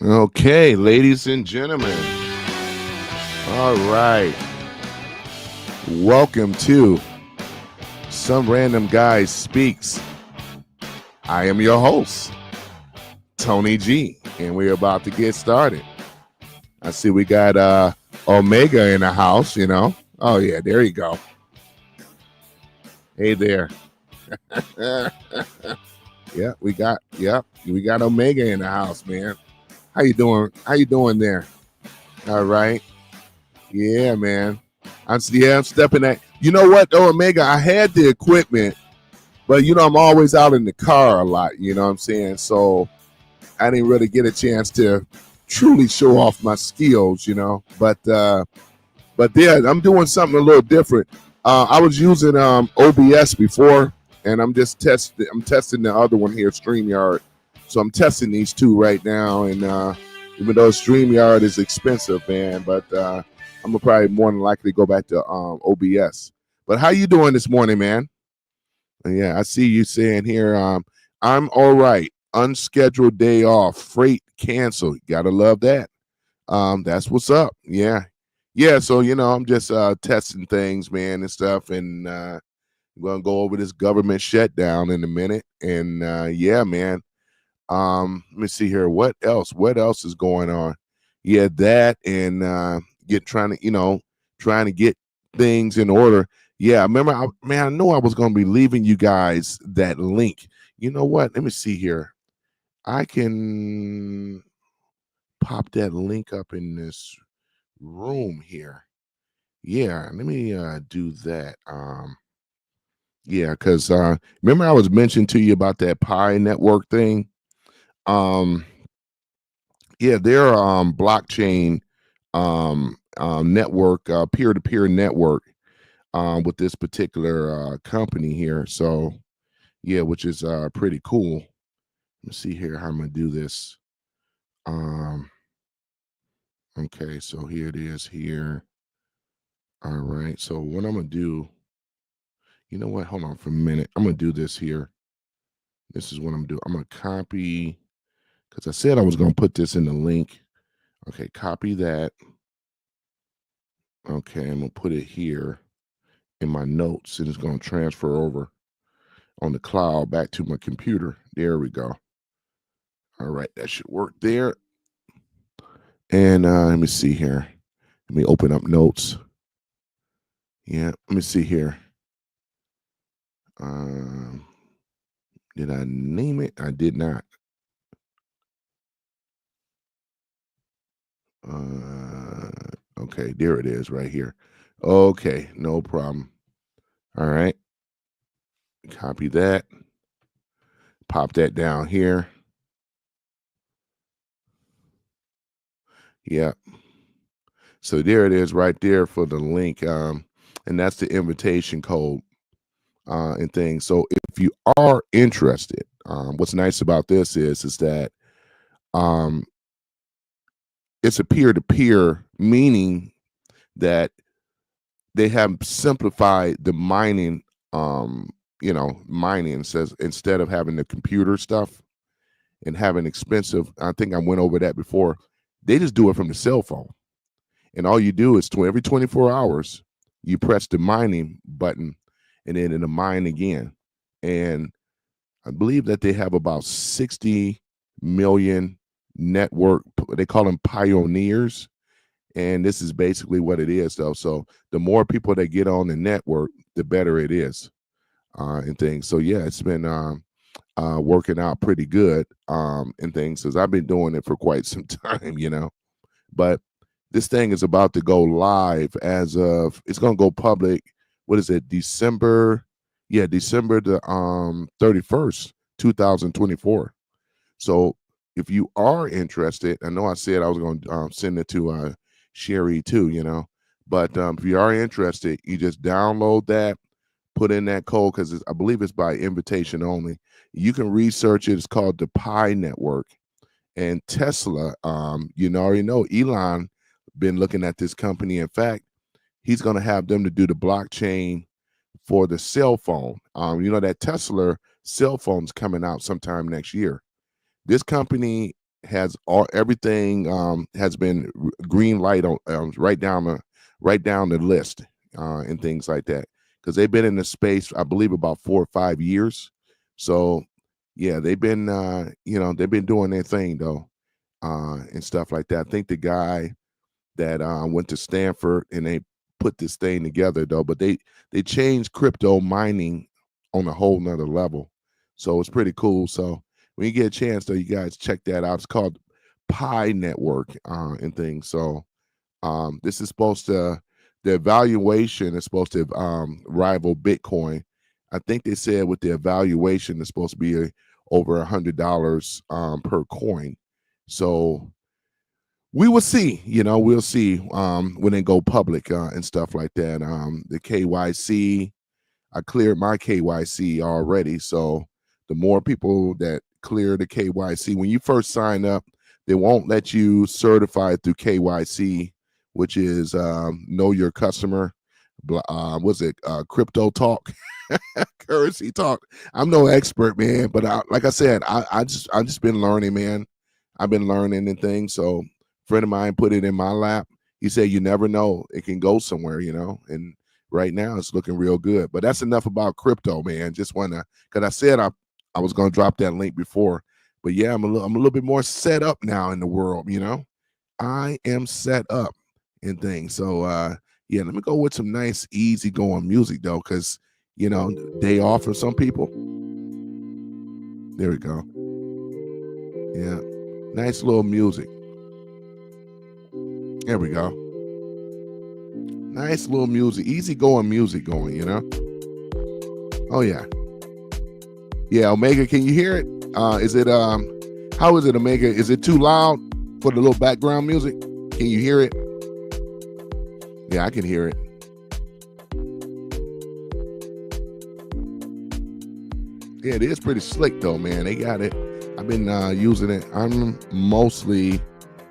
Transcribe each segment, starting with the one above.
Okay, ladies and gentlemen. All right. Welcome to Some Random Guy Speaks. I am your host, Tony G, and we're about to get started. I see we got Omega in the house, you know. Oh yeah, there you go. Hey there. we got Omega in the house, man. How you doing? How you doing there? All right. Yeah, man. I'm stepping at. You know what, though, Omega? I had the equipment, but I'm always out in the car a lot. You know what I'm saying? So I didn't really get a chance to truly show off my skills. But yeah, I'm doing something a little different. I was using OBS before, and I'm just testing. I'm testing the other one here, StreamYard. So I'm testing these two right now, and even though StreamYard is expensive, man, but I'm gonna probably more than likely go back to OBS. But how you doing this morning, man? Yeah, I see you saying here, I'm all right. Unscheduled day off, freight canceled. Gotta love that. That's what's up. Yeah. Yeah, so I'm just testing things, man, and stuff, and we're gonna go over this government shutdown in a minute. And yeah, man. Let me see here. What else? What else is going on? Yeah, that and trying to get things in order. Yeah, I remember, man. I know I was going to be leaving you guys that link. You know what? Let me see here. I can pop that link up in this room here. Yeah, let me do that. Yeah, because remember I was mentioning to you about that Pi network thing. Um, Yeah, they're blockchain network, peer-to-peer network with this particular company here. So yeah, which is pretty cool. Let's see here how I'm gonna do this. Um, okay, so here it is here. All right, so what I'm gonna do, you know what? Hold on for a minute. I'm gonna do this here. This is what I'm doing. I'm gonna copy because I said I was gonna put this in the link. Okay, copy that. Okay, I'm gonna put it here in my notes, and it's going to transfer over on the cloud back to my computer. There we go. All right, that should work there. And let me see here. Let me open up notes. Yeah, let me see here. Did I name it? I did not. Okay, there it is right here. Okay, no problem. All right. Copy that. Pop that down here. Yeah. So there it is right there for the link. And that's the invitation code and things. So if you are interested, what's nice about this is that um, it's a peer-to-peer, meaning that they have simplified the mining. Mining says instead of having the computer stuff and having expensive. I think I went over that before. They just do it from the cell phone, and all you do is every 24 hours you press the mining button, and then it'll mine again. And I believe that they have about 60 million network. They call them pioneers. And this is basically what it is, though. So the more people that get on the network, the better it is and things. So, yeah, it's been working out pretty good and things because I've been doing it for quite some time. But this thing is about to go live it's going to go public. What is it? December the 31st, 2024. So if you are interested, I know I said I was going to send it to Sherry too, but if you are interested, you just download that, put in that code because I believe it's by invitation only. You can research it. It's called the Pi Network. And Tesla, already know Elon been looking at this company. In fact, he's going to have them to do the blockchain for the cell phone. That Tesla cell phone's coming out sometime next year. This company has everything has been green light on right down the list and things like that, because they've been in the space, I believe, about 4 or 5 years. So yeah, they've been they've been doing their thing though, and stuff like that. I think the guy that went to Stanford and they put this thing together though, but they changed crypto mining on a whole nother level. So it's pretty cool. So when you get a chance though, you guys check that out. It's called Pi Network and things. So this is supposed to, the evaluation is supposed to rival Bitcoin. I think they said with the evaluation it's supposed to be over $100 per coin. So we will see, we'll see when they go public and stuff like that. The KYC, I cleared my KYC already. So the more people that clear the KYC, when you first sign up, they won't let you certify through KYC, which is know your customer. Was it crypto talk, currency talk? I'm no expert, man, but like I said, I just been learning, man. I've been learning and things. So a friend of mine put it in my lap. He said, you never know, it can go somewhere, and right now it's looking real good. But that's enough about crypto, man. Just wanna, because I said I was gonna drop that link before, but yeah, I'm a little bit more set up now in the world. I am set up and things. So yeah, let me go with some nice, easy going music though, because day off for some people. There we go. Yeah, nice little music. There we go. Nice little music, easy going music going, Oh yeah. Yeah, Omega, can you hear it? Is it how is it, Omega? Is it too loud for the little background music? Can you hear it? Yeah, I can hear it. Yeah, it is pretty slick though, man. They got it. I've been using it. I'm mostly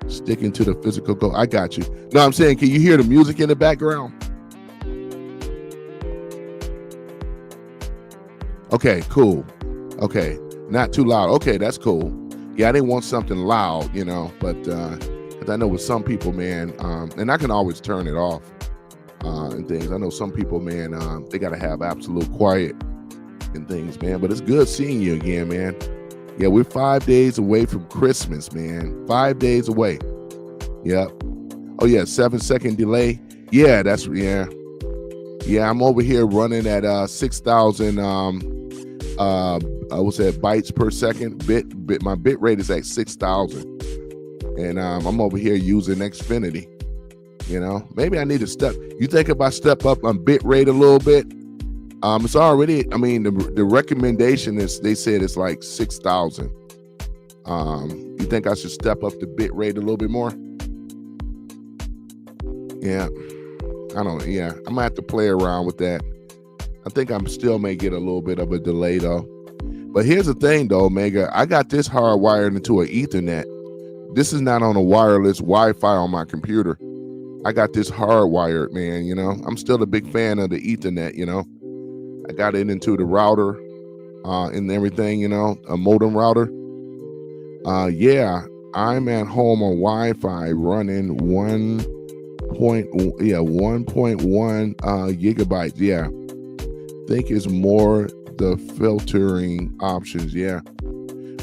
sticking to the physical go. I got you. No, I'm saying, can you hear the music in the background? Okay, cool. Okay, not too loud. Okay, that's cool. Yeah, I didn't want something loud, but because I know with some people, man, and I can always turn it off and things. I know some people, man, they got to have absolute quiet and things, man. But it's good seeing you again, man. Yeah, we're 5 days away from Christmas, man. 5 days away. Yep. Oh yeah, 7-second delay. Yeah, that's yeah. Yeah, I'm over here running at 6,000 I would say bytes per second. My bit rate is at 6,000, and I'm over here using Xfinity. Maybe I need to step. You think if I step up my bit rate a little bit? It's already. I mean, the recommendation is, they said it's like 6,000. You think I should step up the bit rate a little bit more? Yeah, I don't. Yeah, I'm gonna have to play around with that. I think I'm still may get a little bit of a delay though. But here's the thing though, Omega. I got this hardwired into an Ethernet. This is not on a wireless Wi-Fi on my computer. I got this hardwired, man. I'm still a big fan of the Ethernet. I got it into the router and everything. A modem router. Yeah, I'm at home on Wi-Fi running 1.1 gigabytes. Yeah, think it's more the filtering options. Yeah.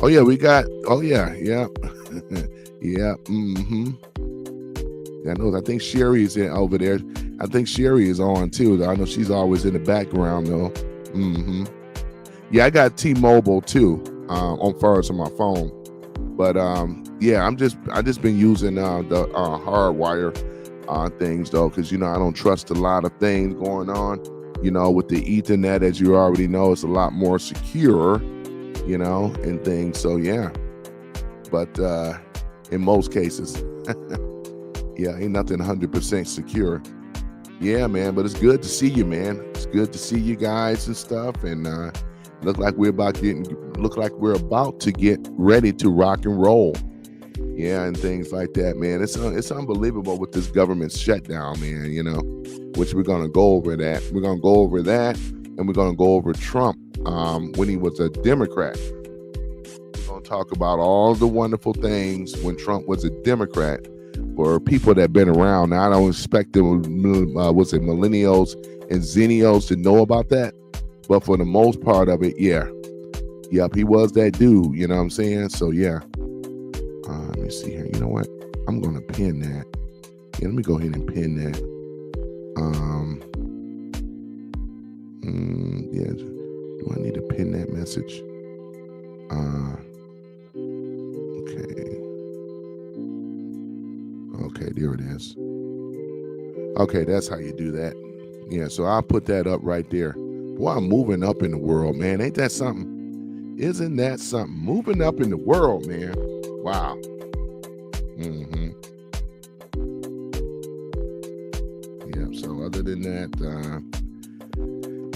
Oh yeah, we got. Oh yeah, yeah, yeah. I know. I think Sherry is in over there. I think Sherry is on too. I know she's always in the background though. Yeah, I got T-Mobile too on first on my phone. But yeah, I just been using the hardwire things though, because I don't trust a lot of things going on. With the Ethernet, as you already know, it's a lot more secure, and things. So yeah, but in most cases, yeah, ain't nothing 100% secure. Yeah, man, but it's good to see you, man. It's good to see you guys and stuff, and look like we're about to get ready to rock and roll. Yeah, and things like that, man. It's unbelievable with this government shutdown, man. Which we're gonna go over that. We're gonna go over that, and we're gonna go over Trump when he was a Democrat. going to talk about all the wonderful things when Trump was a Democrat for people that have been around. Now, I don't expect the millennials and zennials to know about that, but for the most part of it, yeah. Yep, he was that dude, you know what I'm saying? So, yeah. Let me see here. You know what? I'm going to pin that. Yeah, let me go ahead and pin that. Yeah. Do I need to pin that message? Okay, there it is. Okay, that's how you do that. Yeah, so I'll put that up right there. Boy, I'm moving up in the world, man. Ain't that something? Isn't that something? Moving up in the world, man. Wow. Yeah, so other than that,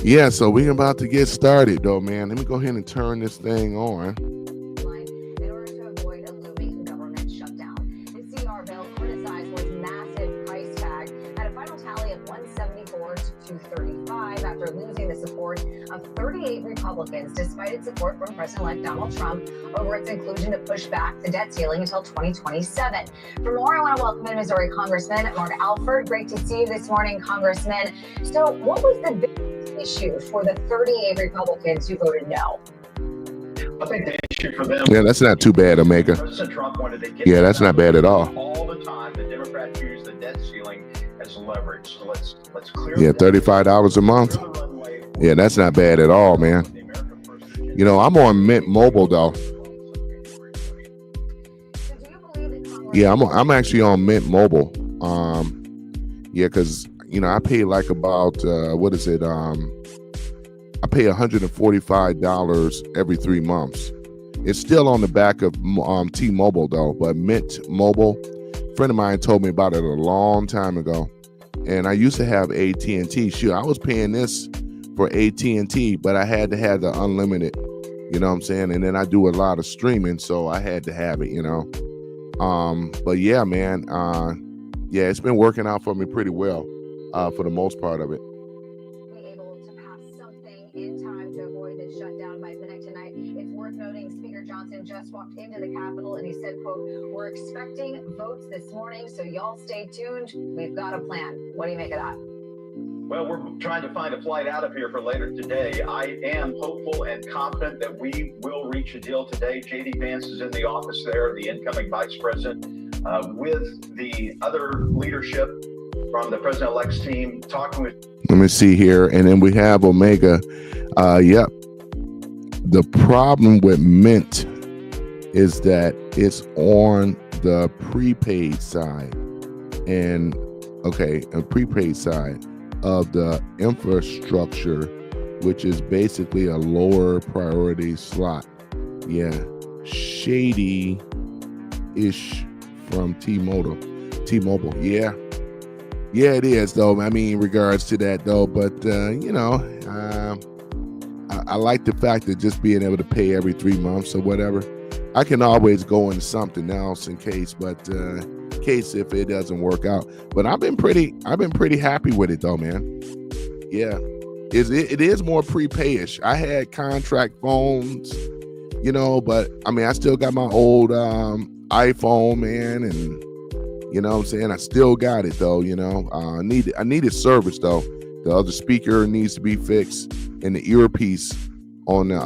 yeah, so we're about to get started, though, man. Let me go ahead and turn this thing on. In order to avoid a looming government shutdown, the CR bill criticized was massive price tag at a final tally of 174 to 235 after losing the support of 38 Republicans, despite its support from President-elect Donald Trump over its inclusion to push back the debt ceiling until 2027. For more, I want to welcome in Missouri Congressman Mark Alford. Great to see you this morning, Congressman. So what was the big issue for the 38 Republicans who voted no? I think the issue for them. Yeah, that's not too bad, Omega. President Trump wanted to get. Yeah, that's not bad at all. All the time, the Democrats use the debt ceiling as leverage. So let's clear. Yeah, $35 a month. Yeah, that's not bad at all, man. You know, I'm on Mint Mobile though. Yeah, I'm actually on Mint Mobile. Yeah, because you know I pay like about what is it? I pay $145 every 3 months. It's still on the back of T-Mobile though, but Mint Mobile. A friend of mine told me about it a long time ago, and I used to have AT&T. Shoot, I was paying this for AT&T, but I had to have the unlimited. You know what I'm saying? And then I do a lot of streaming, so I had to have it. You know. But yeah, man. Yeah, it's been working out for me pretty well for the most part of it. In time to avoid this shutdown by midnight tonight. It's worth noting Speaker Johnson just walked into the Capitol and he said, quote, "We're expecting votes this morning, so y'all stay tuned. We've got a plan." What do you make of that? Well, we're trying to find a flight out of here for later today. I am hopeful and confident that we will reach a deal today. J.D. Vance is in the office there, the incoming vice president, with the other leadership from the president-elect's team, talking with. Let me see here, and then we have Omega. Yep. The problem with Mint is that it's on the prepaid side, and a prepaid side of the infrastructure, which is basically a lower priority slot. Yeah, shady-ish from T-Mobile. Yeah. Yeah, it is, though. I mean, in regards to that, though. But, you know, I like the fact that just being able to pay every 3 months or whatever. I can always go into something else in case, but if it doesn't work out. But I've been pretty happy with it, though, man. Yeah, it is more prepay-ish. I had contract phones, you know, but I mean, I still got my old iPhone, man, and. You know what I'm saying? I still got it though, you know. I needed service though. The other speaker needs to be fixed, and the earpiece on the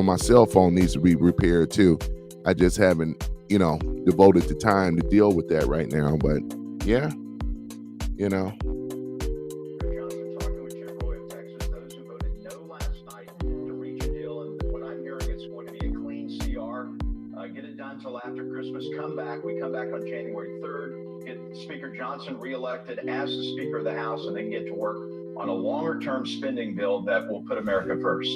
my cell phone needs to be repaired too. I just haven't, you know, devoted the time to deal with that right now. But yeah, you know. Johnson talking with Jim Roy of Texas, those who voted no last night to reach a deal, and what I'm hearing it's going to be a clean CR. Get it done till after Christmas. We come back on January 3rd, get Speaker Johnson reelected as the Speaker of the House, and then get to work on a longer-term spending bill that will put America first.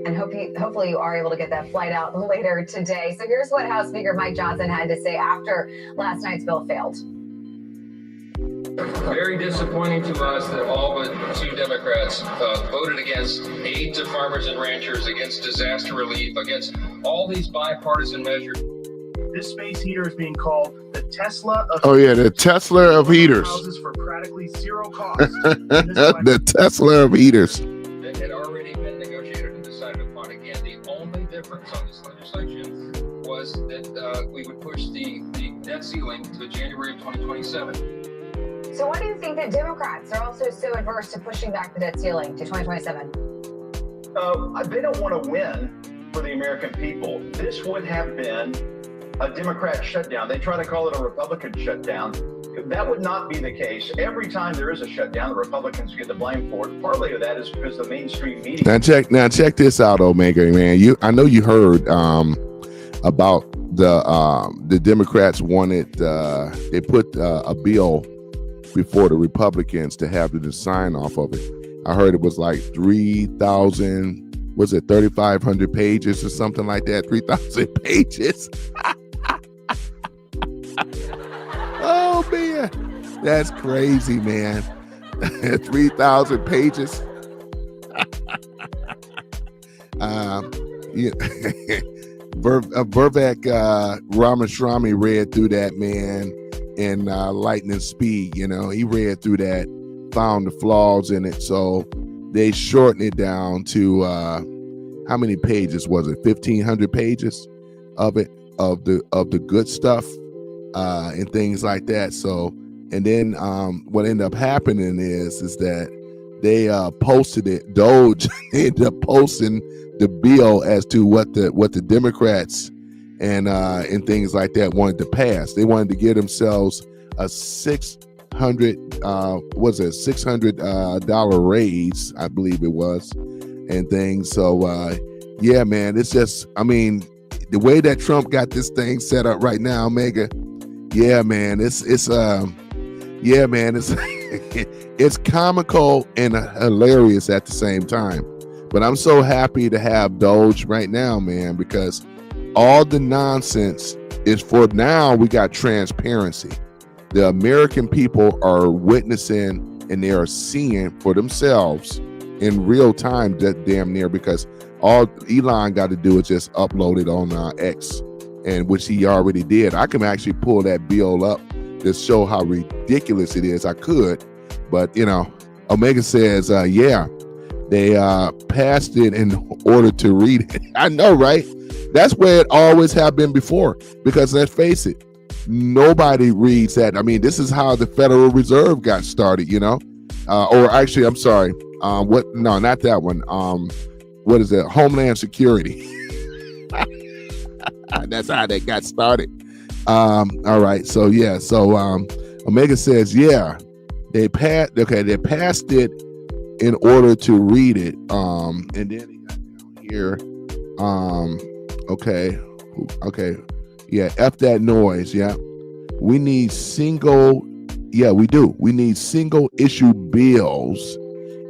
And hopefully you are able to get that flight out later today. So here's what House Speaker Mike Johnson had to say after last night's bill failed. Very disappointing to us that all but 2 Democrats voted against aid to farmers and ranchers, against disaster relief, against all these bipartisan measures. This space heater is being called the Tesla of the Tesla of heaters. Houses for practically zero cost. The Tesla of heaters. That had already been negotiated and decided upon. Again, the only difference on this legislation was that we would push the debt ceiling to January of 2027. So why do you think that Democrats are also so adverse to pushing back the debt ceiling to 2027? They don't want to win for the American people. This would have been a Democrat shutdown. They try to call it a Republican shutdown. That would not be the case. Every time there is a shutdown, the Republicans get the blame for it. Partly of that is because the mainstream media. Now check this out, Omega man. I know you heard about the Democrats wanted they put a bill before the Republicans to have the sign off of it. I heard it was like 3,500 pages or something like that. 3,000 pages. Oh man, that's crazy, man. 3,000 pages. Vivek Ramaswamy read through that, man, in lightning speed. He read through that, found the flaws in it, so they shortened it down to how many pages was it? 1,500 pages of it, of the good stuff. And things like that. So, and then what ended up happening is that they posted it. Doge ended up posting the bill as to what the Democrats and things like that wanted to pass. They wanted to give themselves a $600 raise, I believe it was, and things. So yeah, man, it's just, I mean, the way that Trump got this thing set up right now, Mega. Yeah, man, it's it's comical and hilarious at the same time. But I'm so happy to have Doge right now, man, because all the nonsense is for now. We got transparency. The American people are witnessing and they are seeing for themselves in real time, damn near, because all Elon got to do is just upload it on X. And which he already did. I can actually pull that bill up to show how ridiculous it is. I could, but Omega says, yeah, they passed it in order to read it. I know, right? That's where it always have been before. Because let's face it, nobody reads that. I mean, this is how the Federal Reserve got started. Or actually, I'm sorry. No, not that one. What is it? Homeland Security. That's how they got started. All right. So yeah. So Omega says, yeah, they passed it in order to read it. And then he got down here. Okay. Yeah. F that noise. Yeah. We need single. Yeah, we do. We need single issue bills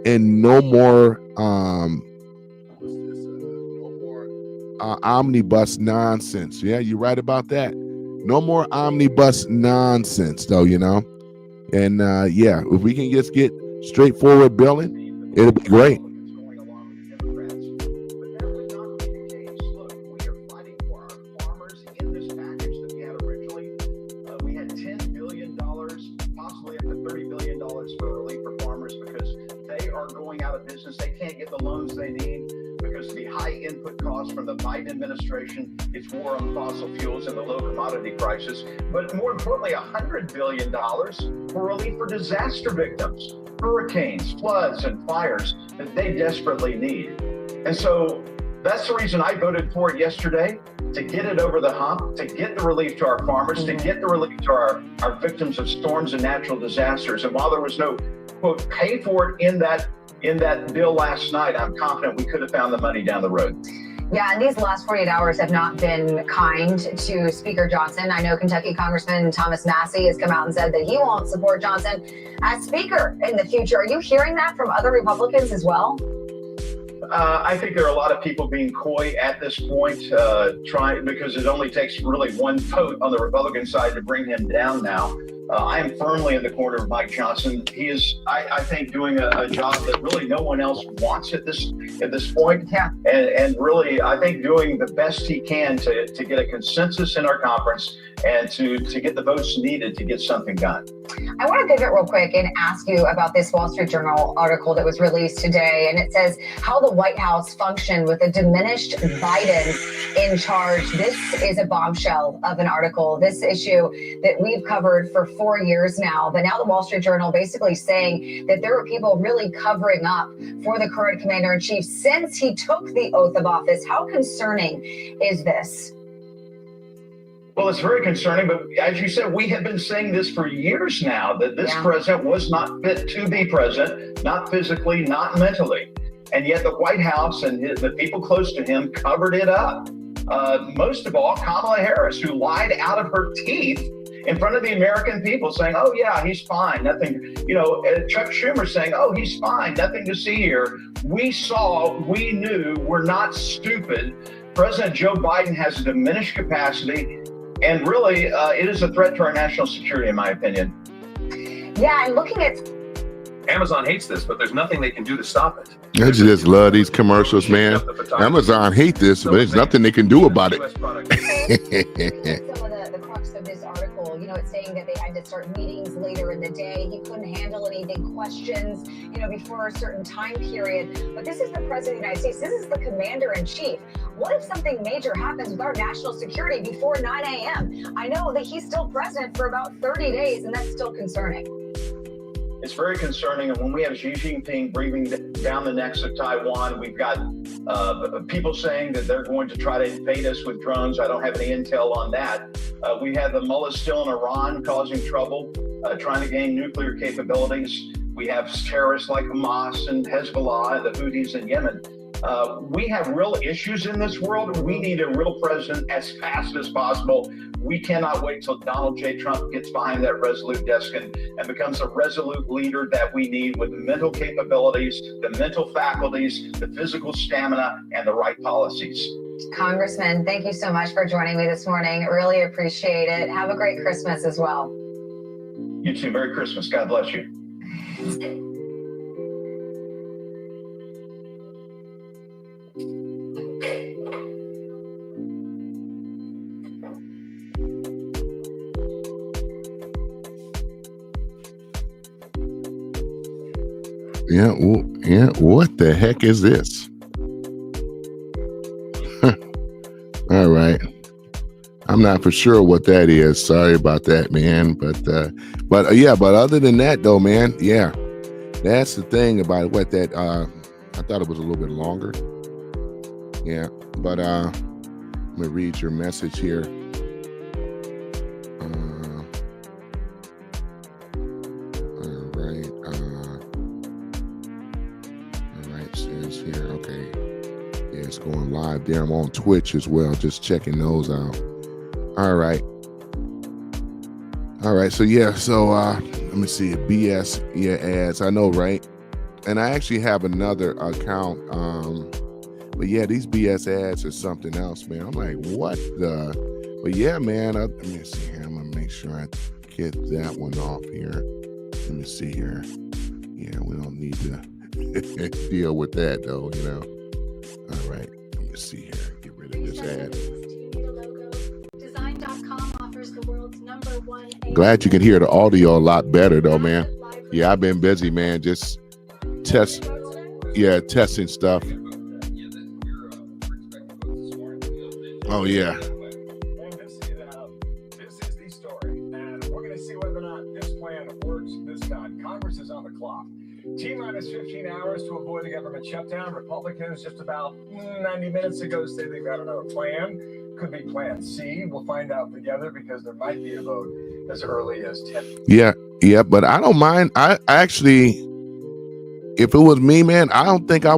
and no more omnibus nonsense. Yeah, you're right about that. No more omnibus nonsense, though, And yeah, if we can just get straightforward billing, it'll be great. From the Biden administration, it's war on fossil fuels and the low commodity prices, but more importantly, $100 billion for relief for disaster victims, hurricanes, floods, and fires that they desperately need. And so that's the reason I voted for it yesterday, to get it over the hump, to get the relief to our farmers, to get the relief to our victims of storms and natural disasters. And while there was no, quote, pay for it in that bill last night, I'm confident we could have found the money down the road. Yeah, and these last 48 hours have not been kind to Speaker Johnson. I know Kentucky Congressman Thomas Massie has come out and said that he won't support Johnson as Speaker in the future. Are you hearing that from other Republicans as well? I think there are a lot of people being coy at this point, because it only takes really one vote on the Republican side to bring him down now. I am firmly in the corner of Mike Johnson. He is, I think, doing a job that really no one else wants at this point. Yeah. And really, I think doing the best he can to get a consensus in our conference and to get the votes needed to get something done. I want to pivot real quick and ask you about this Wall Street Journal article that was released today. And it says how the White House functioned with a diminished Biden in charge. This is a bombshell of an article, this issue that we've covered for 4 years now. But now the Wall Street Journal basically saying that there were people really covering up for the current commander in chief since he took the oath of office. How concerning is this? Well, it's very concerning, but as you said, we have been saying this for years now, that this president was not fit to be president, not physically, not mentally. And yet the White House and the people close to him covered it up. Most of all, Kamala Harris, who lied out of her teeth in front of the American people saying, oh, yeah, he's fine, nothing, Chuck Schumer saying, oh, he's fine, nothing to see here. We knew, we're not stupid. President Joe Biden has a diminished capacity. And really, it is a threat to our national security, in my opinion. Yeah, I'm looking at... Amazon hates this, but there's nothing they can do to stop it. I just love these commercials, man. Amazon hate this, but there's nothing they can do about it. Some of the crux of this article, it's saying that they had to start meetings later in the day. He couldn't handle any big questions, before a certain time period. But this is the president of the United States. This is the commander in chief. What if something major happens with our national security before 9 a.m.? I know that he's still president for about 30 days, and that's still concerning. It's very concerning. And when we have Xi Jinping breathing down the necks of Taiwan, we've got people saying that they're going to try to invade us with drones. I don't have any intel on that. We have the mullahs still in Iran causing trouble, trying to gain nuclear capabilities. We have terrorists like Hamas and Hezbollah and the Houthis in Yemen. We have real issues in this world. We need a real president as fast as possible. We cannot wait till Donald J. Trump gets behind that resolute desk and becomes a resolute leader that we need with the mental capabilities, the mental faculties, the physical stamina, and the right policies. Congressman, thank you so much for joining me this morning. Really appreciate it. Have a great Christmas as well. You too. Merry Christmas. God bless you. Yeah, what the heck is this? All right. I'm not for sure what that is. Sorry about that, man. But other than that though, man, yeah. That's the thing about what that I thought it was a little bit longer. Yeah, but let me read your message here. Going live there. I'm on Twitch as well, just checking those out. All right. So let me see. BS ads. I know, right? And I actually have another account. But yeah, these BS ads are something else, man. I'm like, what the? But yeah, man. Let me see here. I'm gonna make sure I get that one off here. Let me see here. Yeah, we don't need to deal with that though, All right, let me see here. Get rid of this ad. Design.com offers the world's #1. Glad you can hear the audio a lot better though, man. Yeah, I've been busy, man. Just testing stuff. Oh yeah. And this is the story, and we're going to see whether or not this plan works this time. Congress is on the clock. T-minus 15 hours to avoid a government shutdown. Republicans just about 90 minutes ago say they've got another plan. Could be Plan C. We'll find out together because there might be a vote as early as 10. Yeah, but I don't mind. I actually, if it was me, man, I don't think I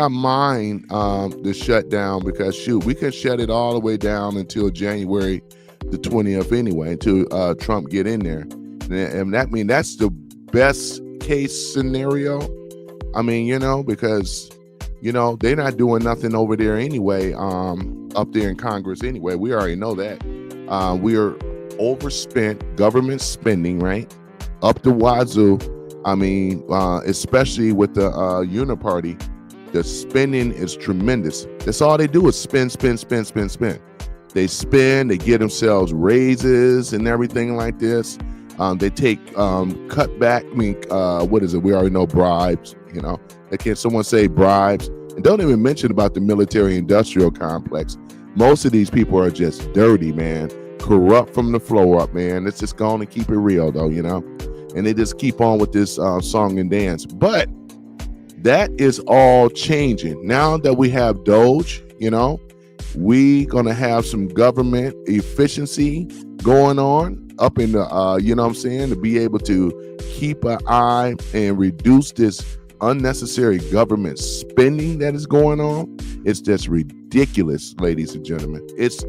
mind the shutdown because shoot, we can shut it all the way down until January the 20th anyway, until Trump get in there. And that mean that's the best case scenario. I mean, because they're not doing nothing over there anyway, up there in Congress anyway. We already know that. We are overspent government spending, right? Up the wazoo. I mean, especially with the uniparty, the spending is tremendous. That's all they do is spend. They spend, they get themselves raises and everything like this. They take cutback. I mean, what is it? We already know bribes. You know, can someone say bribes? And don't even mention about the military-industrial complex. Most of these people are just dirty, man. Corrupt from the floor up, man. Let's just go on and keep it real, though. You know, and they just keep on with this song and dance. But that is all changing now that we have Doge. You know, we gonna have some government efficiency going on up in the you know what I'm saying, to be able to keep an eye and reduce this unnecessary government spending that is going on. It's just ridiculous, ladies and gentlemen. It's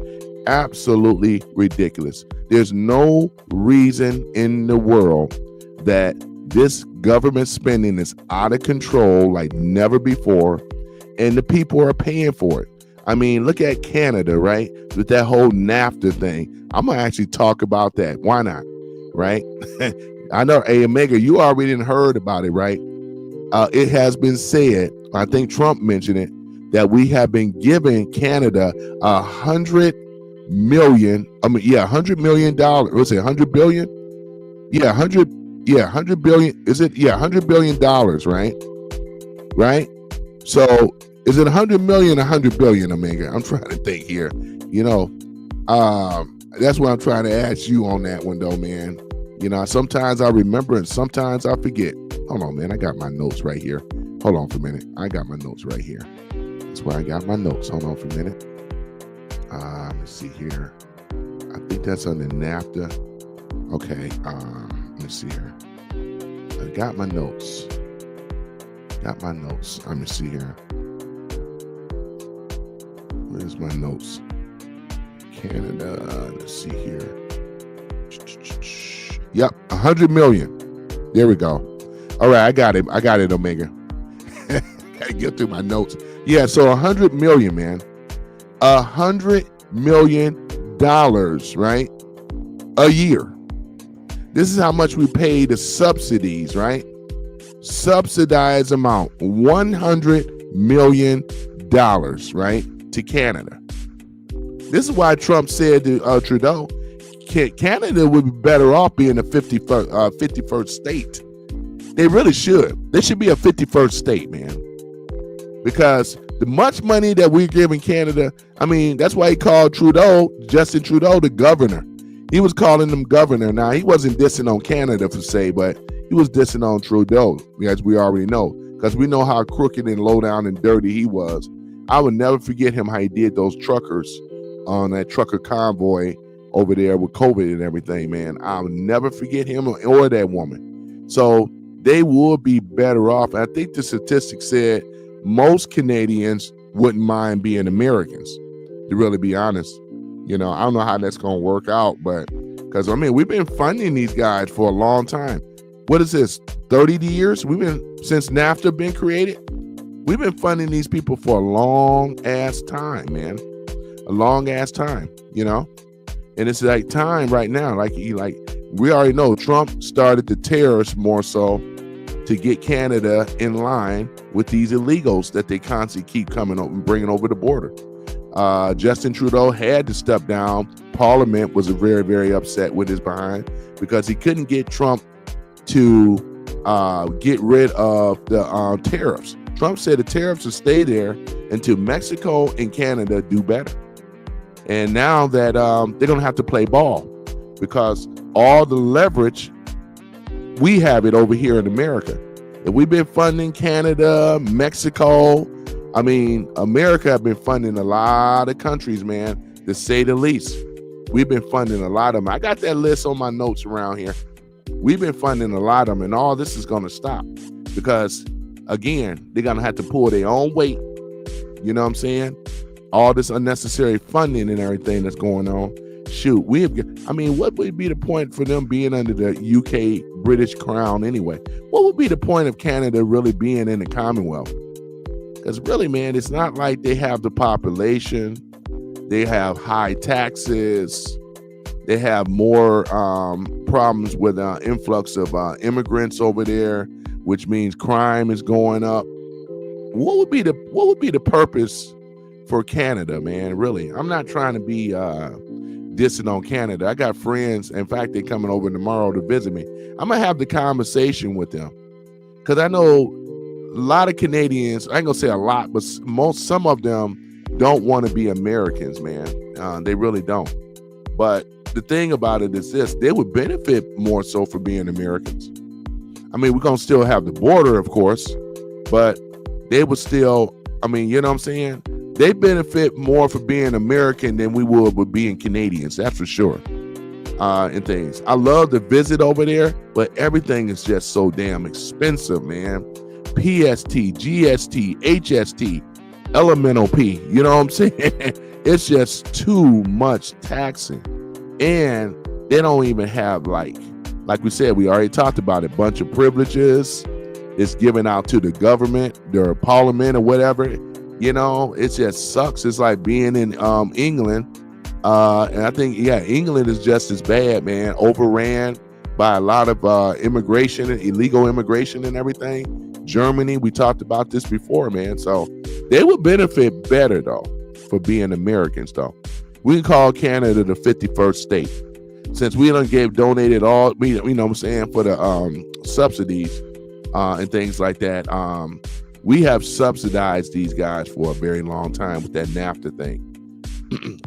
absolutely ridiculous. There's no reason in the world that this government spending is out of control like never before, and the people are paying for it. I mean, look at Canada, right? With that whole NAFTA thing. I'm going to actually talk about that. Why not? Right? I know, Omega, you already heard about it, right? It has been said, I think Trump mentioned it, that we have been giving Canada $100 million. $100 million. Was it 100 billion? Yeah, 100 billion. Is it? Yeah, $100 billion, right? Right? So is it 100 million, 100 billion, Omega? I'm trying to think here. You know, that's what I'm trying to ask you on that one, though, man. You know, sometimes I remember and sometimes I forget. Hold on, man. I got my notes right here. Hold on for a minute. I got my notes right here. That's where I got my notes. Hold on for a minute. Let me see here. I think that's under NAFTA. Okay. Let me see here. I got my notes. Let me see here. Where's my notes? Canada. Let's see here. Yep, 100 million. There we go. All right, I got it, Omega. Gotta get through my notes. Yeah, so 100 million, man. $100 million, right? A year. This is how much we pay the subsidies, right? Subsidized amount, $100 million, right? To Canada. This is why Trump said to Trudeau, Canada would be better off being a 51st state. They really should. They should be a 51st state, man. Because the much money that we're giving Canada, I mean, that's why he called Justin Trudeau, the governor. He was calling him governor. Now, he wasn't dissing on Canada per se, but he was dissing on Trudeau, as we already know. Because we know how crooked and low down and dirty he was. I would never forget him, how he did those truckers on that trucker convoy over there with COVID and everything, man. I'll never forget him or that woman. So they would be better off. I think the statistics said most Canadians wouldn't mind being Americans, to really be honest. You know, I don't know how that's going to work out, but because, I mean, we've been funding these guys for a long time. What is this, 30 years? Since NAFTA been created, we've been funding these people for a long ass time, man. A long ass time, you know? And it's like time right now. Like we already know Trump started the tariffs more so to get Canada in line with these illegals that they constantly keep coming over and bringing over the border. Justin Trudeau had to step down. Parliament was very, very upset with his behind because he couldn't get Trump to get rid of the tariffs. Trump said the tariffs will stay there until Mexico and Canada do better. And now that they're going to have to play ball because all the leverage, we have it over here in America. And we've been funding Canada, Mexico. I mean, America have been funding a lot of countries, man, to say the least. We've been funding a lot of them. I got that list on my notes around here. We've been funding a lot of them, and all this is going to stop because, again, they're going to have to pull their own weight. You know what I'm saying? All this unnecessary funding and everything that's going on. Shoot, what would be the point for them being under the UK British crown anyway? What would be the point of Canada really being in the Commonwealth? Because really, man, it's not like they have the population. They have high taxes. They have more problems with influx of immigrants over there, which means crime is going up. What would be the purpose for Canada, man. Really, I'm not trying to be dissing on Canada. I got friends. In fact, they're coming over tomorrow to visit me. I'm gonna have the conversation with them because I know a lot of Canadians. I ain't gonna say a lot, but some of them don't want to be Americans, man. They really don't. But the thing about it is this: they would benefit more so for being Americans. I mean, we're gonna still have the border, of course, but they would still. I mean, you know what I'm saying? They benefit more for being American than we would with being Canadians. That's for sure. And things. I love to visit over there, but everything is just so damn expensive, man. PST, GST, HST, elemental P. You know what I'm saying? It's just too much taxing. And they don't even have like we said, we already talked about it, bunch of privileges. It's given out to the government, their parliament or whatever. You know, it just sucks. It's like being in England. And I think, yeah, England is just as bad, man. Overran by a lot of immigration and illegal immigration and everything. Germany, we talked about this before, man. So they would benefit better, though, for being Americans, though. We can call Canada the 51st state. Since we donated all, you know what I'm saying, for the subsidies and things like that. We have subsidized these guys for a very long time with that NAFTA thing.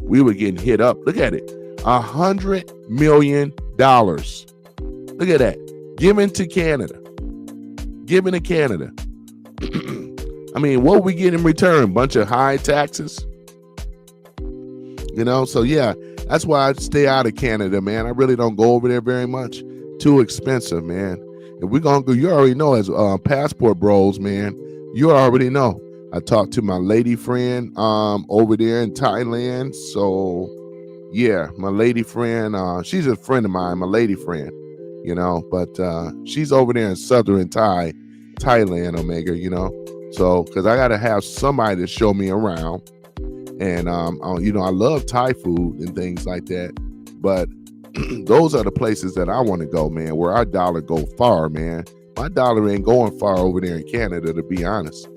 We were getting hit up. Look at it. $100 million. Look at that. Given to Canada. Given to Canada. I mean, what we get in return? Bunch of high taxes. You know, so yeah, that's why I stay out of Canada, man. I really don't go over there very much. Too expensive, man. If we're going to go, you already know as passport bros, man, you already know. I talked to my lady friend over there in Thailand. So, yeah, my lady friend, she's a friend of mine, my lady friend, you know, but she's over there in southern Thailand, Omega, you know. So, because I got to have somebody to show me around. And, you know, I love Thai food and things like that. But those are the places that I want to go, man, where our dollar go far, man. My dollar ain't going far over there in Canada, to be honest.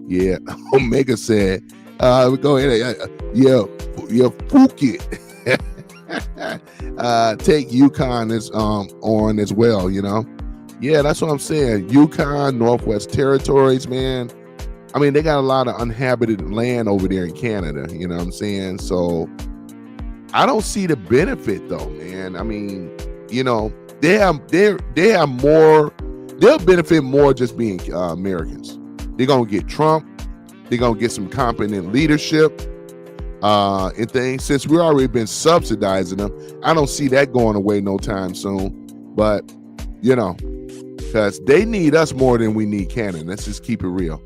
Yeah, Omega said, go ahead, yeah, Phuket. Take Yukon on as well, you know. Yeah, that's what I'm saying. Yukon, Northwest Territories, man. I mean, they got a lot of uninhabited land over there in Canada, you know what I'm saying? So I don't see the benefit though, man. I mean, you know, they have more, they'll benefit more just being Americans. They're going to get Trump. They're going to get some competent leadership and things. Since we've already been subsidizing them, I don't see that going away no time soon. But, you know, because they need us more than we need Canada. Let's just keep it real.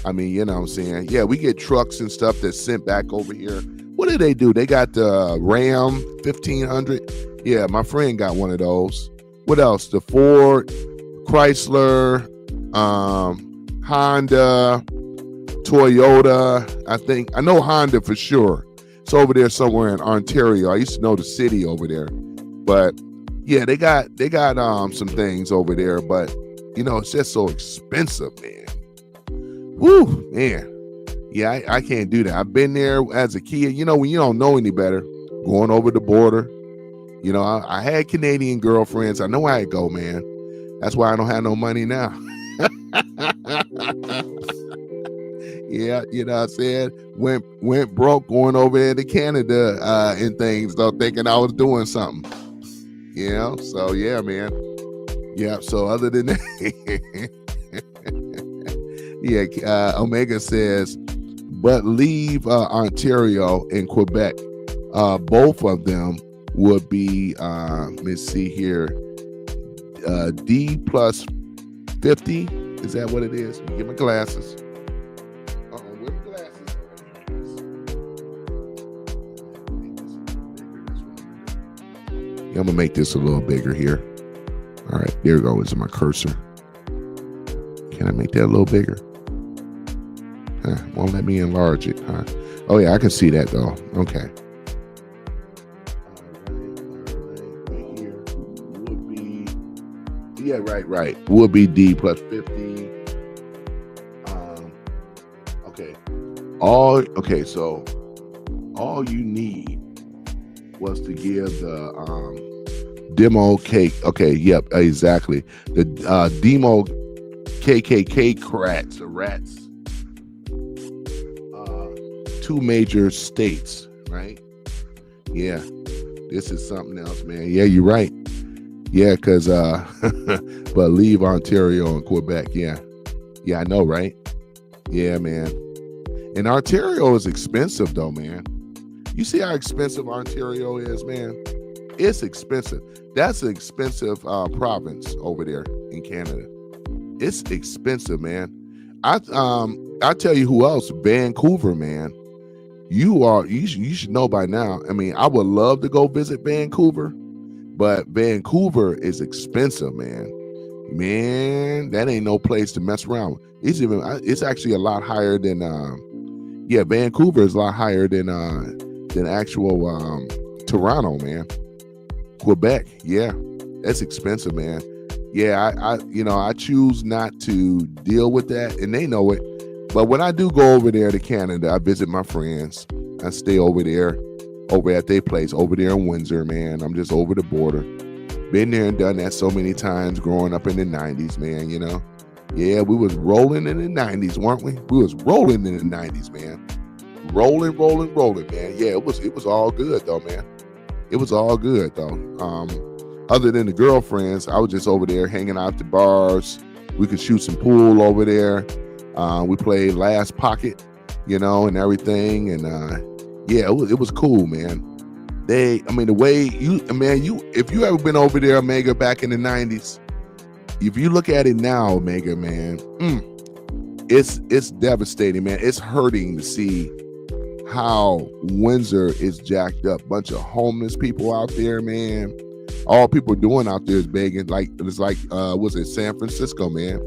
I mean, you know what I'm saying? Yeah, we get trucks and stuff that's sent back over here. What do? They got the Ram 1500. Yeah, my friend got one of those. What else? The Ford, Chrysler, Honda, Toyota. I know Honda for sure. It's over there somewhere in Ontario. I used to know the city over there. But yeah, they got some things over there, but you know, it's just so expensive, man. Woo, man. Yeah, I can't do that. I've been there as a kid. You know, when you don't know any better, going over the border. You know, I had Canadian girlfriends. I know how it go, man. That's why I don't have no money now. Yeah, you know what I'm saying? Went broke going over there to Canada and things, though, thinking I was doing something. You know? So, yeah, man. Yeah, so other than that, yeah, Omega says, but leave Ontario and Quebec. Both of them would be, let's see here, D plus 50. Is that what it is? Let me get my glasses. Where my glasses? Yeah, I'm gonna make this a little bigger here. All right, there goes my cursor. Can I make that a little bigger? Won't let me enlarge it, huh? Oh yeah, I can see that though. Okay. Right here would be, yeah, right. Would be D plus 50. Okay. So all you need was to give the demo cake. Okay, yep, exactly. The demo KKK rats, two major states, right? Yeah, this is something else, man. Yeah, you're right. Yeah, because but leave Ontario and Quebec. Yeah, I know, right? Yeah, man. And Ontario is expensive, though, man. You see how expensive Ontario is, man? It's expensive. That's an expensive province over there in Canada. It's expensive, man. I tell you who else? Vancouver, man. You should know by now. I mean, I would love to go visit Vancouver, but Vancouver is expensive, man. Man, that ain't no place to mess around with. It's actually a lot higher than Vancouver is a lot higher than actual Toronto, man. Quebec, yeah, that's expensive, man. Yeah, I choose not to deal with that, and they know it. But when I do go over there to Canada, I visit my friends. I stay over at their place, over there in Windsor, man. I'm just over the border. Been there and done that so many times growing up in the 90s, man, you know. Yeah, we was rolling in the 90s, weren't we? We was rolling in the 90s, man. Rolling, man. Yeah, it was all good, though, man. It was all good, though. Other than the girlfriends, I was just over there hanging out at the bars. We could shoot some pool over there. We played Last Pocket, you know, and everything. And yeah, it was cool, man. The way if you ever been over there, Omega, back in the 90s, if you look at it now, Omega, man, it's devastating, man. It's hurting to see how Windsor is jacked up. Bunch of homeless people out there, man. All people are doing out there is begging. Was it San Francisco, man?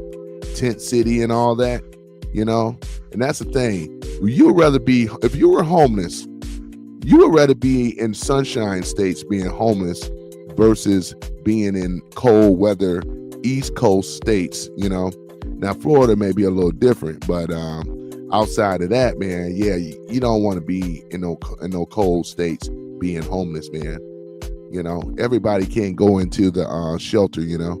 Tent City and all that, you know? And that's the thing. If you were homeless, you would rather be in sunshine states being homeless versus being in cold weather East Coast states, you know? Now, Florida may be a little different, but outside of that, man, yeah, you don't want to be in no cold states being homeless, man. You know, everybody can't go into the shelter, you know.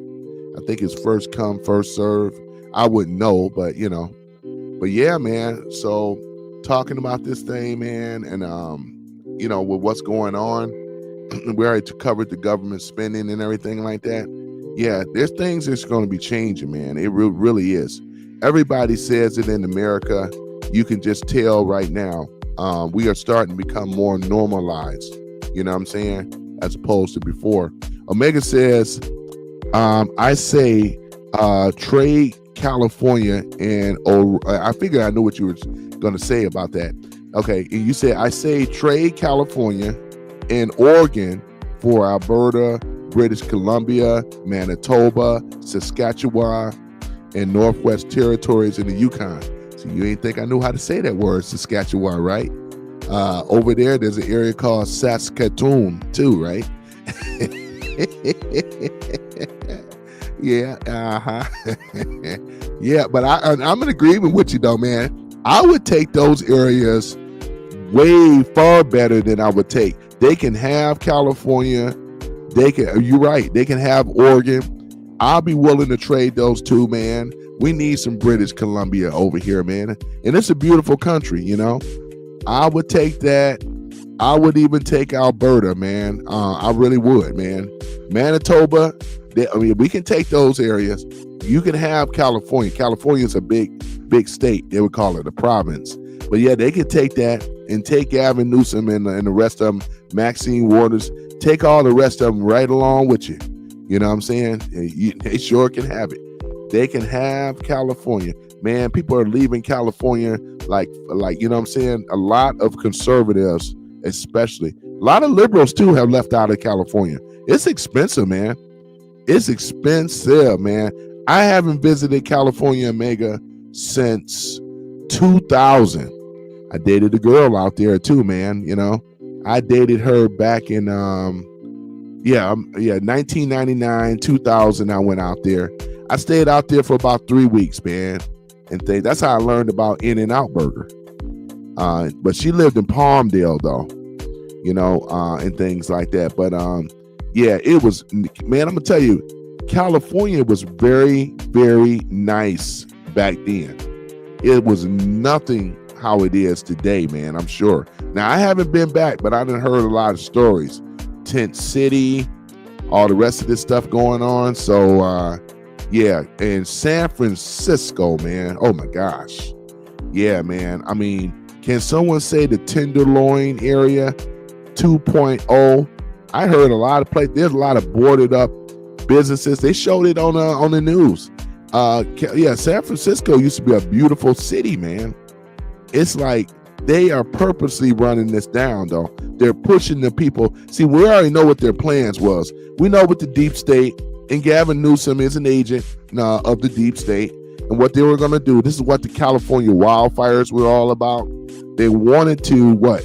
I think it's first come, first serve. I wouldn't know, but you know. But yeah, man. So talking about this thing, man, and you know, with what's going on, we already covered the government spending and everything like that. Yeah, there's things that's going to be changing, man. It really is. Everybody says it in America. You can just tell right now. We are starting to become more normalized. You know what I'm saying? As opposed to before. Omega says, I say trade California and I figured I knew what you were going to say about that. Okay, and you said, I say trade California and Oregon for Alberta, British Columbia, Manitoba, Saskatchewan, and Northwest Territories in the Yukon. So you ain't think I knew how to say that word, Saskatchewan, right? Over there, there's an area called Saskatoon too, right? Yeah, yeah, but I'm in agreement with you though, man. I would take those areas way far better than I would take. They can have California. You're right. They can have Oregon. I'll be willing to trade those two, man. We need some British Columbia over here, man. And it's a beautiful country, you know. I would take that. I would even take Alberta, man. I really would, man. Manitoba, we can take those areas. You can have California. California is a big state. They would call it a province. But yeah, they could take that and take Gavin Newsom and the rest of them, Maxine Waters, take all the rest of them right along with you. You know what I'm saying? They sure can have it. They can have California. Man, people are leaving California like you know what I'm saying? A lot of conservatives, especially. A lot of liberals, too, have left out of California. It's expensive, man. It's expensive, man. I haven't visited California, Omega, since 2000. I dated a girl out there, too, man, you know. I dated her back in 1999, 2000. I went out there. I stayed out there for about 3 weeks, man. And that's how I learned about In-N-Out Burger. But she lived in Palmdale though, you know, and things like that. But yeah, it was, man, I'm gonna tell you, California was very, very nice back then. It was nothing how it is today, man, I'm sure. Now, I haven't been back, but I done heard a lot of stories. Tent City, all the rest of this stuff going on. So, yeah, and San Francisco, man, oh my gosh. Yeah, man, I mean, can someone say the Tenderloin area 2.0? I heard a lot of places, there's a lot of boarded up businesses. They showed it on the news. Yeah, San Francisco used to be a beautiful city, man. It's like they are purposely running this down, though. They're pushing the people. See, we already know what their plans was. We know what the deep state, and Gavin Newsom is an agent of the deep state, and what they were going to do. This is what the California wildfires were all about. They wanted to what?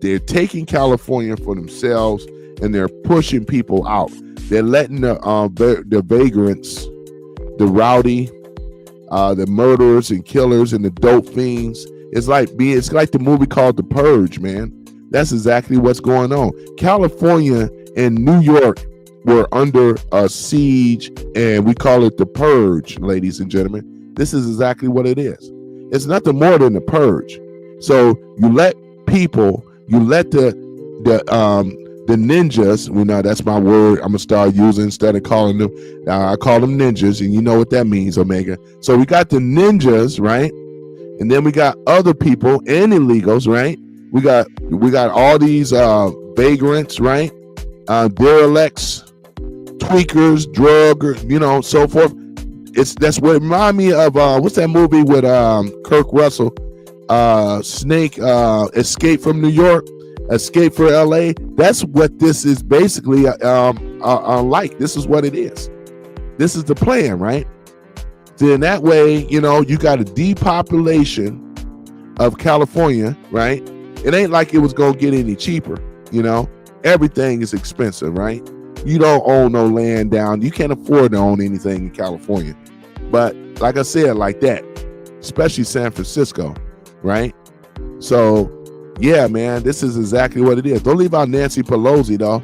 They're taking California for themselves, and they're pushing people out. They're letting the vagrants, the rowdy, the murderers and killers and the dope fiends. It's like the movie called The Purge, man. That's exactly what's going on. California and New York were under a siege, and we call it The Purge, ladies and gentlemen. This is exactly what it is. It's nothing more than the purge. So you let people, you let the ninjas, we know that's my word I'm gonna start using instead of calling them, I call them ninjas, and you know what that means, Omega. So we got the ninjas, right? And then we got other people and illegals, right? We got all these vagrants, right? Derelicts, tweakers, druggers, you know, so forth. That's what remind me of what's that movie with Kirk Russell? Snake, Escape from New York, Escape for LA. That's what this is basically like. This is what it is. This is the plan, right? Then that way, you know, you got a depopulation of California, right? It ain't like it was gonna get any cheaper, you know. Everything is expensive, right? You don't own no land down. You can't afford to own anything in California. But like I said, like that, especially San Francisco, right? So yeah, man, this is exactly what it is. Don't leave out Nancy Pelosi, though.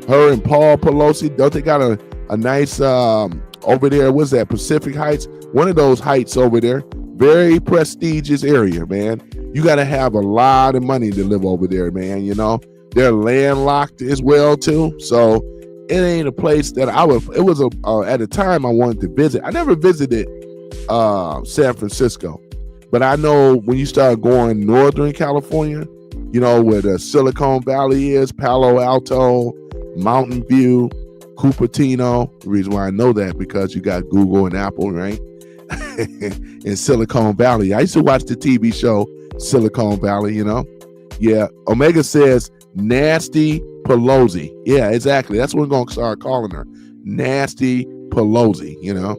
Her and Paul Pelosi, don't they got a nice over there? What's that? Pacific Heights? One of those heights over there. Very prestigious area, man. You got to have a lot of money to live over there, man. You know, they're landlocked as well too. So it ain't a place that I would. It was at a time I wanted to visit. I never visited San Francisco, but I know when you start going Northern California, you know, where the Silicon Valley is, Palo Alto, Mountain View, Cupertino. The reason why I know that because you got Google and Apple, right? In Silicon Valley. I used to watch the TV show Silicon Valley, you know? Yeah. Omega says Nasty Pelosi. Yeah, exactly. That's what we're going to start calling her. Nasty Pelosi, you know?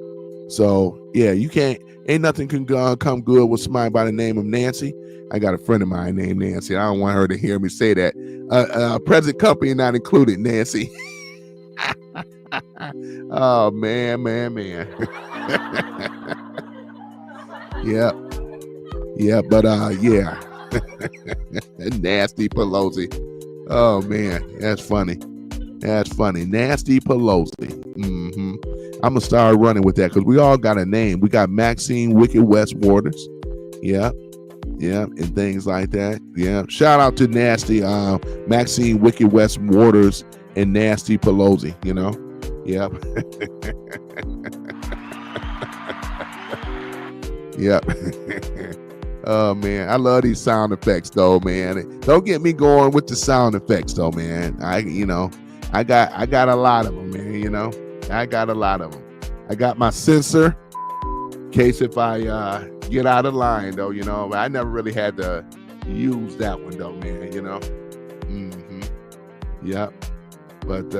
So, yeah, you can't, ain't nothing can come good with somebody by the name of Nancy. I got a friend of mine named Nancy. I don't want her to hear me say that. Present company not included, Nancy. Oh, man. Yeah, but yeah. Nasty Pelosi. Oh, man, that's funny. Nasty Pelosi. I'm going to start running with that because we all got a name. We got Maxine Wicked West Waters. Yeah, and things like that. Yeah, shout out to Nasty, Maxine Wicked West Waters and Nasty Pelosi, you know? Yep. Yep. Oh, man, I love these sound effects, though, man. Don't get me going with the sound effects, though, man. I got a lot of them, man, you know? I got a lot of them. I got my censor in case if I get out of line, though, you know? I never really had to use that one, though, man, you know? Yep. But,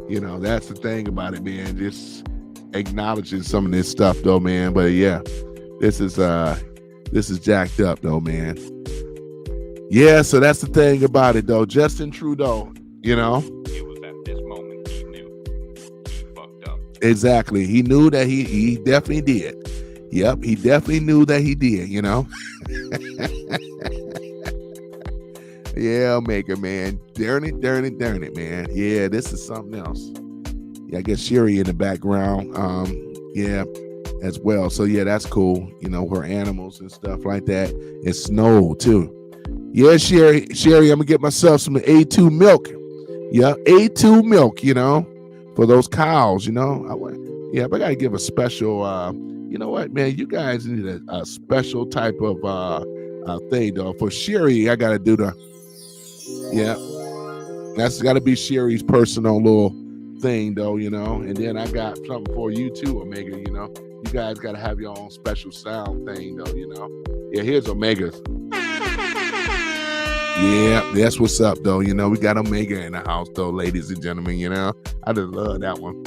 you know, that's the thing about it, man. Just acknowledging some of this stuff, though, man. But, yeah, this is jacked up, though, man. Yeah, so that's the thing about it, though. Justin Trudeau, you know? It was at this moment he knew he fucked up. Exactly. He knew that he definitely did. Yep, he definitely knew that he did, you know? Yeah, Omega, man. Darn it, man. Yeah, this is something else. Yeah, I guess Sherry in the background. Yeah, as well. So yeah, that's cool. You know, her animals and stuff like that. It snowed too. Yeah, Sherry, I'm gonna get myself some A2 milk. Yeah, A2 milk, you know, for those cows, you know. But I gotta give a special you know what, man, you guys need a special type of thing though. For Sherry, I gotta do that's gotta be Sherry's personal little thing though, you know. And then I got something for you too, Omega, you know. You guys gotta have your own special sound thing though, you know. Yeah, here's Omega's. Yeah, that's what's up though, you know. We got Omega in the house though, ladies and gentlemen, you know. I just love that one.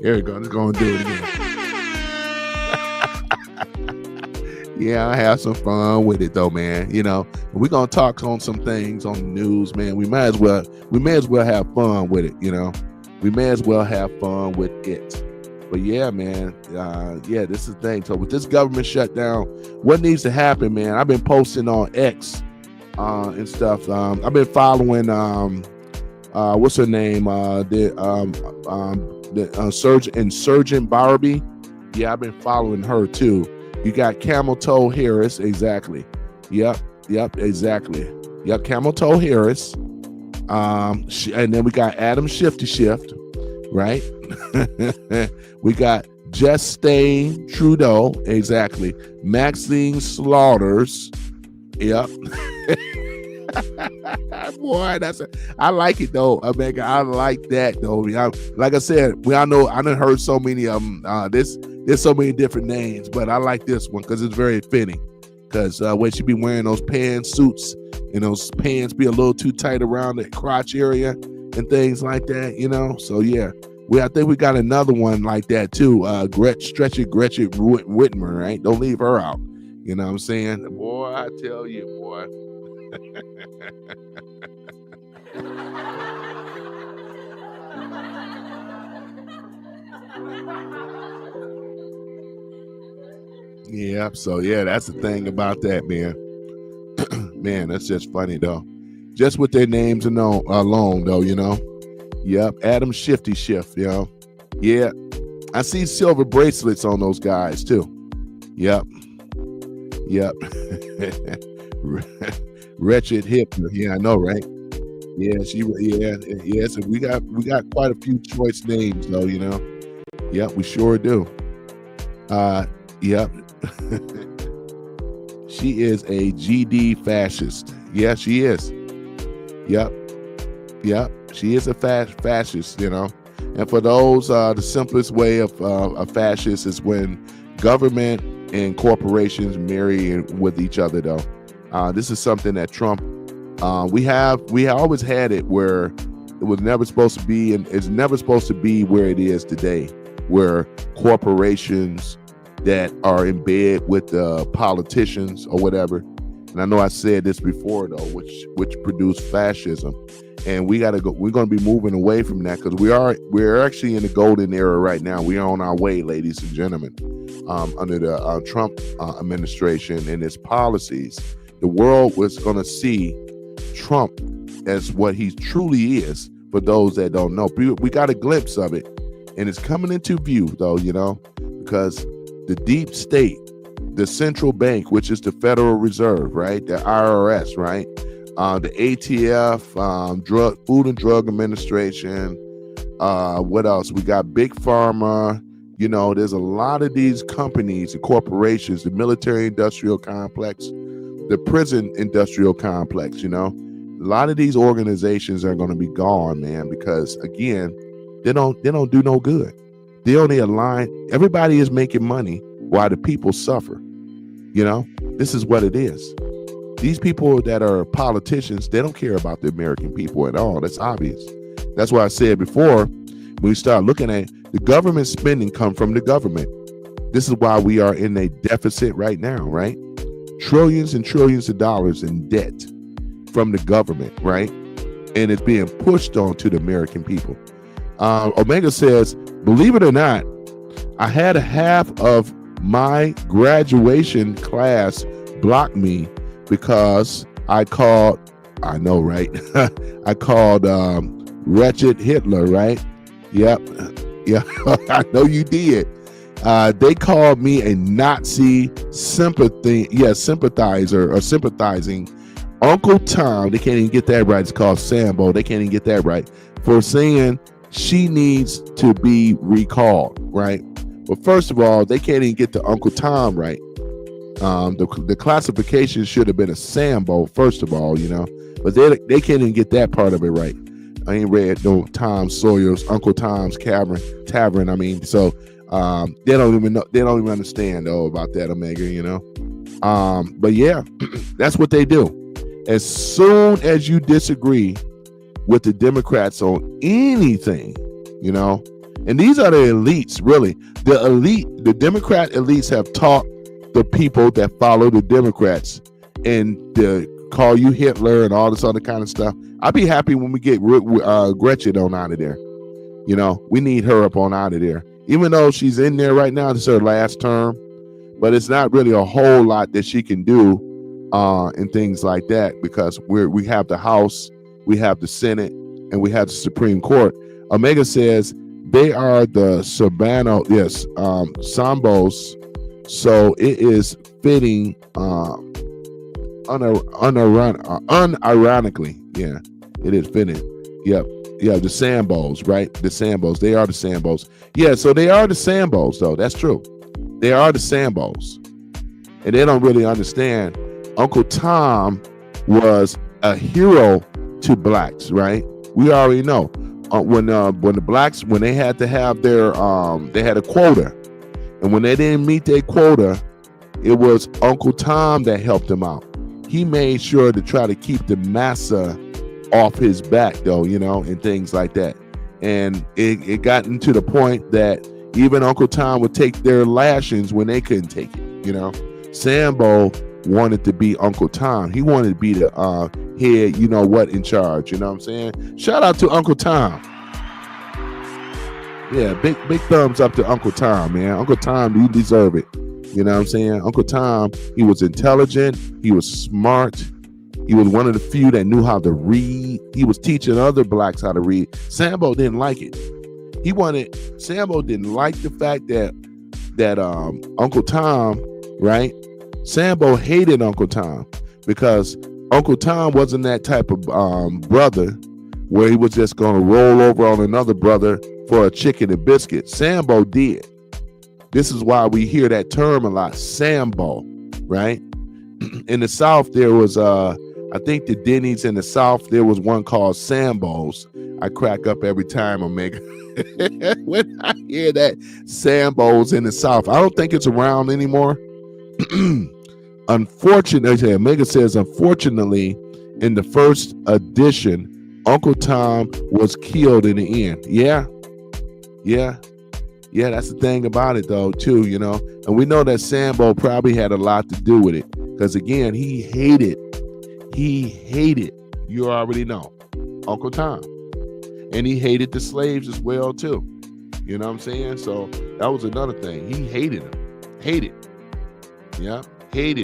Here we go, let's go and do it again. Yeah, I have some fun with it though, man. You know, we're gonna talk on some things on the news, man. We may as well have fun with it, you know. We may as well have fun with it. But yeah, man, this is the thing. So with this government shutdown, what needs to happen, man? I've been posting on X and stuff. I've been following what's her name? The Insurgent Barbie. Yeah, I've been following her too. You got Camel Toe Harris, exactly. Yep, exactly. Yep, Camel Toe Harris. And then we got Adam Shifty Shift, right? We got Justine Trudeau, exactly. Maxine Slaughters, yep. Boy, I like it though, Omega. I like that though. Like I said, I done heard so many of them. There's so many different names, but I like this one because it's very fitting. Because when she be wearing those pantsuits and those pants be a little too tight around the crotch area and things like that, you know. So yeah, I think we got another one like that too. Gretchen Whitmer, right? Don't leave her out. You know what I'm saying? Boy, I tell you, boy. Yeah, so yeah, that's the thing about that, man. Man, that's just funny though. Just with their names alone though, you know. Yep, Adam Shifty Shift, you know. Yeah, I see silver bracelets on those guys too. Yep. Wretched Hitler, yeah, I know, right? Yeah, so we got quite a few choice names though, you know. Yep, we sure do. Yep. She is a GD fascist. Yeah, she is. Yep. She is a fascist, you know. And for those, the simplest way of a fascist is when government and corporations marry with each other, though. This is something that Trump, we always had it where it was never supposed to be, and it's never supposed to be where it is today, where corporations that are in bed with politicians or whatever. And I know I said this before though, which produced fascism. And we're going to be moving away from that because we're actually in the golden era right now. We are on our way, ladies and gentlemen. Under the Trump administration and his policies, the world was going to see Trump as what he truly is. For those that don't know, we got a glimpse of it, and it's coming into view though, you know, because the deep state, the central bank, which is the Federal Reserve, right? The IRS, right? The ATF, Food and Drug Administration. What else? We got Big Pharma. You know, there's a lot of these companies and corporations, the military industrial complex, the prison industrial complex, you know. A lot of these organizations are going to be gone, man, because again, they don't do no good. They only align. Everybody is making money while the people suffer. You know, this is what it is. These people that are politicians, they don't care about the American people at all. That's obvious. That's why I said before, when we start looking at the government spending come from the government. This is why we are in a deficit right now, right? Trillions and trillions of dollars in debt from the government, right? And it's being pushed on to the American people. Omega says, believe it or not, I had a half of my graduation class blocked me because I called, I know, right? I called wretched Hitler, right? Yep. Yeah, I know you did. They called me a Nazi sympathizer or sympathizing Uncle Tom. They can't even get that right. It's called Sambo. They can't even get that right, for saying she needs to be recalled, right? But first of all, they can't even get the Uncle Tom right. The classification should have been a Sambo, first of all, you know, but they can't even get that part of it right. I ain't read no Tom Sawyer's Uncle Tom's Tavern. I mean, so they don't even know, they don't even understand though about that, Omega, you know. But yeah, that's what they do. As soon as you disagree with the Democrats on anything, you know, and these are the elites, really. The Democrat elites have taught the people that follow the Democrats and to call you Hitler and all this other kind of stuff. I'd be happy when we get Gretchen on out of there. You know, we need her up on out of there. Even though she's in there right now, this is her last term, but it's not really a whole lot that she can do and things like that, because we have the House, we have the Senate, and we have the Supreme Court. Omega says they are the Sambos, so it is fitting unironically. Yeah, it is fitting. Yep. Yeah, the Sambos, right? The Sambos. They are the Sambos. Yeah, so they are the Sambos, though. That's true. They are the Sambos. And they don't really understand. Uncle Tom was a hero to blacks, right? We already know. When the blacks, when they had to have their, they had a quota. And when they didn't meet their quota, it was Uncle Tom that helped them out. He made sure to try to keep the massa off his back, though, you know, and things like that. And it gotten to the point that even Uncle Tom would take their lashings when they couldn't take it, you know. Sambo wanted to be Uncle Tom. He wanted to be the head, you know what, in charge, you know what I'm saying? Shout out to Uncle Tom. Yeah, big thumbs up to Uncle Tom, man. Uncle Tom, you deserve it. You know what I'm saying? Uncle Tom, he was intelligent, he was smart. He was one of the few that knew how to read. He was teaching other blacks how to read. Sambo didn't like it. Sambo didn't like the fact that Uncle Tom, right? Sambo hated Uncle Tom because Uncle Tom wasn't that type of brother where he was just going to roll over on another brother for a chicken and biscuit. Sambo did. This is why we hear that term a lot, Sambo, right? In the South, there was I think the Denny's in the South, there was one called Sambo's. I crack up every time, Omega, when I hear that, Sambo's in the South. I don't think it's around anymore. Unfortunately, Omega says, unfortunately, in the first edition, Uncle Tom was killed in the end. Yeah, that's the thing about it, though, too, you know. And we know that Sambo probably had a lot to do with it, because, again, he hated, you already know, Uncle Tom. And he hated the slaves as well, too. You know what I'm saying? So that was another thing. He hated him. Hated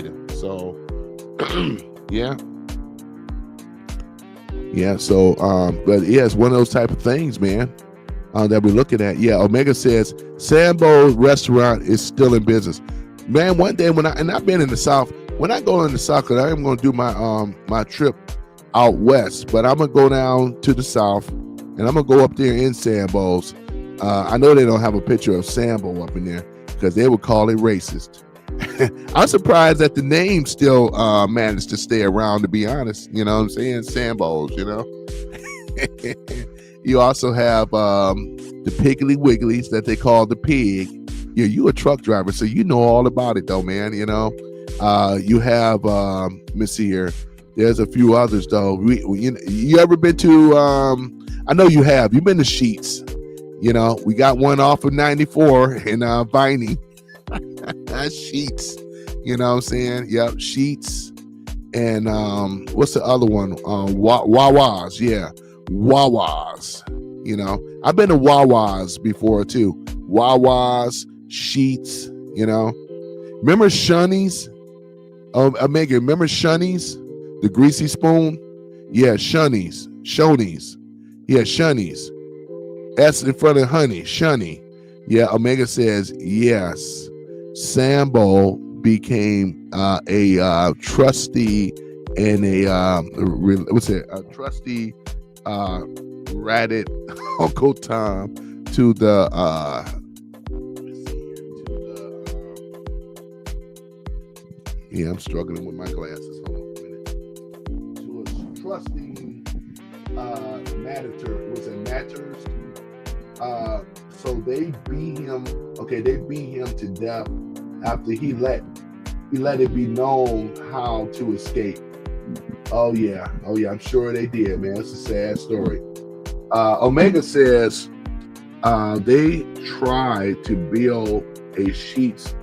him. So, yeah. Yeah, so, but yeah, it's one of those type of things, man, that we're looking at. Yeah, Omega says, Sambo restaurant is still in business. Man, one day I've been in the South, when I go in the South, because I am going to do my trip out west, but I'm going to go down to the South, and I'm going to go up there in Sambo's. I know they don't have a picture of Sambo up in there, because they would call it racist. I'm surprised that the name still managed to stay around, to be honest. You know what I'm saying? Sambo's, you know. You also have the Piggly Wigglies that they call the pig. Yeah, you a truck driver, so you know all about it, though, man. You know, you have let me see here. There's a few others, though. You ever been to? I know you have. You've been to Sheets. You know, we got one off of 94 in Viney. Sheets. You know what I'm saying? Yep, Sheets. And what's the other one? Wawa's. Yeah, Wawa's. You know, I've been to Wawa's before too. Wawa's, Sheets. You know, remember Shoney's? Omega, remember Shoney's? The greasy spoon? Yeah, Shoney's. Shoney's. Yeah, Shoney's. S in front of honey, Shoney. Yeah, Omega says, yes. Sambo became a trustee and a trustee ratted Uncle Tom to the yeah, I'm struggling with my glasses. Hold on a minute. To a trustee matters. So they beat him. Okay, they beat him to death after he let it be known how to escape. Oh yeah, I'm sure they did, man. It's a sad story. Omega says they tried to build a Sheetz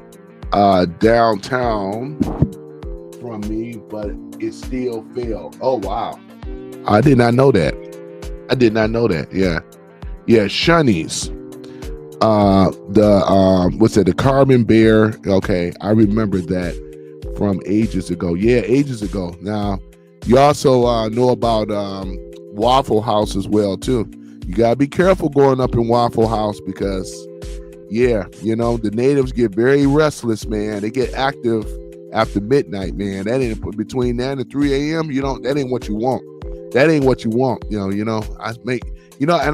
downtown from me, but it still failed. Oh wow, I did not know that. Yeah, Shoney's. The Carbon Bear. Okay, I remember that from ages ago. Yeah, ages ago. Now, you also know about Waffle House as well too. You gotta be careful going up in Waffle House because, yeah, you know the natives get very restless, man. They get active after midnight, man. That ain't between 9 and 3 a.m. That ain't what you want. And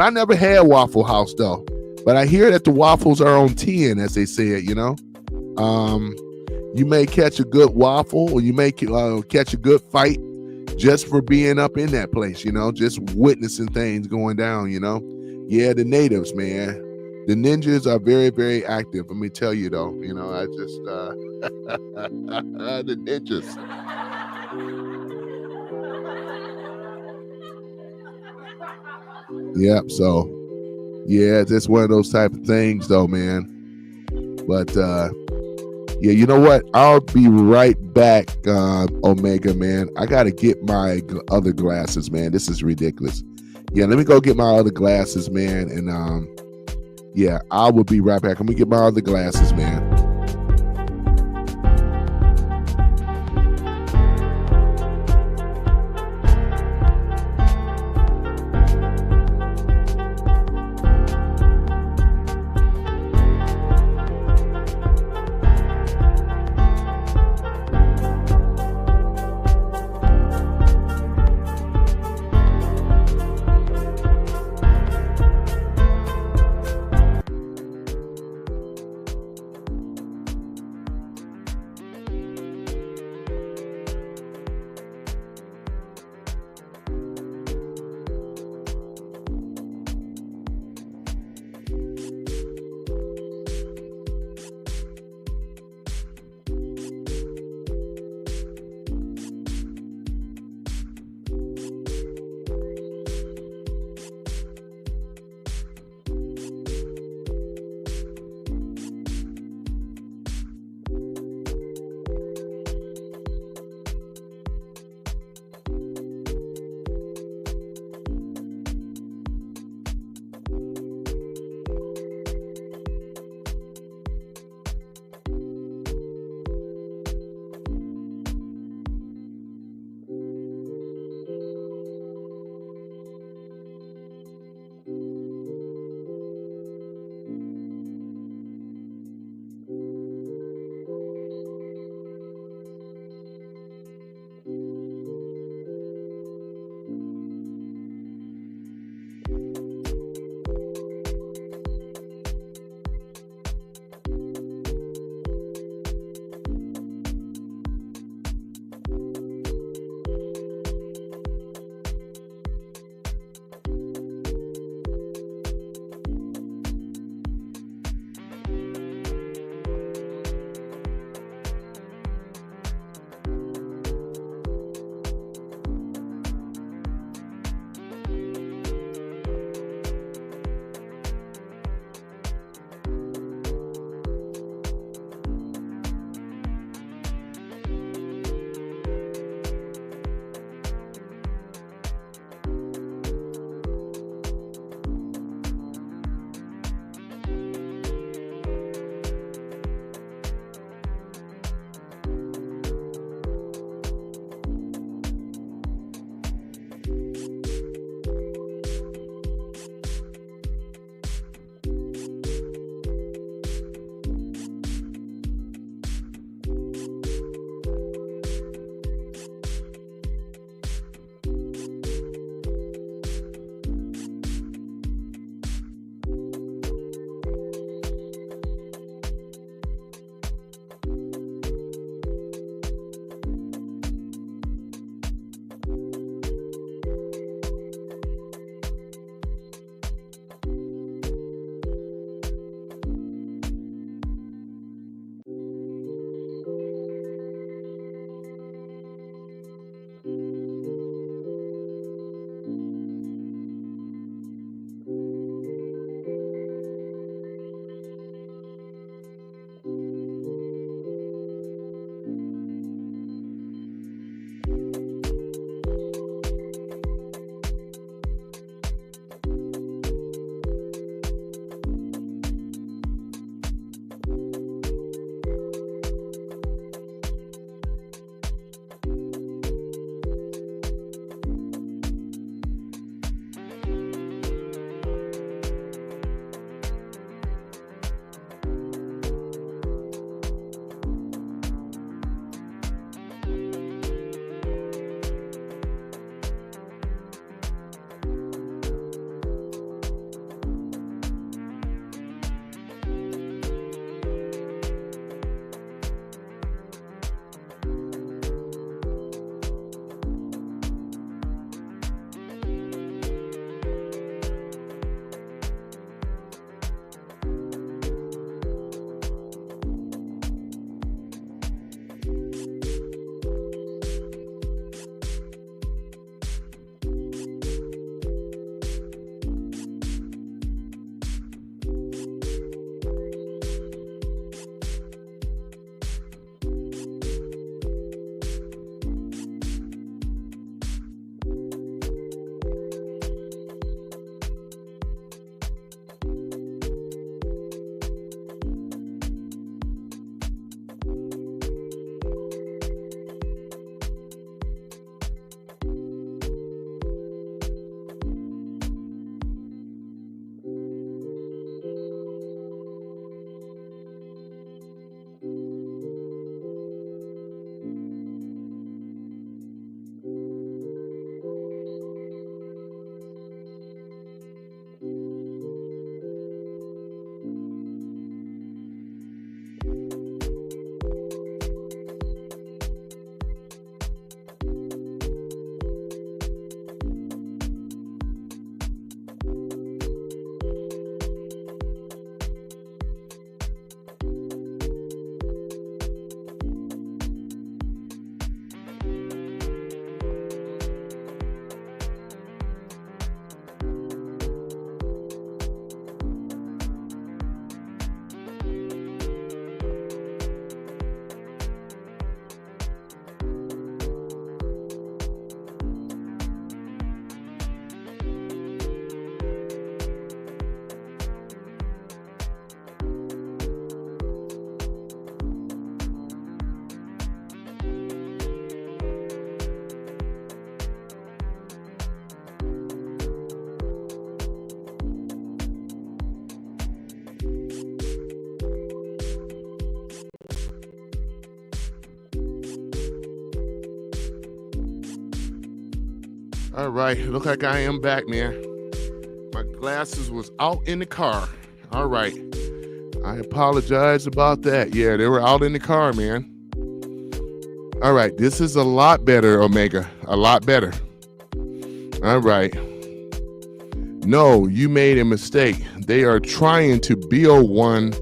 I never had Waffle House though. But I hear that the waffles are on 10, as they said, You may catch a good waffle or you may catch a good fight just for being up in that place, just witnessing things going down, Yeah, the natives, man. The ninjas are very, very active. Let me tell you, though, I just, the ninjas. Yep, so. Yeah, it's just one of those type of things, though, man. But yeah, you know what? I'll be right back, Omega, man. I gotta get my other glasses, man. This is ridiculous. Yeah, let me go get my other glasses, man. And yeah, I will be right back. Let me get my other glasses, man. All right, look like I am back, man. My glasses was out in the car. All right, I apologize about that. Yeah, they were out in the car, man. All right, this is a lot better, Omega. A lot better. All right. No, you made a mistake. They are trying to build one.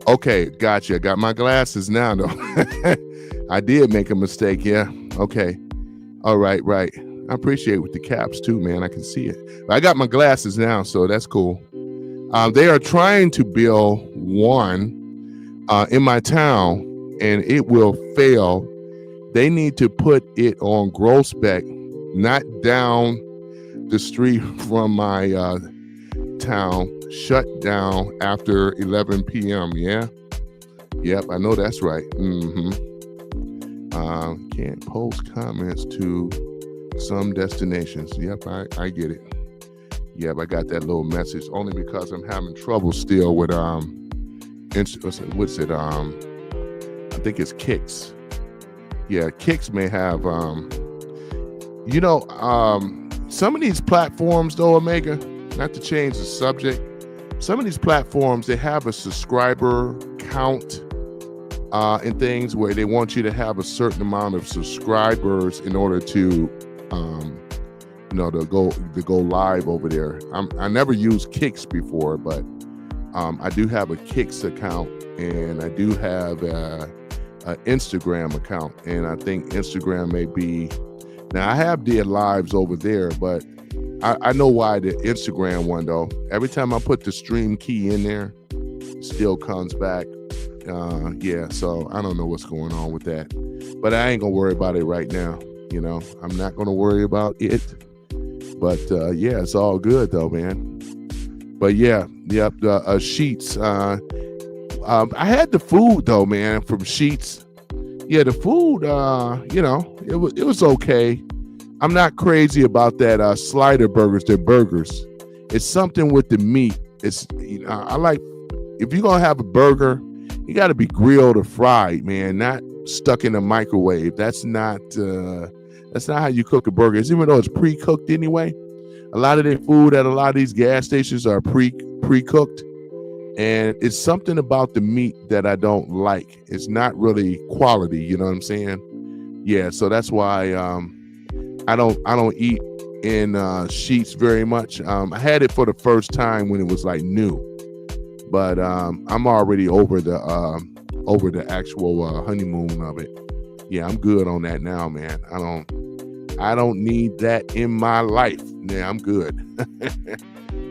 Okay, gotcha. Got my glasses now, though. I did make a mistake, yeah. Okay. All right, right. I appreciate it with the caps too, man. I can see it. But I got my glasses now, so that's cool. They are trying to build one in my town, and it will fail. They need to put it on Grossbeck, not down the street from my town, shut down after 11 p.m. Yeah? Yep, I know that's right. Can't post comments to some destinations. Yep, I get it. Yep, I got that little message only because I'm having trouble still with what's it? I think it's Kicks. Yeah, Kicks may have some of these platforms though, Omega, not to change the subject, some of these platforms, they have a subscriber count and things where they want you to have a certain amount of subscribers in order to to go live over there. I never used Kicks before, but I do have a Kicks account, and I do have an Instagram account, and I think Instagram may be. Now I have did lives over there, but I know why the Instagram one though. Every time I put the stream key in there, it still comes back. Yeah, so I don't know what's going on with that, but I ain't gonna worry about it right now. I'm not gonna worry about it. But yeah, it's all good though, man. But yeah, yep, Sheets. I had the food though, man, from Sheets. Yeah, the food, it was okay. I'm not crazy about that slider burgers. They're burgers. It's something with the meat. It's I like, if you're gonna have a burger, you got to be grilled or fried, man, not stuck in a microwave. That's not how you cook a burger. Even though it's pre-cooked anyway. A lot of their food at a lot of these gas stations are pre-cooked. And it's something about the meat that I don't like. It's not really quality, you know what I'm saying? Yeah, so that's why I don't eat in Sheets very much. I had it for the first time when it was like new, but I'm already over the actual honeymoon of it. Yeah, I'm good on that now, man. I don't need that in my life. Yeah, I'm good.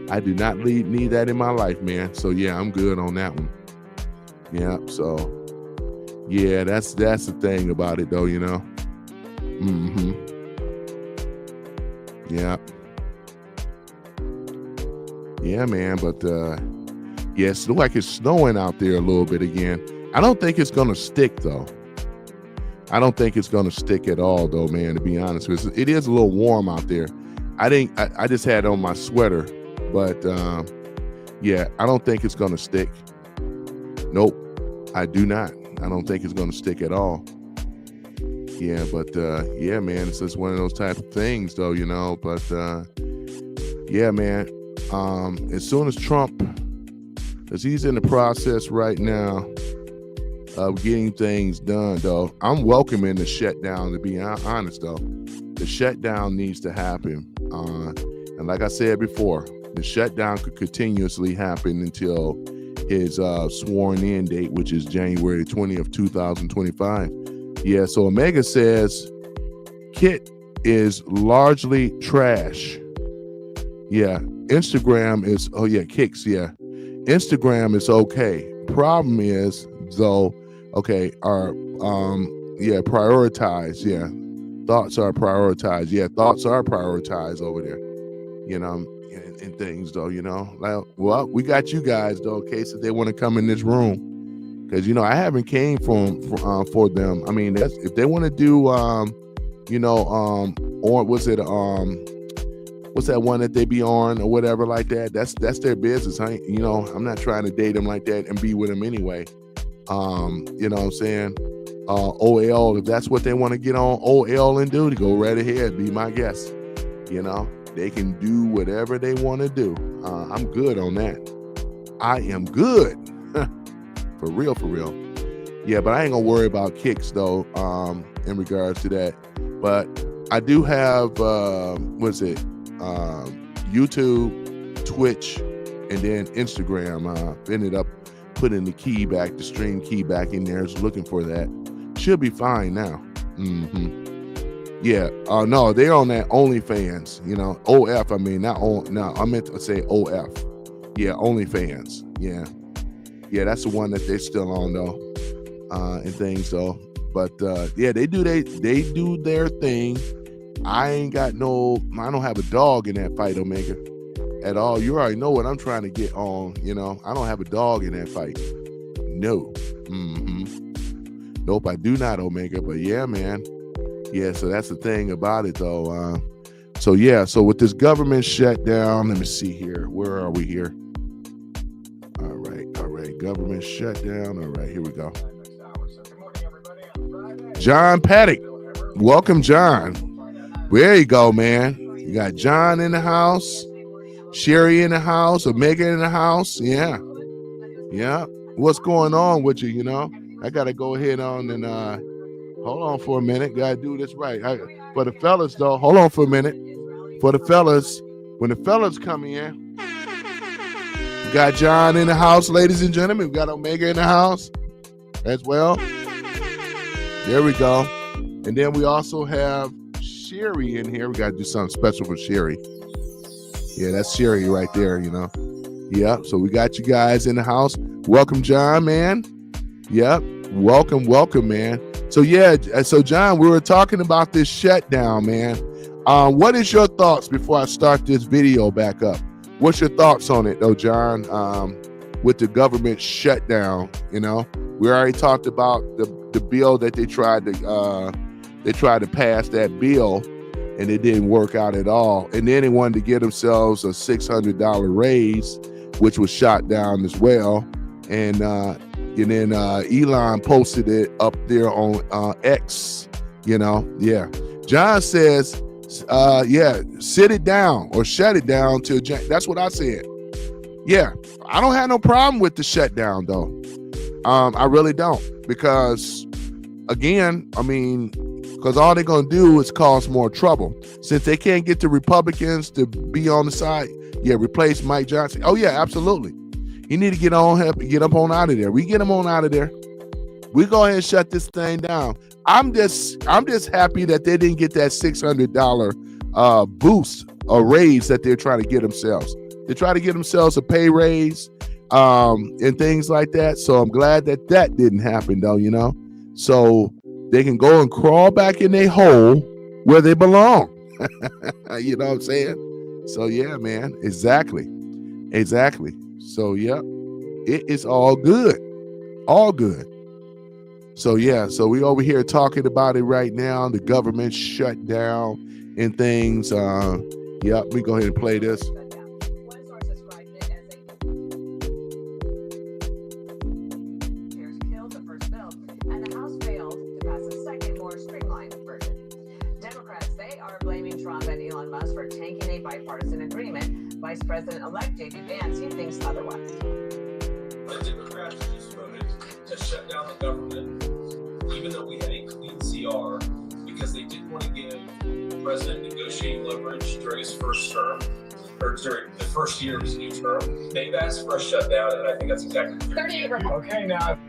I do not need that in my life, man. So yeah, I'm good on that one. Yeah, so yeah, that's the thing about it though, Yeah. Yeah, man, but yeah, it looks like it's snowing out there a little bit again. I don't think it's gonna stick though. I don't think it's gonna stick at all though, man, to be honest with you. It is a little warm out there. I just had on my sweater. But yeah, I don't think it's gonna stick. Nope, I do not. I don't think it's gonna stick at all. Yeah, but yeah, man, it's just one of those type of things, though, But yeah, man, as soon as Trump, because he's in the process right now of getting things done, though, I'm welcoming the shutdown. To be honest, though, the shutdown needs to happen. And like I said before, the shutdown could continuously happen until his sworn in date, which is January 20th, 2025. Yeah, so Omega says Kit is largely trash. Yeah, Instagram is, Kicks, yeah. Instagram is okay. Problem is, though, okay, prioritize, yeah. Thoughts are prioritized. Yeah, thoughts are prioritized over there, and things though, like, well, we got you guys though, in case if they want to come in this room, because I haven't came for them. I mean, if they want to do or what's that one that they be on or whatever like that, that's their business. I'm not trying to date them like that and be with them anyway. You know what I'm saying? OL, if that's what they want to get on OL and do, to go right ahead, be my guest. You know, they can do whatever they want to do. I'm good on that. I am good. For real, for real. Yeah, but I ain't gonna worry about kicks though, in regards to that. But I do have YouTube, Twitch, and then Instagram. Ended up putting the key back, the stream key back in there. Just looking for that. Should be fine now. Yeah. No, they're on that OnlyFans. You know, OF. I mean, not on. No, I meant to say OF. Yeah, OnlyFans. Yeah. Yeah, that's the one that they're still on though, and things though. But yeah, they do their thing. I don't have a dog in that fight, Omega, at all. You already know what I'm trying to get on. You know, I don't have a dog in that fight. No. Nope, I do not, Omega. But yeah, man. Yeah, so that's the thing about it though. So yeah, so with this government shutdown, let me see here. Where are we here? All right. Government shutdown. All right, here we go. John Paddock. Welcome, John. There you go, man. You got John in the house, Sherry in the house, Omega in the house. Yeah. What's going on with you? You know, I gotta go ahead on and hold on for a minute. Gotta do this right. For the fellas, though, hold on for a minute. For the fellas, when the fellas come in, we got John in the house, ladies and gentlemen. We got Omega in the house as well. There we go. And then we also have Sherry in here. We got to do something special for Sherry. Yeah, that's Sherry right there, you know. Yep. So we got you guys in the house. Welcome, John, man. Yep. Welcome, man. So yeah, so John, we were talking about this shutdown, man. What is your thoughts before I start this video back up? What's your thoughts on it, though, John? With the government shutdown, you know, we already talked about the bill that they tried to pass that bill, and it didn't work out at all. And then they wanted to get themselves a $600 raise, which was shot down as well. And then Elon posted it up there on X. You know, yeah. John says, sit it down or shut it down till that's what I said. Yeah, I don't have no problem with the shutdown though. I really don't, because again, I mean, because all they're gonna do is cause more trouble. Since they can't get the Republicans to be on the side, replace Mike Johnson. Oh yeah, absolutely. You need to get up on out of there. We get him on out of there. We go ahead and shut this thing down. I'm just happy that they didn't get that $600 boost or raise that they're trying to get themselves. They try to get themselves a pay raise and things like that. So I'm glad that didn't happen though, you know. So they can go and crawl back in their hole where they belong. You know what I'm saying? So yeah, man, exactly. So yeah, it is all good. So yeah, so we over here talking about it right now. The government shut down and things. Let me go ahead and play this. One source described it as killed the first bill, and the House failed to pass a second, more streamlined version. Democrats, they are blaming Trump and Elon Musk for tanking a bipartisan agreement. Vice President-elect J.D. Vance, he thinks otherwise. The Democrats just voted to shut down the government, even though we had a clean CR, because they didn't want to give the president negotiating leverage during his first term, or during the first year of his new term. They've asked for a shutdown, and I think that's exactly what they're doing. Okay, now.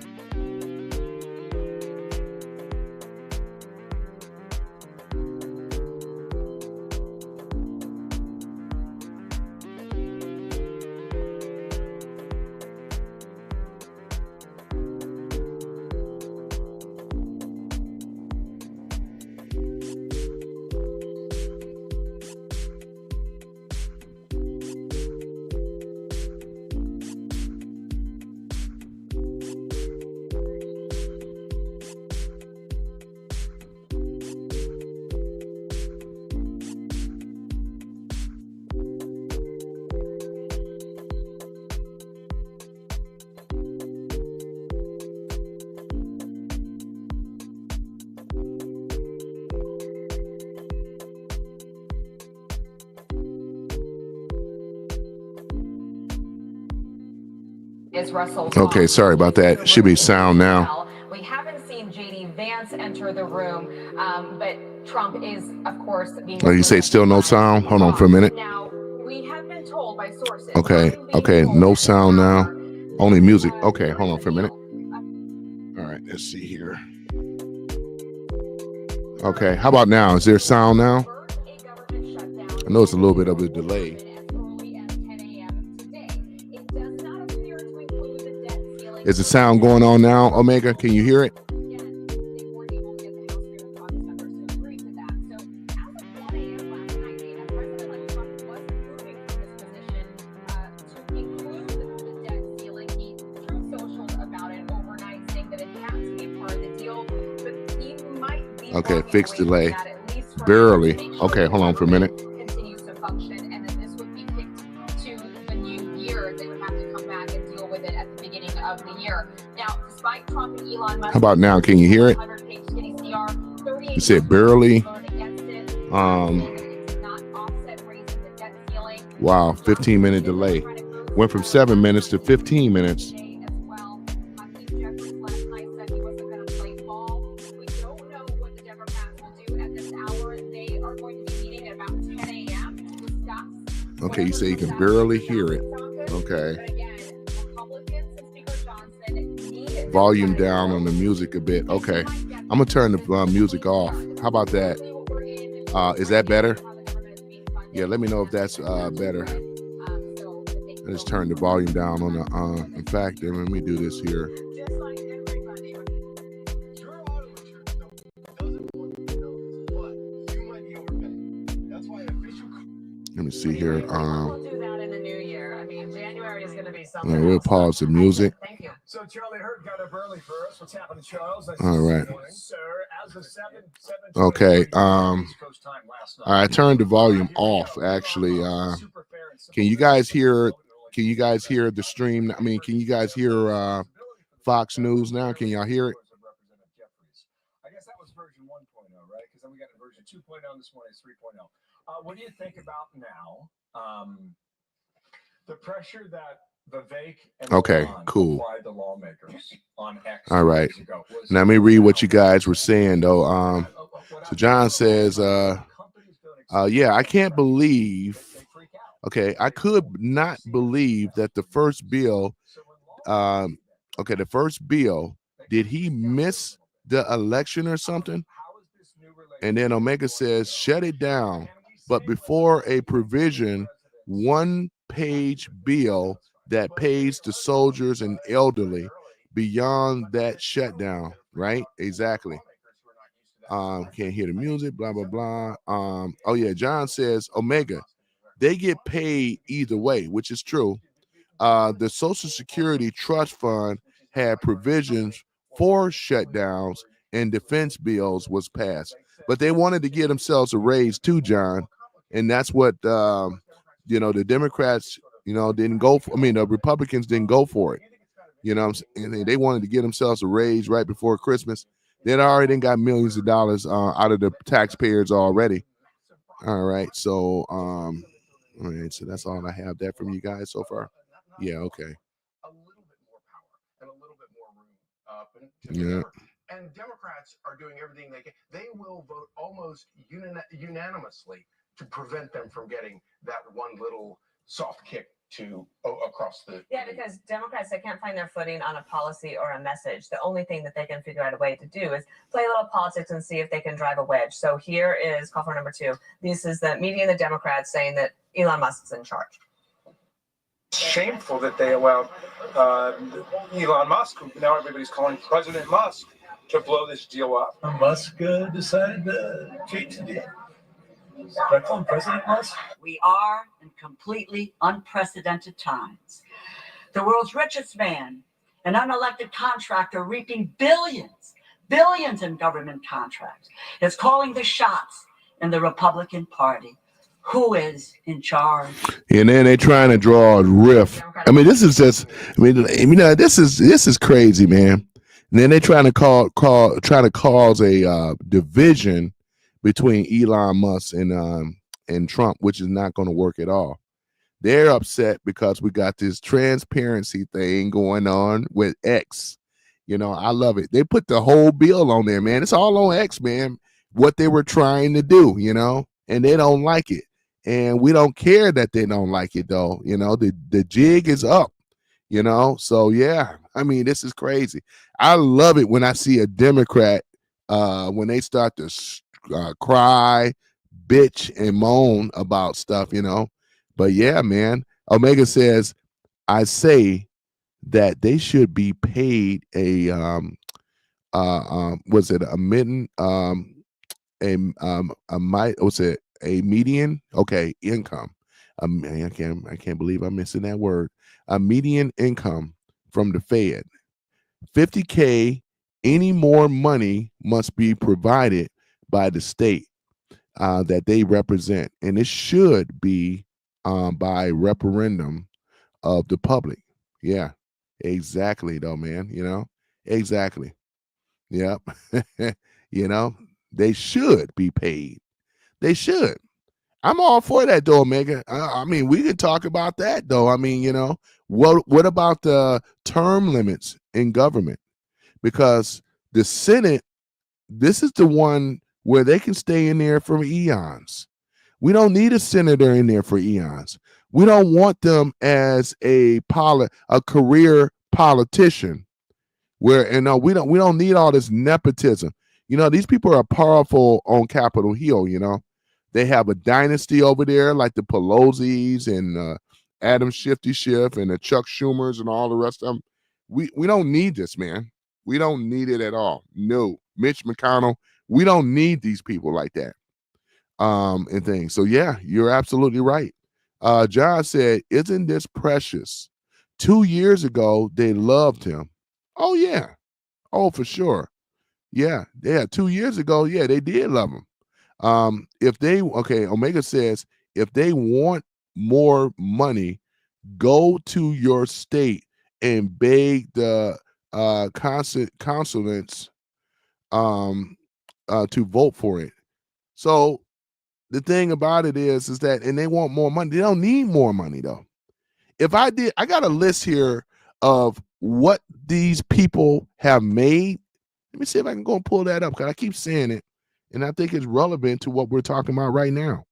Is Russell. Okay, sorry about that. It should be sound now. We haven't seen JD Vance enter the room, but Trump is, of course, being. Oh, you say still no sound? Hold on for a minute. Now, we have been told by sources. Okay, no sound now. Only music. Okay, hold on for a minute. All right, let's see here. Okay, how about now? Is there sound now? I know it's a little bit of a delay. Is the sound going on now, Omega? Can you hear it? Okay, fixed delay. Barely. Okay, hold on for a minute. Continues to function, and then this would be kicked to the new year. They would have to come back and deal with it at the beginning of the year. Now, despite Trump and Elon Musk, how about now? Can you hear it? You said barely. Wow, 15-minute delay. Went from 7 minutes to 15 minutes. Okay, you say you can barely hear it. Okay. Volume down on the music a bit. Okay. I'm going to turn the music off. How about that? Is that better? Yeah, let me know if that's better. I just turn the volume down on the, in fact, let me do this here. Let me see here. We'll do that in the new year. I mean, January is going to be something. We'll pause the music. Thank you. So Charlie Hurt got up early for us. What's happening, Charles? All right. Sir, as of 7 okay. I turned the volume off. Actually, can you guys hear? Can you guys hear the stream? I mean, can you guys hear Fox News now? Can y'all hear it? I guess that was version 1.0, right? Because then we got a version 2.0 this morning. It's 3.0. What do you think about now the pressure that Vivek and cool. applied the lawmakers on X? All right. Now let me read what you guys were saying though. So John says, yeah, I can't believe. Okay, I could not believe that the first bill. The first bill. Did he miss the election or something? And then Omega says, shut it down. But before a provision, one-page bill that pays the soldiers and elderly beyond that shutdown, right? Exactly. Can't hear the music, blah, blah, blah. Oh, yeah, John says, Omega, they get paid either way, which is true. The Social Security Trust Fund had provisions for shutdowns and defense bills was passed. But they wanted to give themselves a raise too, John. And that's what, the Democrats, didn't go for. I mean, the Republicans didn't go for it. And they wanted to give themselves a raise right before Christmas. They'd already got millions of dollars out of the taxpayers already. All right. So, all right. So that's all I have that from you guys so far. Yeah. Okay. A little bit more power and a little bit more room. Yeah. And Democrats are doing everything they can. They will vote almost unanimously to prevent them from getting that one little soft kick to across the. Yeah, because Democrats, they can't find their footing on a policy or a message. The only thing that they can figure out a way to do is play a little politics and see if they can drive a wedge. So here is call for number 2. This is the media and the Democrats saying that Elon Musk's in charge. Shameful that they allowed Elon Musk, who now everybody's calling President Musk, to blow this deal up. Musk decided to change the deal. Should I call him President Musk? We are in completely unprecedented times. The world's richest man, an unelected contractor reaping billions in government contracts, is calling the shots in the Republican Party. Who is in charge? And then they're trying to draw a rift. I mean, this is just. I mean, this is crazy, man. And then they're trying to cause a division between Elon Musk and Trump, which is not going to work at all. They're upset because we got this transparency thing going on with X. I love it. They put the whole bill on there, man. It's all on X, man. What they were trying to do, and they don't like it. And we don't care that they don't like it, though. The jig is up, So, yeah, I mean, this is crazy. I love it when I see a Democrat, when they start to cry, bitch, and moan about stuff, But yeah, man, Omega says, I say that they should be paid was it a mitten was it a median income. I can't believe I'm missing that word. A median income from the Fed. 50K. Any more money must be provided by the state that they represent, and it should be by referendum of the public. Yeah, exactly, though, man. Exactly. Yep. They should be paid. They should. I'm all for that, though, Omega. I mean, we could talk about that, though. I mean, what about the term limits in government? Because the Senate, this is the one where they can stay in there for eons. We don't need a senator in there for eons. We don't want them as a career politician. We don't need all this nepotism. These people are powerful on Capitol Hill. They have a dynasty over there, like the Pelosi's and Adam Shifty Schiff and the Chuck Schumers and all the rest of them. We don't need this, man. We don't need it at all. No, Mitch McConnell. We don't need these people like that. And things. So yeah, you're absolutely right. John said, "Isn't this precious? 2 years ago, they loved him. Oh yeah, oh for sure. Yeah. 2 years ago, yeah, they did love him. Omega says, if they want more money, go to your state and beg the consulants to vote for it. So the thing about it is that, and they want more money. They don't need more money, though. I got a list here of what these people have made. Let me see if I can go and pull that up, because I keep saying it, and I think it's relevant to what we're talking about right now.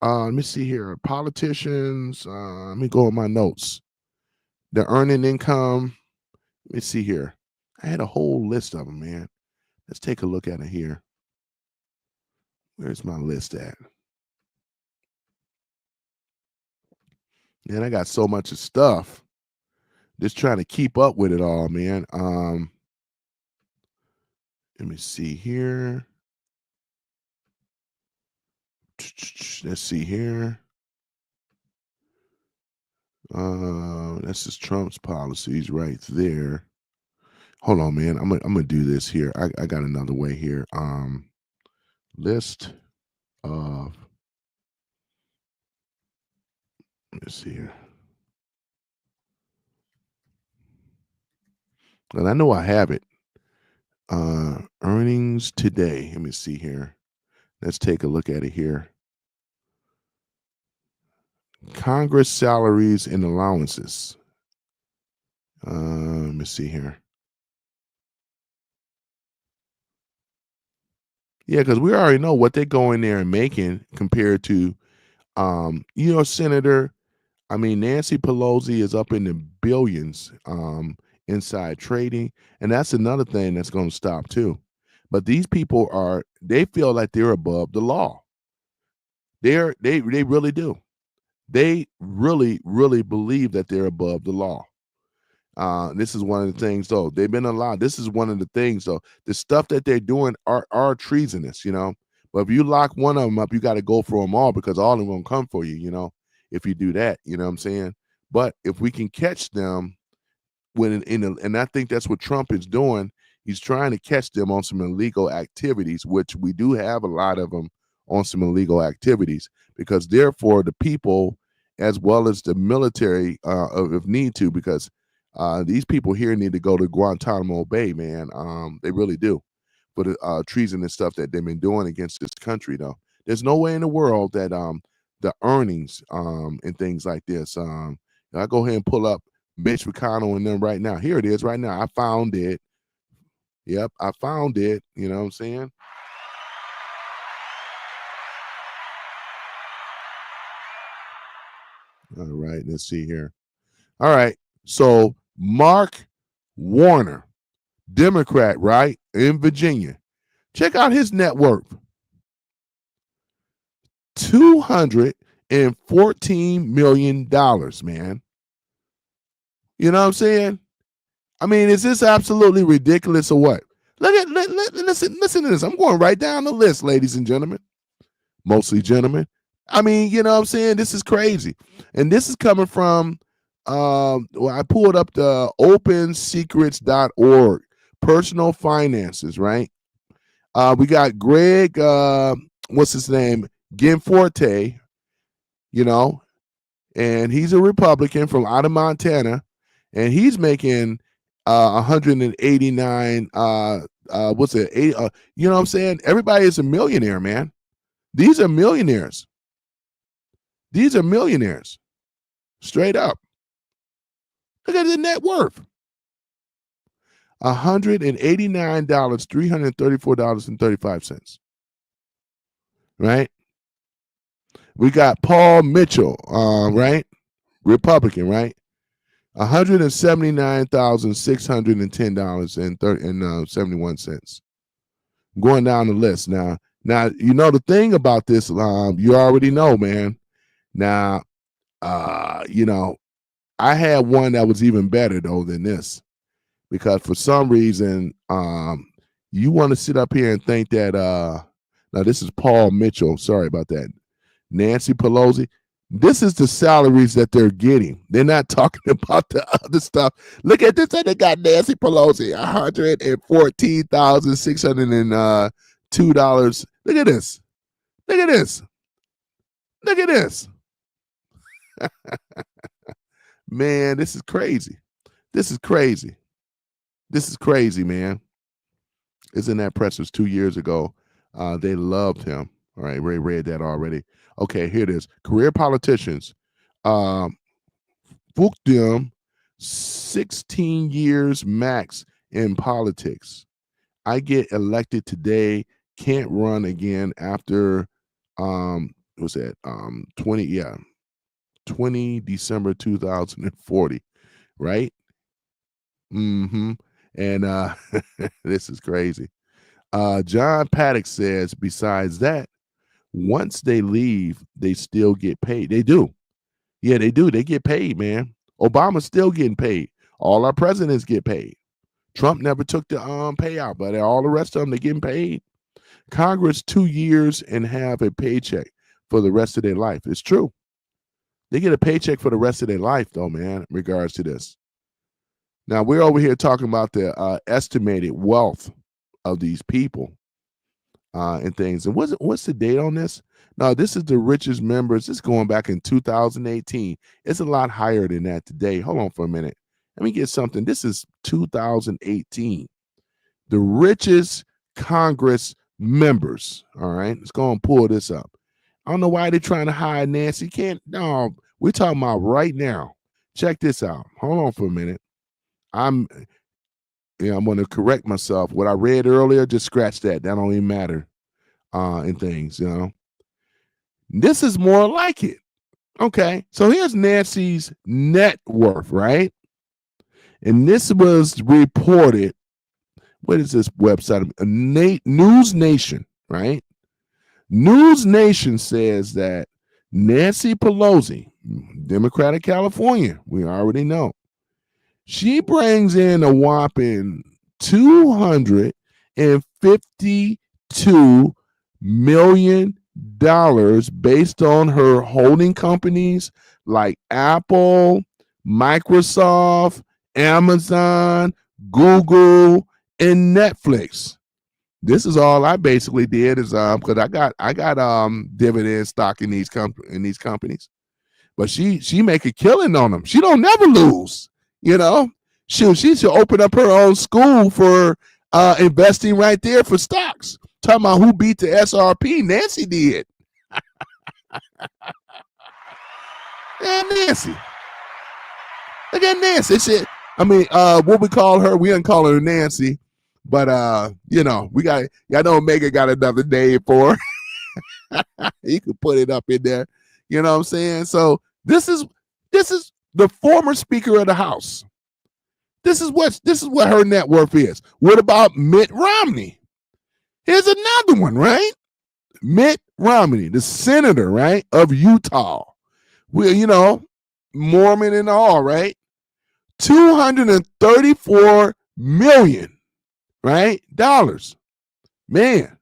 Let me see here. Politicians. Let me go in my notes. The earning income. Let me see here. I had a whole list of them, man. Let's take a look at it here. Where's my list at? Man, I got so much of stuff. Just trying to keep up with it all, man. Let me see here. Let's see here. This is Trump's policies right there. Hold on, man. I'm gonna do this here. I got another way here. List of. Let's see here. And I know I have it. Earnings today. Let me see here. Let's take a look at it here. Congress salaries and allowances. Let me see here. Yeah, because we already know what they go in there and making compared to, Senator. I mean, Nancy Pelosi is up in the billions inside trading, and that's another thing that's going to stop too. But these people they feel like they're above the law. They really do. They really, really believe that they're above the law. This is one of the things, though. They've been allowed. This is one of the things, though. The stuff that they're doing are treasonous, But if you lock one of them up, you got to go for them all, because all of them gonna come for you, if you do that, you know what I'm saying? But if we can catch them and I think that's what Trump is doing. He's trying to catch them on some illegal activities, which we do have a lot of them on some illegal activities, because therefore the people, as well as the military, if need to, because these people here need to go to Guantanamo Bay, man. They really do, for the treason and stuff that they've been doing against this country. Though there's no way in the world that the earnings and things like this. I go ahead and pull up Mitch McConnell and them right now. Here it is right now. I found it. Yep, I found it. You know what I'm saying? All right, let's see here. All right, so Mark Warner, Democrat, right, in Virginia. Check out his net worth. $214 million, man. You know what I'm saying? I mean, is this absolutely ridiculous or what? Listen to this. I'm going right down the list, ladies and gentlemen. Mostly gentlemen. I mean, you know what I'm saying? This is crazy. And this is coming from, I pulled up the opensecrets.org, personal finances, right? We got Greg, what's his name? Gianforte, you know, and he's a Republican from out of Montana, and he's making 189, what's it? You know what I'm saying? Everybody is a millionaire, man. These are millionaires. These are millionaires. Straight up. Look at the net worth. $189, $334.35. Right? We got Paul Mitchell, right? Republican, right? $179,610.71. Going down the list now. Now, you know the thing about this, you already know, man. Now, you know, I had one that was even better though than this, because for some reason, you want to sit up here and think that now this is Paul Mitchell. Sorry about that. Nancy Pelosi. This is the salaries that they're getting. They're not talking about the other stuff. Look at this. They got Nancy Pelosi, $114,602. Look at this. Look at this. Look at this. Man, this is crazy. This is crazy. This is crazy, man. Isn't that press was 2 years ago? They loved him. All right, Ray read that already. Okay, here it is. Career politicians. Booked them 16 years max in politics. I get elected today, can't run again after what's that? 20 December 2040, right? Mm-hmm. And this is crazy. John Paddock says, besides that, once they leave, they still get paid. They do. Yeah, they do. They get paid, man. Obama's still getting paid. All our presidents get paid. Trump never took the payout, but all the rest of them, they're getting paid. Congress 2 years and have a paycheck for the rest of their life. It's true. They get a paycheck for the rest of their life, though, man, in regards to this. Now, we're over here talking about the estimated wealth of these people and things. And what's the date on this? No, this is the richest members. This is going back in 2018. It's a lot higher than that today. Hold on for a minute. Let me get something. This is 2018. The richest Congress members. All right. Let's go and pull this up. I don't know why they're trying to hide Nancy. No, we're talking about right now. Check this out. Hold on for a minute. I'm going to correct myself. What I read earlier, just scratch that. That don't even matter and things, you know. This is more like it. Okay, so here's Nancy's net worth, right? And this was reported. What is this website? News Nation, right? News Nation says that Nancy Pelosi, Democrat of California, we already know, she brings in a whopping $252 million based on her holding companies like Apple, Microsoft, Amazon, Google, and Netflix. This is all I basically did is because I got dividend stock in these companies, but she make a killing on them. She don't never lose. You know, she should open up her own school for investing right there for stocks. Talking about who beat the SRP, Nancy did. Yeah, Nancy. Look at Nancy. Shit. I mean, what we call her, we didn't call her Nancy, but you know, y'all know Omega got another name for her. You can put it up in there. You know what I'm saying? So this is the former Speaker of the House. This is what her net worth is. What about Mitt Romney? Here's another one, right? Mitt Romney, the senator, right, of Utah. Well, you know, Mormon and all, right? $234 million, right? Dollars. Man.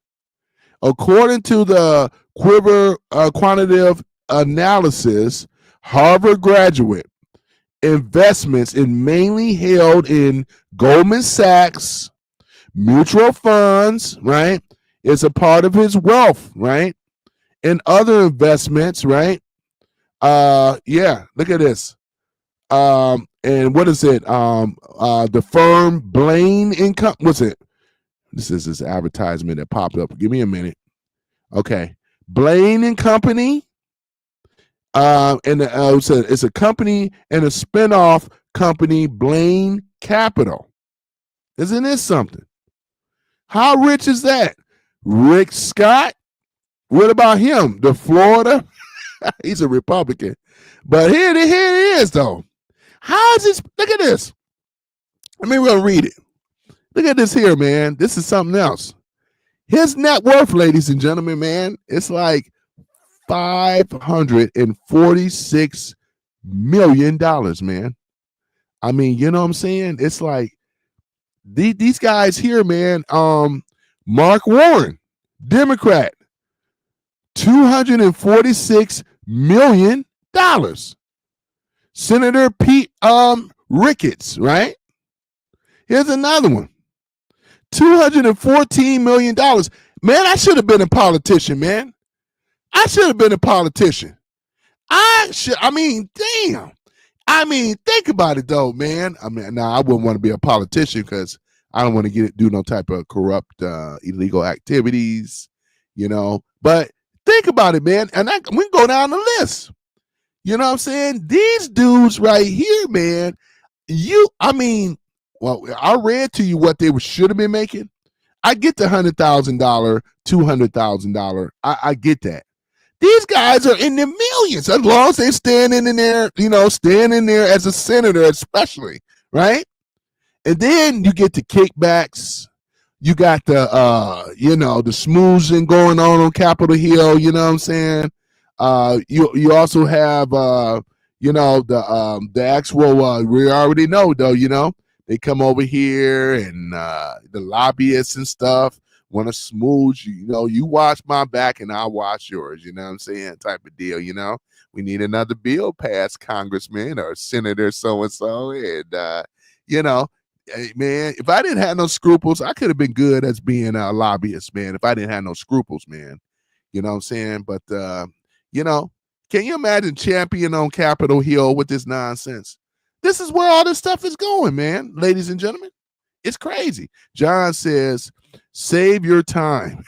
According to the Quiver quantitative analysis, Harvard graduate investments in mainly held in Goldman Sachs mutual funds, right, is a part of his wealth, right, and other investments, right. Yeah, look at this. And what is it? The firm Blaine Income. What's it? This is this advertisement that popped up. Give me a minute. Okay, Blaine and Company. And it's a company and a spinoff company, Blaine Capital. Isn't this something? How rich is that? Rick Scott. What about him? The Florida. He's a Republican, but here it is though. How is this? Look at this. I mean, we're gonna read it. Look at this here, man. This is something else. His net worth, ladies and gentlemen, man, it's like $546 million, man. I mean, you know what I'm saying? It's like these guys here, man. Mark Warren, Democrat, $246 million. Senator Pete Ricketts, right? Here's another one. $214 million. Man, I should have been a politician, man. I should have been a politician. I mean, damn. I mean, think about it though, man. I mean, now I wouldn't want to be a politician because I don't want to do no type of corrupt, illegal activities, you know. But think about it, man. And we can go down the list. You know what I'm saying? These dudes right here, man. Well, I read to you what they should have been making. I get the $100,000, $200,000. I get that. These guys are in the millions as long as they're standing in there, you know, standing there as a senator, especially, right? And then you get the kickbacks. You got the, you know, the smoozing going on Capitol Hill. You know what I'm saying? You also have, you know, the actual. We already know though. You know, they come over here and the lobbyists and stuff want to smooth you. You know, you watch my back and I'll watch yours. You know what I'm saying? Type of deal. You know, we need another bill passed, Congressman or Senator so and so, and you know. Hey, man, if I didn't have no scruples, I could have been good as being a lobbyist, man. If I didn't have no scruples, man, you know what I'm saying? But, you know, can you imagine champion on Capitol Hill with this nonsense? This is where all this stuff is going, man, ladies and gentlemen. It's crazy. John says, save your time.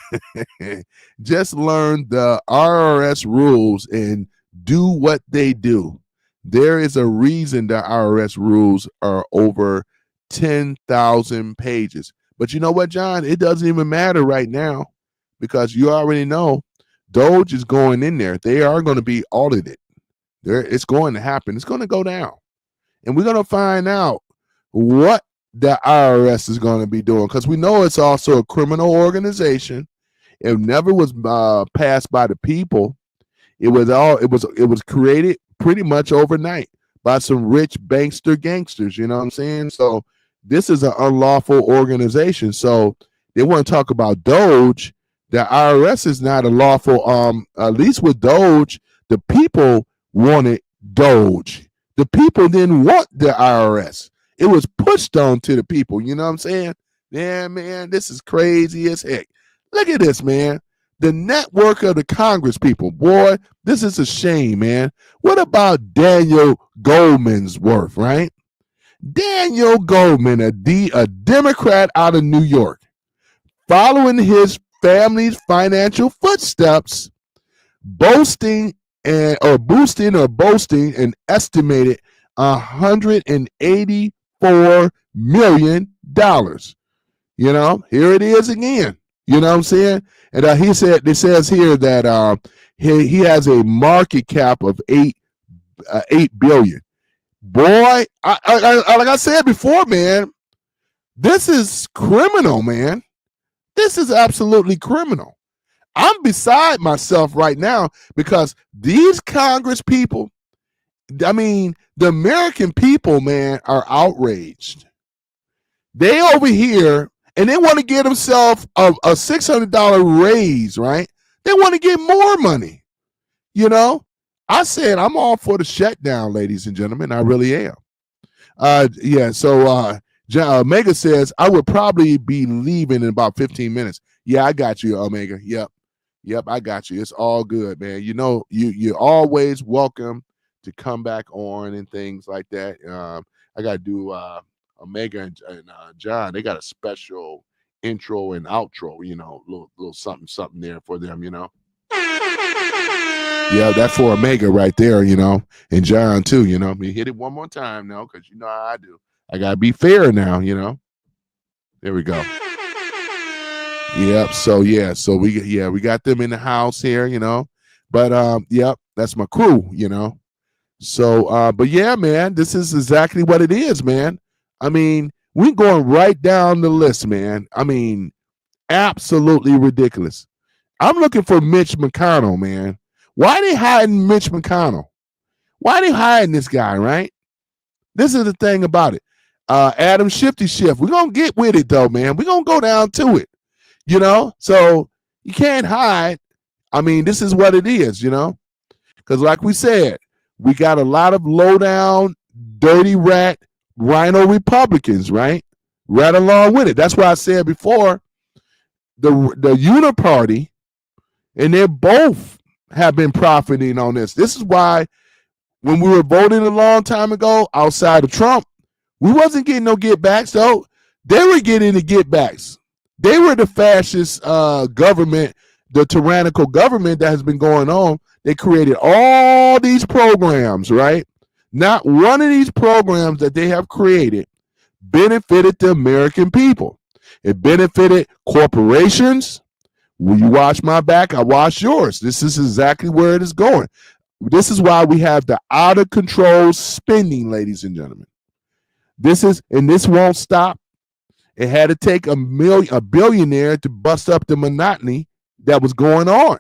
Just learn the IRS rules and do what they do. There is a reason the IRS rules are over 10,000 pages. But you know what, John? It doesn't even matter right now because you already know Doge is going in there. They are going to be audited. It's going to happen. It's going to go down. And we're going to find out what the IRS is going to be doing because we know it's also a criminal organization. It never was passed by the people. It was created pretty much overnight by some rich bankster gangsters. You know what I'm saying? So this is an unlawful organization. So they want to talk about Doge. The IRS is not a lawful. At least with Doge, the people wanted Doge. The people didn't want the IRS. It was pushed on to the people. You know what I'm saying? Yeah, man, this is crazy as heck. Look at this, man. The network of the Congress people. Boy, this is a shame, man. What about Daniel Goldman's worth, right? Daniel Goldman, a Democrat out of New York, following his family's financial footsteps, boasting and or boosting an estimated $184 million. You know, here it is again. You know what I'm saying? And it says here that he has a market cap of 8 billion. Boy, like I said before, man, this is criminal, man. This is absolutely criminal. I'm beside myself right now because these Congress people, I mean, the American people, man, are outraged. They over here and they want to get themselves a $600 raise, right? They want to get more money. You know, I said I'm all for the shutdown, ladies and gentlemen. I really am. So Omega says I would probably be leaving in about 15 minutes. Yeah, I got you, Omega. Yep, I got you. It's all good, man. You know, you're always welcome to come back on and things like that. I got to do Omega and John. They got a special intro and outro. You know, little something there for them. You know. Yeah, that's for Omega right there. You know, and John too. You know, let me hit it one more time now because you know how I do. I gotta be fair now. You know. There we go. Yep. So we got them in the house here, you know. But yep, that's my crew, you know. So but yeah, man, this is exactly what it is, man. I mean, we going right down the list, man. I mean, absolutely ridiculous. I'm looking for Mitch McConnell, man. Why they hiding Mitch McConnell? Why they hiding this guy, right? This is the thing about it. Adam Shifty Shift. We're gonna get with it though, man. We're gonna go down to it. You know, so you can't hide. I mean, this is what it is, you know, because like we said, we got a lot of low down, dirty rat, rhino Republicans, right? Right along with it. That's why I said before, the Uniparty, and they both have been profiting on this. This is why when we were voting a long time ago outside of Trump, we wasn't getting no get backs, though. They were getting the get backs. They were the fascist government, the tyrannical government that has been going on. They created all these programs, right? Not one of these programs that they have created benefited the American people. It benefited corporations. When you watch my back, I watch yours. This is exactly where it is going. This is why we have the out of control spending, ladies and gentlemen. This won't stop. It had to take a billionaire to bust up the monotony that was going on.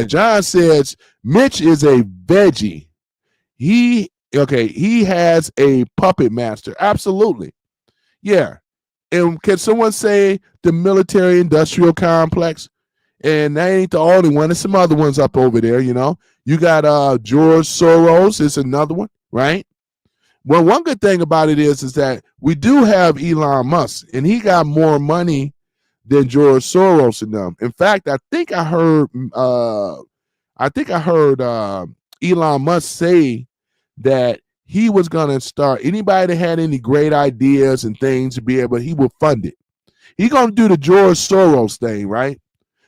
John says Mitch is a veggie. He has a puppet master. Absolutely. Yeah. And can someone say the military industrial complex? And that ain't the only one. There's some other ones up over there, you know. You got George Soros is another one, right? Well, one good thing about it is that we do have Elon Musk, and he got more money than George Soros and them. In fact, I think I heard Elon Musk say that he was gonna start anybody that had any great ideas and things to be able, he would fund it. He's gonna do the George Soros thing, right?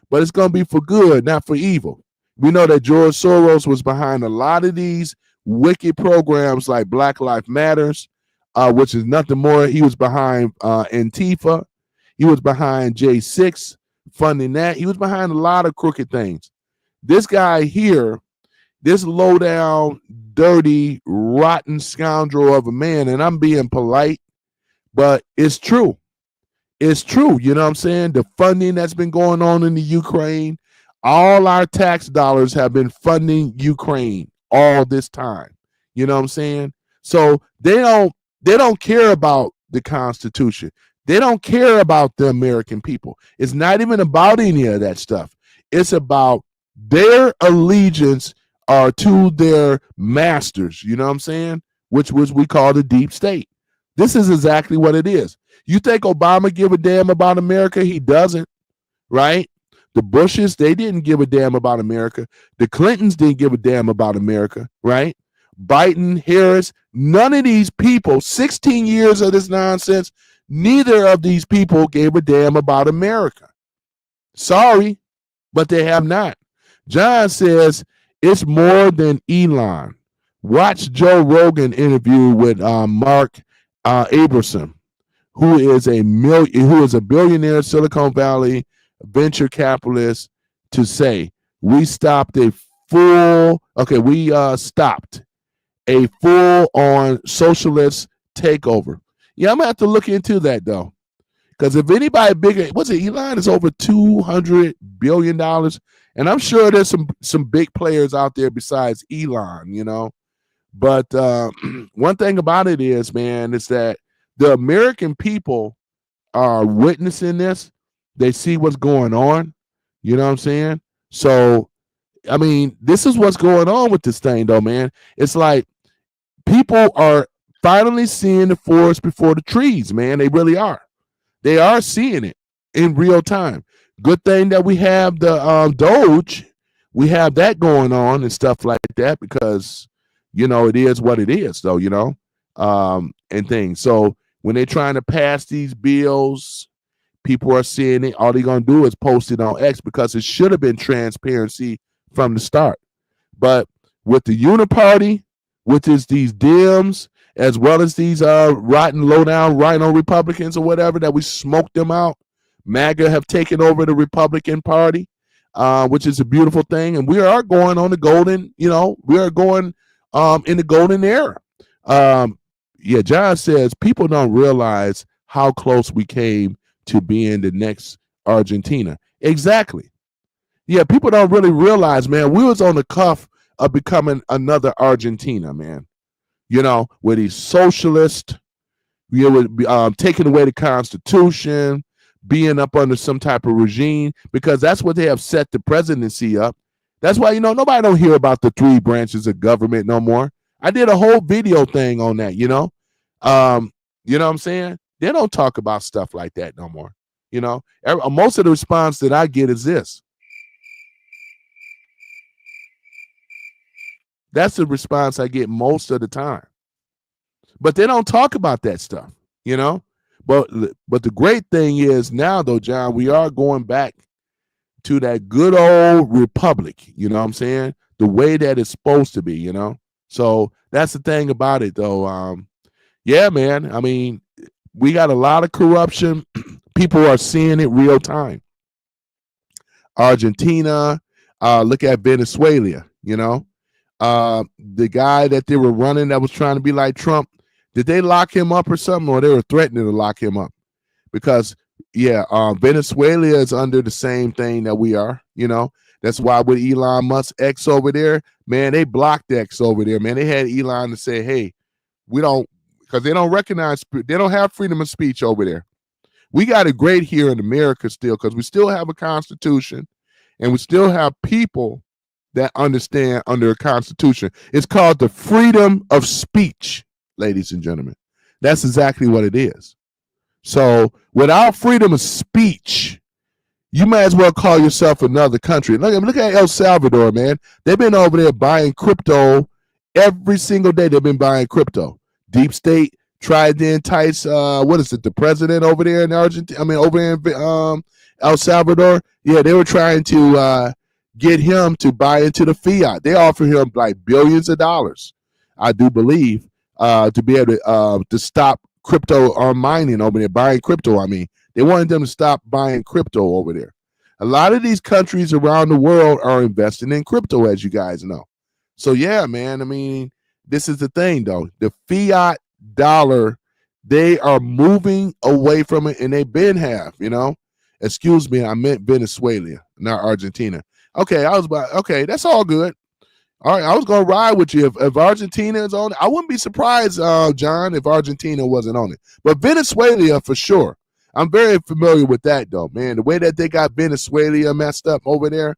But it's gonna be for good, not for evil. We know that George Soros was behind a lot of these wicked programs like Black Lives Matters, which is nothing more. He was behind Antifa. He was behind J6, funding that. He was behind a lot of crooked things. This guy here, this low down, dirty, rotten scoundrel of a man, and I'm being polite, but it's true. It's true. You know what I'm saying? The funding that's been going on in the Ukraine, all our tax dollars have been funding Ukraine all this time. You know what I'm saying? So they don't care about the Constitution. They don't care about the American people. It's not even about any of that stuff. It's about their allegiance are to their masters, you know what I'm saying? Which we call the deep state. This is exactly what it is. You think Obama give a damn about America? He doesn't, right? The Bushes, they didn't give a damn about America. The Clintons didn't give a damn about America, right? Biden, Harris, none of these people, 16 years of this nonsense, neither of these people gave a damn about America. Sorry, but they have not. John says It's more than Elon. Watch Joe Rogan interview with Mark Abrahamson, who is a billionaire Silicon Valley venture capitalist, to say we stopped a stopped a full on socialist takeover. Yeah, I'm gonna have to look into that though. Because if anybody bigger, what's it? Elon is over $200 billion, and I'm sure there's some big players out there besides Elon, you know. But one thing about it is, man, is that the American people are witnessing this. They see what's going on. You know what I'm saying? So, I mean, this is what's going on with this thing, though, man. It's like people are finally seeing the forest before the trees, man. They really are. They are seeing it in real time. Good thing that we have the Doge. We have that going on and stuff like that because, you know, it is what it is, though, you know, and things. So when they're trying to pass these bills, people are seeing it. All they're going to do is post it on X because it should have been transparency from the start. But with the Uniparty, which is these Dems, as well as these rotten, low-down rhino Republicans or whatever, that we smoked them out. MAGA have taken over the Republican Party, which is a beautiful thing. And we are going on the golden, you know, we are going in the golden era. Yeah, John says people don't realize how close we came to being the next Argentina. Exactly. Yeah, people don't really realize, man, we was on the cuff of becoming another Argentina, man. You know, where these socialists, you would be taking away the Constitution, being up under some type of regime, because that's what they have set the presidency up. That's why, you know, nobody don't hear about the 3 branches of government no more. I did a whole video thing on that, you know. You know what I'm saying? They don't talk about stuff like that no more. You know, most of the response that I get is this. That's the response I get most of the time. But they don't talk about that stuff, you know. But the great thing is now, though, John, we are going back to that good old republic, you know what I'm saying? The way that it's supposed to be, you know. So that's the thing about it, though. Yeah, man. I mean, we got a lot of corruption. People are seeing it real time. Argentina, look at Venezuela, you know. The guy that they were running that was trying to be like Trump, did they lock him up or something, or they were threatening to lock him up? Because Venezuela is under the same thing that we are, you know. That's why with Elon Musk X over there, man, they blocked X over there, man. They had Elon to say, hey, we don't, because they don't recognize, they don't have freedom of speech over there. We got it great here in America still, because we still have a constitution and we still have people that understand under a constitution. It's called the freedom of speech, ladies and gentlemen. That's exactly what it is. So without freedom of speech, you might as well call yourself another country. Look at El Salvador, man. They've been over there buying crypto every single day. They've been buying crypto. Deep State tried to entice, the president over there in Argentina? I mean, over in El Salvador. Yeah, they were trying to get him to buy into the fiat. They offered him like billions of dollars, I do believe, to be able to stop crypto mining over there, buying crypto. I mean, they wanted them to stop buying crypto over there. A lot of these countries around the world are investing in crypto, as you guys know. So yeah, man, I mean, this is the thing though. The fiat dollar, they are moving away from it, and they been have, you know. Excuse me, I meant Venezuela, not Argentina. Okay, okay, that's all good. All right, I was gonna ride with you if Argentina is on it. I wouldn't be surprised, John, if Argentina wasn't on it. But Venezuela for sure. I'm very familiar with that though, man. The way that they got Venezuela messed up over there,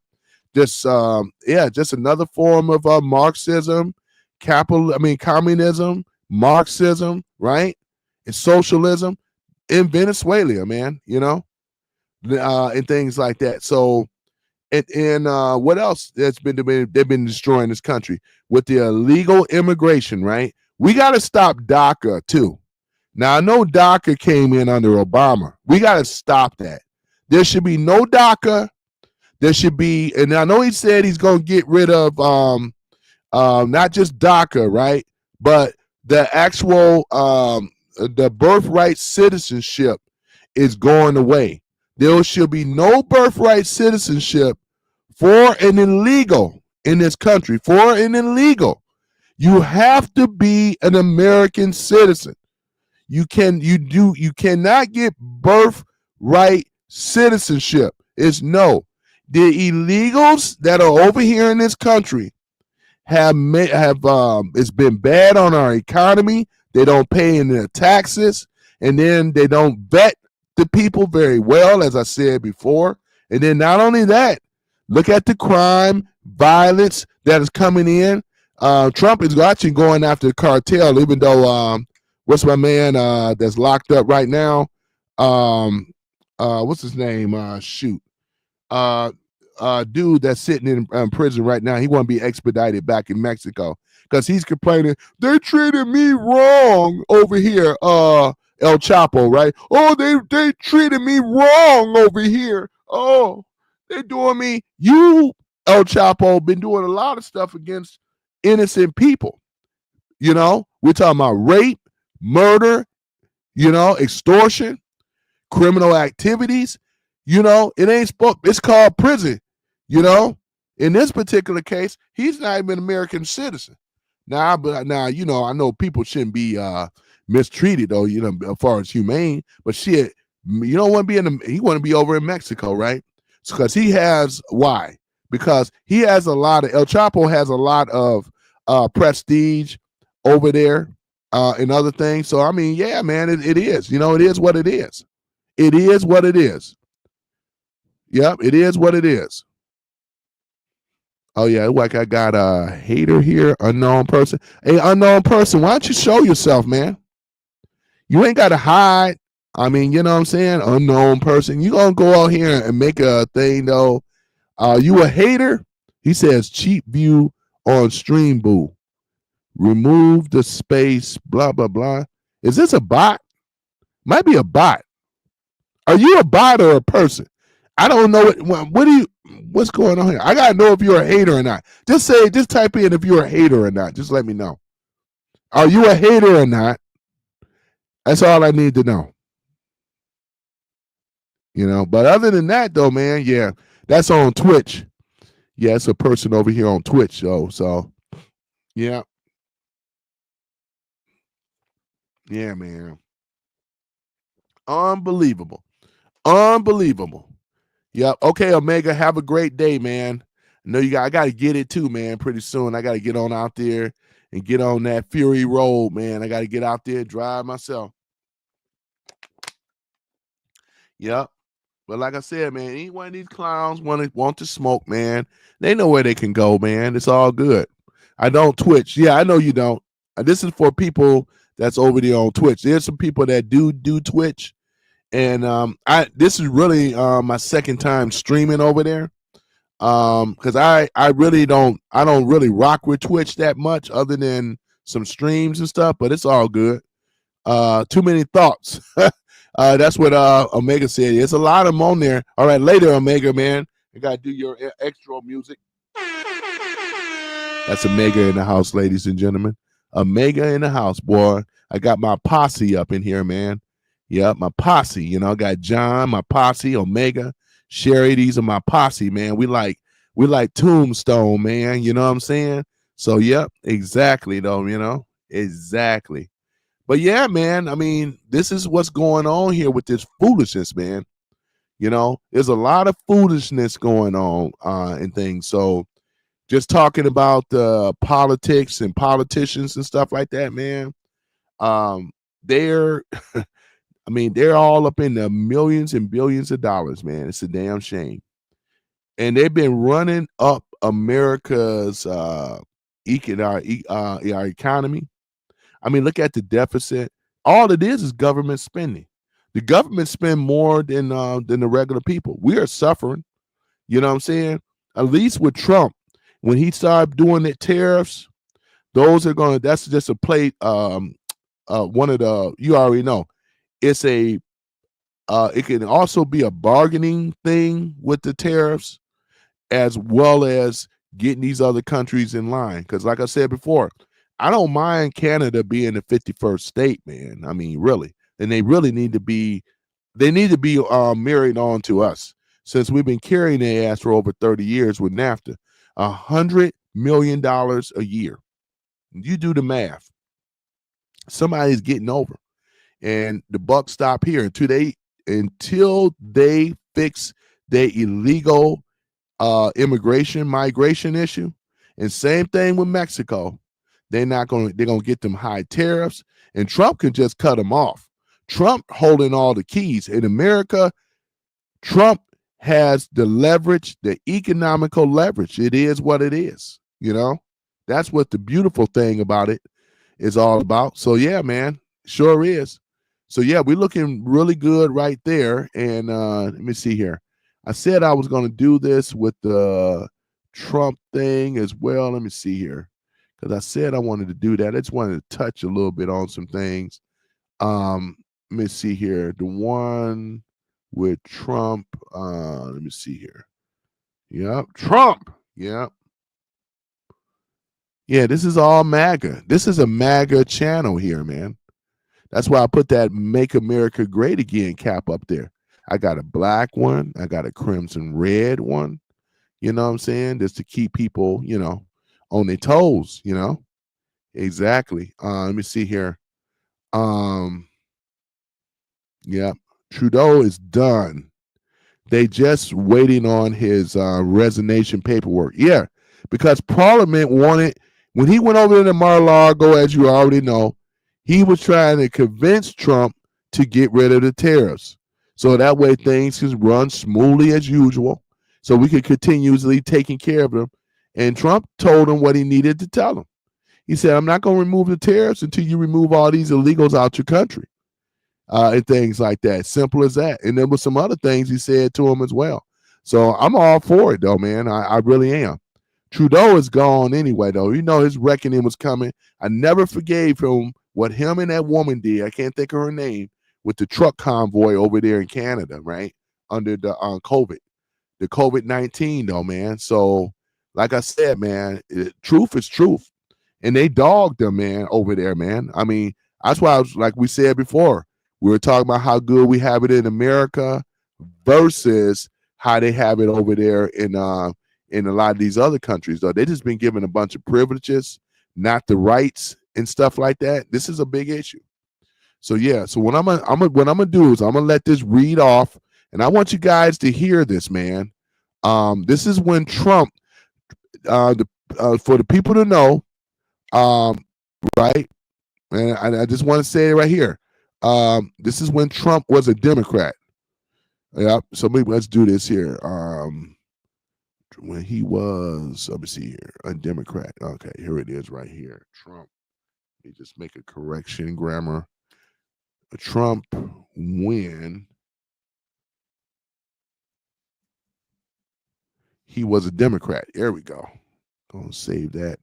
just another form of Marxism, communism, Marxism, right? And socialism in Venezuela, man, you know, and things like that. So and what else they've been destroying this country with the illegal immigration, right? We got to stop DACA too. Now I know DACA came in under Obama. We got to stop that. There should be no DACA. there should be, and I know he said he's going to get rid of not just DACA, right, but the actual the birthright citizenship is going away. There should be no birthright citizenship for an illegal in this country. For an illegal, you have to be an American citizen. You cannot get birthright citizenship. It's no. The illegals that are over here in this country have it's been bad on our economy. They don't pay in their taxes, and then they don't vet the people very well, as I said before. And then not only that, look at the crime, violence that is coming in. Trump is actually going after the cartel, even though what's my man that's locked up right now? What's his name? Dude that's sitting in prison right now. He want to be expedited back in Mexico because he's complaining they treated me wrong over here. El Chapo, right? Oh, they treated me wrong over here. Oh, they doing me. You, El Chapo, been doing a lot of stuff against innocent people. You know, we're talking about rape, murder, extortion, criminal activities. It ain't it's called prison. In this particular case, he's not even an American citizen. Now, I know people shouldn't be mistreated though, as far as humane, but shit, you don't want to be he want to be over in Mexico, right? Because he has why? Because he has a lot of El Chapo has a lot of prestige over there and other things. So I mean, yeah, man, it is. It is what it is. It is what it is. Yep, it is what it is. Oh yeah, like I got a hater here, unknown person. Hey, unknown person, why don't you show yourself, man? You ain't got to hide. I mean, you know what I'm saying? Unknown person. You gonna go out here and make a thing though. You a hater? He says cheap view on stream boo. Remove the space, blah, blah, blah. Is this a bot? Might be a bot. Are you a bot or a person? I don't know what's going on here. I gotta know if you're a hater or not. Just type in if you're a hater or not. Just let me know. Are you a hater or not? That's all I need to know. But other than that though, man, yeah, that's on Twitch. Yeah, it's a person over here on Twitch though. So yeah. Yeah, man. Unbelievable. Yep. Okay, Omega, have a great day, man. I got to get it too, man, pretty soon. I got to get on out there and get on that Fury Road, man. I got to get out there and drive myself. Yep. But like I said, man, any one of these clowns want to smoke, man, they know where they can go, man. It's all good. I don't Twitch. Yeah, I know you don't. This is for people that's over there on Twitch. There's some people that do Twitch. And this is really my second time streaming over there. Because I don't really rock with Twitch that much other than some streams and stuff, but it's all good. Too many thoughts. That's what Omega said. There's a lot of them on there. All right, later, Omega, man. I gotta do your extra music. That's Omega in the house, ladies and gentlemen. Omega in the house, boy. I got my posse up in here, man. Yep, my posse. I got John, my posse, Omega, Sherry. These are my posse, man. We like Tombstone, man. You know what I'm saying? So, yep, exactly, though. Exactly. But yeah, man, I mean, this is what's going on here with this foolishness, man. There's a lot of foolishness going on and things. So just talking about politics and politicians and stuff like that, man. They're they're all up in the millions and billions of dollars, man. It's a damn shame. And they've been running up America's economy. I mean, look at the deficit. All it is government spending. The government spend more than the regular people. We are suffering. You know what I'm saying? At least with Trump, when he started doing the tariffs, that's just a play. One of the, you already know, it's it can also be a bargaining thing with the tariffs. as well as getting these other countries in line. Because, like I said before, I don't mind Canada being the 51st state, man. I mean, really, and they really need to be. They need to be married on to us since we've been carrying their ass for over 30 years with NAFTA. $100 million a year. You do the math. Somebody's getting over, and the buck stop here until they fix their illegal immigration migration issue. And same thing with Mexico. They're gonna get them high tariffs, and Trump can just cut them off. Trump holding all the keys. In America, Trump has the leverage, the economical leverage. It is what it is. That's what the beautiful thing about it is all about. So yeah, man, sure is. So yeah, we're looking really good right there. And let me see here. I said I was going to do this with the Trump thing as well. Let me see here, because I said I wanted to do that. I just wanted to touch a little bit on some things. Let me see here. The one with Trump. Let me see here. Yep, Trump. Yep. Yeah, this is all MAGA. This is a MAGA channel here, man. That's why I put that Make America Great Again cap up there. I got a black one. I got a crimson red one. You know what I'm saying? Just to keep people, on their toes, Exactly. Let me see here. Yeah. Trudeau is done. They just waiting on his resignation paperwork. Yeah, because Parliament wanted, when he went over to Mar-a-Lago, as you already know, he was trying to convince Trump to get rid of the tariffs. So that way things can run smoothly as usual. So we could continuously taking care of them. And Trump told him what he needed to tell him. He said, I'm not going to remove the tariffs until you remove all these illegals out your country. And things like that. Simple as that. And there was some other things he said to him as well. So I'm all for it, though, man. I really am. Trudeau is gone anyway, though. His reckoning was coming. I never forgave him what him and that woman did. I can't think of her name, with the truck convoy over there in Canada, right? Under the the COVID-19, though, man. So, like I said, man, truth is truth. And they dogged them, man, over there, man. I mean, that's why I was, like we said before, we were talking about how good we have it in America versus how they have it over there in a lot of these other countries. Though they just been given a bunch of privileges, not the rights and stuff like that. This is a big issue. So yeah. So what I'm gonna do is I'm gonna let this read off, and I want you guys to hear this, man. This is when Trump, for the people to know, right? And I just want to say it right here. This is when Trump was a Democrat. Yeah. So maybe let's do this here. When he was, let me see here, a Democrat. Okay, here it is right here. Trump. Let me just make a correction, grammar. Trump when he was a Democrat. There we go. Gonna save that.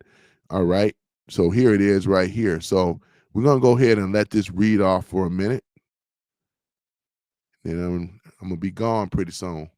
All right. So here it is right here. So we're gonna go ahead and let this read off for a minute. And I'm gonna be gone pretty soon.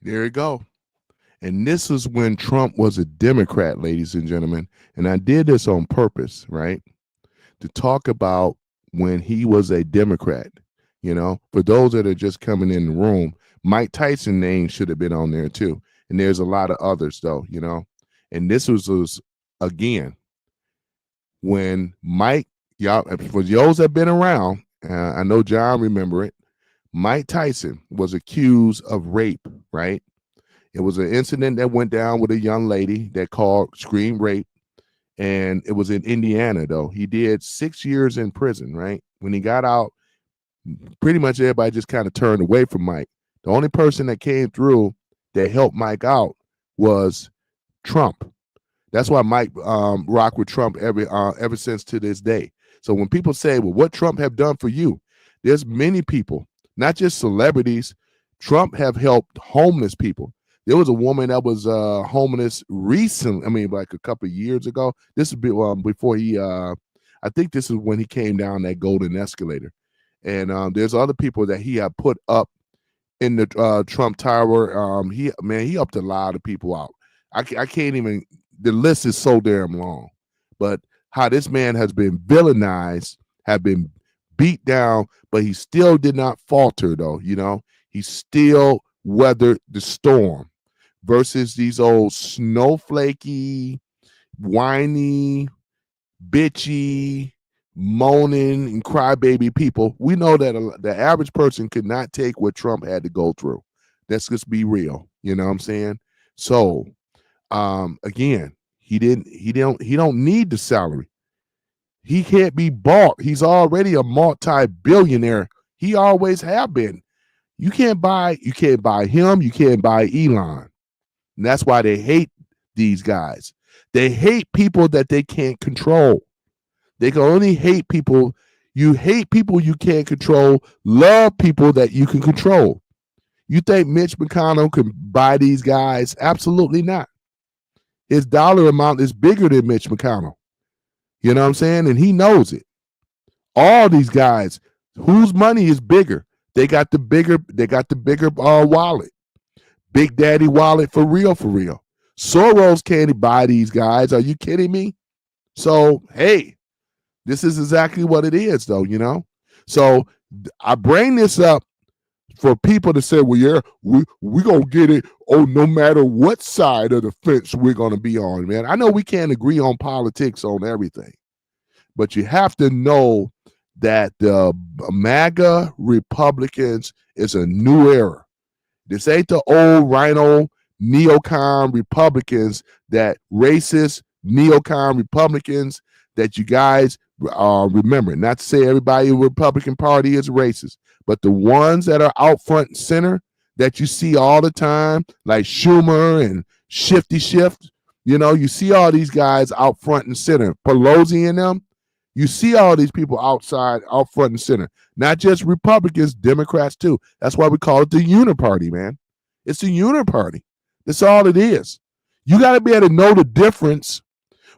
There you go. And this is when Trump was a Democrat, ladies and gentlemen. And I did this on purpose, right? To talk about when he was a Democrat. You know, for those that are just coming in the room, Mike Tyson name should have been on there too. And there's a lot of others though, you know. And this was again when Mike, y'all, for those that have been around, I know John remember it. Mike Tyson was accused of rape, right? It was an incident that went down with a young lady that called screamed rape, and it was in Indiana. Though he did 6 years in prison, right? When he got out, pretty much everybody just kind of turned away from Mike. The only person that came through that helped Mike out was Trump. That's why Mike rocked with Trump ever since to this day. So when people say, well, what Trump have done for you? There's many people, not just celebrities. Trump have helped homeless people. There was a woman that was homeless recently. I mean, like a couple of years ago. This would be before he, I think this is when he came down that golden escalator. And there's other people that he had put up in the Trump Tower. He helped a lot of people out. I can't even, the list is so damn long. But how this man has been villainized, have been beat down, but he still did not falter though, you know. He still weathered the storm versus these old snowflakey, whiny, bitchy, moaning and crybaby people. We know that the average person could not take what Trump had to go through. Let's just be real. You know what I'm saying? So again, he don't need the salary. He can't be bought. He's already a multi-billionaire. He always have been. You can't buy him, you can't buy Elon. And that's why they hate these guys. They hate people that they can't control. They can only hate people. You hate people you can't control, love people that you can control. You think Mitch McConnell can buy these guys? Absolutely not. His dollar amount is bigger than Mitch McConnell. You know what I'm saying? And he knows it. All these guys, whose money is bigger? They got the bigger wallet. Big Daddy wallet for real, for real. Soros can't buy these guys. Are you kidding me? So, hey, this is exactly what it is, though, you know? So I bring this up for people to say, well, yeah, we going to get it. Oh, no matter what side of the fence we're going to be on, man. I know we can't agree on politics on everything, but you have to know that the MAGA Republicans is a new era. This ain't the old rhino neocon Republicans, that racist neocon Republicans that you guys remember. Not to say everybody in the Republican Party is racist, but the ones that are out front and center that you see all the time, like Schumer and Shifty Shift, you know, you see all these guys out front and center, Pelosi and them. You see all these people out front and center, not just Republicans, Democrats too. That's why we call it the uniparty, man. It's the uniparty. That's all it is. You got to be able to know the difference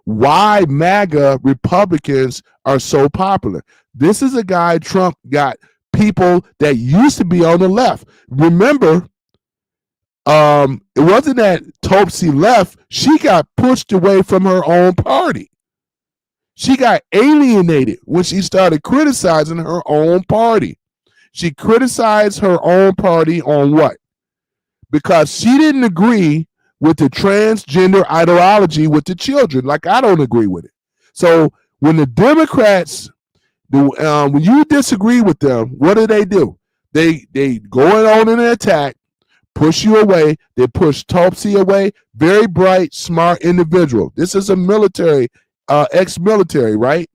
why MAGA Republicans are so popular. This is a guy Trump got people that used to be on the left. Remember, it wasn't that Topsy left. She got pushed away from her own party. She got alienated when she started criticizing her own party. She criticized her own party on what? Because she didn't agree with the transgender ideology with the children, like I don't agree with it. So when the Democrats, when you disagree with them, what do? They go on an attack, push you away. They push Topsy away. Very bright, smart individual. This is a military, ex-military, right?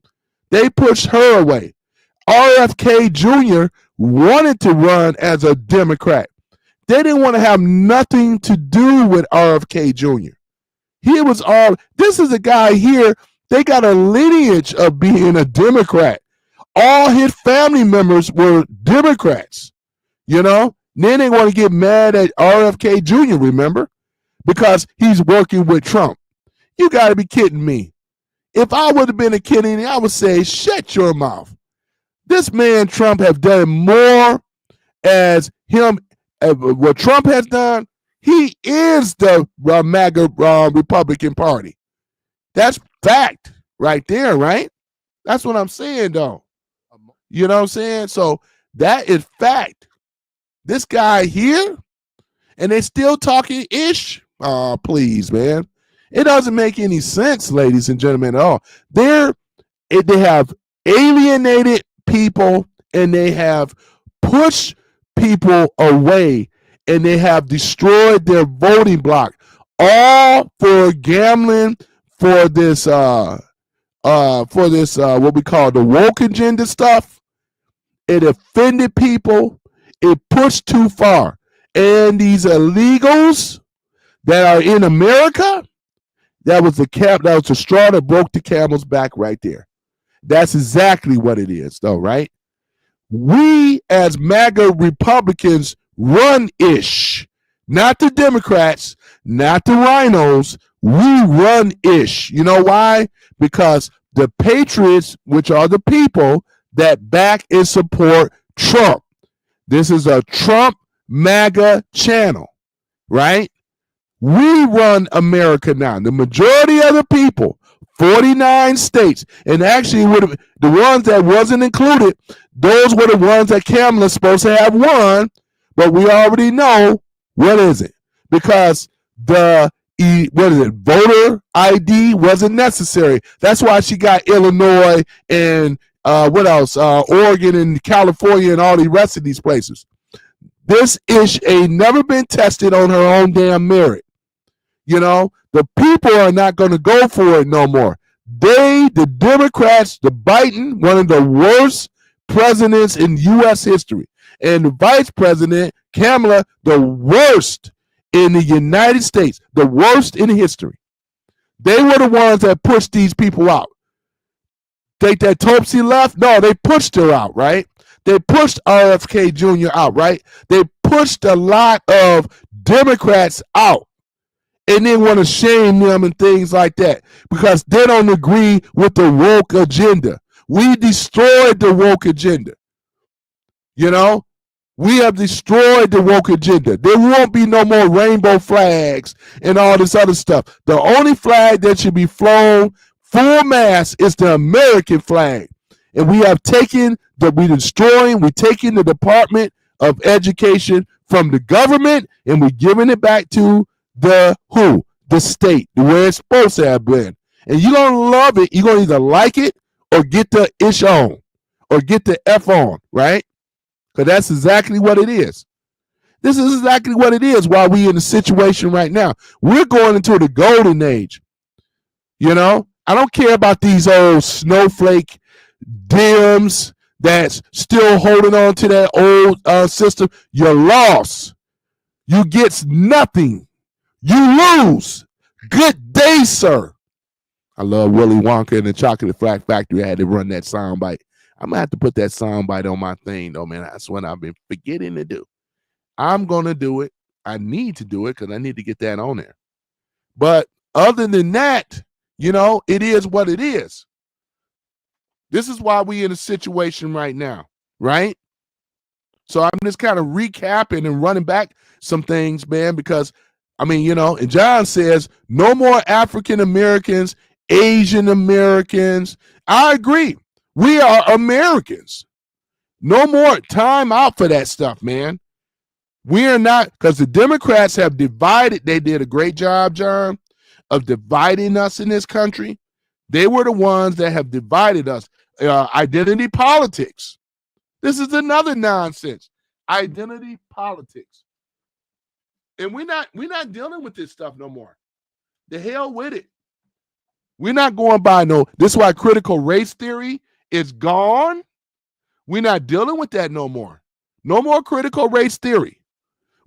They pushed her away. RFK Jr. wanted to run as a Democrat. They didn't want to have nothing to do with RFK Jr. This is a guy here, they got a lineage of being a Democrat. All his family members were Democrats, you know? Then they want to get mad at RFK Jr., remember? Because he's working with Trump. You got to be kidding me. If I would have been a kid, I would say, shut your mouth. This man, Trump, have done more as him. What Trump has done, He is the MAGA Republican Party. That's fact right there, right? That's what I'm saying, though. You know what I'm saying? So that is fact. This guy here, and they still talking ish. Oh, please, man. It doesn't make any sense, ladies and gentlemen, at all. They have alienated people, and they have pushed people away, and they have destroyed their voting block, all for gambling for this what we call the woke agenda stuff. It offended people. It pushed too far. And these illegals that are in America, that was the straw that broke the camel's back right there. That's exactly what it is, though, right? We as MAGA Republicans run ish, not the Democrats, not the rhinos. We run ish. You know why? Because the patriots, which are the people that back and support Trump. This is a Trump MAGA channel, right? We run America now. The majority of the people, 49 states, and actually the ones that wasn't included, those were the ones that Kamala's supposed to have won, but we already know what is it? Because voter ID wasn't necessary. That's why she got Illinois and Oregon and California and all the rest of these places. This ish ain't never been tested on her own damn merit. You know, the people are not going to go for it no more. The Democrats, the Biden, one of the worst presidents in U.S. history, and the vice president, Kamala, the worst in the United States, the worst in history. They were the ones that pushed these people out. Think that Topsy left? No, they pushed her out, right? They pushed RFK Jr. out, right? They pushed a lot of Democrats out. And then want to shame them and things like that because they don't agree with the woke agenda. We destroyed the woke agenda. You know, we have destroyed the woke agenda. There won't be no more rainbow flags and all this other stuff. The only flag that should be flown full mast is the American flag. And we have taken we're taking the Department of Education from the government and we're giving it back to the state, where it's supposed to have been. And you don't love it, you're going to either like it or get the ish on or get the F on, right? Because that's exactly what it is. This is exactly what it is while we're in the situation right now. We're going into the golden age. You know, I don't care about these old snowflake Dems that's still holding on to that old system. You're lost. You get nothing. You lose. Good day, sir. I love Willy Wonka and the Chocolate Factory. I had to run that soundbite. I'm going to have to put that soundbite on my thing, though, man. That's what I've been forgetting to do. I'm going to do it. I need to do it because I need to get that on there. But other than that, you know, it is what it is. This is why we're in a situation right now, right? So I'm just kind of recapping and running back some things, man, because I mean, you know, and John says no more African Americans, Asian Americans. I agree. We are Americans. No more time out for that stuff, man. We are not, because the Democrats have divided. They did a great job, John, of dividing us in this country. They were the ones that have divided us. Identity politics. This is another nonsense. Identity politics. And we're not dealing with this stuff no more. The hell with it. We're not going by this is why critical race theory is gone. We're not dealing with that no more. No more critical race theory.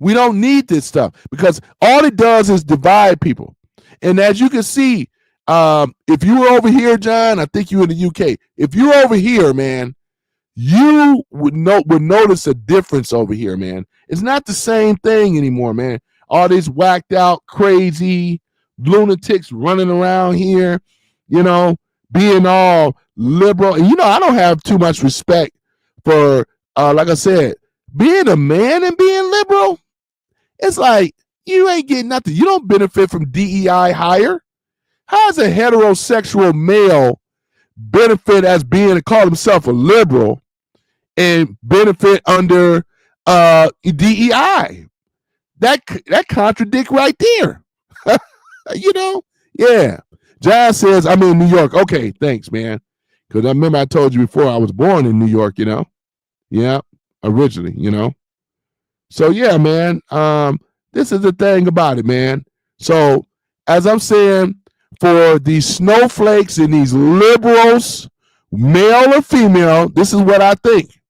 We don't need this stuff because all it does is divide people. And as you can see, if you were over here, John, I think you were in the UK. If you're over here, man, you would notice a difference over here, man. It's not the same thing anymore, man. All these whacked out, crazy lunatics running around here, you know, being all liberal. And, you know, I don't have too much respect for, like I said, being a man and being liberal. It's like, You ain't getting nothing. You don't benefit from DEI hire. How does a heterosexual male benefit as being call himself a liberal and benefit under DEI? That contradict right there. You know? Yeah. John says, I'm in New York. Okay, thanks, man. Because I remember I told you before I was born in New York, you know? Yeah, originally, you know? So, yeah, man, this is the thing about it, man. So, as I'm saying, for these snowflakes and these liberals, male or female, this is what I think.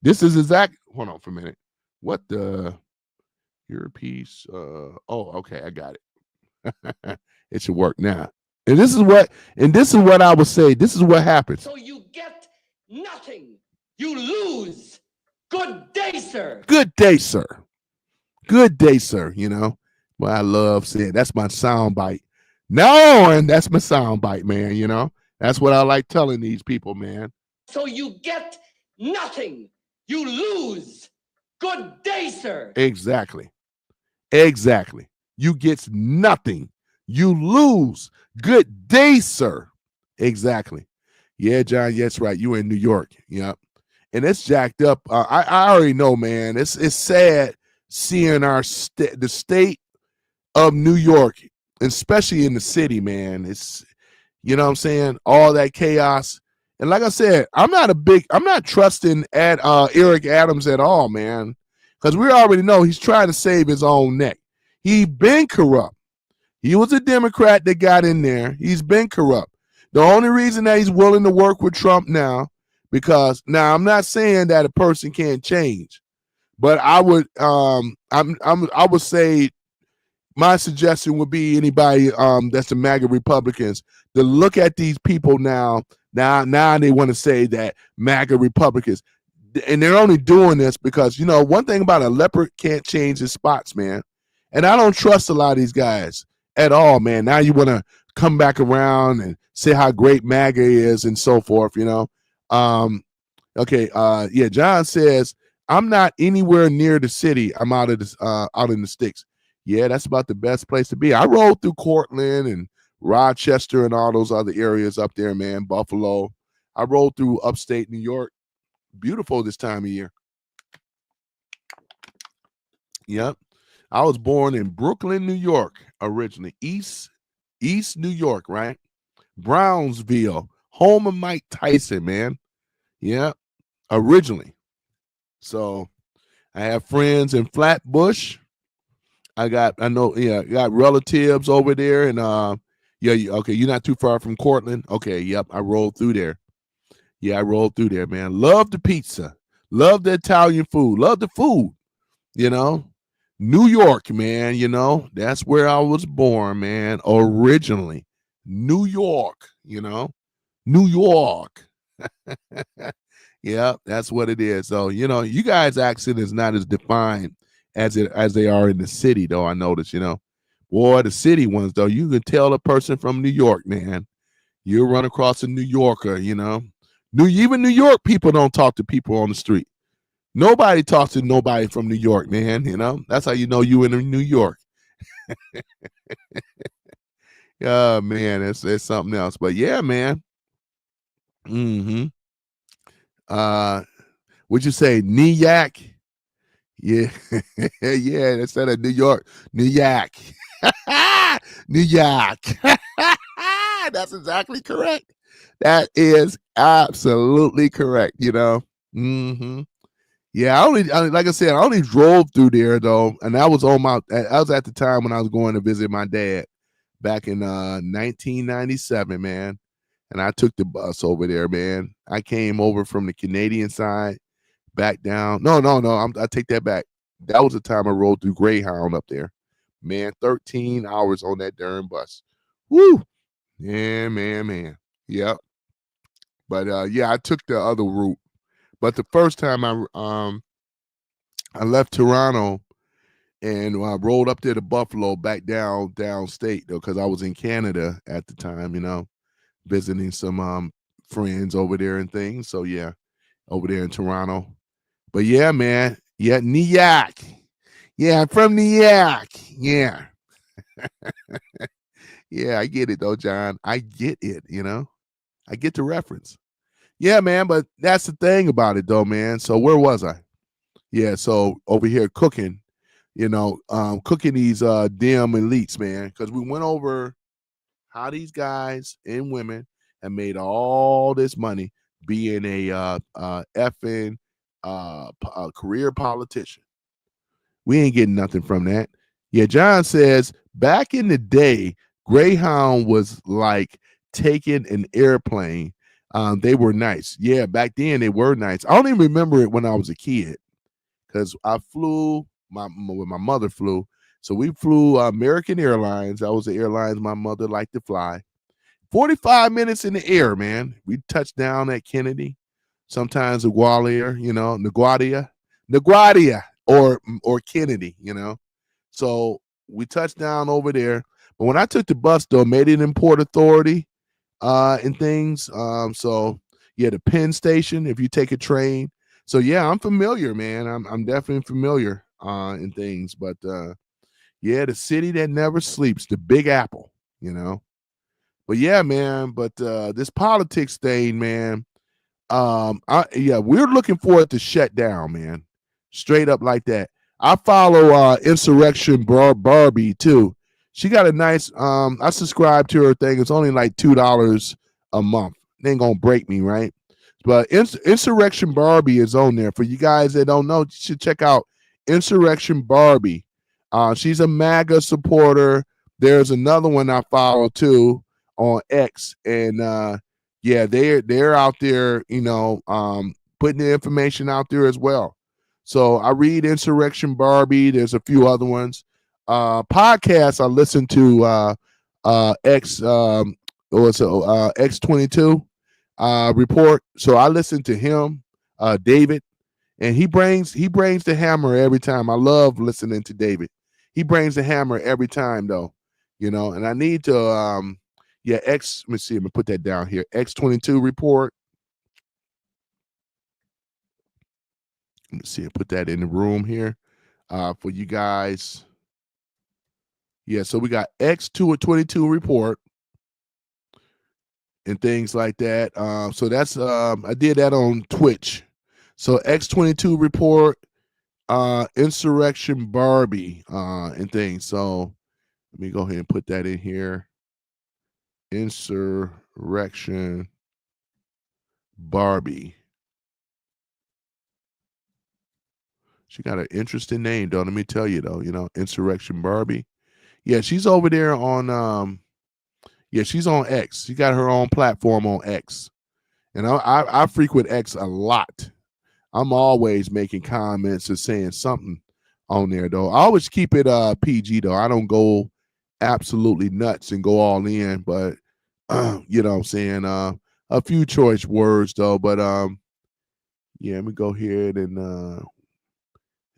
This is exact. Hold on for a minute. What the earpiece? Okay, I got it. It should work now. And this is what I would say. This is what happens. So you get nothing. You lose. Good day, sir. Good day, sir. Good day, sir. You know, well, I love saying that's my sound bite. No, and that's my sound bite, man. You know, that's what I like telling these people, man. So you get nothing. You lose. Good day, sir. Exactly. Exactly. You get nothing. You lose. Good day, sir. Exactly. Yeah, John, that's right. You in New York. Yep. And it's jacked up. I already know, man. It's sad seeing the state of New York, especially in the city, man. It's, you know what I'm saying? All that chaos. And like I said, I'm not trusting Eric Adams at all, man. Because we already know he's trying to save his own neck. He been corrupt. He was a Democrat that got in there. He's been corrupt. The only reason that he's willing to work with Trump now, because now I'm not saying that a person can't change, but I would I would say my suggestion would be anybody that's the MAGA Republicans to look at these people now. Now they want to say that MAGA Republicans, and they're only doing this because, you know, one thing about a leopard can't change his spots, man. And I don't trust a lot of these guys at all, man. Now you want to come back around and say how great MAGA is and so forth, you know. Okay, yeah, John says, I'm not anywhere near the city. I'm out in the sticks. Yeah, that's about the best place to be. I rode through Cortland and Rochester and all those other areas up there, man, Buffalo. I rode through upstate New York. Beautiful this time of year. Yep. I was born in Brooklyn, New York, originally. East New York, right? Brownsville, home of Mike Tyson, man. Yeah, originally. So I have friends in Flatbush. I got relatives over there, and okay, you're not too far from Cortland. Okay, yep, I rolled through there. Yeah, I rolled through there, man. Love the pizza, love the Italian food, love the food. You know, New York, man. You know, that's where I was born, man. Originally, New York. You know, New York. Yeah, that's what it is. So, you know, you guys' accent is not as defined as they are in the city, though. I noticed, you know, boy, the city ones, though, you can tell a person from New York, man. You run across a New Yorker, you know. Even New York people don't talk to people on the street. Nobody talks to nobody from New York, man. You know, that's how you know you in New York. Yeah, man, it's something else. But yeah, man. Would you say Nyack? Yeah, yeah, instead of New York, New York. New York. That's exactly correct. That is absolutely correct, you know. Yeah, like I said, I only drove through there though, and I was at the time when I was going to visit my dad back in 1997, man. And I took the bus over there, man. I came over from the Canadian side back down. No. I take that back. That was the time I rode through Greyhound up there. Man, 13 hours on that darn bus. Woo! Yeah, man. Yep. But yeah, I took the other route. But the first time I left Toronto and I rolled up there to Buffalo, back downstate though, because I was in Canada at the time, you know, visiting some friends over there and things. So yeah, over there in Toronto. But yeah, man, yeah, Nyack. Yeah, I'm from New York. Yeah. Yeah, I get it though, John. I get it, I get the reference. Yeah, man, but that's the thing about it though, man. So where was I? Yeah, so over here cooking, cooking these dim elites, man, because we went over how these guys and women have made all this money being a effing career politician. We ain't getting nothing from that. Yeah, John says back in the day, Greyhound was like taking an airplane. They were nice. Yeah, back then they were nice. I don't even remember it when I was a kid because I flew when my mother flew. So we flew American Airlines. That was the airlines my mother liked to fly. 45 minutes in the air, man. We touched down at Kennedy, sometimes Gwalior, LaGuardia or Kennedy, So we touched down over there. But when I took the bus though, made it in Port Authority and things. So yeah, the Penn Station, if you take a train. So yeah, I'm familiar, man. I'm definitely familiar in things. But yeah, the city that never sleeps, the Big Apple, But yeah, man, but this politics thing, man, we're looking for it to shut down, man. Straight up like that. I follow Insurrection Barbie too. She got a nice I subscribe to her thing. It's only like $2 a month. It ain't gonna break me, right? But Insurrection Barbie is on there. For you guys that don't know, you should check out Insurrection Barbie. She's a MAGA supporter. There's another one I follow too on X, and yeah, they're out there, putting the information out there as well. So I read Insurrection Barbie. There's a few other ones. Podcasts I listen to X X22 report. So I listen to him, David, and he brings the hammer every time. I love listening to David. He brings the hammer every time though, and I need to yeah, let me see, I'm gonna put that down here. X22 report. Let me see, I put that in the room here for you guys. Yeah, so we got X22 report and things like that. So that's I did that on Twitch. So X22 report, Insurrection Barbie, and things. So let me go ahead and put that in here. Insurrection Barbie. She got an interesting name, though. Let me tell you, though. Insurrection Barbie. Yeah, she's over there on. Yeah, she's on X. She got her own platform on X, and I frequent X a lot. I'm always making comments or saying something on there, though. I always keep it PG, though. I don't go absolutely nuts and go all in, but you know what I'm saying. A few choice words, though. But yeah, let me go ahead and.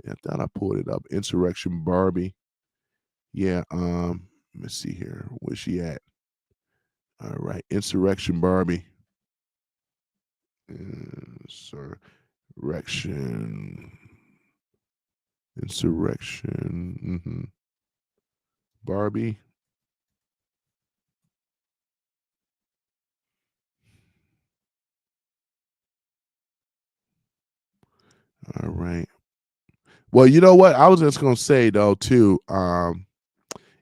I thought I pulled it up. Insurrection Barbie. Yeah, let me see here. Where's she at? All right, Insurrection Barbie. Insurrection. Barbie. All right. Well, you know what? I was just gonna say though too.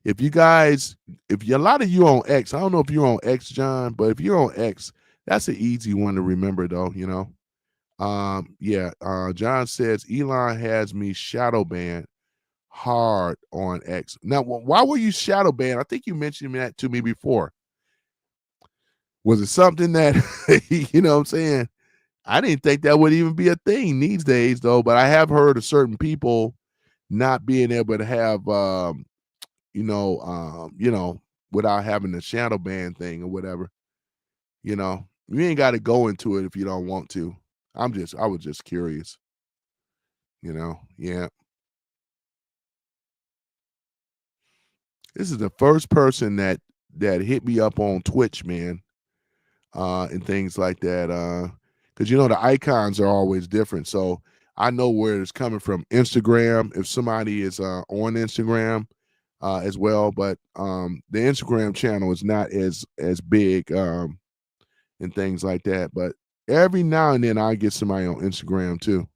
If a lot of you on X, I don't know if you're on X, John, but if you're on X, that's an easy one to remember though. Yeah. John says Elon has me shadow banned hard on X. Now, why were you shadow banned? I think you mentioned that to me before. Was it something that you know what I'm saying? I didn't think that would even be a thing these days, though. But I have heard of certain people not being able to have, without having the shadow ban thing or whatever. You ain't got to go into it if you don't want to. I was just curious. Yeah. This is the first person that hit me up on Twitch, man, and things like that. Because the icons are always different. So I know where it's coming from. Instagram, if somebody is on Instagram as well, but the Instagram channel is not as big and things like that. But every now and then I get somebody on Instagram too.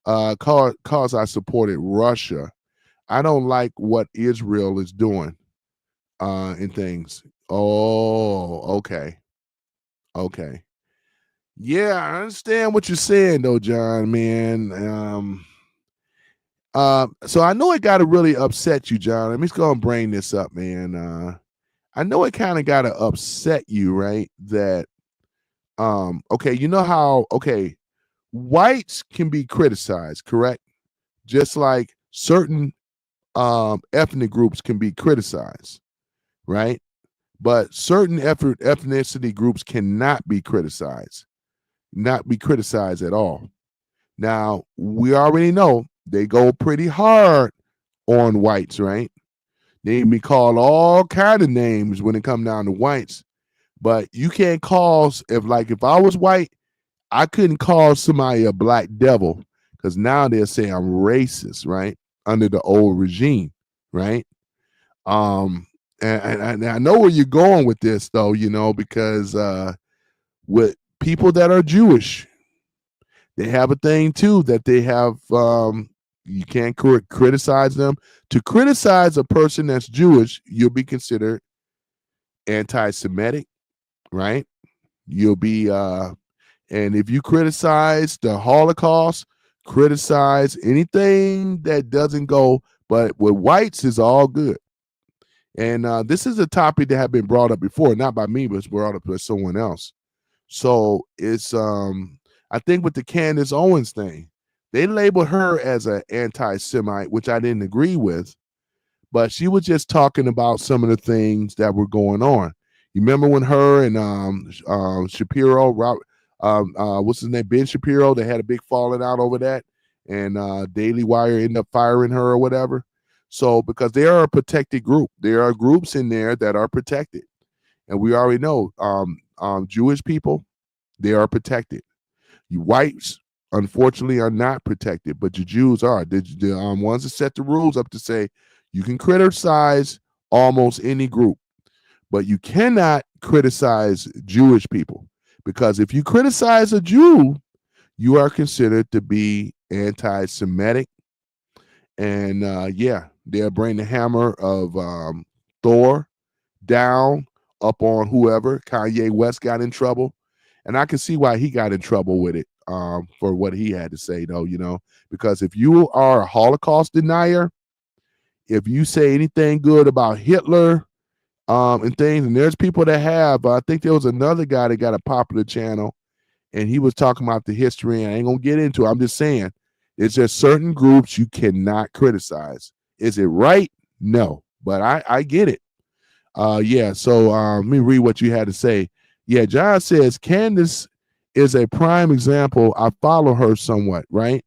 Cause I supported Russia. I don't like what Israel is doing and things. Oh, okay. Okay. Yeah, I understand what you're saying though, John, man. So I know it gotta really upset you, John. Let me just go and bring this up, man. I know it kind of gotta upset you, right? That okay, you know how whites can be criticized, correct? Just like certain ethnic groups can be criticized, right? But certain ethnicity groups cannot be criticized, not be criticized at all. Now, we already know they go pretty hard on whites, right? They be called all kind of names when it come down to whites. But you can't call if I was white, I couldn't call somebody a black devil because now they'll say I'm racist, right? Under the old regime, right? Um, and I know where you're going with this though, because with people that are Jewish, they have a thing too that they have. You can't criticize them. To criticize a person that's Jewish, you'll be considered anti-Semitic, right? You'll be and if you criticize the Holocaust, criticize anything that doesn't go, but with whites is all good. And this is a topic that had been brought up before, not by me, but it's brought up by someone else. So it's I think with the Candace Owens thing, they labeled her as an anti-Semite, which I didn't agree with, but she was just talking about some of the things that were going on. You remember when her and Shapiro, what's his name, Ben Shapiro, they had a big falling out over that, and Daily Wire ended up firing her or whatever. So because they are a protected group, there are groups in there that are protected, and we already know Jewish people, they are protected. You whites, unfortunately, are not protected, but the Jews are. The ones that set the rules up to say you can criticize almost any group, but you cannot criticize Jewish people, because if you criticize a Jew, you are considered to be anti-Semitic. And yeah, they'll bring the hammer of Thor down up on whoever. Kanye West got in trouble, and I can see why he got in trouble with it for what he had to say, though, because if you are a Holocaust denier, if you say anything good about Hitler and things, and there's people that have, I think there was another guy that got a popular channel, and he was talking about the history, and I ain't gonna get into it. I'm just saying, it's just certain groups you cannot criticize. Is it right? No, but I get it. Yeah, so let me read what you had to say. Yeah, John says Candace is a prime example. I follow her somewhat, right?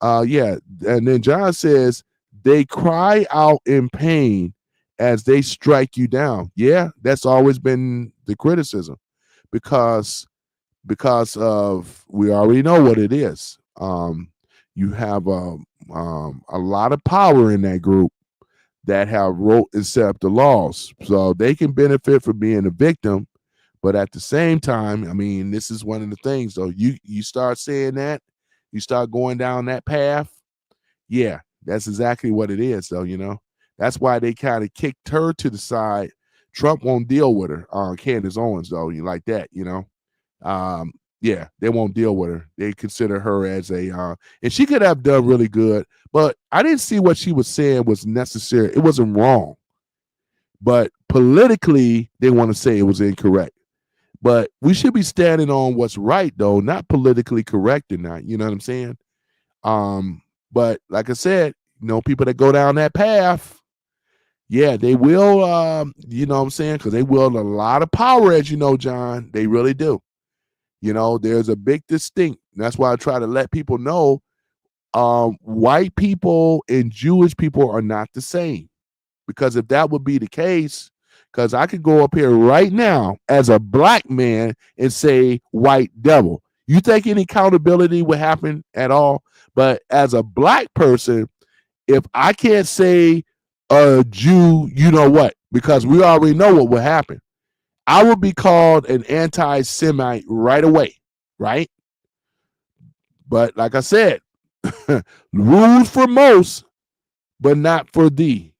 Yeah, and then John says they cry out in pain as they strike you down. Yeah, that's always been the criticism, because of, we already know what it is. You have a lot of power in that group that have wrote and set up the laws, so they can benefit from being a victim. But at the same time, I mean, this is one of the things, though. You start saying that, you start going down that path. Yeah, that's exactly what it is, though. That's why they kind of kicked her to the side. Trump won't deal with her, Candace Owens, though. You like that, yeah, they won't deal with her. They consider her as a and she could have done really good, but I didn't see what she was saying was necessary. It wasn't wrong, but politically they want to say it was incorrect. But we should be standing on what's right, though, not politically correct or not. You know what I'm saying? But like I said, people that go down that path, yeah, they will, you know what I'm saying? Because they wield a lot of power, as you know, John. They really do. There's a big distinct. That's why I try to let people know white people and Jewish people are not the same. Because if that would be the case, because I could go up here right now as a black man and say white devil. You think any accountability would happen at all? But as a black person, if I can't say a Jew, you know what? Because we already know what will happen. I would be called an anti-Semite right away, right? But like I said, rules for most, but not for thee.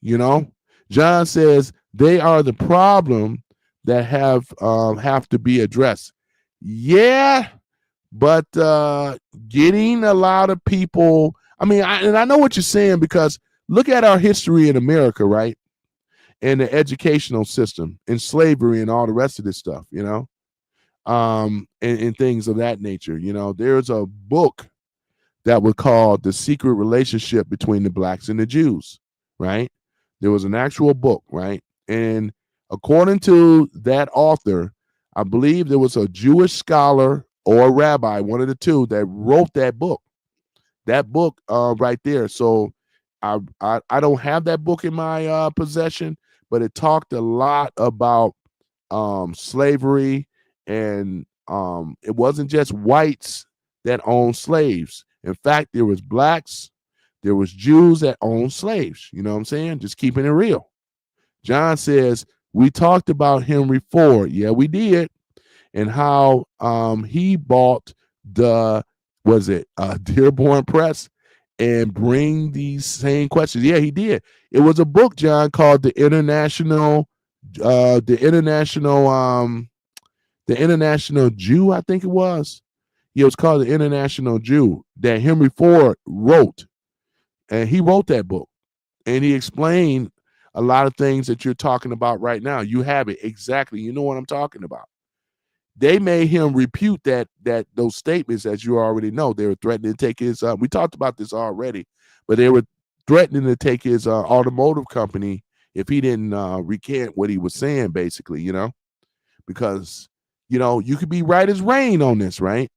John says they are the problem that have to be addressed. Yeah, but getting a lot of people. I mean, I know what you're saying, because look at our history in America, right? And the educational system and slavery and all the rest of this stuff, and things of that nature. There's a book that was called The Secret Relationship Between the Blacks and the Jews, right? There was an actual book, right? And according to that author, I believe there was a Jewish scholar or a rabbi, one of the two, that wrote that book. That book right there. So I don't have that book in my possession, but it talked a lot about slavery, and it wasn't just whites that owned slaves. In fact, there was blacks, there was Jews that owned slaves. You know what I'm saying? Just keeping it real. John says, we talked about Henry Ford. Yeah, we did. And how he bought the, Dearborn Press, and bring these same questions. Yeah, he did. It was a book, John, called the International Jew, I think it was. Yeah, it was called the International Jew, that Henry Ford wrote. And he wrote that book. And he explained a lot of things that you're talking about right now. You have it exactly. You know what I'm talking about. They made him repute those statements, as you already know. They were threatening to take his. We talked about this already, but they were threatening to take his automotive company if he didn't recant what he was saying, basically. Because you could be right as rain on this, right?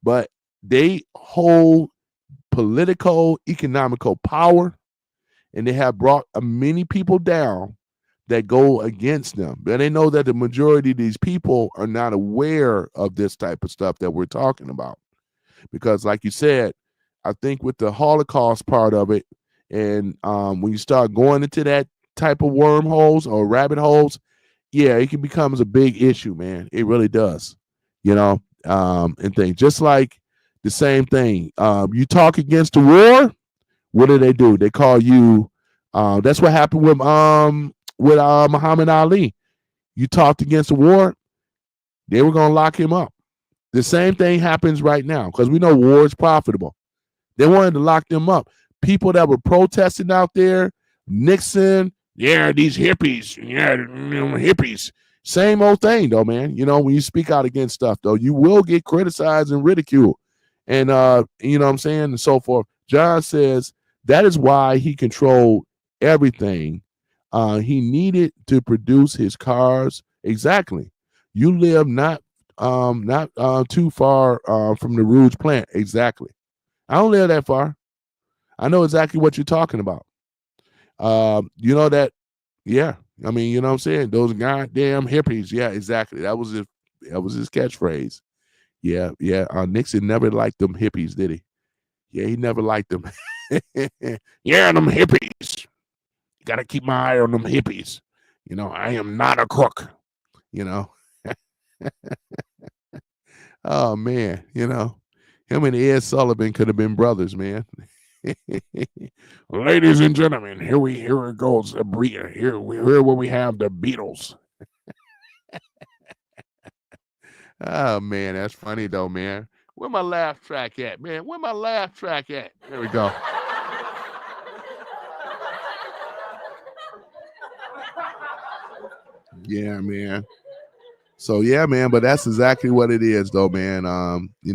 But they hold political, economical power, and they have brought many people down that go against them. But they know that the majority of these people are not aware of this type of stuff that we're talking about. Because like you said, I think with the Holocaust part of it, and when you start going into that type of wormholes or rabbit holes, yeah, it can becomes a big issue, man. It really does, and things. Just like the same thing. You talk against the war, what do? They call you, that's what happened with Muhammad Ali. You talked against the war, they were going to lock him up. The same thing happens right now, because we know war is profitable. They wanted to lock them up. People that were protesting out there, Nixon, yeah, these hippies, yeah, hippies. Same old thing, though, man. When you speak out against stuff, though, you will get criticized and ridiculed. And, you know what I'm saying, and so forth. John says that is why he controlled everything. He needed to produce his cars. Exactly. You live not too far from the Rouge plant. Exactly. I don't live that far. I know exactly what you're talking about. You know that, yeah. I mean, you know what I'm saying? Those goddamn hippies. Yeah, exactly. That was his catchphrase. Yeah. Nixon never liked them hippies, did he? Yeah, he never liked them. Yeah, them hippies. Got to keep my eye on them hippies. I am not a crook. Oh man, him and Ed Sullivan could have been brothers, man. Ladies and gentlemen, here it goes. Here where we have the Beatles. Oh man, that's funny though, man. Where my laugh track at, man? Where my laugh track at? There we go. Yeah, man. So yeah, man, but that's exactly what it is, though, man.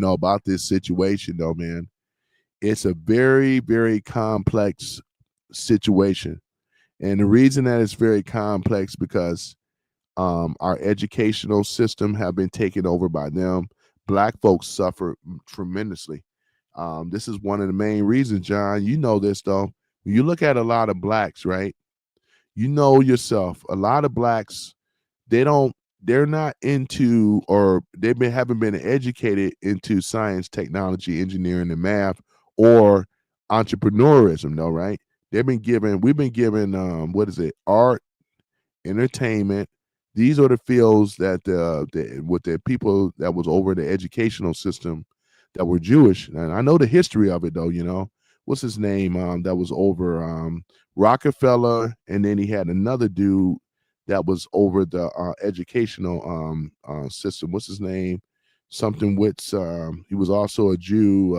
About this situation, though, man. It's a very, very complex situation. And the reason that it's very complex because our educational system have been taken over by them. Black folks suffer tremendously. This is one of the main reasons, John. You know this, though. When you look at a lot of blacks, right? You know yourself, a lot of blacks, they don't they're not into, or haven't been educated into science, technology, engineering, and math, or entrepreneurism, though, right? We've been given what is it, art, entertainment. These are the fields that with the people that was over the educational system that were Jewish. And I know the history of it, though. What's his name? That was over Rockefeller, and then he had another dude that was over the educational system. What's his name? Something with he was also a Jew.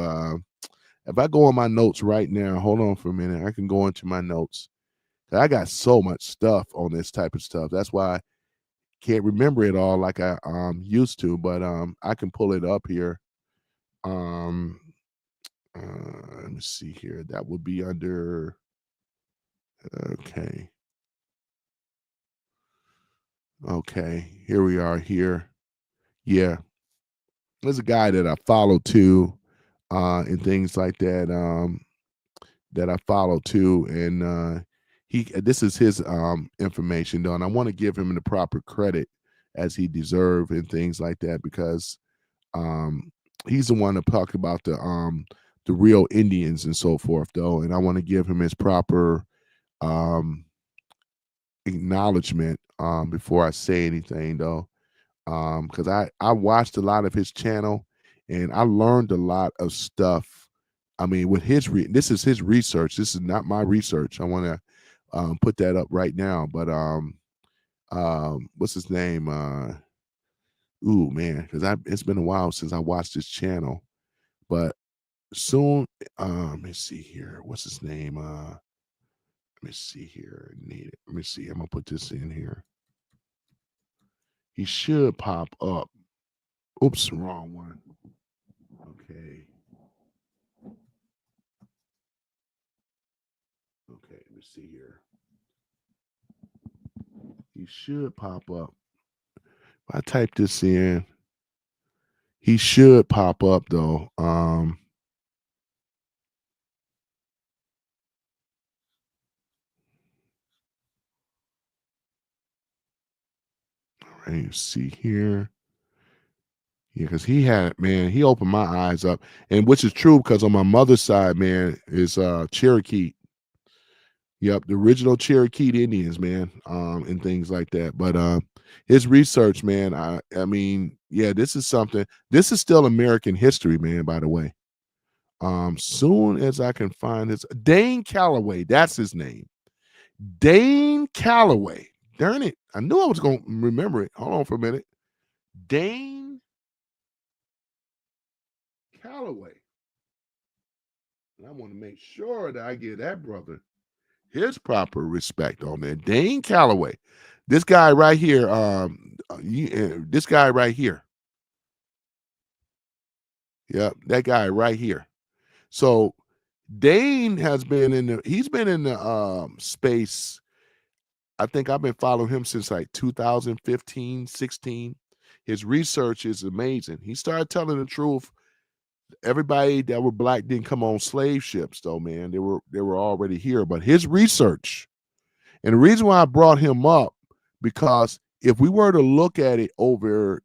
If I go on my notes right now, hold on for a minute. I can go into my notes. I got so much stuff on this type of stuff. That's why I can't remember it all like I used to, but I can pull it up here. Um let me see here. That would be under okay. Okay, here we are here. Yeah. There's a guy that I follow too, and things like that. That I follow too, and he this is his information though, and I want to give him the proper credit as he deserves and things like that, because um he's the one that talked about the real Indians and so forth though, and I want to give him his proper um acknowledgement before I say anything though, because I watched a lot of his channel and I learned a lot of stuff. I mean, with this is his research. This is not my research. I want to put that up right now. But what's his name? Ooh man, because it's been a while since I watched his channel. But soon, let me see here. What's his name? Let me see here. Let me see. I'm gonna put this in here. He should pop up. Oops, wrong one. Okay. Okay, let me see here. He should pop up. If I type this in, he should pop up though. All right, you see here. Yeah, because he opened my eyes up. And which is true, because on my mother's side, man, is Cherokee. Yep, the original Cherokee Indians, man, and things like that. But his research, man, I mean, yeah, this is something. This is still American history, man. By the way, soon as I can find his Dane Calloway, that's his name, Dane Calloway. Darn it, I knew I was gonna remember it. Hold on for a minute, Dane Calloway. And I want to make sure that I give that brother his proper respect on that. Dane Calloway. This guy right here, this guy right here. Yep, that guy right here. So Dane he's been in the space. I think I've been following him since like 2015, 16. His research is amazing. He started telling the truth. Everybody that were black didn't come on slave ships though, man. They were already here. But his research, and the reason why I brought him up, because if we were to look at it over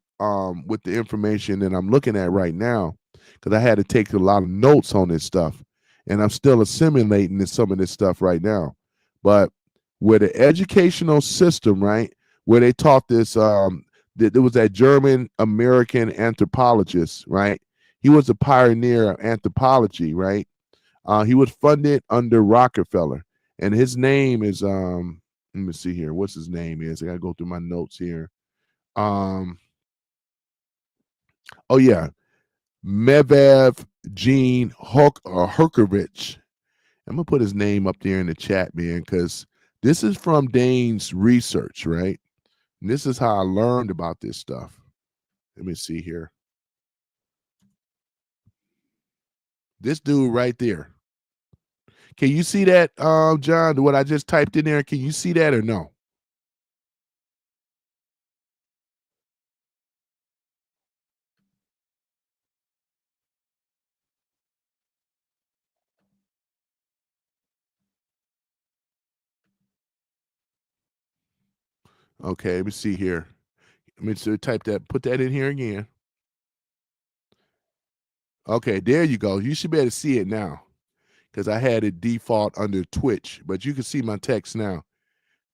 with the information that I'm looking at right now, because I had to take a lot of notes on this stuff, and I'm still assimilating some of this stuff right now. But where the educational system, right, where they taught this, there was that German American anthropologist, right? He was a pioneer of anthropology, right? He was funded under Rockefeller, and his name is let me see here. What's his name is? I gotta go through my notes here. Oh yeah, Mevev Gene Herkovich. I'm gonna put his name up there in the chat, man, because this is from Dane's research, right? And this is how I learned about this stuff. Let me see here. This dude right there. Can you see that, John? What I just typed in there? Can you see that or no? Okay, let me see here. Let me type that, put that in here again. Okay, there you go. You should be able to see it now because I had it default under Twitch, but you can see my text now.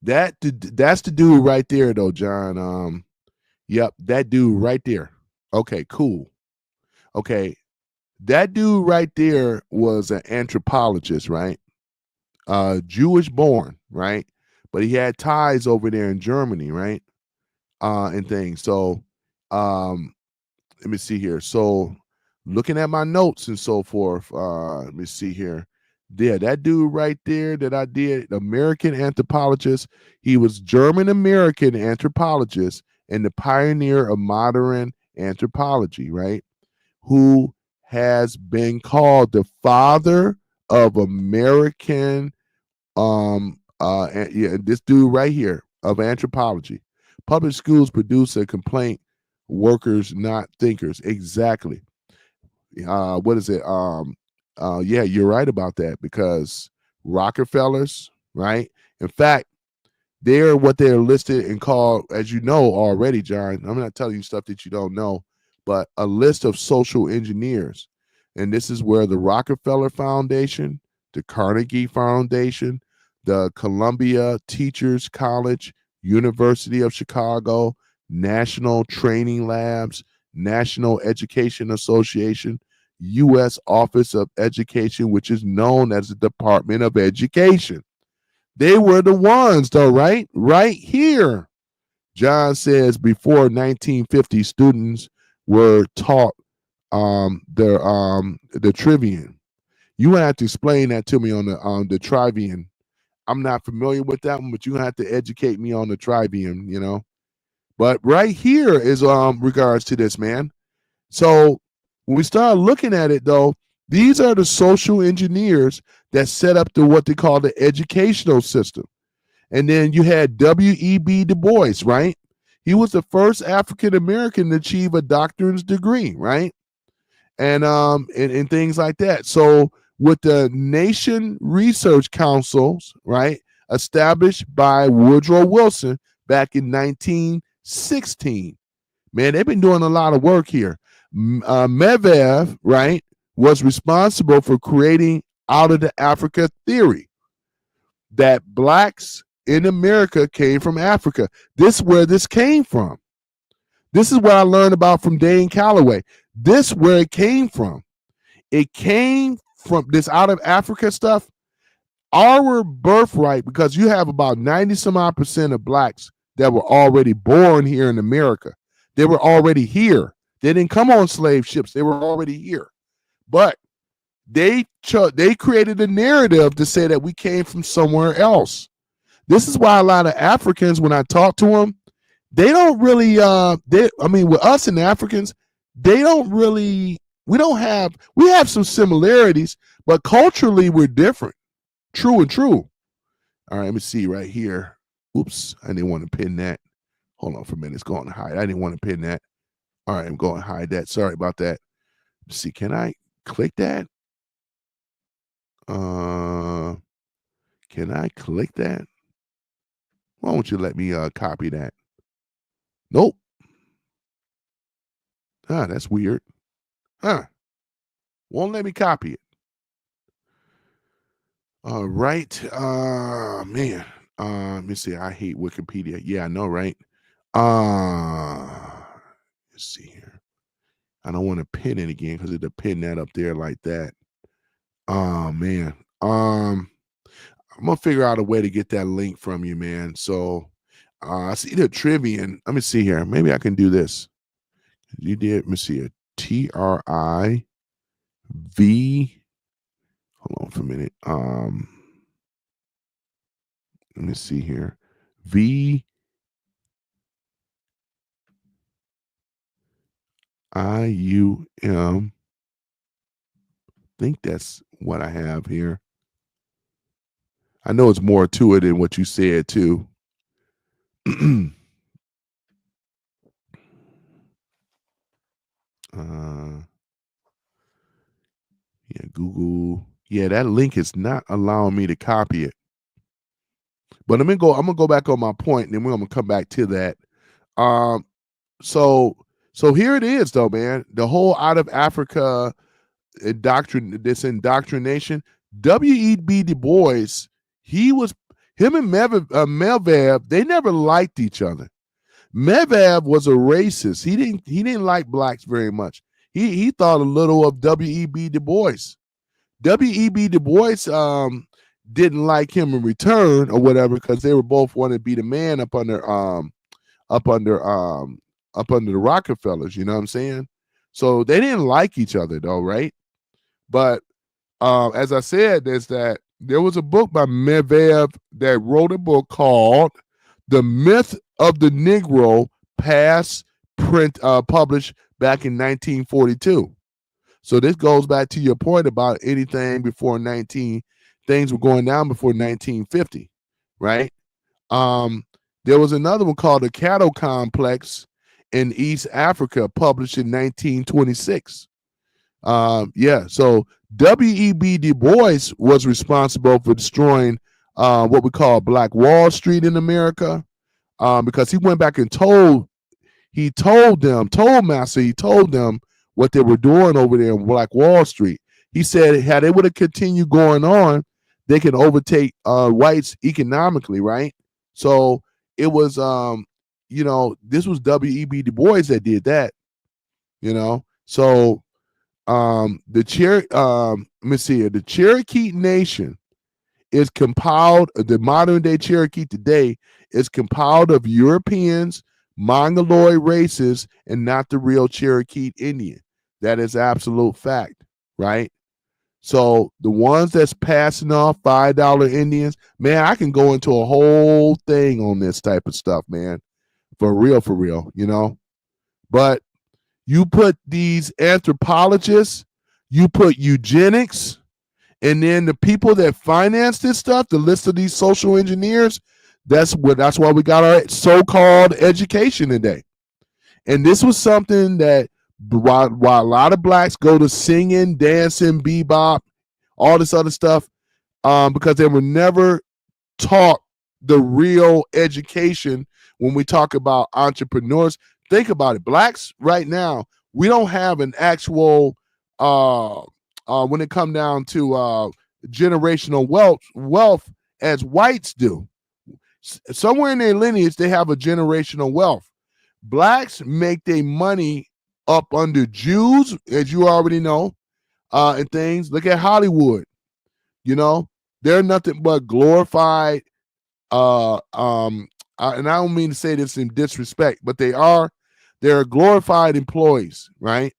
That's the dude right there, though, John. Yep, that dude right there. Okay, cool. Okay, that dude right there was an anthropologist, right? Jewish born, right? But he had ties over there in Germany, right? And things. So, let me see here. So, looking at my notes and so forth. Let me see here. Yeah, that dude right there that I did, American anthropologist. He was German American anthropologist and the pioneer of modern anthropology, right? Who has been called the father of American yeah, this dude right here of anthropology. Public schools produce a complaint workers, not thinkers. Exactly. What is it? Yeah, you're right about that because Rockefellers, right? In fact, they're what they're listed and called, as you know already, John. I'm not telling you stuff that you don't know, but a list of social engineers. And this is where the Rockefeller Foundation, the Carnegie Foundation, the Columbia Teachers College, University of Chicago, National Training Labs, National Education Association, U.S. Office of Education, which is known as the Department of Education. They were the ones, though, right? Right here. John says before 1950, students were taught the trivium. You have to explain that to me on the trivium. I'm not familiar with that one, but you have to educate me on the trivium, you know. But right here is regards to this, man. So when we start looking at it, though, these are the social engineers that set up the what they call the educational system. And then you had W.E.B. Du Bois, right? He was the first African American to achieve a doctorate degree, right? And things like that. So with the Nation Research Councils, right, established by Woodrow Wilson back in 1916, man, they've been doing a lot of work here. Medvedev, right, was responsible for creating out of the Africa theory that blacks in America came from Africa. This is where this came from. This is what I learned about from Dane Calloway. This where it came from. It came from this out of Africa stuff. Our birthright, because you have about 90 some odd % of blacks that were already born here in America. They were already here. They didn't come on slave ships. They were already here. But they created a narrative to say that we came from somewhere else. This is why a lot of Africans, when I talk to them, they don't really with us and the Africans, they don't really we have some similarities, but culturally we're different. True and true. All right, let me see right here. Oops, I didn't want to pin that. Hold on for a minute. It's going to hide. I didn't want to pin that. All right, I'm going to hide that. Sorry about that. Let's see, can I click that? Can I click that? Why don't you let me copy that? Nope. That's weird. Won't let me copy it. All right. Man. Let me see. I hate Wikipedia. Yeah, I know, right? Let's see here. I don't want to pin it again because it'll pin that up there like that. Oh man. I'm gonna figure out a way to get that link from you, man. So I see the trivia. Let me see here. Maybe I can do this. You did. Let me see it. TRIV. Hold on for a minute. Let me see here. VIUM. I think that's what I have here. I know it's more to it than what you said too. Yeah, Google. Yeah, that link is not allowing me to copy it. But I'm gonna go back on my point, and then we're gonna come back to that. so here it is though, man. The whole out of Africa this indoctrination. W.E.B. Du Bois, him and Melville, they never liked each other. Melville was a racist. He didn't like blacks very much. He thought a little of W.E.B. Du Bois. W.E.B. Du Bois didn't like him in return or whatever, because they were both wanting to be the man up under the Rockefellers, you know what I'm saying? So they didn't like each other though, right? But as I said, there was a book by Melville that wrote a book called "The Myth of the Negro," published back in 1942. So this goes back to your point about anything before things were going down before 1950, right? There was another one called "The Cattle Complex in East Africa," published in 1926. So W.E.B. Du Bois was responsible for destroying what we call Black Wall Street in America, because he went back and told them what they were doing over there in Black Wall Street. He said had they would have continued going on, they can overtake whites economically, right? So it was this was W.E.B. Du Bois that did that, So the Cherokee Nation is compiled, the modern day Cherokee today is compiled of Europeans, Mongoloid races, and not the real Cherokee Indian. That is absolute fact, right? So the ones that's passing off $5 Indians, man, I can go into a whole thing on this type of stuff, man. For real, But you put these anthropologists, you put eugenics, and then the people that finance this stuff, the list of these social engineers, that's why we got our so-called education today. And this was something that while a lot of blacks go to singing, dancing, bebop, all this other stuff, because they were never taught the real education when we talk about entrepreneurs. Think about it. Blacks right now, we don't have an actual, when it comes down to generational wealth as whites do. Somewhere in their lineage, they have a generational wealth. Blacks make their money up under Jews, as you already know, and things. Look at Hollywood. They're nothing but glorified. And I don't mean to say this in disrespect, but they're glorified employees, right?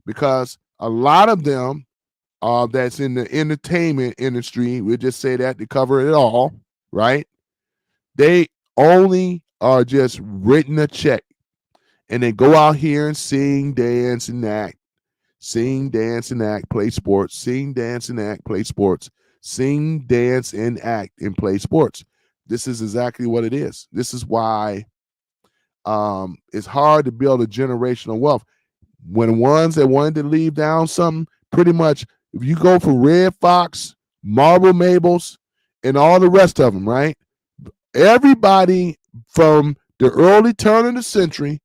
Because a lot of them that's in the entertainment industry, we'll just say that to cover it all, right? They only are just written a check, and they go out here and sing, dance, and act. Sing, dance, and act, play sports. Sing, dance, and act, play sports. Sing, dance, and act, and play sports. This is exactly what it is. This is why it's hard to build a generational wealth. When ones that wanted to leave down something, pretty much, if you go for Red Fox, Marble Maples, and all the rest of them, right? Everybody from the early turn of the century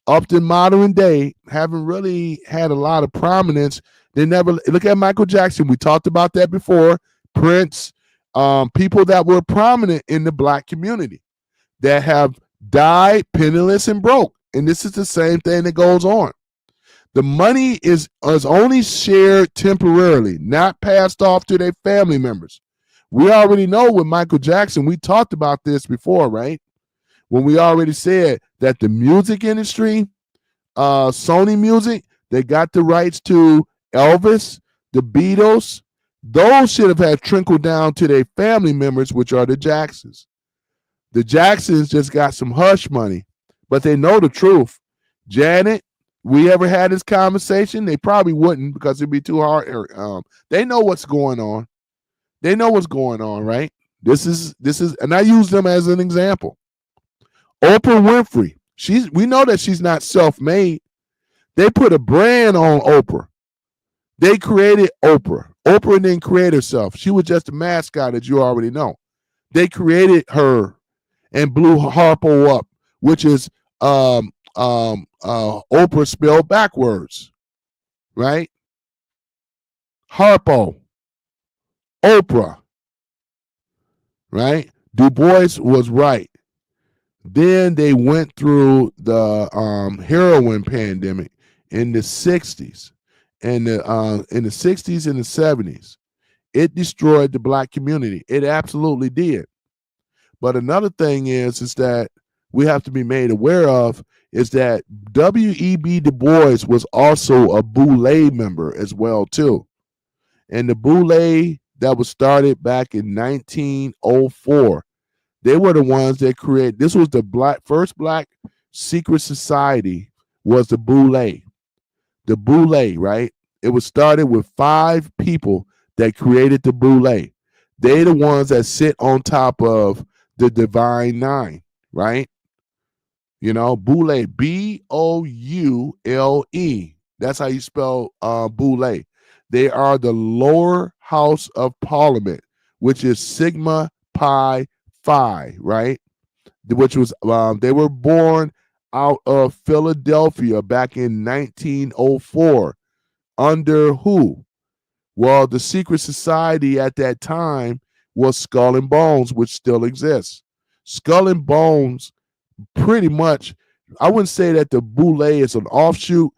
up to modern day haven't really had a lot of prominence. They never look at Michael Jackson. We talked about that before. Prince, people that were prominent in the black community that have died penniless and broke. And this is the same thing that goes on. The money is only shared temporarily, not passed off to their family members. We already know with Michael Jackson, we talked about this before, right? When we already said that the music industry, Sony Music, they got the rights to Elvis, the Beatles. Those should have had trickled down to their family members, which are the Jacksons. The Jacksons just got some hush money, but they know the truth. Janet, we ever had this conversation? They probably wouldn't, because it'd be too hard. They know what's going on. They know what's going on, right? This is, and I use them as an example. Oprah Winfrey, we know that she's not self-made. They put a brand on Oprah. They created Oprah. Oprah didn't create herself. She was just a mascot, as you already know. They created her and blew Harpo up, which is Oprah spelled backwards, right? Harpo, Oprah, right? Du Bois was right. Then they went through the heroin pandemic in the 60s. And in the 60s and the 70s, it destroyed the black community. It absolutely did. But another thing is that we have to be made aware of is that W.E.B. Du Bois was also a Boule member as well too. And the Boule that was started back in 1904, they were the ones that created. This was the first black secret society. Was the Boule? The Boule, right? It was started with 5 people that created the Boule. They the ones that sit on top of the Divine Nine, right? You know, Boule, Boule. That's how you spell Boule. They are the lower house of parliament, which is Sigma Pi Phi, right? Which was they were born out of Philadelphia back in 1904 under who? Well, the secret society at that time was Skull and Bones, which still exists. Skull and Bones, pretty much, I wouldn't say that the Boule is an offshoot.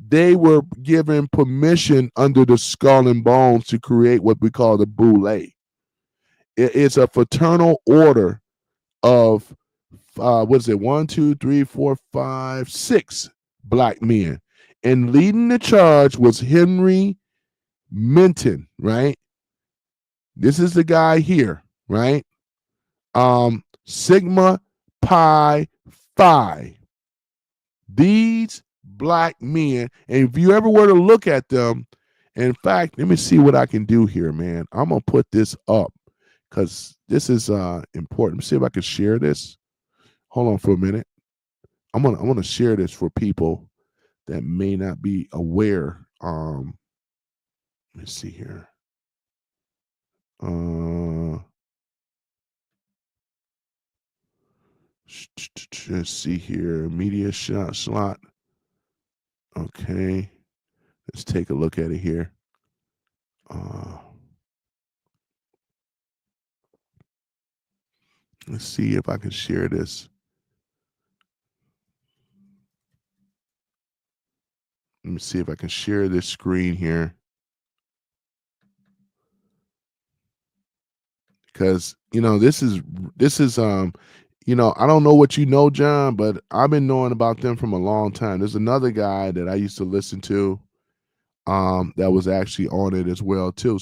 They were given permission under the Skull and Bones to create what we call the Boule. It's a fraternal order of what is it? 1, 2, 3, 4, 5, 6 black men. And leading the charge was Henry Minton, right? This is the guy here, right? Sigma Pi Phi. These black men, and if you ever were to look at them, in fact, let me see what I can do here, man. I'm gonna put this up because this is important. Let me see if I can share this. Hold on for a minute. I'm gonna share this for people that may not be aware. Let's see here. Let's see here. Media slot. Okay. Let's take a look at it here. Let's see if I can share this. Let me see if I can share this screen here. Because, this is I don't know what you know, John, but I've been knowing about them from a long time. There's another guy that I used to listen to that was actually on it as well too.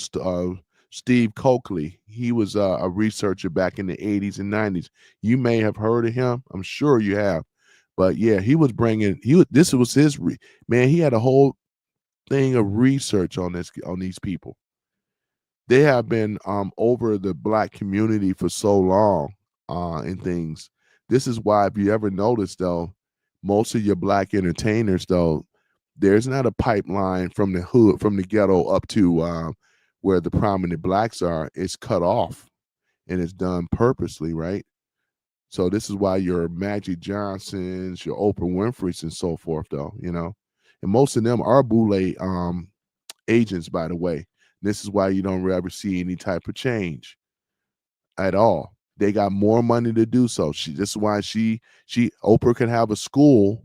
Steve Coakley. He was a researcher back in the 80s and 90s. You may have heard of him. I'm sure you have. But yeah, he was bringing. This was his man. He had a whole thing of research on these people. They have been over the black community for so long and things. This is why, if you ever notice, though, most of your black entertainers, though, there's not a pipeline from the hood, from the ghetto up to where the prominent blacks are. It's cut off, and it's done purposely, right? So this is why your Magic Johnsons, your Oprah Winfrey's, and so forth, though, and most of them are Boule agents, by the way. This is why you don't ever see any type of change at all. They got more money to do so. This is why Oprah can have a school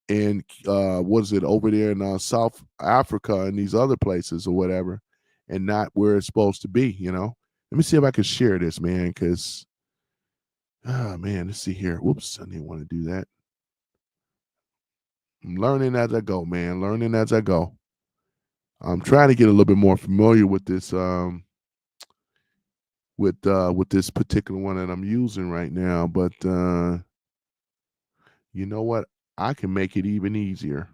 in what is it over there in South Africa and these other places or whatever, and not where it's supposed to be. Let me see if I can share this, man, because man, let's see here. Whoops, I didn't want to do that. I'm learning as I go, man. Learning as I go. I'm trying to get a little bit more familiar with this with this particular one that I'm using right now, but you know what? I can make it even easier.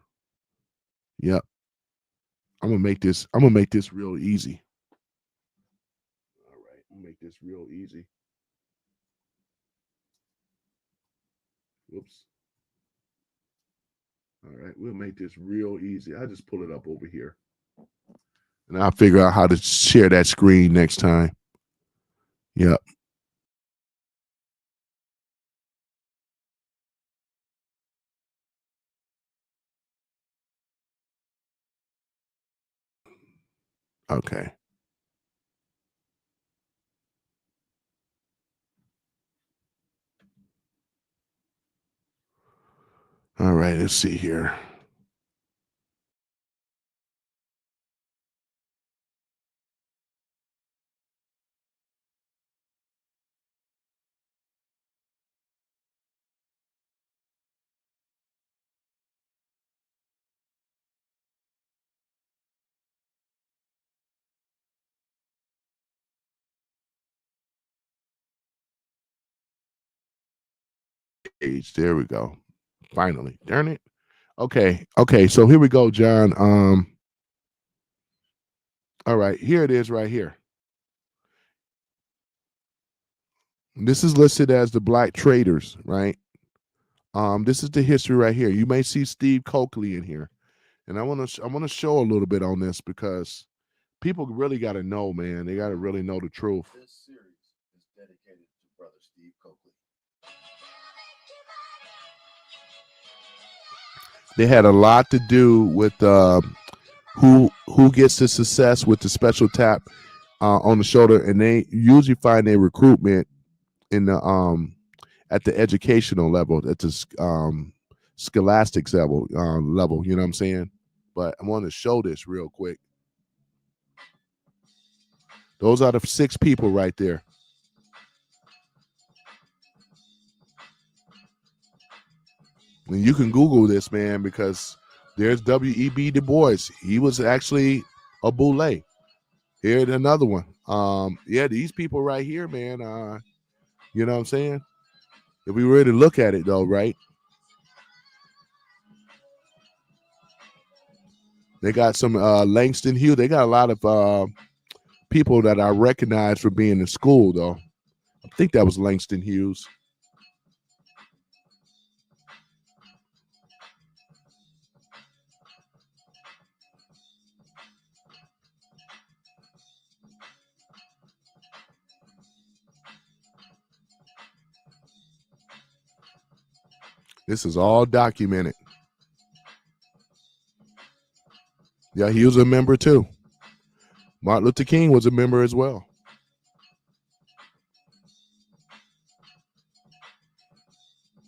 Yep. I'm gonna make this real easy. All right, I'm gonna make this real easy. Whoops. All right, we'll make this real easy. I'll just pull it up over here. And I'll figure out how to share that screen next time. Yep. Okay. All right, let's see here. There we go. Finally. Darn it. Okay. Okay. So here we go, John. All right. Here it is right here. This is listed as the black traders, right? This is the history right here. You may see Steve Coakley in here. And I want to show a little bit on this because people really got to know, man. They got to really know the truth. This series is dedicated to Brother Steve Coakley. They had a lot to do with who gets the success with the special tap on the shoulder, and they usually find their recruitment in the at the educational level, at the scholastics level. You know what I'm saying? But I want to show this real quick. Those are the 6 people right there. And you can Google this, man, because there's W.E.B. Du Bois. He was actually a boule. Here's another one. Yeah, these people right here, man. You know what I'm saying? If we were to look at it, though, right? They got some Langston Hughes. They got a lot of people that I recognize for being in school, though. I think that was Langston Hughes. This is all documented. Yeah, he was a member too. Martin Luther King was a member as well.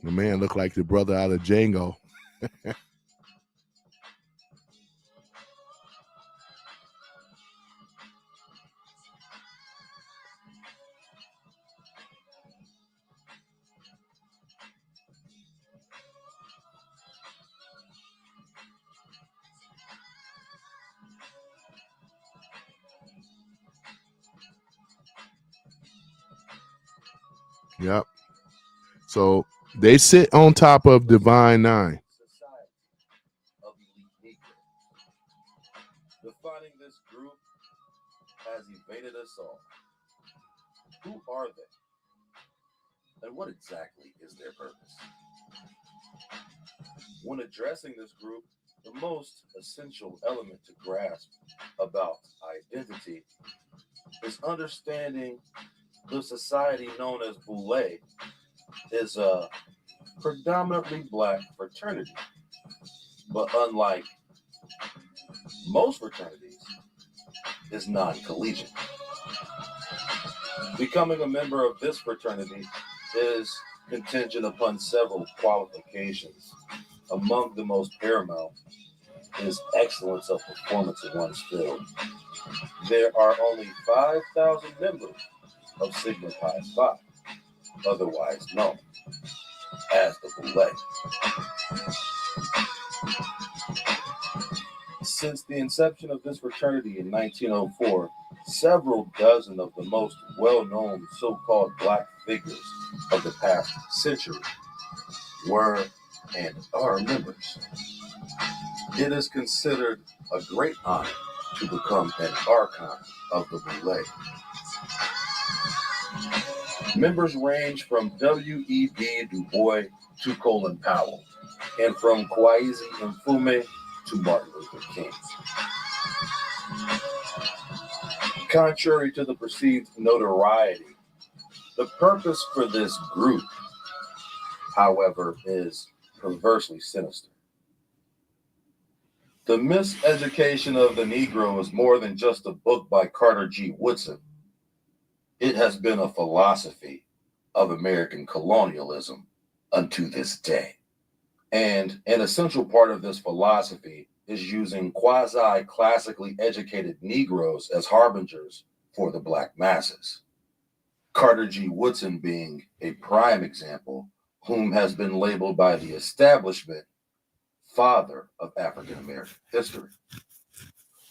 The man looked like the brother out of Django. Yep. So they sit on top of Divine Nine. Of elite Negroes. Defining this group has evaded us all. Who are they? And what exactly is their purpose? When addressing this group, the most essential element to grasp about identity is understanding the society known as Boule is a predominantly black fraternity. But unlike most fraternities, is non-collegiate. Becoming a member of this fraternity is contingent upon several qualifications. Among the most paramount is excellence of performance in one's field. There are only 5,000 members of Sigma Pi Phi, otherwise known as the Boule. Since the inception of this fraternity in 1904, several dozen of the most well-known so-called black figures of the past century were and are members. It is considered a great honor to become an archon of the Boule. Members range from W.E.B. Du Bois to Colin Powell, and from Kwesi Mfume to Martin Luther King. Contrary to the perceived notoriety, the purpose for this group, however, is perversely sinister. The Miseducation of the Negro is more than just a book by Carter G. Woodson. It has been a philosophy of American colonialism unto this day. And an essential part of this philosophy is using quasi-classically educated Negroes as harbingers for the Black masses. Carter G. Woodson being a prime example, whom has been labeled by the establishment father of African American history.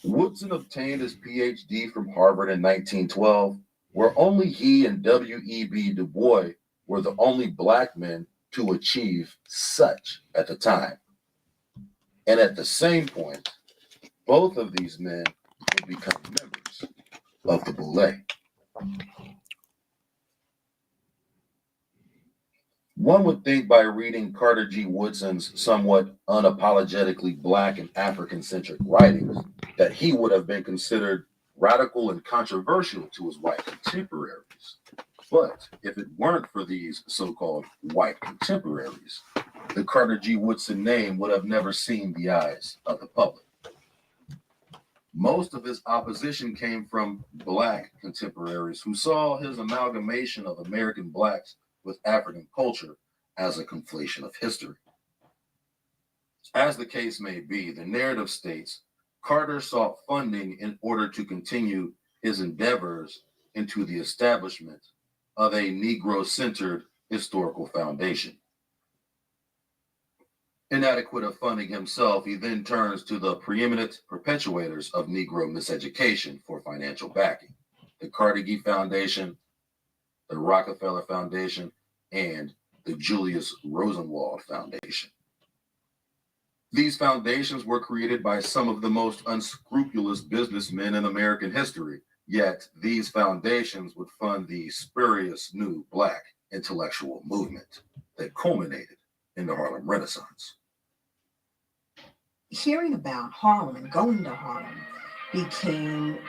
Woodson obtained his PhD from Harvard in 1912, where only he and W.E.B. Du Bois were the only Black men to achieve such at the time. And at the same point, both of these men would become members of the Boule. One would think by reading Carter G. Woodson's somewhat unapologetically Black and African-centric writings that he would have been considered radical and controversial to his white contemporaries. But if it weren't for these so-called white contemporaries, the Carter G. Woodson name would have never seen the eyes of the public. Most of his opposition came from Black contemporaries who saw his amalgamation of American Blacks with African culture as a conflation of history. As the case may be, the narrative states Carter sought funding in order to continue his endeavors into the establishment of a Negro-centered historical foundation. Inadequate of funding himself, he then turns to the preeminent perpetuators of Negro miseducation for financial backing: the Carnegie Foundation, the Rockefeller Foundation, and the Julius Rosenwald Foundation. These foundations were created by some of the most unscrupulous businessmen in American history, yet these foundations would fund the spurious new Black intellectual movement that culminated in the Harlem Renaissance. Hearing about Harlem and going to Harlem became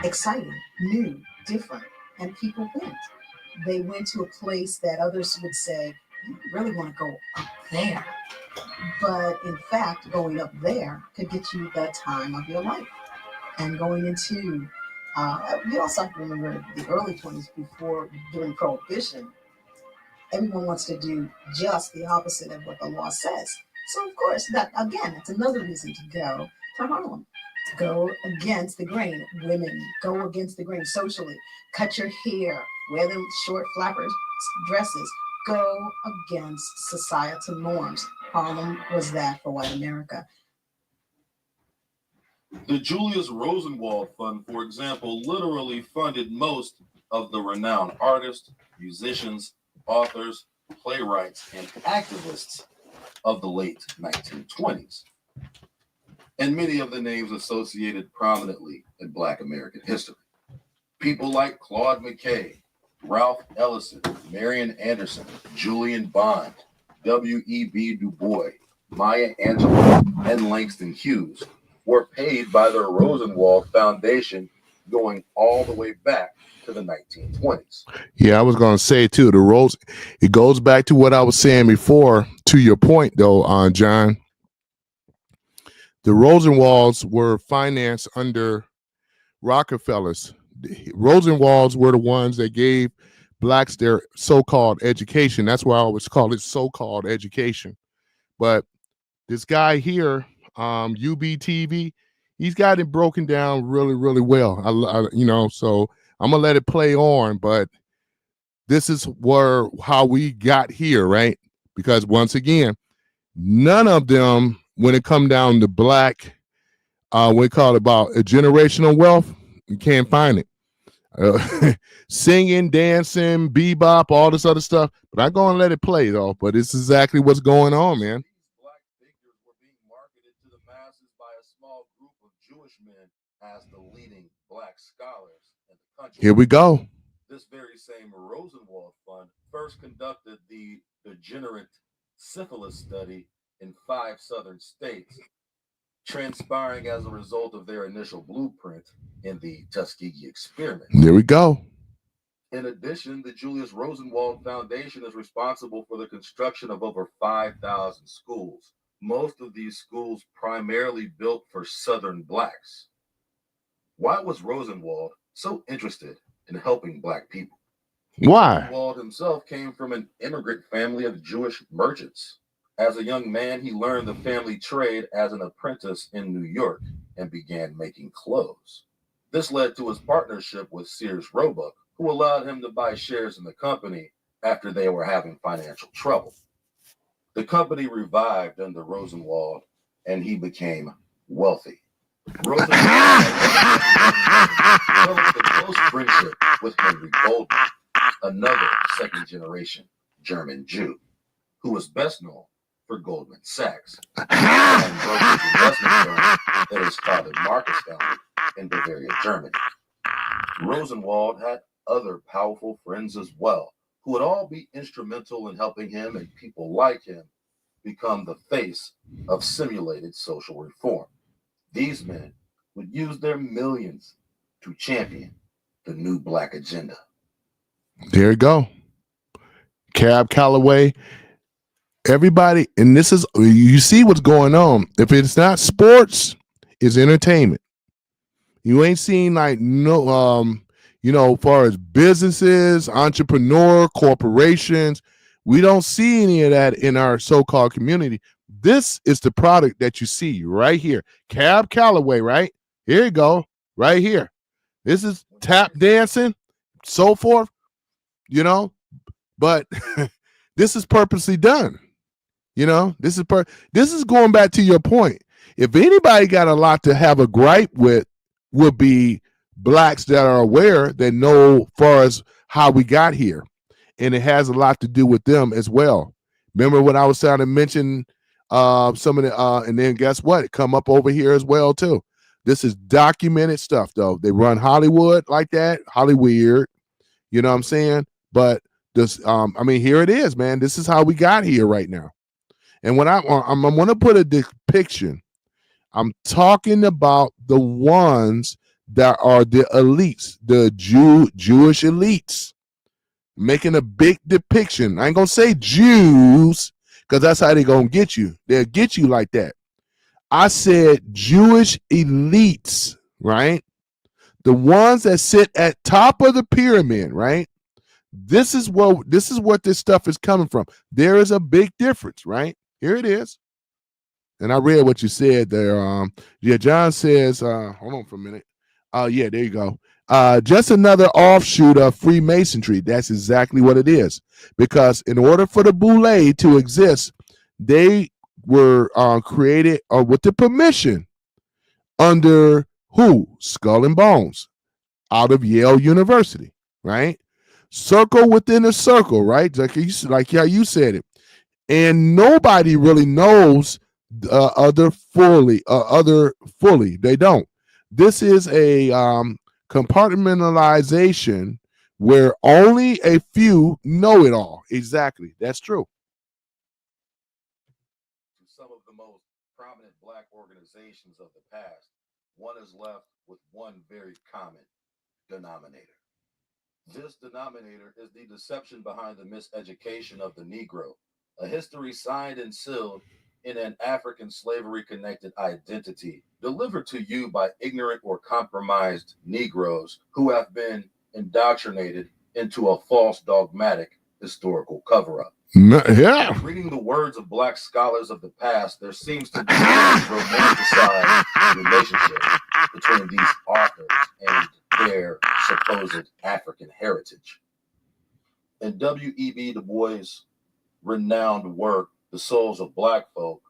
exciting, new, different, and people went. They went to a place that others would say, you really want to go up there. But in fact, going up there could get you the time of your life. And going into, you also have to remember the early 20s during Prohibition, everyone wants to do just the opposite of what the law says. So of course, that's another reason to go to Harlem. Go against the grain. Women, go against the grain socially. Cut your hair, wear them short flapper dresses. Go against societal norms. Harlem was that for white America. The Julius Rosenwald Fund, for example, literally funded most of the renowned artists, musicians, authors, playwrights, and activists of the late 1920s, and many of the names associated prominently in Black American history. People like Claude McKay, Ralph Ellison, Marian Anderson, Julian Bond, W.E.B. Du Bois, Maya Angelou, and Langston Hughes were paid by the Rosenwald Foundation going all the way back to the 1920s. Yeah, I was going to say too, it goes back to what I was saying before, to your point though, John. The Rosenwalds were financed under Rockefellers. The Rosenwalds were the ones that gave Blacks their so-called education. That's why I always call it so-called education. But this guy here, UBTV, he's got it broken down really, really well. So I'm gonna let it play on, but this is how we got here, right? Because once again, none of them, when it come down to Black, we call it about a generational wealth, you can't find it. Singing, dancing, bebop, all this other stuff. But I'm gonna let it play though. But it's exactly what's going on, man. Black figures were being marketed to the masses by a small group of Jewish men as the leading Black scholars in the country. Here we go. This very same Rosenwald Fund first conducted the degenerate syphilis study in 5 southern states, transpiring as a result of their initial blueprint in the Tuskegee experiment. There we go. In addition, the Julius Rosenwald Foundation is responsible for the construction of over 5,000 schools, most of these schools primarily built for Southern blacks. Why was Rosenwald so interested in helping black people? Why? Rosenwald himself came from an immigrant family of Jewish merchants. As a young man, he learned the family trade as an apprentice in New York and began making clothes. This led to his partnership with Sears Roebuck, who allowed him to buy shares in the company after they were having financial trouble. The company revived under Rosenwald, and he became wealthy. Rosenwald developed a close friendship with Henry Goldman, another second-generation German Jew, who was best known for Goldman Sachs, and brokerage investment firm that his father Marcus founded in Bavaria, Germany. Rosenwald had other powerful friends as well, who would all be instrumental in helping him and people like him become the face of simulated social reform. These men would use their millions to champion the new black agenda. There you go. Cab Calloway. Everybody, and this is, you see what's going on. If it's not sports, it's entertainment. You ain't seen like as far as businesses, entrepreneur, corporations, we don't see any of that in our so-called community. This is the product that you see right here. Cab Calloway, right? Here you go, right here. This is tap dancing, so forth, but this is purposely done. This is going back to your point. If anybody got a lot to have a gripe with, would be blacks that are aware, that know far as how we got here. And it has a lot to do with them as well. Remember when I was trying to mention some of the, and then guess what? It come up over here as well too. This is documented stuff though. They run Hollywood like that, Hollyweird, you know what I'm saying? But this, here it is, man. This is how we got here right now. And when I'm going to put a depiction, I'm talking about the ones that are the elites, the Jewish elites, making a big depiction. I ain't going to say Jews, because that's how they're going to get you. They'll get you like that. I said Jewish elites, right? The ones that sit at top of the pyramid, right? This is what this stuff is coming from. There is a big difference, right? Here it is. And I read what you said there. John says, hold on for a minute. Yeah, there you go. Just another offshoot of Freemasonry. That's exactly what it is. Because in order for the Boule to exist, they were created with the permission under who? Skull and Bones out of Yale University, right? Circle within a circle, right? Like how you said it. And nobody really knows other fully. They don't. This is a compartmentalization where only a few know it all. Exactly. That's true. Some of the most prominent black organizations of the past, one is left with one very common denominator. This denominator is the deception behind the miseducation of the Negro, a history signed and sealed in an African slavery-connected identity delivered to you by ignorant or compromised Negroes who have been indoctrinated into a false dogmatic historical cover-up. Yeah. Reading the words of black scholars of the past, there seems to be a romanticized relationship between these authors and their supposed African heritage. In W.E.B. Du Bois' renowned work, The Souls of Black Folk,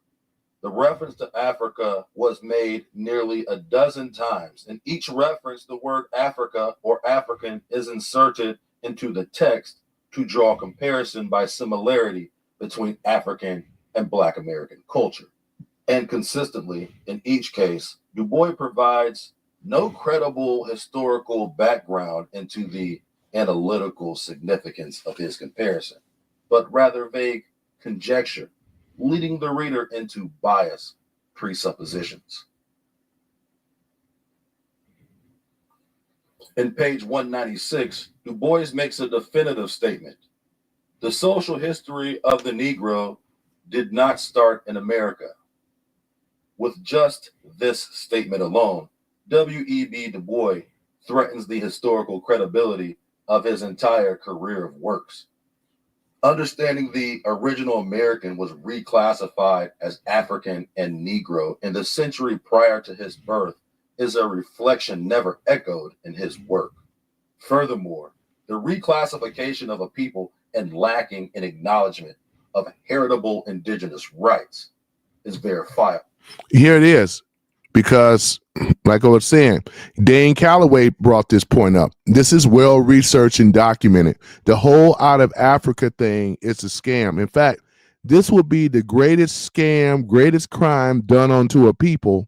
the reference to Africa was made nearly a dozen times. In each reference, the word Africa or African is inserted into the text to draw comparison by similarity between African and Black American culture. And consistently, in each case, Du Bois provides no credible historical background into the analytical significance of his comparison, but rather vague conjecture, leading the reader into biased presuppositions. In page 196, Du Bois makes a definitive statement. The social history of the Negro did not start in America. With just this statement alone, W.E.B. Du Bois threatens the historical credibility of his entire career of works. Understanding the original American was reclassified as African and Negro in the century prior to his birth is a reflection never echoed in his work. Furthermore, the reclassification of a people and lacking in acknowledgement of heritable indigenous rights is verifiable. Here it is. Because, like I was saying, Dane Calloway brought this point up. This is well researched and documented. The whole out of Africa thing is a scam. In fact, this would be the greatest scam, greatest crime done onto a people.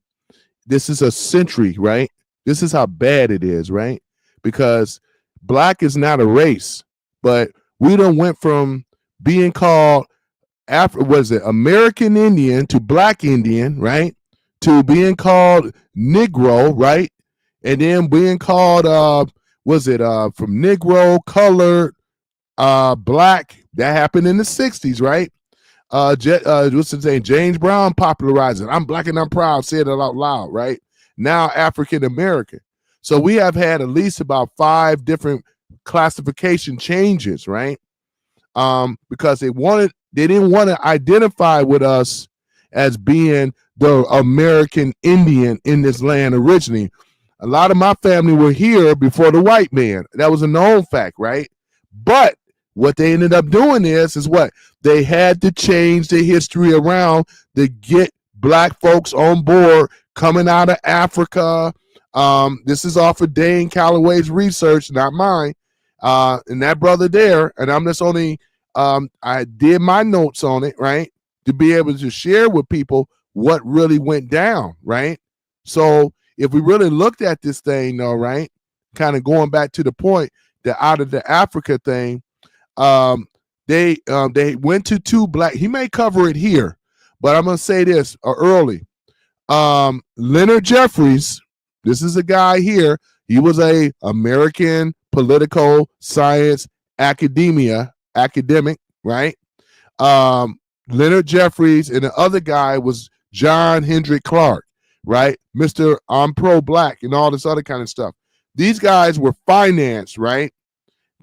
This is a century, right? This is how bad it is, right? Because black is not a race, but we done went from being called American Indian to Black Indian, right? To being called Negro, right? And then being called from Negro, colored, black. That happened in the 60s, right? What's his name? James Brown popularized it. I'm black and I'm proud, said it out loud, right? Now African American. So we have had at least about 5 different classification changes, right? Because they didn't want to identify with us as being the American Indian in this land originally. A lot of my family were here before the white man. That was a known fact, right? But what they ended up doing is what? They had to change the history around to get black folks on board coming out of Africa. This is off of Dane Calloway's research, not mine. And that brother there, and I'm just only, I did my notes on it, right? To be able to share with people what really went down, right? So if we really looked at this thing, though, right, kind of going back to the point that out of the Africa thing, they went to 2 black. He may cover it here, but I'm gonna say this early. Leonard Jeffries, this is a guy here. He was a American political science academic, right? Leonard Jeffries, and the other guy was John Hendrick Clark, right? Mr. I'm pro-black and all this other kind of stuff. These guys were financed, right,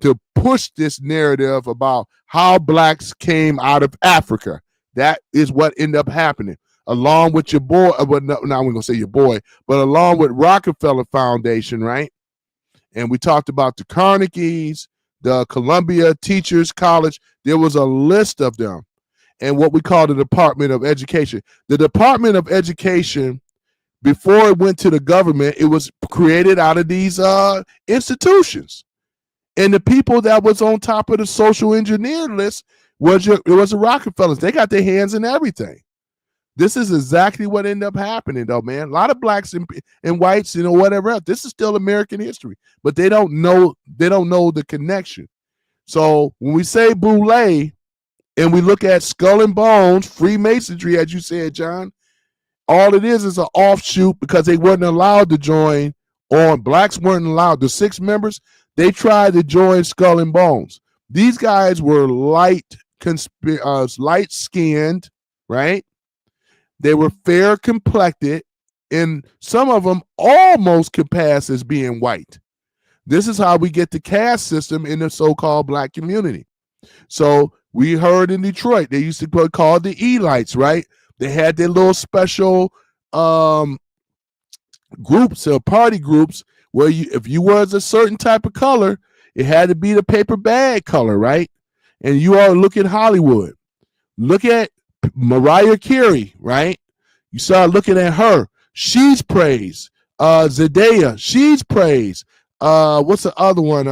to push this narrative about how blacks came out of Africa. That is what ended up happening. Along with your boy, now I'm going to say your boy, but along with Rockefeller Foundation, right? And we talked about the Carnegies, the Columbia Teachers College. There was a list of them. And what we call the Department of Education. The Department of Education, before it went to the government, it was created out of these institutions. And the people that was on top of the social engineer list was the Rockefellers. They got their hands in everything. This is exactly what ended up happening, though, man. A lot of blacks and whites, whatever else. This is still American history, but they don't know the connection. So when we say Boule, and we look at Skull and Bones, Freemasonry, as you said, John, all it is an offshoot because they weren't allowed to join on. Blacks weren't allowed. The 6 members, they tried to join Skull and Bones. These guys were light-skinned, right? They were fair complected, and some of them almost could pass as being white. This is how we get the caste system in the so-called black community. So we heard in Detroit, they used to be called the Elites, right? They had their little special groups or party groups where if you was a certain type of color, it had to be the paper bag color, right? And you all look at Hollywood. Look at Mariah Carey, right? You start looking at her. She's praised. Zendaya, she's praised. What's the other one?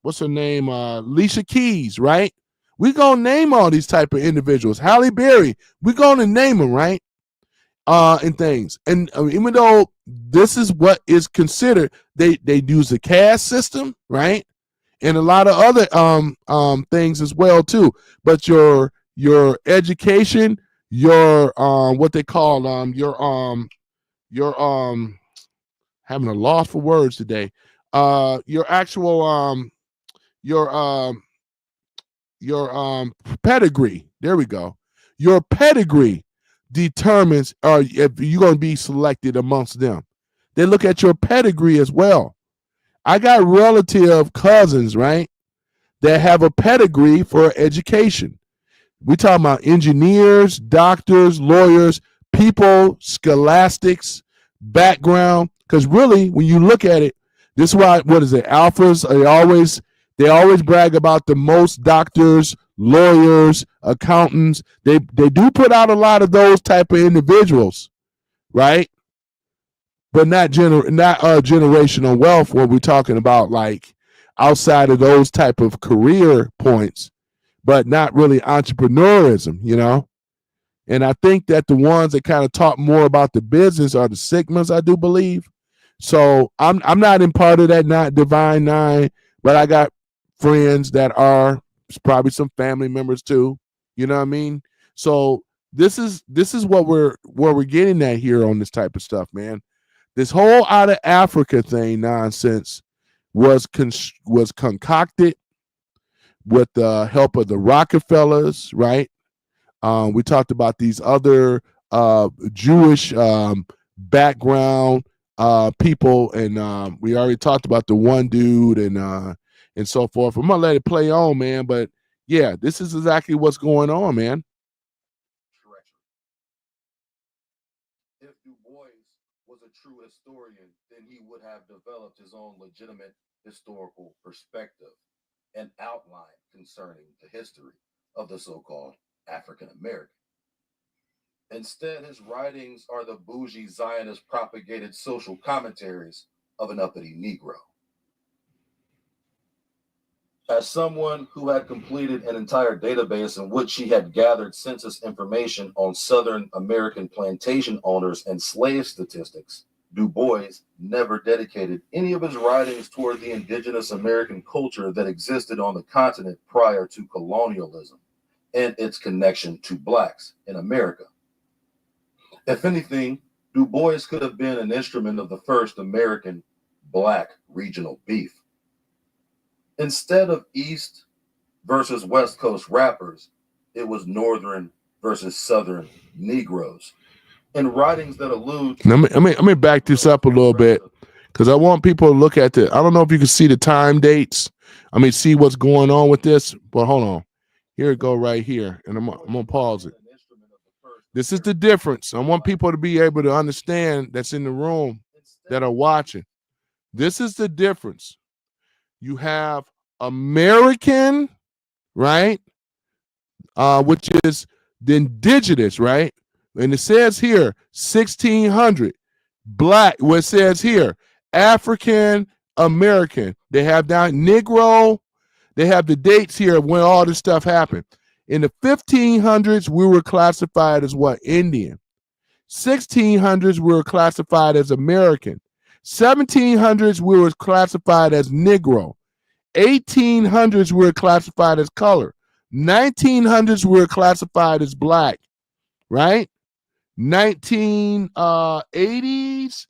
What's her name? Alicia Keys, right? We're gonna name all these type of individuals. Halle Berry, we're gonna name them, right? And things. And even though this is what is considered, they use the caste system, right? And a lot of other things as well too. But your education, your what they call your having a loss for words today. Your actual your pedigree. There we go. Your pedigree determines if you're going to be selected amongst them. They look at your pedigree as well. I got relative cousins, right, that have a pedigree for education. We talking about engineers, doctors, lawyers, people, scholastics, background. Because really, when you look at it, this is why, what is it? Alphas, they always brag about the most doctors, lawyers, accountants. They do put out a lot of those type of individuals, right? But not generational wealth. What we're talking about, like outside of those type of career points, but not really entrepreneurism, you know. And I think that the ones that kind of talk more about the business are the Sigmas, I do believe. So I'm not in part of that not divine nine, but I got friends that are probably some family members too. You know what I mean? So this is what we're getting at here on this type of stuff, man. This whole out of Africa thing nonsense was concocted with the help of the Rockefellers, right? We talked about these other Jewish background people, and we already talked about the one dude and so forth. I'm gonna let it play on, man. But yeah, this is exactly what's going on, man. If Du Bois was a true historian, then he would have developed his own legitimate historical perspective and outline concerning the history of the so-called African American. Instead, his writings are the bougie Zionist propagated social commentaries of an uppity Negro. As someone who had completed an entire database in which he had gathered census information on Southern American plantation owners and slave statistics, Du Bois never dedicated any of his writings toward the indigenous American culture that existed on the continent prior to colonialism and its connection to blacks in America. If anything, Du Bois could have been an instrument of the first American black regional beef. Instead of East versus West Coast rappers, it was Northern versus Southern Negroes. In writings that allude to... Let me back this up a little bit, because I want people to look at the, I don't know if you can see the time dates. I mean, see what's going on with this, but hold on. Here it go right here, and I'm going to pause it. This is the difference. I want people to be able to understand that's in the room that are watching. This is the difference. You have American, right? Which is the indigenous, right? And it says here 1600. Black, what it says here, African American. They have down Negro. They have the dates here of when all this stuff happened. In the 1500s, we were classified as what? Indian. 1600s, we were classified as American. 1700s, we were classified as Negro. 1800s, we were classified as color. 1900s, we were classified as black, right? 1980s,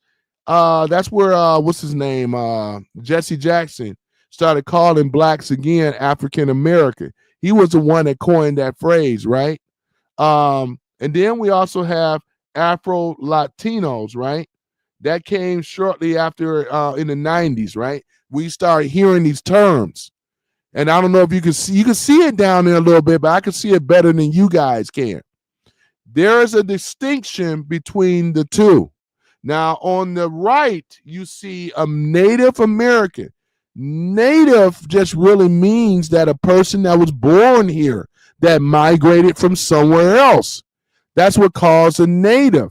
that's where, what's his name? Jesse Jackson started calling blacks again African American. He was the one that coined that phrase, right? And then we also have Afro Latinos, right? That came shortly after in the 90s, right? We started hearing these terms. And I don't know if you can see it down there a little bit, but I can see it better than you guys can. There is a distinction between the two. Now, on the right, you see a Native American. Native just really means that a person that was born here, that migrated from somewhere else. That's what calls a native.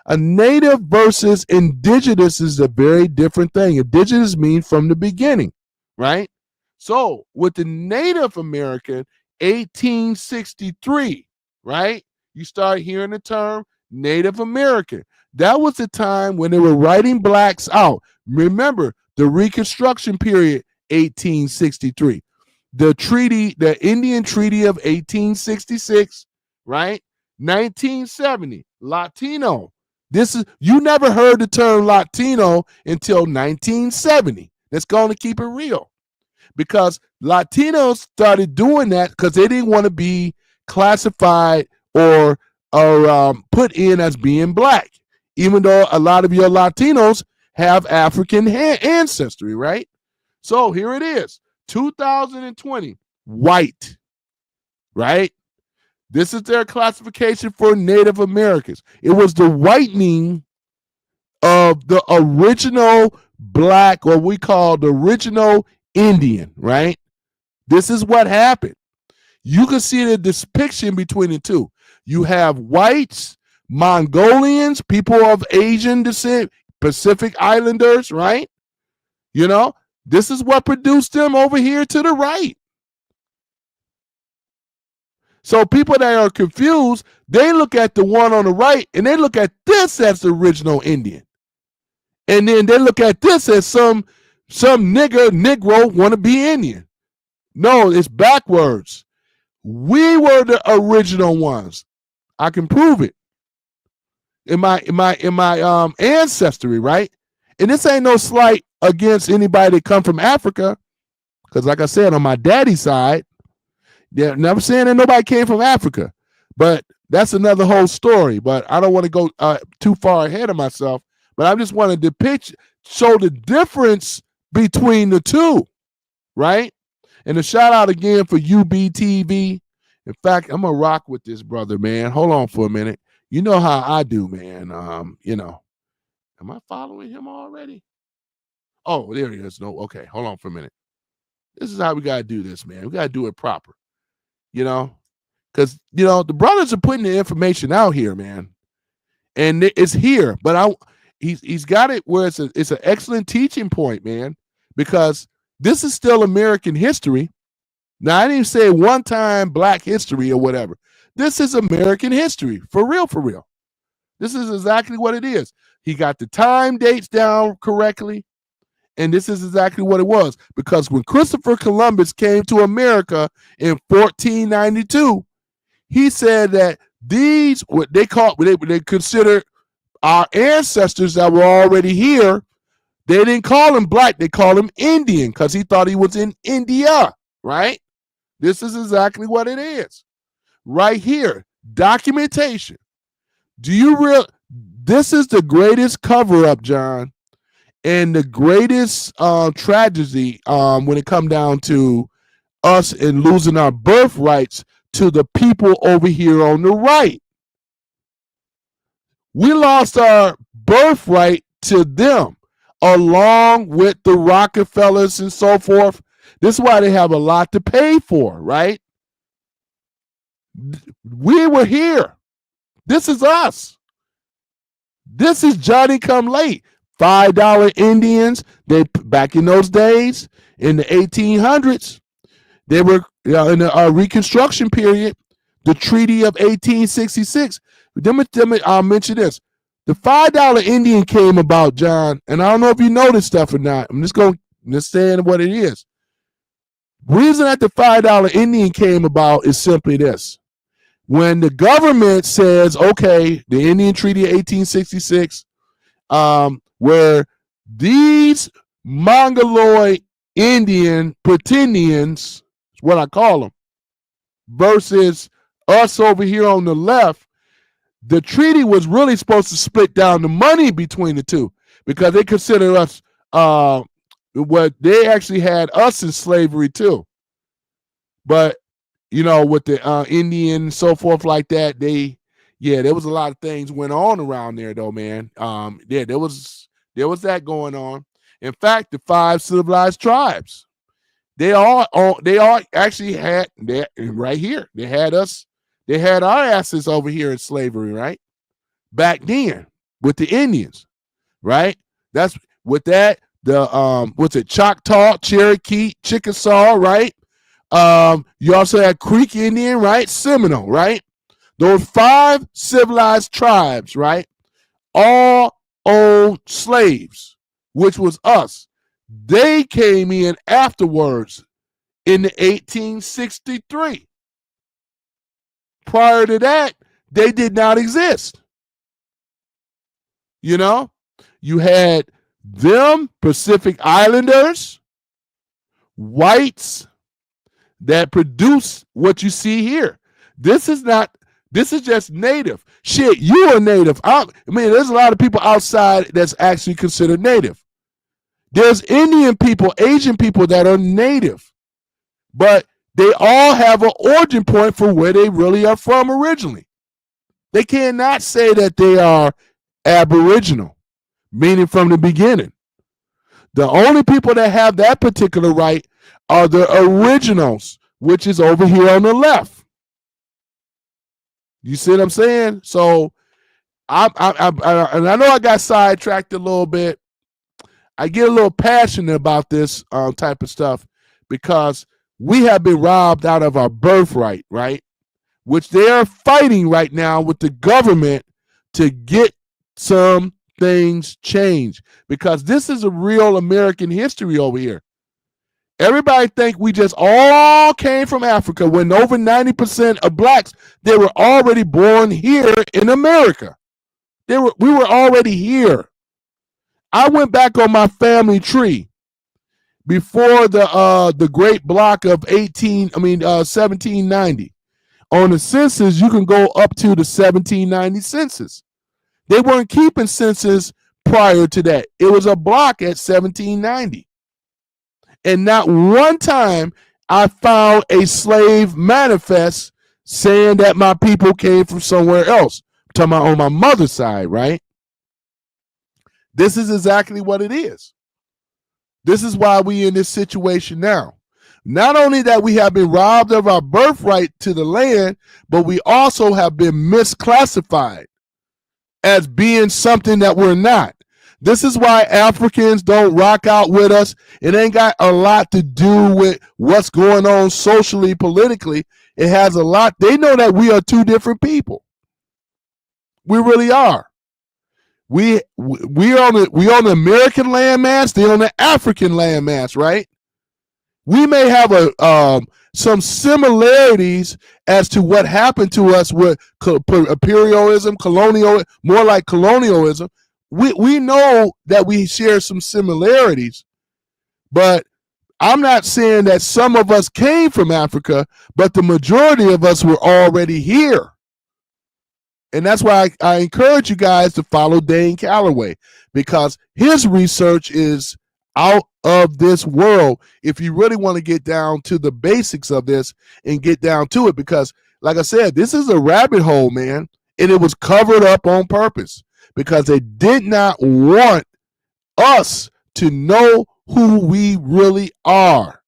A native versus indigenous is a very different thing. Indigenous means from the beginning, right? So with the Native American, 1863, right? You start hearing the term Native American. That was the time when they were writing blacks out. Remember, the Reconstruction period, 1863. The treaty, the Indian Treaty of 1866, right? 1970, Latino. This is, you never heard the term Latino until 1970. Let's go on and keep it real. because Latinos started doing that because they didn't want to be classified or put in as being black, even though a lot of your Latinos have African ancestry, right? So here it is, 2020, white, right? This is their classification for Native Americans. It was the whitening of the original black, or we call the original Indian, right? This is what happened. You can see the depiction between the two. You have whites, Mongolians, people of Asian descent, Pacific Islanders, right? You know, this is what produced them over here to the right. So people that are confused, they look at the one on the right and they look at this as the original Indian. And then they look at this as some Negro want to be Indian. No, it's backwards. We were the original ones. I can prove it in my ancestry, right? And this ain't no slight against anybody that come from Africa, because like I said, on my daddy's side, they're never saying that nobody came from Africa, but that's another whole story. But I don't want to go too far ahead of myself. But I just want to show the difference between the two, right? And a shout out again for UBTV. In fact, I'm gonna rock with this brother, man. Hold on for a minute. You know how I do, man. You know, am I following him already? Oh, there he is. No, okay. Hold on for a minute. This is how we gotta do this, man. We gotta do it proper. You know, because you know the brothers are putting the information out here, man, and it's here. But he's got it where it's an excellent teaching point, man, because this is still American history. Now, I didn't say one time black history or whatever. This is American history, for real, for real. This is exactly what it is. He got the time dates down correctly, and this is exactly what it was. Because when Christopher Columbus came to America in 1492, he said that these, what they considered our ancestors that were already here, they didn't call him black, they called him Indian because he thought he was in India, right? This is exactly what it is. Right here, documentation. This is the greatest cover-up, John, and the greatest tragedy when it come down to us and losing our birthrights to the people over here on the right. We lost our birthright to them, along with the Rockefellers and so forth. This is why they have a lot to pay for, right? We were here. This is us. This is Johnny come late. $5 Indians, they back in those days, in the 1800s, they were in the Reconstruction period, the Treaty of 1866. I'll mention this. The $5 Indian came about, John, and I don't know if you know this stuff or not. I'm just going to say what it is. Reason that the $5 Indian came about is simply this. When the government says, okay, the Indian Treaty of 1866, where these Mongoloid Indian pretendians, is what I call them, versus us over here on the left, the treaty was really supposed to split down the money between the two because they consider us, what they actually had us in slavery too. But, you know, with the Indian and so forth like that, there was a lot of things went on around there though, man. There was that going on. In fact, the 5 civilized tribes, they all actually had that right here. They had our asses over here in slavery, right? Back then with the Indians, right? That's with that, what's it, Choctaw, Cherokee, Chickasaw, right? You also had Creek Indian, right? Seminole, right? Those 5 civilized tribes, right? All owned slaves, which was us. They came in afterwards in 1863. Prior to that, they did not exist. You know, you had them Pacific Islanders whites that produce what you see here. This is just native. Shit, you are native. I mean, there's a lot of people outside that's actually considered native. There's Indian people, Asian people that are native, but they all have an origin point for where they really are from originally. They cannot say that they are aboriginal, meaning from the beginning. The only people that have that particular right are the originals, which is over here on the left. You see what I'm saying? So and I know I got sidetracked a little bit. I get a little passionate about this type of stuff because we have been robbed out of our birthright, right? Which they are fighting right now with the government to get some things changed, because this is a real American history over here. Everybody think we just all came from Africa, when over 90% of blacks, they were already born here in America. We were already here. I went back on my family tree before the Great Block of 1790. On the census, you can go up to the 1790 census. They weren't keeping census prior to that. It was a block at 1790. And not one time I found a slave manifest saying that my people came from somewhere else. I'm talking about on my mother's side, right? This is exactly what it is. This is why we in this situation now. Not only that we have been robbed of our birthright to the land, but we also have been misclassified as being something that we're not. This is why Africans don't rock out with us. It ain't got a lot to do with what's going on socially, politically. It has a lot. They know that we are two different people. We really are. We on the American landmass. They on the African landmass, right? We may have some similarities as to what happened to us with imperialism, more like colonialism. We know that we share some similarities, but I'm not saying that some of us came from Africa, but the majority of us were already here. And that's why I encourage you guys to follow Dane Calloway, because his research is out of this world if you really want to get down to the basics of this and get down to it. Because, like I said, this is a rabbit hole, man, and it was covered up on purpose because they did not want us to know who we really are.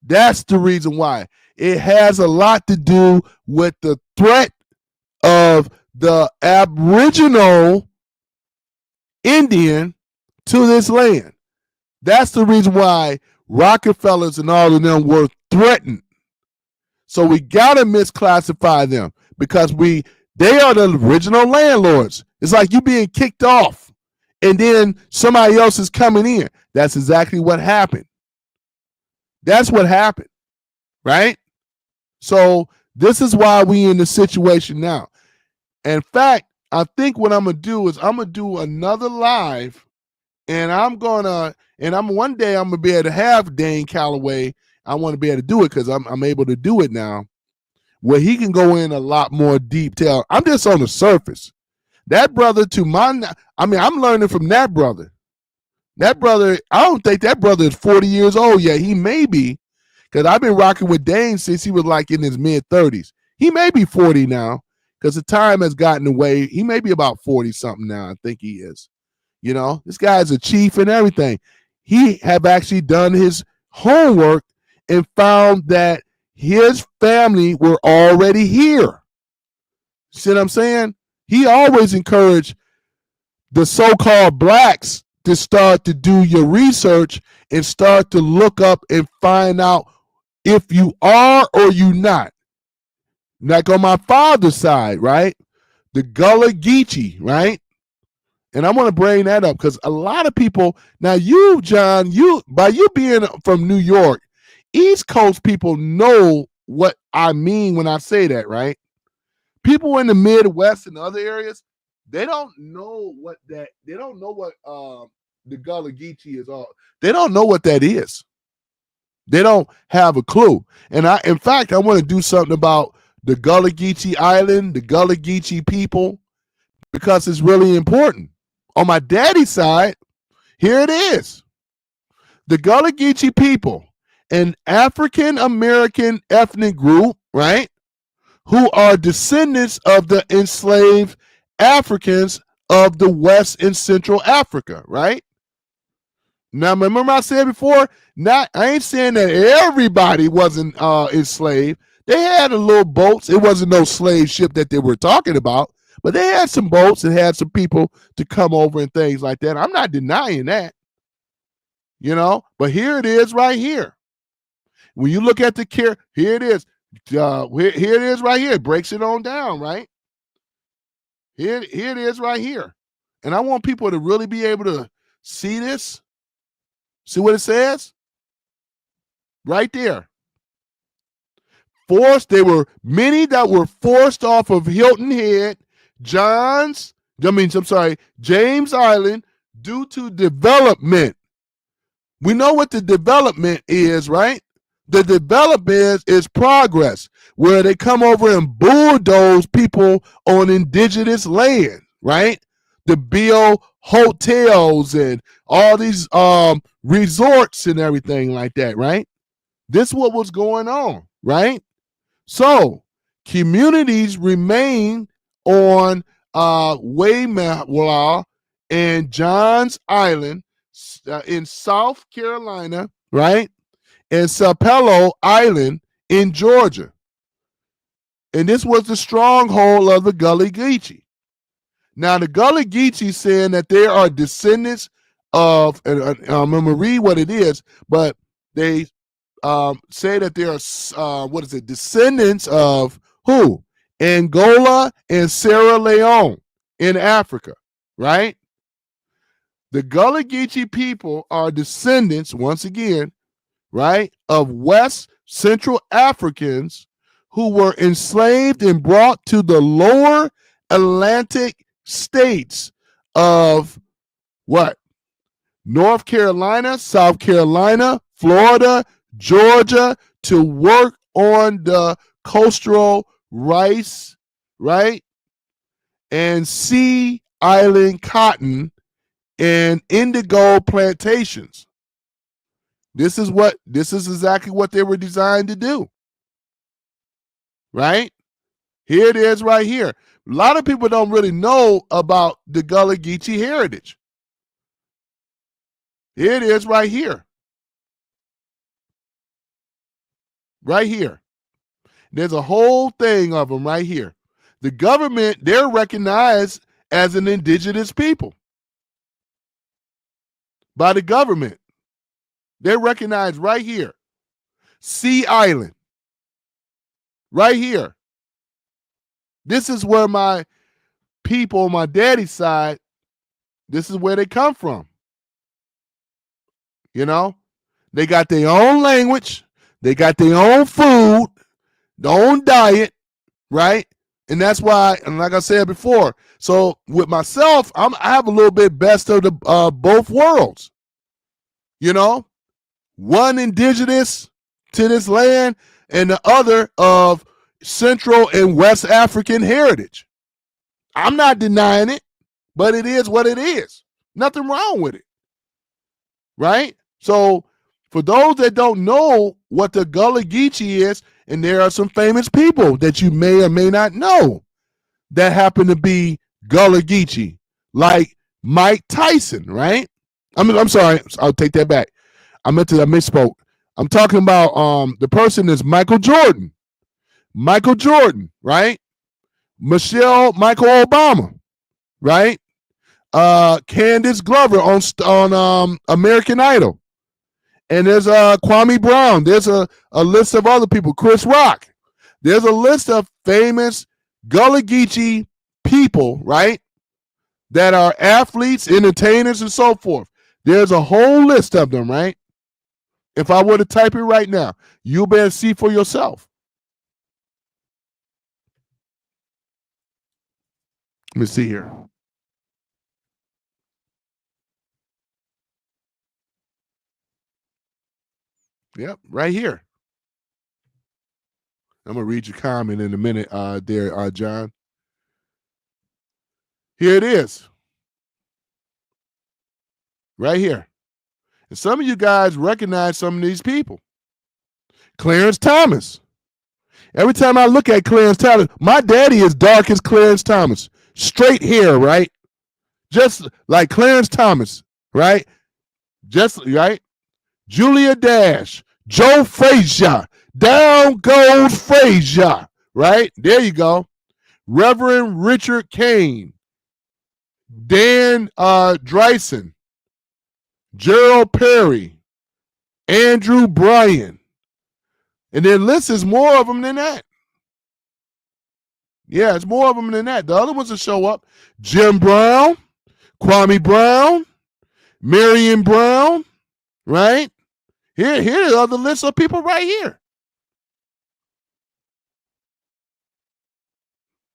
That's the reason why. It has a lot to do with the threat of the Aboriginal Indian to this land. That's the reason why Rockefellers and all of them were threatened. So we gotta misclassify them because they are the original landlords. It's like you being kicked off and then somebody else is coming in. That's exactly what happened. That's what happened, right? So this is why we in the situation now. In fact, I think what I'm gonna do is I'm gonna do another live, and one day I'm gonna be able to have Dane Calloway. I want to be able to do it because I'm able to do it now, where he can go in a lot more detail. I'm just on the surface. That brother, I'm learning from that brother. That brother, I don't think that brother is 40 years old yet. He may be, because I've been rocking with Dane since he was like in his mid-30s. He may be 40 now, because the time has gotten away. He may be about 40 something now. I think he is. You know, this guy's a chief and everything. He have actually done his homework and found that his family were already here. See what I'm saying? He always encouraged the so-called blacks to start to do your research and start to look up and find out if you are or you not. Like on my father's side, right? The Gullah Geechee, right? And I want to bring that up because a lot of people, now you, John, by you being from New York, East Coast people know what I mean when I say that, right? People in the Midwest and other areas, they don't know what the Gullah Geechee is all. They don't know what that is. They don't have a clue. And in fact, I want to do something about the Gullah Geechee Island, the Gullah Geechee people, because it's really important. On my daddy's side, here it is. The Gullah Geechee people, an African American ethnic group, right, who are descendants of the enslaved Africans of the West and Central Africa, right? Now, remember I said before, I ain't saying that everybody wasn't enslaved. They had a little boats. It wasn't no slave ship that they were talking about, but they had some boats and had some people to come over and things like that. I'm not denying that, but here it is right here. When you look at the here it is. Here it is right here. It breaks it on down, right? Here it is right here. And I want people to really be able to see this. See what it says? Right there. There were many that were forced off of Hilton Head, James Island due to development. We know what the development is, right? The development is progress, where they come over and bulldoze people on indigenous land, right? To build hotels and all these resorts and everything like that, right? This is what was going on, right? So communities remain on Waymala and Johns Island in South Carolina, right? And Sapelo Island in Georgia. And this was the stronghold of the Gullah Geechee. Now, the Gullah Geechee saying that they are descendants of, and I'm going to read what it is, but they say that they are, descendants of who? Angola and Sierra Leone in Africa, right? The Gullah Geechee people are descendants, once again, right, of West Central Africans who were enslaved and brought to the lower Atlantic states of what? North Carolina, South Carolina, Florida, Georgia, to work on the coastal rice, right, and Sea Island cotton and indigo plantations. This is exactly what they were designed to do. Right? Here it is right here. A lot of people don't really know about the Gullah Geechee heritage. Here it is right here. Right here. There's a whole thing of them right here. The government, they're recognized as an indigenous people by the government. They're recognized right here. Sea Island. Right here. This is where my people on my daddy's side, this is where they come from. They got their own language. They got their own food, their own diet, right? And that's why, and like I said before, so with myself, I have a little bit best of the both worlds. One indigenous to this land and the other of Central and West African heritage. I'm not denying it, but it is what it is. Nothing wrong with it, right? So for those that don't know what the Gullah Geechee is, and there are some famous people that you may or may not know that happen to be Gullah Geechee, like Mike Tyson, right? I'm sorry, I'll take that back. I misspoke. I'm talking about the person is Michael Jordan. Michael Jordan, right? Michelle Michael Obama, right? Candace Glover on American Idol. And there's Kwame Brown. There's a list of other people. Chris Rock. There's a list of famous Gullah Geechee people, right? That are athletes, entertainers, and so forth. There's a whole list of them, right? If I were to type it right now, you better see for yourself. Let me see here. Yep, right here. I'm gonna read your comment in a minute, there, John. Here it is, right here. And some of you guys recognize some of these people. Clarence Thomas. Every time I look at Clarence Thomas, my daddy is dark as Clarence Thomas. Straight hair, right? Just like Clarence Thomas, right? Just right. Julia Dash, Joe Frazier, down goes Frazier, right? There you go. Reverend Richard Kane, Dan Dreisen, Gerald Perry, Andrew Bryan. And then list is more of them than that. Yeah, it's more of them than that. The other ones will show up. Jim Brown, Kwame Brown, Marion Brown, right? Here are the list of people right here.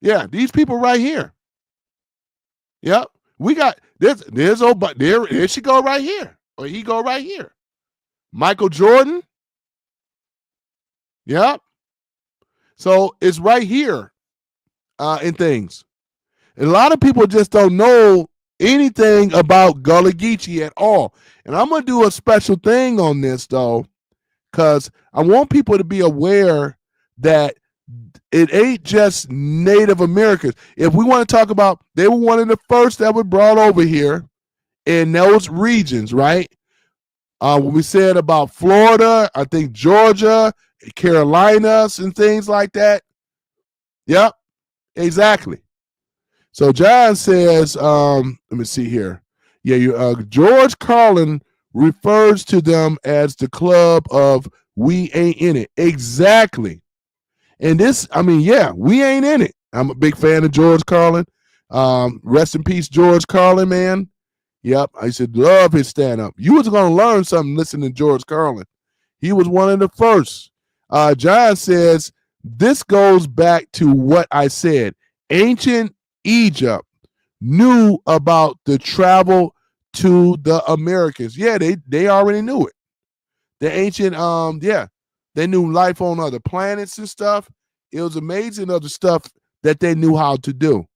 Yeah, these people right here. Yep. We got there's old, but there she go right here. Or he go right here. Michael Jordan. Yep. So it's right here in things. And a lot of people just don't know anything about Gullah Geechee at all. And I'm gonna do a special thing on this though, because I want people to be aware that it ain't just Native Americans. If we want to talk about, they were one of the first that were brought over here in those regions, right? When we said about Florida, I think Georgia, Carolinas, and things like that. Yep, exactly. So John says, let me see here. Yeah, George Carlin refers to them as the club of we ain't in it. Exactly. And this, I mean, yeah, we ain't in it. I'm a big fan of George Carlin. Rest in peace, George Carlin, man. Yep, I used to love his stand-up. You was going to learn something listening to George Carlin. He was one of the first. John says, this goes back to what I said. Ancient Egypt knew about the travel to the Americas. Yeah, they already knew it. The ancient, they knew life on other planets and stuff. It was amazing of the stuff that they knew how to do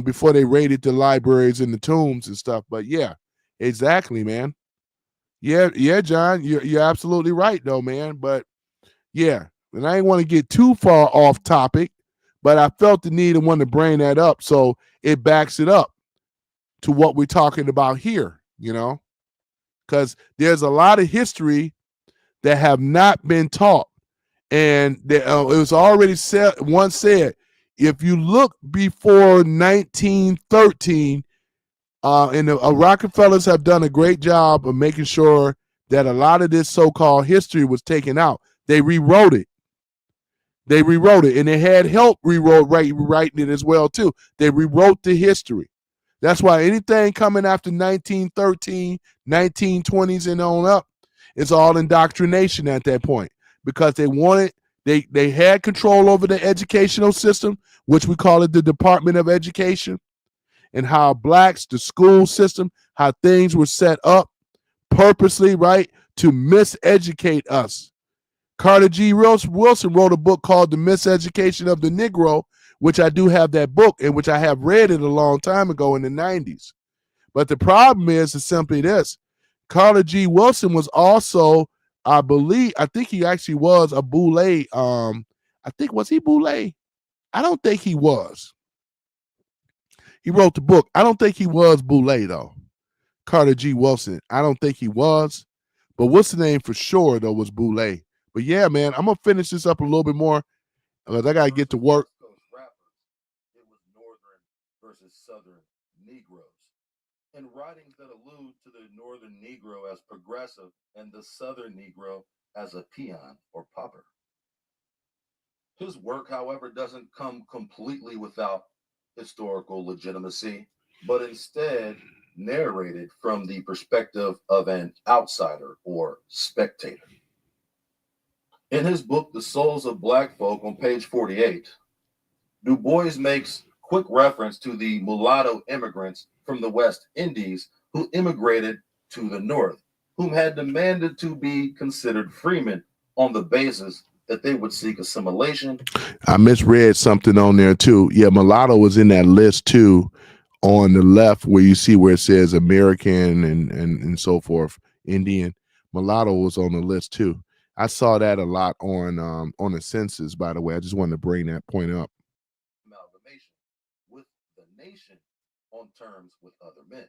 before they raided the libraries and the tombs and stuff. But yeah, exactly, man. Yeah, John, you're absolutely right though, man. But yeah, and I didn't want to get too far off topic, but I felt the need and wanted to bring that up so it backs it up to what we're talking about here, because there's a lot of history that have not been taught. And it was already once said, if you look before 1913, and the Rockefellers have done a great job of making sure that a lot of this so-called history was taken out. They rewrote it. And they had help rewriting it as well, too. They rewrote the history. That's why anything coming after 1913, 1920s and on up, it's all indoctrination at that point, because they had control over the educational system, which we call it the Department of Education, and how blacks, the school system, how things were set up purposely, right, to miseducate us. Carter G. Wilson wrote a book called The Miseducation of the Negro, which I do have that book, and which I have read it a long time ago in the 90s. But the problem is simply this. Carter G. Wilson was also, I think he actually was a Boule. Was he Boule? I don't think he was. He wrote the book. I don't think he was Boule, though. Carter G. Wilson. I don't think he was. But what's the name for sure, though, was Boule. But yeah, man, I'm going to finish this up a little bit more because I got to get to work. It was Northern versus Southern Negroes. And writings that allude to the Northern Negro as progressive and the Southern Negro as a peon or pauper. His work, however, doesn't come completely without historical legitimacy, but instead narrated from the perspective of an outsider or spectator. In his book, The Souls of Black Folk, on page 48, Du Bois makes quick reference to the mulatto immigrants from the West Indies who immigrated to the North, whom had demanded to be considered freemen on the basis that they would seek assimilation. I misread something on there too. Yeah, mulatto was in that list too, on the left where you see where it says American and so forth, Indian. Mulatto was on the list too. I saw that a lot on the census, by the way. I just wanted to bring that point up. Amalgamation with the nation on terms with other men.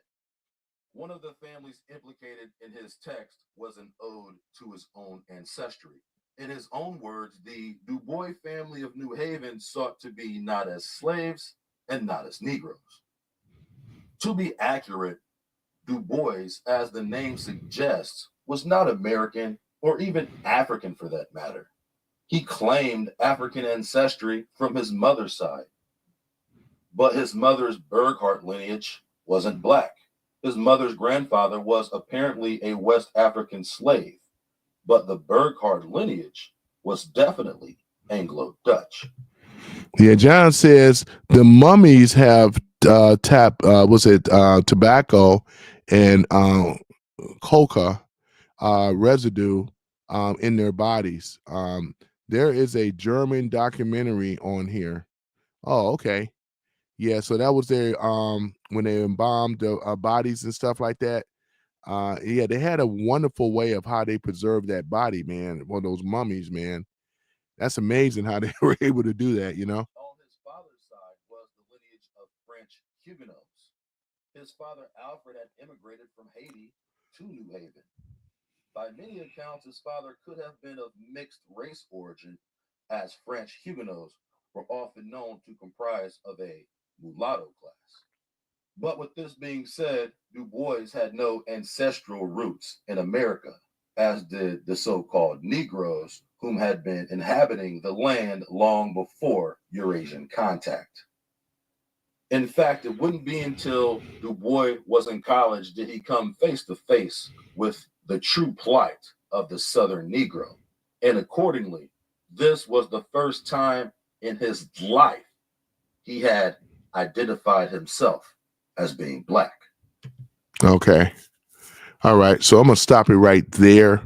One of the families implicated in his text was an ode to his own ancestry. In his own words, the Du Bois family of New Haven sought to be not as slaves and not as Negroes. To be accurate, Du Bois, as the name suggests, was not American or even African for that matter. He claimed African ancestry from his mother's side, but his mother's Burghardt lineage wasn't black. His mother's grandfather was apparently a West African slave, but the Burghardt lineage was definitely Anglo-Dutch. Yeah, John says the mummies have tobacco and coca residue in their bodies. There is a German documentary on here. Oh, okay. Yeah, so that was their when they embalmed the bodies and stuff like that. Yeah, they had a wonderful way of how they preserved that body, man. Well, those mummies, man. That's amazing how they were able to do that, you know? On his father's side was the lineage of French Huguenots. His father, Alfred, had immigrated from Haiti to New Haven. By many accounts, his father could have been of mixed race origin, as French Huguenots were often known to comprise of a mulatto class. But with this being said, Du Bois had no ancestral roots in America, as did the so-called Negroes, whom had been inhabiting the land long before Eurasian contact. In fact, it wouldn't be until Du Bois was in college did he come face to face with the true plight of the Southern Negro. And accordingly, this was the first time in his life he had identified himself as being black. Okay. All right. So I'm going to stop it right there.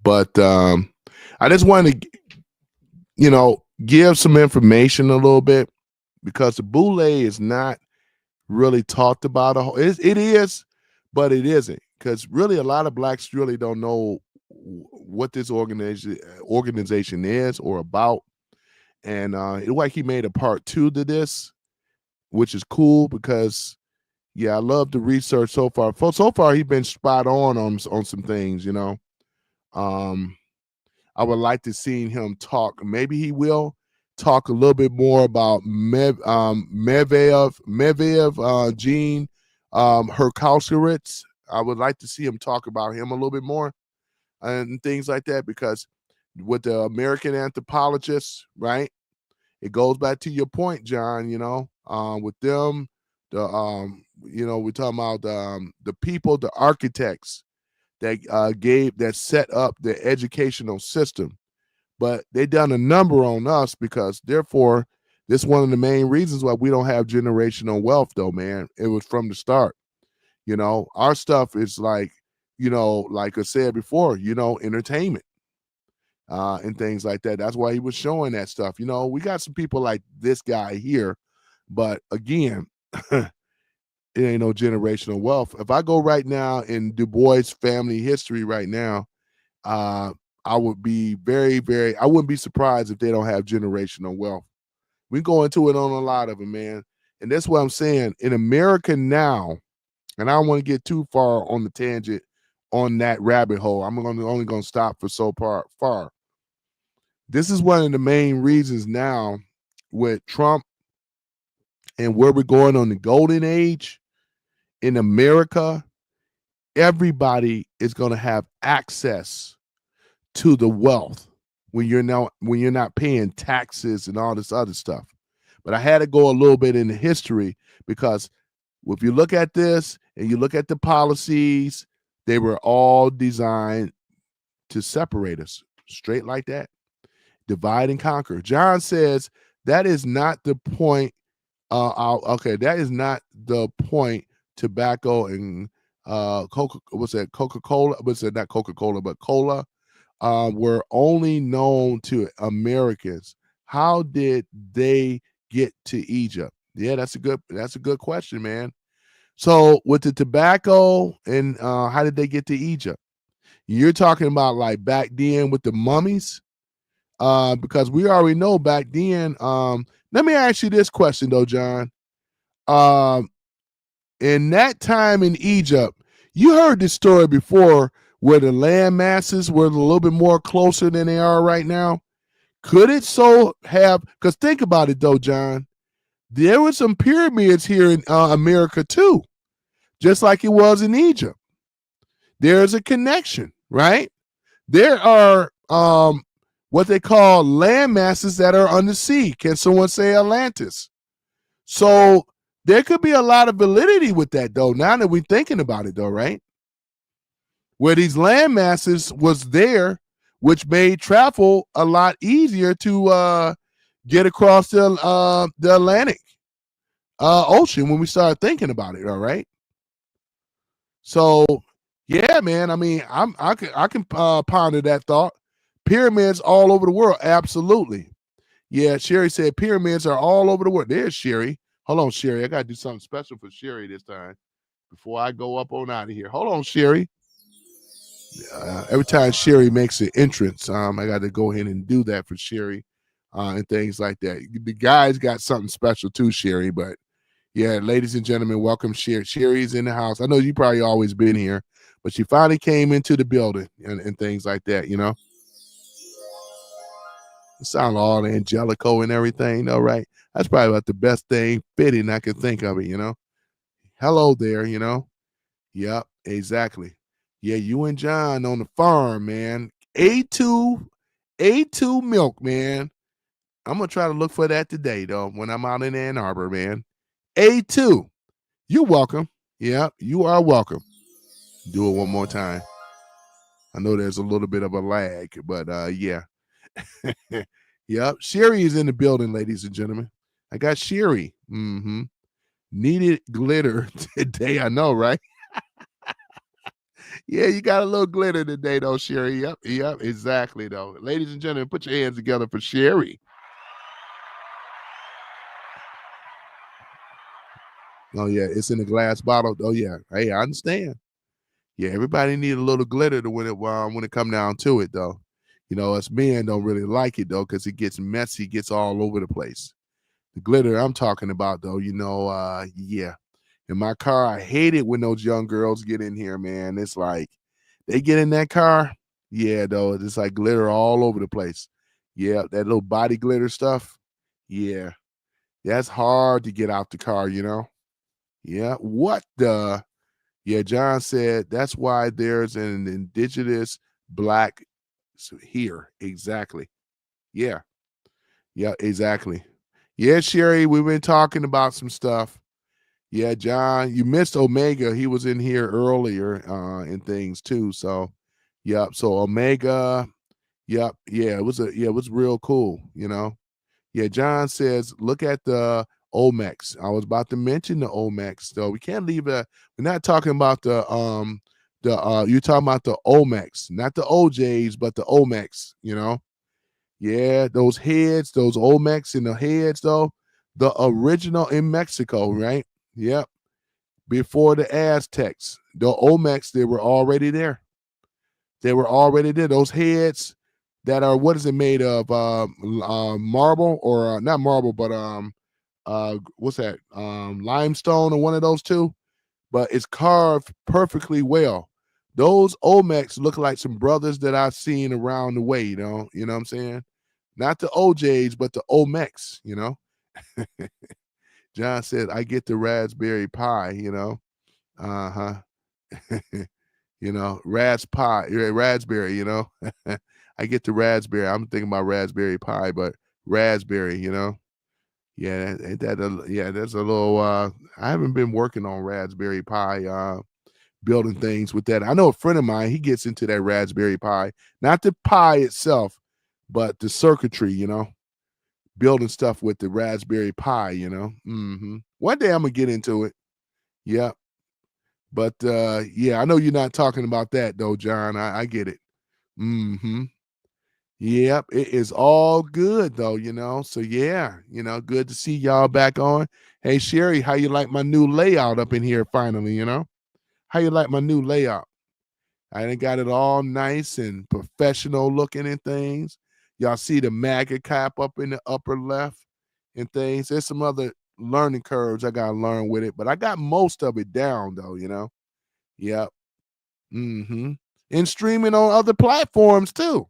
But I just wanted to, give some information a little bit, because the boule is not really talked about. It is, but it isn't, because really a lot of blacks really don't know what this organization is or about. And it's like he made a part 2 to this, which is cool because, yeah, I love the research so far. So far, he's been spot on some things, I would like to see him talk. Maybe he will talk a little bit more about Medvedev, Gene Herkowskowitz. I would like to see him talk about him a little bit more and things like that, because with the American anthropologists, right? It goes back to your point, John, with them, we're talking about the people, the architects that set up the educational system. But they done a number on us, because therefore, this is one of the main reasons why we don't have generational wealth, though, man. It was from the start. Our stuff is like I said before, entertainment and things like that. That's why he was showing that stuff. We got some people like this guy here, but again, it ain't no generational wealth. If I go right now in Du Bois family history right now, I would be I wouldn't be surprised if they don't have generational wealth. We go into it on a lot of them, man. And that's what I'm saying. In America now, and I don't want to get too far on the tangent on that rabbit hole. I'm only going to stop for so far. This is one of the main reasons now with Trump and where we're going on the golden age in America. Everybody is going to have access to the wealth when you're not paying taxes and all this other stuff. But I had to go a little bit into history, because if you look at this and you look at the policies, they were all designed to separate us, straight like that. Divide and conquer. John says that is not the point. That is not the point. Tobacco and Coca-Cola, what's it, not Coca-Cola, but cola, were only known to Americans. How did they get to Egypt? Yeah, that's a good question, man. So with the tobacco and how did they get to Egypt? You're talking about like back then with the mummies, because we already know back then. Let me ask you this question though, John. Um, in that time in Egypt, you heard this story before where the land masses were a little bit more closer than they are right now. Could it so have? Because think about it though, John. There were some pyramids here in America too, just like it was in Egypt. There's a connection, right? There are what they call land masses that are under sea. Can someone say Atlantis? So there could be a lot of validity with that, though. Now that we're thinking about it, though, right? Where these land masses was there, which made travel a lot easier to get across the Atlantic Ocean when we started thinking about it. All right. So yeah, man. I mean, I can ponder that thought. Pyramids all over the world, absolutely. Yeah, Sherry said pyramids are all over the world. There's Sherry. Hold on, Sherry. I gotta do something special for Sherry this time before I go up on out of here. Hold on, Sherry. Every time Sherry makes an entrance, I got to go ahead and do that for Sherry and things like that. The guys got something special too, Sherry. But yeah, ladies and gentlemen, welcome Sherry. Sherry's in the house. I know you probably always been here, but she finally came into the building and things like that, you know. It sounds all angelico and everything, though, right? That's probably about the best thing fitting I could think of it, you know. Hello there, you know. Yep, exactly. Yeah, you and John on the farm, man. A2 milk, man. I'm gonna try to look for that today, though, when I'm out in Ann Arbor, man. A2. You're welcome. Yeah, you are welcome. Do it one more time. I know there's a little bit of a lag, but yeah. Yep. Sherry is in the building, ladies and gentlemen. I got Sherry. Mm-hmm. Needed glitter today. I know, right? Yeah, you got a little glitter today, though, Sherry. Yep, exactly, though. Ladies and gentlemen, put your hands together for Sherry. Oh, yeah, it's in a glass bottle. Oh, yeah. Hey, I understand. Yeah, everybody need a little glitter to when it come down to it, though. You know, us men don't really like it, though, because it gets messy, gets all over the place. The glitter I'm talking about, though, you know, yeah. In my car, I hate it when those young girls get in here, man. It's like they get in that car, yeah, though, it's like glitter all over the place. Yeah, that little body glitter stuff. Yeah, that's hard to get out the car, you know. Yeah, what the? Yeah, John said that's why there's an indigenous black here. Exactly. Yeah, yeah, exactly. Yeah, Sherry, we've been talking about some stuff. Yeah, John, you missed Omega. He was in here earlier and things too. So, yep. So Omega, yep, yeah, it was real cool, you know. Yeah, John says, look at the Omex. I was about to mention the Omex, though. We can't leave that. We're not talking about the you're talking about the Omex, not the OJs, but the Omex, you know. Yeah, those heads, those Olmecs in the heads, though, the original in Mexico, right? Yep. Before the Aztecs, the Olmecs, they were already there. They were already there. Those heads that are, what is it made of? Marble or not marble, but what's that? Limestone or one of those two. But it's carved perfectly well. Those Olmecs look like some brothers that I've seen around the way, you know what I'm saying? Not the OJs, but the Olmecs, you know. John said, I get the raspberry pie, you know. Uh-huh. You know, raspberry, you know. I get the raspberry. I'm thinking about raspberry pie, but raspberry, you know. Yeah, yeah, that's a little I haven't been working on raspberry pie building things with that. I know a friend of mine, he gets into that raspberry pie, not the pie itself, but the circuitry, you know, building stuff with the raspberry pie, you know. One day I'm gonna get into it. Yep. But yeah, I know you're not talking about that though, John. I get it. Mm-hmm. Yep, it is all good though, So yeah, good to see y'all back on. Hey Sherry, how you like my new layout up in here finally, How you like my new layout? I done got it all nice and professional looking and things. Y'all see the MAGA cap up in the upper left and things. There's some other learning curves I gotta learn with it, but I got most of it down though, Yep. Mm-hmm. And streaming on other platforms too.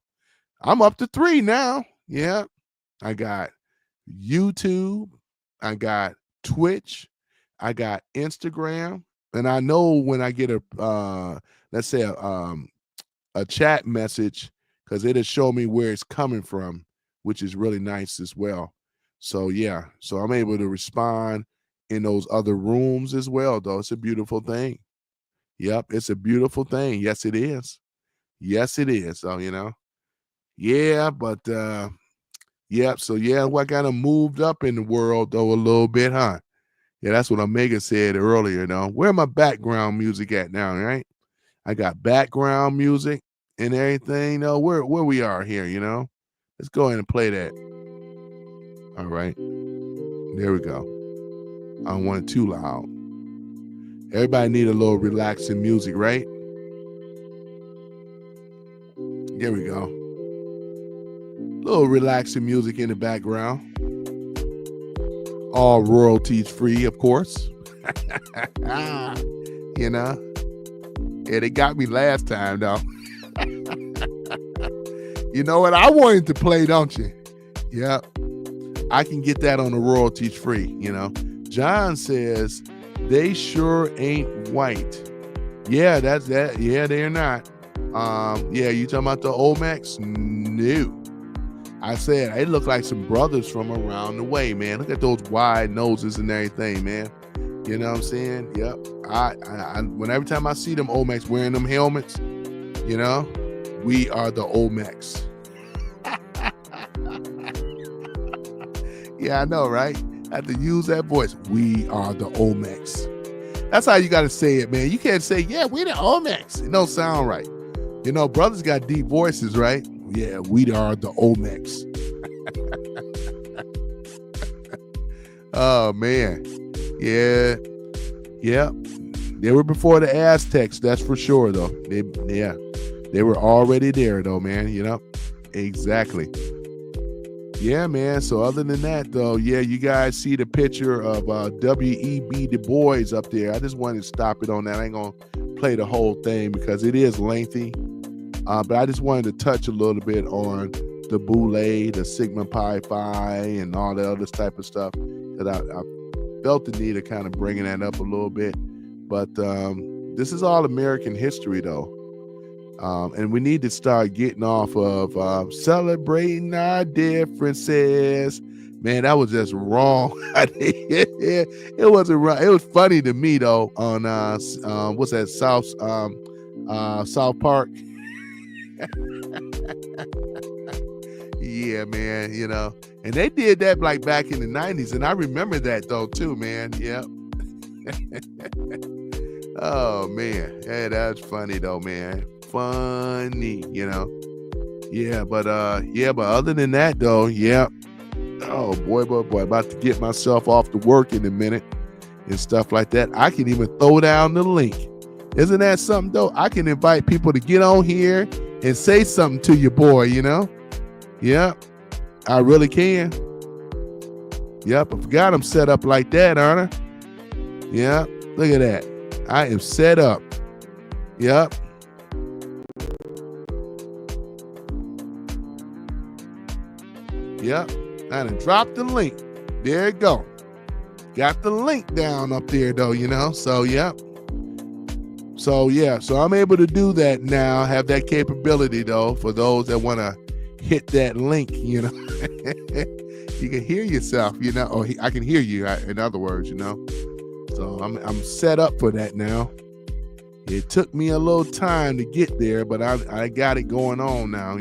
I'm up to 3 now. Yeah. I got YouTube. I got Twitch. I got Instagram. And I know when I get let's say a chat message, because it'll show me where it's coming from, which is really nice as well. So yeah. So I'm able to respond in those other rooms as well, though. It's a beautiful thing. Yep, it's a beautiful thing. Yes, it is. Yes, it is. So, yeah, but yep. So yeah, I kind of moved up in the world though a little bit, huh? Yeah, that's what Omega said earlier. Where my background music at now, right? I got background music and everything. Where we are here, Let's go ahead and play that. All right. There we go. I don't want it too loud. Everybody need a little relaxing music, right? There we go. Little relaxing music in the background. All royalties free, of course. Yeah, they got me last time, though. You know what? I wanted to play, don't you? Yep. I can get that on the royalties free, John says, they sure ain't white. Yeah, that's that. Yeah, they're not. Yeah, you talking about the Olmecs? No. I said, they look like some brothers from around the way, man. Look at those wide noses and everything, man. You know what I'm saying? Yep. Every time I see them Olmecs wearing them helmets, we are the Olmecs. Yeah, I know, right? I have to use that voice. We are the Olmecs. That's how you got to say it, man. You can't say, yeah, we're the Olmecs. It don't sound right. Brothers got deep voices, right? Yeah, we are the Olmecs. Oh, man. Yeah. Yep. They were before the Aztecs, that's for sure, though. They were already there, though, man. Exactly. Yeah, man. So other than that, though, yeah, you guys see the picture of W.E.B. Du Bois up there. I just wanted to stop it on that. I ain't going to play the whole thing because it is lengthy. But I just wanted to touch a little bit on the Boule, the Sigma Pi Phi, and all the other type of stuff. Because I felt the need of kind of bringing that up a little bit. But this is all American history, though. And we need to start getting off of celebrating our differences. Man, that was just wrong. It wasn't right. It was funny to me, though, on what's that, South Park. Yeah, man, and they did that like back in the 90s, and I remember that though too, man. Yep. Oh man, yeah, that's funny though, man. Funny, Yeah, but other than that though, yeah. Oh boy, about to get myself off to work in a minute and stuff like that. I can even throw down the link. Isn't that something though? I can invite people to get on here and say something to your boy, Yep, I really can. Yep, I forgot I'm set up like that, aren't I? Yep, look at that. I am set up. Yep. Yep, I done dropped the link. There it go. Got the link down up there though, So, yep. So, yeah, so I'm able to do that now, have that capability, though, for those that want to hit that link, You can hear yourself, or I can hear you, in other words, So I'm set up for that now. It took me a little time to get there, but I got it going on now,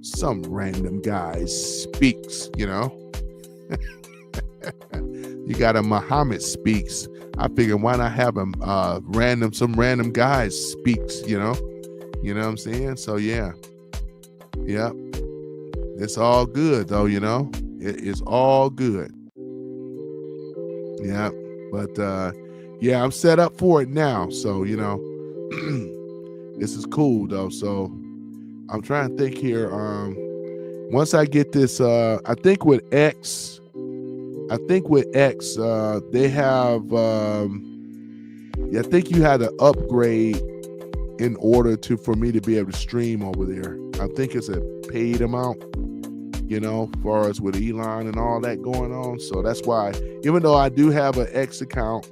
Some random guy speaks, You got a Muhammad speaks. I figured why not have some random guys speaks, you know what I'm saying? So yeah, it's all good though, you know, it's all good. Yeah, but I'm set up for it now, so you know, this is cool though. So I'm trying to think here. Once I get this, I think with X, they have. I think you had to upgrade in order for me to be able to stream over there. I think it's a paid amount, you know, as far as with Elon and all that going on. So that's why, even though I do have an X account,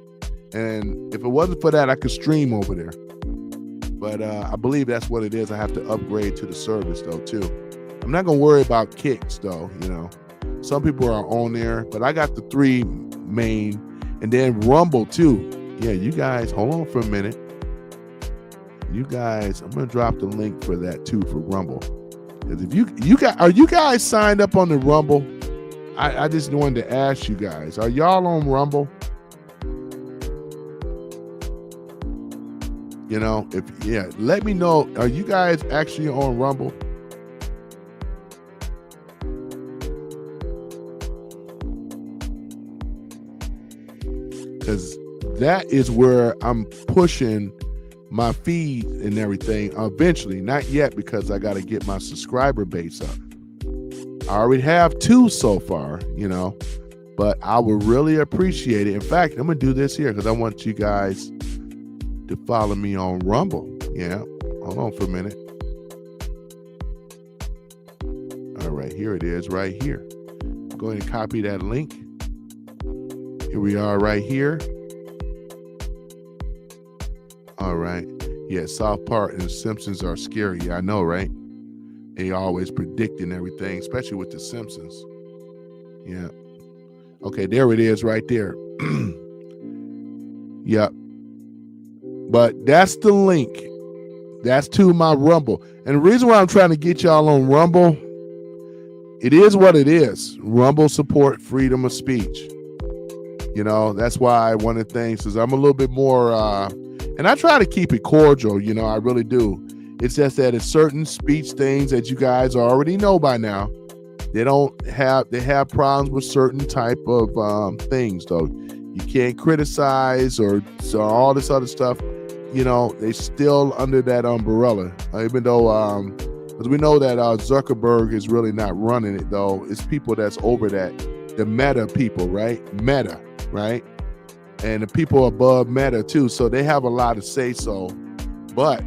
and if it wasn't for that, I could stream over there. But I believe that's what it is. I have to upgrade to the service though too. I'm not gonna worry about kicks though, you know. Some people are on there, but I got the 3 main, and then Rumble too. Yeah, you guys, hold on for a minute. You guys, I'm gonna drop the link for that too for Rumble. Because if are you guys signed up on the Rumble? I just wanted to ask you guys, are y'all on Rumble? You know, let me know. Are you guys actually on Rumble? Because that is where I'm pushing my feed and everything eventually. Not yet, because I got to get my subscriber base up. I already have 2 so far, you know, but I would really appreciate it. In fact, I'm going to do this here because I want you guys to follow me on Rumble. Yeah, hold on for a minute. All right, here it is right here. Go ahead and copy that link. Here we are right here. All right. Yeah, South Park and The Simpsons are scary. Yeah, I know, right? They always predicting everything, especially with The Simpsons. Yeah. Okay, there it is right there. Yep. But that's the link. That's to my Rumble. And the reason why I'm trying to get y'all on Rumble, it is what it is. Rumble support freedom of speech. You know, that's why one of the things is I'm a little bit more, and I try to keep it cordial, you know, I really do. It's just that it's certain speech things that you guys already know by now. They have problems with certain type of things, though. You can't criticize or so all this other stuff. You know, they still under that umbrella, even though, because we know that Zuckerberg is really not running it, though. It's people that's over that, the Meta people, right? Meta, right? And the people above Meta too, so they have a lot to say so. But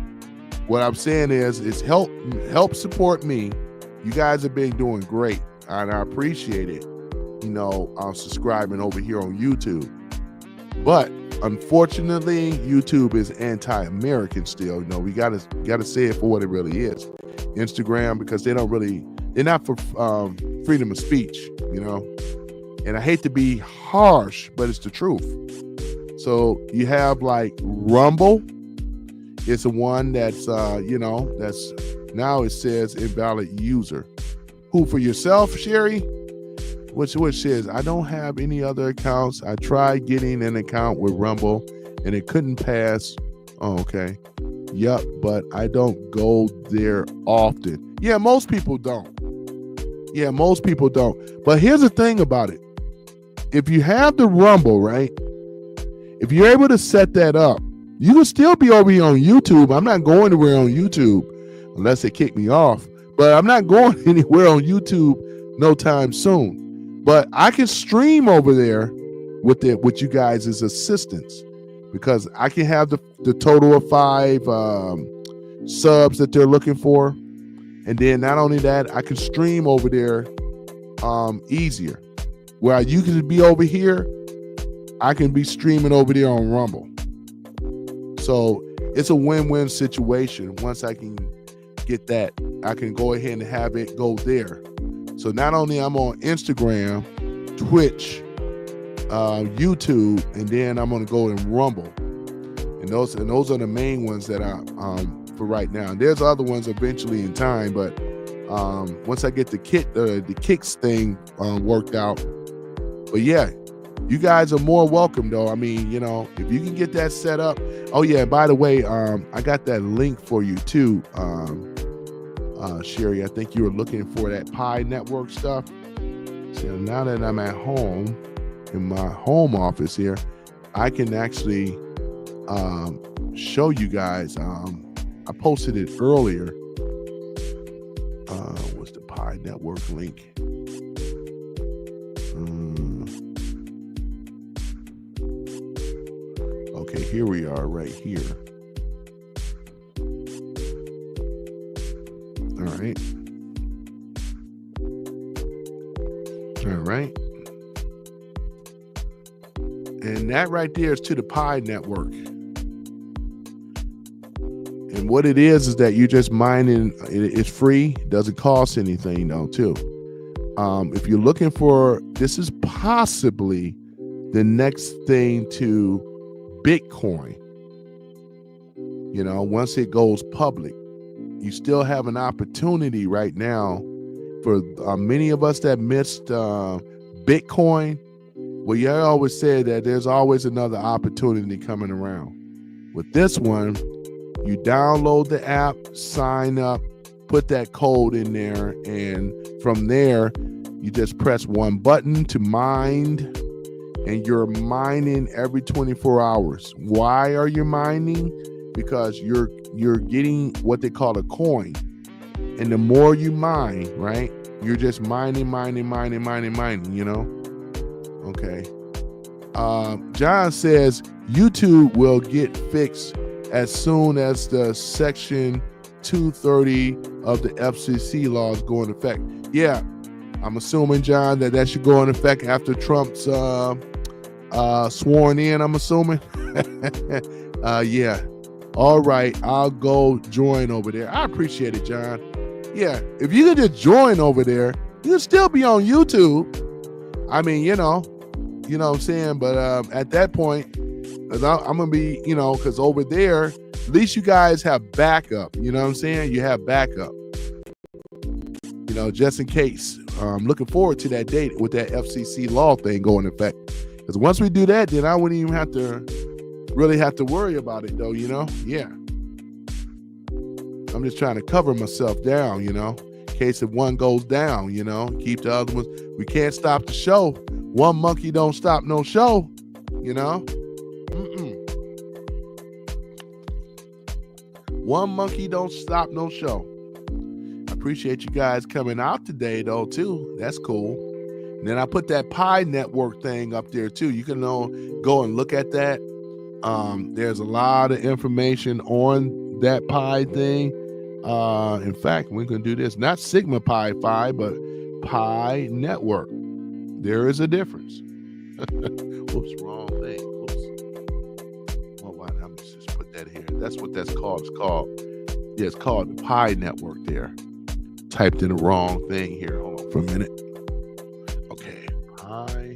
what I'm saying is help support me. You guys have been doing great, and I appreciate it. You know, subscribing over here on YouTube. But unfortunately, YouTube is anti-American still. You know, we gotta say it for what it really is. Instagram, because they're not for freedom of speech, you know. And I hate to be harsh, but it's the truth. So you have like Rumble. It's the one that's that's now it says invalid user. Who for yourself, Sherry? Which says I don't have any other accounts. I tried getting an account with Rumble and it couldn't pass. Oh, okay. Yep, but I don't go there often. Yeah, most people don't. But here's the thing about it. If you have the Rumble, right? If you're able to set that up, you can still be over here on YouTube. I'm not going anywhere on YouTube unless they kick me off. But I'm not going anywhere on YouTube no time soon. But I can stream over there with you guys as assistance, because I can have the total of 5 subs that they're looking for. And then not only that, I can stream over there easier. Where you can be over here, I can be streaming over there on Rumble. So it's a win-win situation. Once I can get that, I can go ahead and have it go there. So not only I'm on Instagram, Twitch, YouTube, and then I'm gonna go and Rumble. And those are the main ones that I for right now. And there's other ones eventually in time, but once I get the kicks thing worked out. But yeah, You guys are more welcome, though. I mean, you know, if you can get that set up. Oh yeah, and by the way, I got that link for you too, Sherry. I think you were looking for that Pi Network stuff. So now that I'm at home in my home office here, I can actually show you guys. I posted it earlier. What's the Pi Network link? Okay, here we are right here. All right. All right. And that right there is to the Pi Network. And what it is that you're just mining. It's free. Doesn't cost anything though, too. If you're looking for, this is possibly the next thing to Bitcoin. You know, once it goes public, you still have an opportunity right now for many of us that missed Bitcoin. Well, you always said that there's always another opportunity coming around. With this one, you download the app, sign up, put that code in there, and from there, you just press one button to mine, and you're mining every 24 hours. Why are you mining? Because you're getting what they call a coin. And the more you mine, right, you're just mining, you know? Okay. John says YouTube will get fixed as soon as the Section 230 of the FCC laws go into effect. Yeah, I'm assuming, John, that should go into effect after Trump's sworn in, I'm assuming. Yeah. All right, I'll go join over there. I appreciate it, John. Yeah, if you could just join over there, you'll still be on YouTube. I mean, you know what I'm saying? But at that point, I'm going to be, you know, because over there, at least you guys have backup. You know what I'm saying? You have backup. You know, just in case. I'm looking forward to that date with that FCC law thing going into effect. Because once we do that, then I wouldn't even have to really have to worry about it, though, you know? Yeah. I'm just trying to cover myself down, you know, in case if one goes down, you know, keep the other ones. We can't stop the show. One monkey don't stop no show, you know? One monkey don't stop no show. I appreciate you guys coming out today, though, too. That's cool. And then I put that Pi Network thing up there, too. You can go and look at that. There's a lot of information on that Pi thing. In fact, we're going to do this. Not Sigma Pi Phi, but Pi Network. There is a difference. Whoops, wrong thing. Whoops. Well, why not? Let's just put that here. That's what that's called. It's called the Pi Network there. Typed in the wrong thing here. Hold on for a minute. Okay. Pi.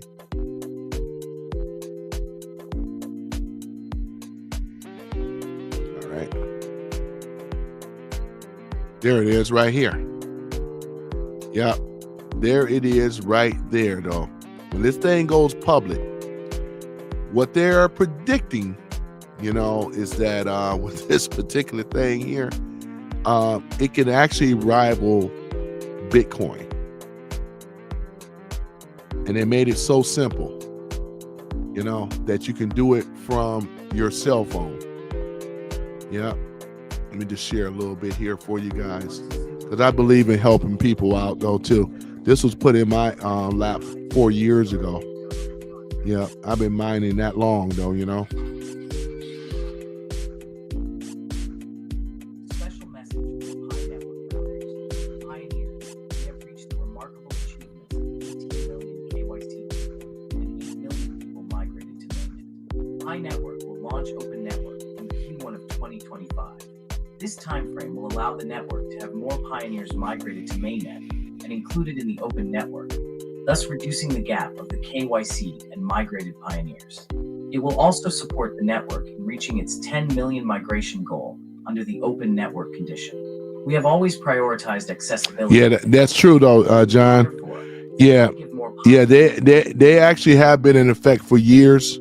All right. There it is right here. Yep. There it is right there, though. When this thing goes public, what they're predicting, you know, is that with this particular thing here, it can actually rival Bitcoin. And they made it so simple, you know, that you can do it from your cell phone. Yeah. Let me just share a little bit here for you guys, because I believe in helping people out, though, too. This was put in my lap 4 years ago. Yeah, I've been mining that long, though, you know. Special message from Pi Network founders. Pioneers, we have reached the remarkable achievements of 18 million KYC and 8 million people migrated to mainnet. Pi Network will launch Open Network in Q1 of 2025. This timeframe will allow the network to have more pioneers migrated to mainnet and included in the open network, thus reducing the gap of the KYC and migrated pioneers. It will also support the network in reaching its 10 million migration goal under the open network condition. We have always prioritized accessibility. Yeah, that's true, though, John. Yeah, Yeah, they actually have been in effect for years.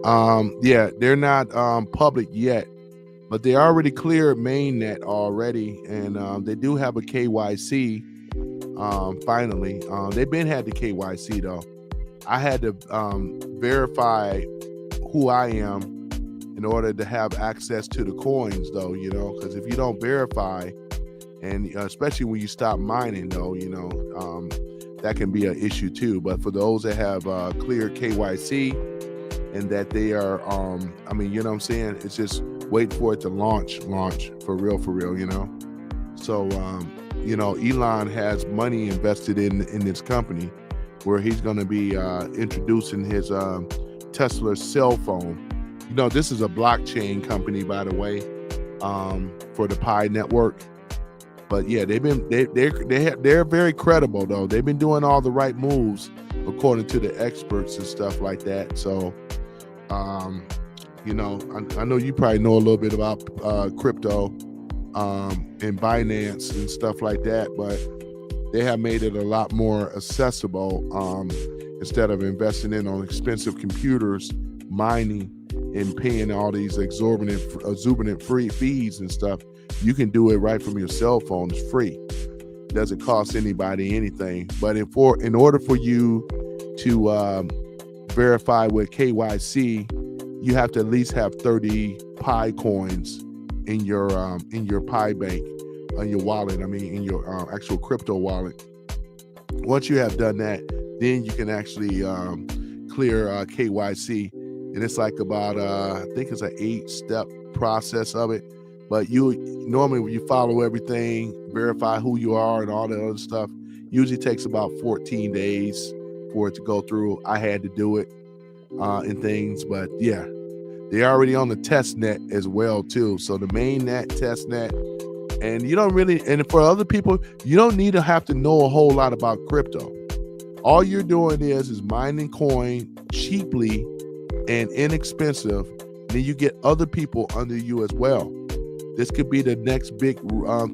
Yeah, they're not public yet, but they already cleared mainnet already, and they do have a KYC. Finally, they've been had the KYC though. I had to verify who I am in order to have access to the coins, though. You know, because if you don't verify, and especially when you stop mining, though, you know, that can be an issue too. But for those that have cleared KYC and that they are, I mean, you know what I'm saying? It's just wait for it to launch for real, you know? So, you know, Elon has money invested in this company where he's going to be introducing his Tesla cell phone. You know, this is a blockchain company, by the way, for the Pi network. But yeah, they're very credible though. They've been doing all the right moves according to the experts and stuff like that. So, you know, I know you probably know a little bit about crypto and Binance and stuff like that, but they have made it a lot more accessible. Instead of investing in on expensive computers, mining, and paying all these exorbitant free fees and stuff, you can do it right from your cell phone. It's free. It doesn't cost anybody anything. But in order for you to verify with KYC, you have to at least have 30 Pi coins in your Pi bank, on your wallet. I mean, in your actual crypto wallet. Once you have done that, then you can actually clear KYC, and it's like about I think it's an 8-step process of it. But you normally, when you follow everything, verify who you are and all that other stuff, usually takes about 14 days for it to go through. I had to do it and things, but yeah, they're already on the test net as well too. So the main net, test net, and you don't really, and for other people, you don't need to have to know a whole lot about crypto. All you're doing is mining coin cheaply and inexpensive. Then you get other people under you as well. This could be the next big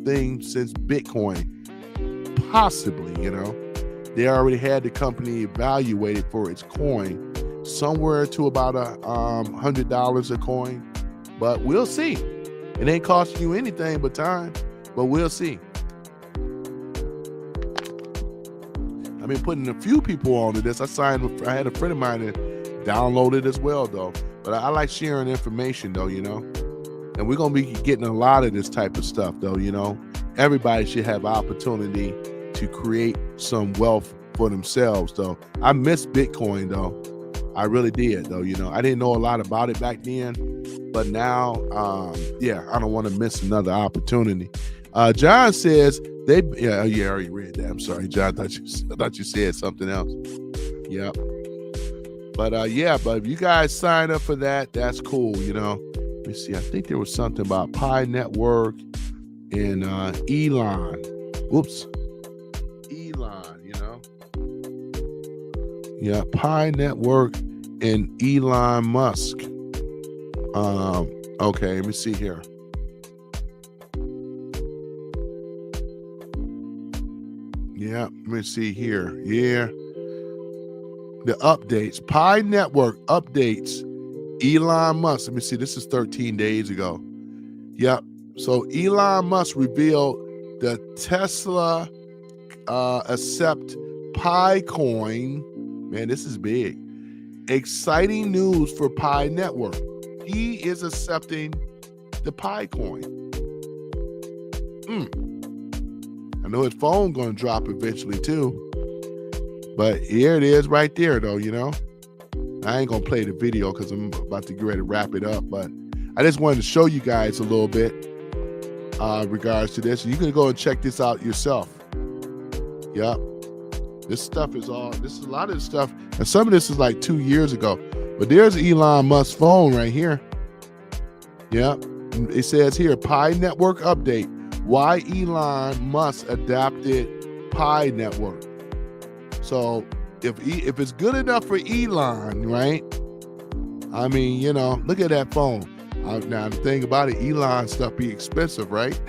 thing since Bitcoin, possibly. You know, they already had the company evaluated for its coin somewhere to about $100 a coin, but we'll see. It ain't costing you anything but time, but we'll see. I've been putting a few people onto this. I had a friend of mine that downloaded as well, though. But I like sharing information, though, you know. And we're going to be getting a lot of this type of stuff, though, you know. Everybody should have opportunity to create some wealth for themselves, though. I miss Bitcoin, though. I really did, though, you know. I didn't know a lot about it back then. But now, yeah, I don't want to miss another opportunity. John says I already read that. I'm sorry, John. I thought you said something else. Yep. But yeah, but if you guys sign up for that, that's cool, you know. Let me see. I think there was something about Pi Network and Elon. Whoops. Elon, you know. Yeah, Pi Network and Elon Musk. Okay, let me see here. Yeah, let me see here. Yeah. The updates. Pi Network updates Elon Musk. Let me see. This is 13 days ago. Yep. So Elon Musk revealed the Tesla accept Pi coin. Man, this is big. Exciting news for Pi Network. He is accepting the Pi coin. I know his phone going to drop eventually too. But here it is right there, though, you know. I ain't going to play the video because I'm about to get ready to wrap it up. But I just wanted to show you guys a little bit regards to this. You can go and check this out yourself. Yep. This stuff is a lot of this stuff. And some of this is like 2 years ago. But there's Elon Musk's phone right here. Yep. It says here, Pi Network update. Why Elon Musk adapted Pi Network. So if it's good enough for Elon, right? I mean, you know, look at that phone. Now the thing about it, Elon stuff be expensive, right?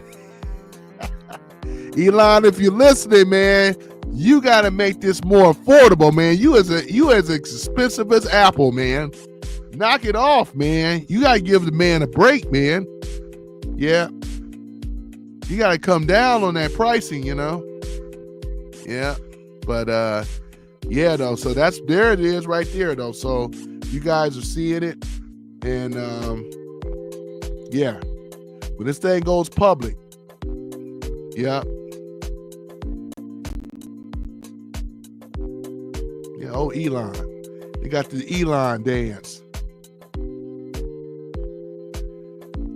Elon, if you're listening, man, You got to make this more affordable, man. You as expensive as Apple, man. Knock it off, man. You got to give the man a break, man. Yeah. You got to come down on that pricing, you know. Yeah. But, yeah, though. So there it is right there, though. So you guys are seeing it. And, yeah. When this thing goes public, yeah. Yeah, oh, Elon. They got the Elon dance.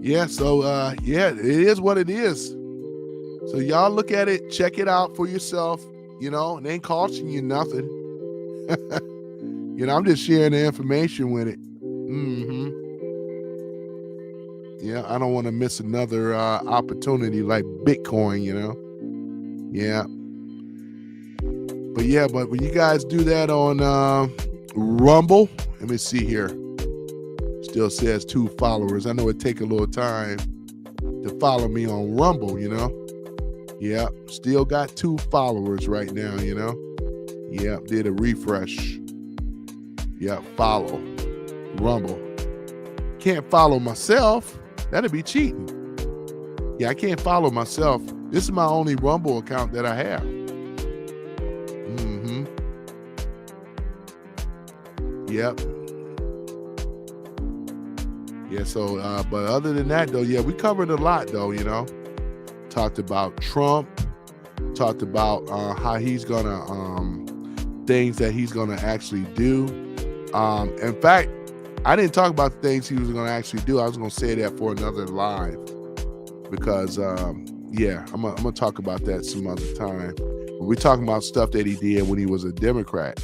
Yeah, so, yeah, it is what it is. So y'all look at it, check it out for yourself, you know, it ain't costing you nothing. You know, I'm just sharing the information with it. Yeah, I don't want to miss another opportunity like Bitcoin, you know. Yeah. But yeah, but when you guys do that on Rumble, let me see here. Still says 2 followers. I know it take a little time to follow me on Rumble, you know. Yeah, still got 2 followers right now, you know. Yeah, did a refresh. Yeah, follow Rumble. Can't follow myself. That'd be cheating. Yeah, I can't follow myself. This is my only Rumble account that I have. Yep. Yeah, so, but other than that, though, yeah, we covered a lot, though, you know. Talked about Trump. Talked about how he's going to, things that he's going to actually do. In fact, I didn't talk about the things he was going to actually do. I was going to say that for another live because, yeah, I'm going to talk about that some other time. But we're talking about stuff that he did when he was a Democrat.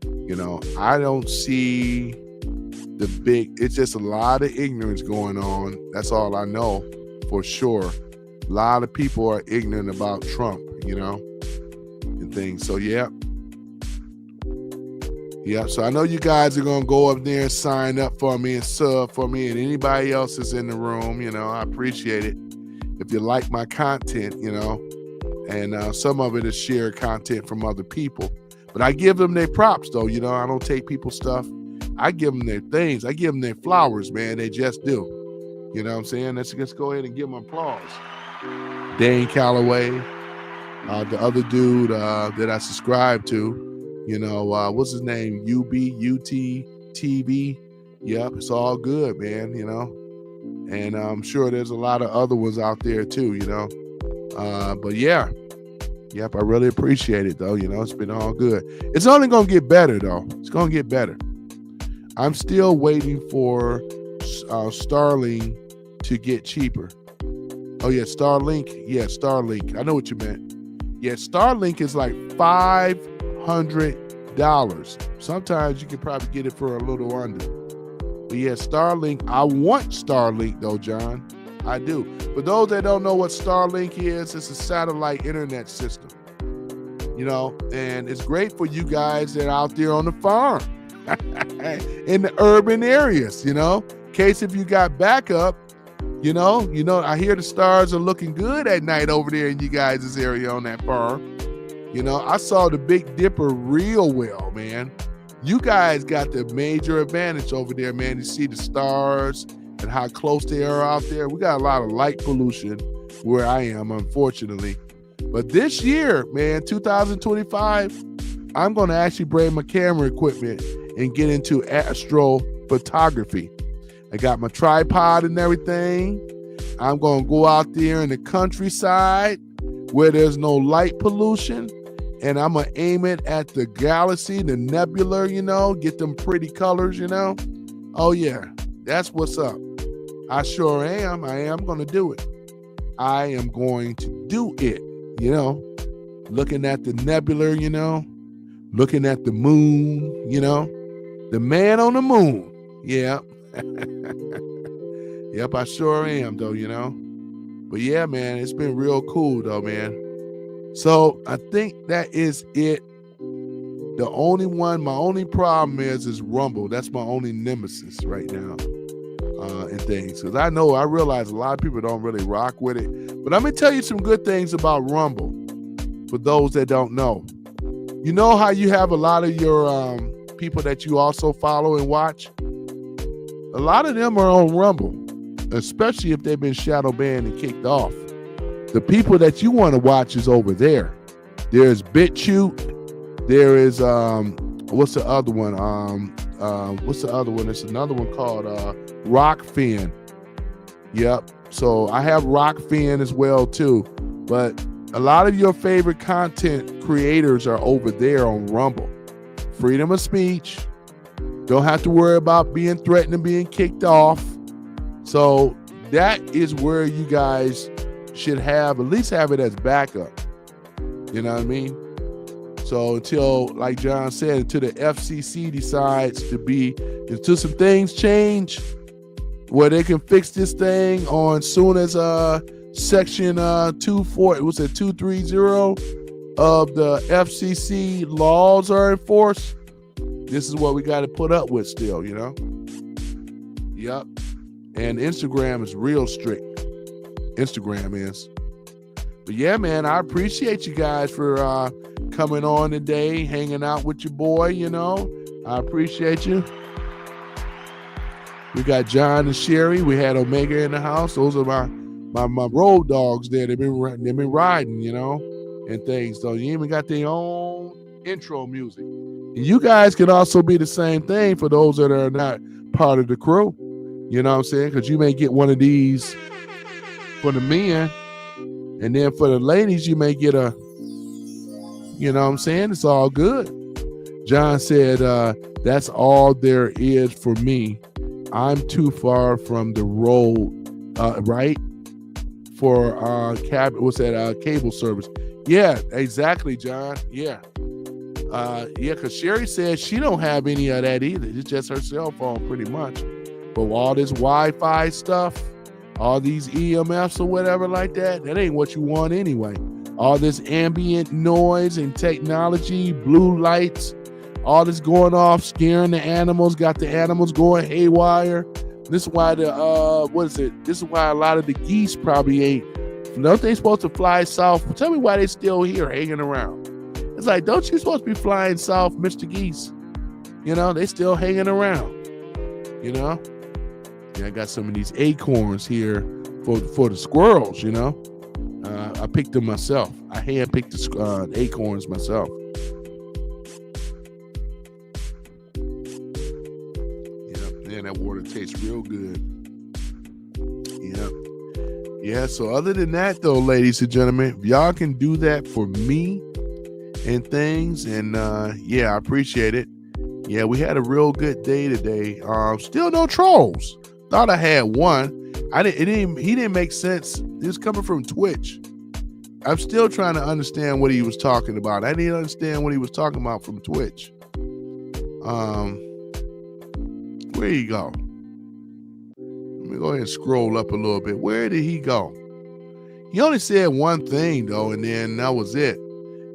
You know, I don't see the big, it's just a lot of ignorance going on. That's all I know for sure. A lot of people are ignorant about Trump, you know, and things. So, yeah. Yeah, so I know you guys are going to go up there and sign up for me and sub for me, and anybody else is in the room, you know, I appreciate it. If you like my content, you know, and some of it is shared content from other people. But I give them their props, though, you know, I don't take people's stuff. I give them their things. I give them their flowers, man. They just do. You know what I'm saying? Let's go ahead and give them applause. Dane Calloway, the other dude that I subscribe to, you know, what's his name? UT-TV. Yep, it's all good, man, you know. And I'm sure there's a lot of other ones out there too, you know. But yeah. Yep, I really appreciate it, though. You know, it's been all good. It's only going to get better, though. It's going to get better. I'm still waiting for Starlink to get cheaper. Oh, yeah, Starlink. Yeah, Starlink. I know what you meant. Yeah, Starlink is like $500. Sometimes you can probably get it for a little under. But yeah, Starlink. I want Starlink, though, John. I do. For those that don't know what Starlink is, it's a satellite internet system. You know, and it's great for you guys that are out there on the farm in the urban areas, you know, in case if you got backup, you know, I hear the stars are looking good at night over there in you guys' area on that farm. You know, I saw the Big Dipper real well, man. You guys got the major advantage over there, man. You see the stars and how close they are out there. We got a lot of light pollution where I am, unfortunately. But this year, man, 2025, I'm going to actually bring my camera equipment and get into astrophotography. I got my tripod and everything. I'm going to go out there in the countryside where there's no light pollution, and I'm going to aim it at the galaxy, the nebula, you know, get them pretty colors, you know. Oh, yeah, that's what's up. I sure am. I am going to do it. I am going to do it, you know, looking at the nebula, you know, looking at the moon, you know, the man on the moon. Yeah. Yep, I sure am, though, you know. But yeah, man, it's been real cool, though, man. So I think that is it. The only one, my only problem is Rumble. That's my only nemesis right now. And things, because I realize a lot of people don't really rock with it, but I'm gonna tell you some good things about Rumble for those that don't know. You know how you have a lot of your people that you also follow and watch? A lot of them are on Rumble, especially if they've been shadow banned and kicked off. The people that you want to watch is over there. There's BitChute. There is what's the other one? What's the other one? It's another one called Rockfin. Yep. So I have Rockfin as well too. But a lot of your favorite content creators are over there on Rumble. Freedom of speech. Don't have to worry about being threatened and being kicked off. So that is where you guys should have, at least have it as backup. You know what I mean? So until, like John said, until the FCC decides until some things change, where they can fix this thing on soon as section 230 of the FCC laws are enforced. This is what we got to put up with still, you know? Yep. And Instagram is real strict. Instagram is. But yeah, man, I appreciate you guys for coming on today, hanging out with your boy, you know? I appreciate you. We got John and Sherry. We had Omega in the house. Those are my road dogs there. They've been riding, you know, and things. So you even got their own intro music. And you guys can also be the same thing for those that are not part of the crew. You know what I'm saying? Because you may get one of these for the men, and then for the ladies, you may get a, you know what I'm saying? It's all good. John said, that's all there is for me. I'm too far from the road, right? For cable service. Yeah, exactly, John. Yeah. Because Sherry said she don't have any of that either. It's just her cell phone pretty much. But all this Wi-Fi stuff, all these EMFs or whatever like that, that ain't what you want anyway. All this ambient noise and technology, blue lights, all this going off, scaring the animals, got the animals going haywire. This is why this is why a lot of the geese probably ain't. Don't they supposed to fly south? Tell me why they still here hanging around. It's like, don't you supposed to be flying south, Mr. Geese? You know, they still hanging around. You know? Yeah, I got some of these acorns here for the squirrels, you know? I picked them myself. I hand-picked the acorns myself. Yeah, that water tastes real good. Yeah, so other than that, though, ladies and gentlemen, if y'all can do that for me and things, and yeah, I appreciate it. Yeah, we had a real good day today. Still no trolls. Thought I had one. He didn't make sense. He was coming from Twitch. I'm still trying to understand what he was talking about. I didn't understand what he was talking about from Twitch. Where you go? Let me go ahead and scroll up a little bit. Where did he go? He only said one thing though, and then that was it.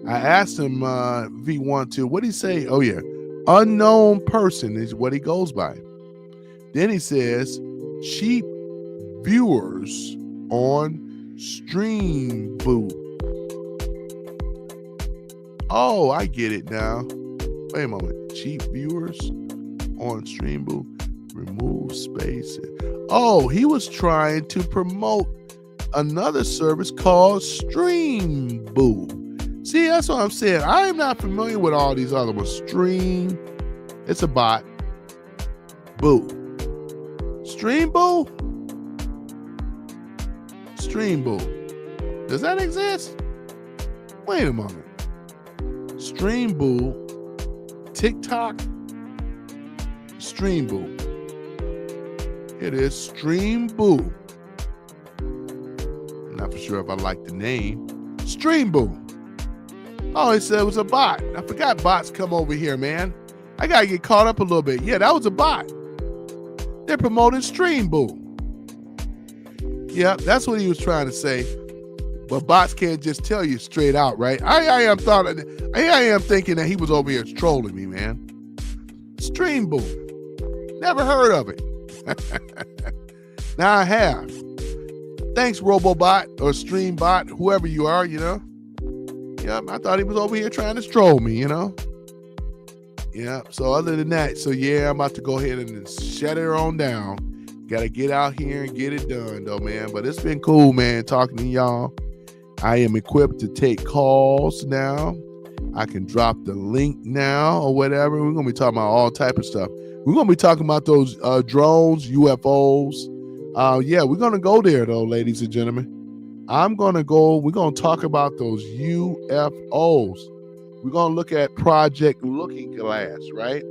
I asked him if he wanted to. What did he say? Oh yeah, unknown person is what he goes by. Then he says cheap viewers on Stream Boo. Oh, I get it now. Wait a moment. Cheap viewers on Stream Boo. Remove space. Oh, he was trying to promote another service called Stream Boo. See, that's what I'm saying. I am not familiar with all these other ones. Stream. It's a bot. Boo. Stream Boo? Stream Boo. Does that exist? Wait a moment. Stream Boo. TikTok. Stream Boo. It is Stream Boo. I'm not for sure if I like the name. Stream Boo. Oh, it said it was a bot. I forgot bots come over here, man. I gotta get caught up a little bit. Yeah, that was a bot. They're promoting Stream Boo. Yeah, that's what he was trying to say. But bots can't just tell you straight out, right? I am thinking that he was over here trolling me, man. Stream Boo. Never heard of it. Now I have. Thanks, Robobot or Streambot, whoever you are, you know. Yep, I thought he was over here trying to stroll me, you know. Yeah, so other than that, so yeah, I'm about to go ahead and shut it on down. Gotta get out here and get it done though, man. But it's been cool, man, talking to y'all. I am equipped to take calls now. I can drop the link now or whatever. We're gonna be talking about all type of stuff. We're gonna be talking about those drones, UFOs. Yeah, we're gonna go there though, ladies and gentlemen. We're gonna talk about those UFOs. We're gonna look at Project Looking Glass, right?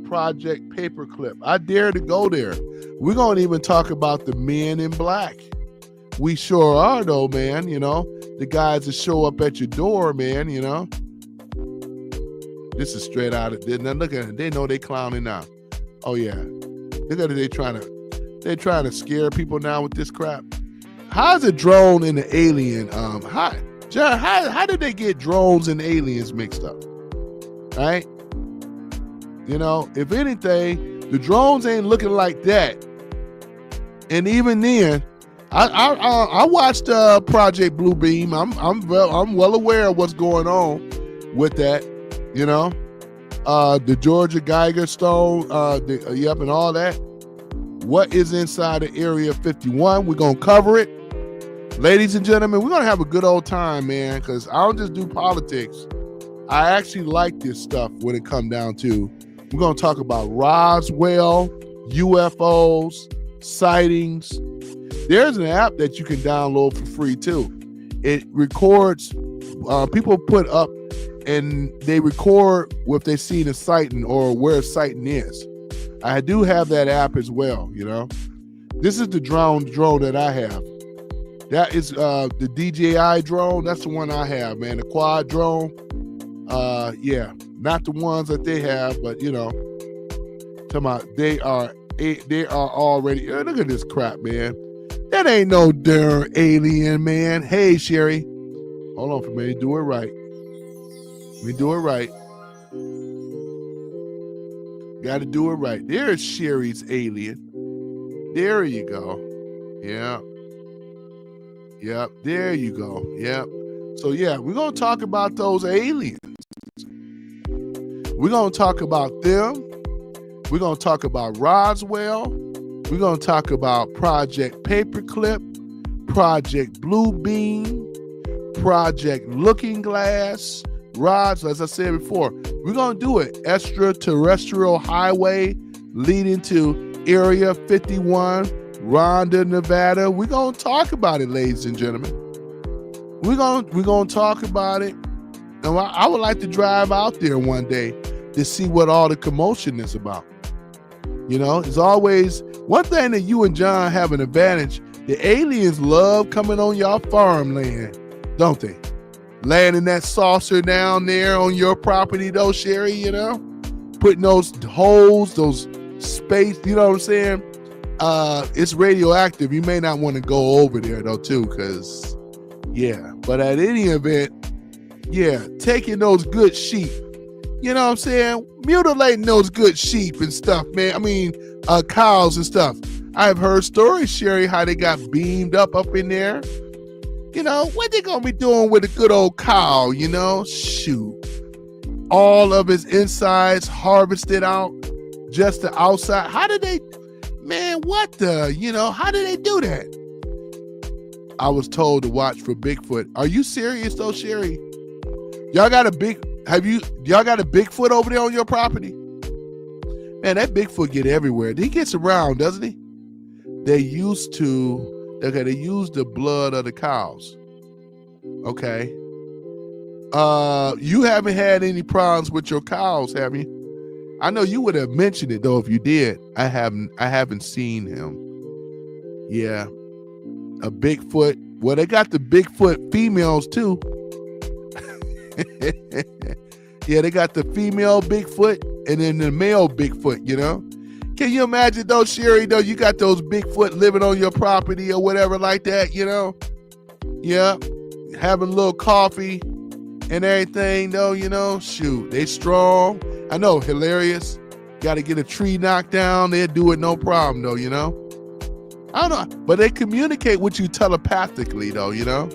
Project Paperclip. I dare to go there. We're gonna even talk about the Men in Black. We sure are though, man. You know, the guys that show up at your door, man. You know, this is straight out of it. Now look at it. They know they clowning now. Oh yeah, look at it. They're trying to scare people now with this crap. How's a drone and an alien? How did they get drones and aliens mixed up? Right? You know, if anything, the drones ain't looking like that. And even then, I watched Project Blue Beam. I'm well aware of what's going on with that. You know, the Georgia Geiger Stone, and all that. What is inside of Area 51? We're gonna cover it. Ladies and gentlemen, we're going to have a good old time, man, because I don't just do politics. I actually like this stuff when it comes down to, we're going to talk about Roswell, UFOs, sightings. There's an app that you can download for free, too. It records, people put up, and they record what they've seen a sighting or where a sighting is. I do have that app as well, you know. This is the drone that I have. That is the DJI drone. That's the one I have, man. The quad drone. Yeah, not the ones that they have, but you know, talking about they are already. Look at this crap, man. That ain't no darn alien, man. Hey, Sherry, hold on for a minute. Do it right. Let me do it right. Got to do it right. There's Sherry's alien. There you go. Yeah. Yep, there you go. Yep. So yeah, we're gonna talk about those aliens. We're gonna talk about them. We're gonna talk about Roswell. We're gonna talk about Project Paperclip, Project Blue Beam, Project Looking Glass, as I said before. We're gonna do it. Extraterrestrial highway leading to Area 51. Rhonda, Nevada. We're going to talk about it, ladies and gentlemen. We're going to talk about it. And I would like to drive out there one day to see what all the commotion is about. You know, it's always one thing that you and John have an advantage. The aliens love coming on your farmland, don't they? Landing that saucer down there on your property, though, Sherry, you know? Putting those holes, those space, you know what I'm saying? It's radioactive. You may not want to go over there though too, because yeah, but at any event, yeah, taking those good sheep, you know what I'm saying, mutilating those good sheep and stuff, man. I mean, cows and stuff. I've heard stories, Sherry, how they got beamed up in there. You know, what they gonna be doing with a good old cow, you know? Shoot, all of its insides harvested out, just the outside. How did they? Man, what the, you know, how did they do that? I was told to watch for Bigfoot. Are you serious though, Sherry? Y'all got a Bigfoot over there on your property? Man, that Bigfoot get everywhere. He gets around, doesn't he? They use the blood of the cows. Okay. You haven't had any problems with your cows, have you? I know you would have mentioned it though if you did. I haven't seen him. Yeah. A Bigfoot. Well, they got the Bigfoot females too. Yeah, they got the female Bigfoot and then the male Bigfoot, you know? Can you imagine though, Sherry, though, you got those Bigfoot living on your property or whatever like that, you know? Yeah. Having a little coffee and everything though, you know? Shoot, they strong. I know, hilarious. Got to get a tree knocked down. They'll do it no problem, though, you know? I don't know. But they communicate with you telepathically, though, you know?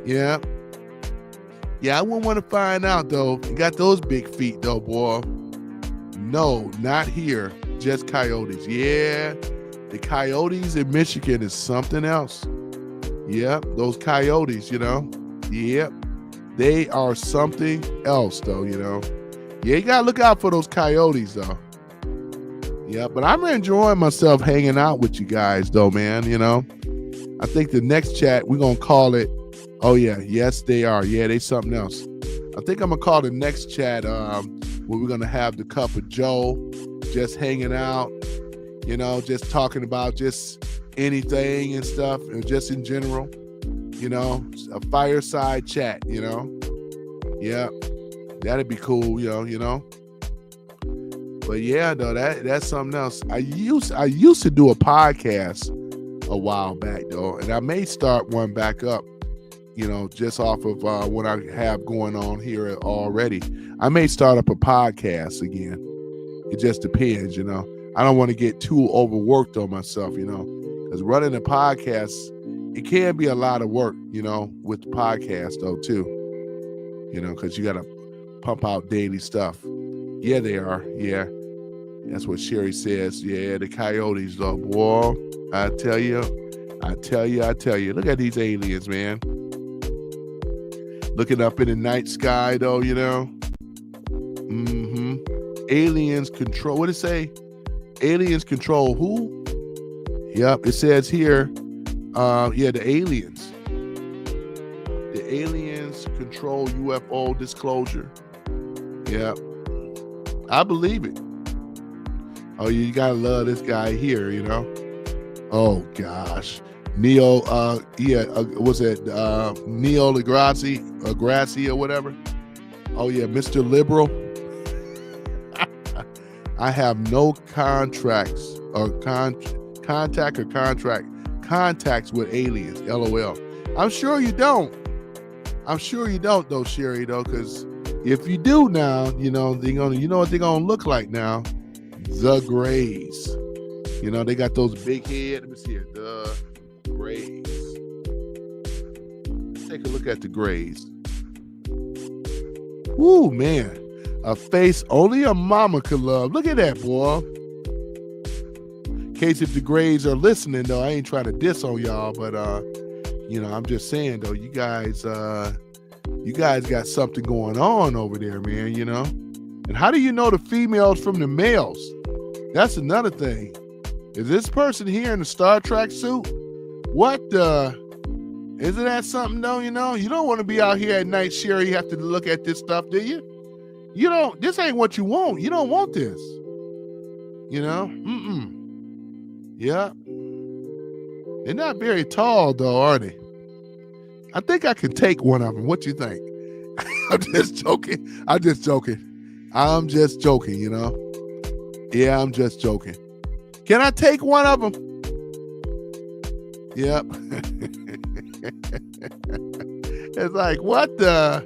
Yeah. Yeah, I wouldn't want to find out though. You got those big feet though, boy. No, not here. Just coyotes. Yeah, the coyotes in Michigan is something else. Yep, those coyotes, Yep, they are something else though, Yeah, you gotta look out for those coyotes though. Yeah, but I'm enjoying myself hanging out with you guys though, man, I think the next chat, we're going to call it, oh yeah, yes they are. Yeah, they something else. I think I'm going to call the next chat where we're going to have the cup of Joe, just hanging out, just talking about just anything and stuff, and just in general, a fireside chat, Yeah, that'd be cool, But yeah, though, that's something else. I used to do a podcast a while back though, and I may start one back up, just off of what I have going on here already. I may start up a podcast again. It just depends, I don't want to get too overworked on myself, because running a podcast, it can be a lot of work, with the podcast though too, because you got to pump out daily stuff. Yeah, they are. Yeah, that's what Sherry says. Yeah, the coyotes though, boy. I tell you. Look at these aliens, man. Looking up in the night sky, though, Aliens control. What did it say? Aliens control who? Yep, it says here. The aliens. The aliens control UFO disclosure. Yep, I believe it. Oh, you gotta love this guy here, Oh gosh, Neil. Was it Neil Degrassi or whatever? Oh yeah, Mr. Liberal. I have no contacts with aliens. LOL. I'm sure you don't. Though, Sherry. Though, because if you do now, they're gonna. You know what they're gonna look like now? The Greys. They got those big heads. Let me see it. The Greys. Let's take a look at the Greys. Ooh, man. A face only a mama could love. Look at that, boy. In case if the Greys are listening, though, I ain't trying to diss on y'all, but, I'm just saying, though, you guys got something going on over there, man, And how do you know the females from the males? That's another thing. Is this person here in the Star Trek suit? What the? Isn't that something though, You don't want to be out here at night, Sherry. You have to look at this stuff, do you? You don't, this ain't what you want. You don't want this. Yeah. They're not very tall though, are they? I think I can take one of them. What you think? I'm just joking. Yeah, I'm just joking. Can I take one of them? Yep. It's like, what the?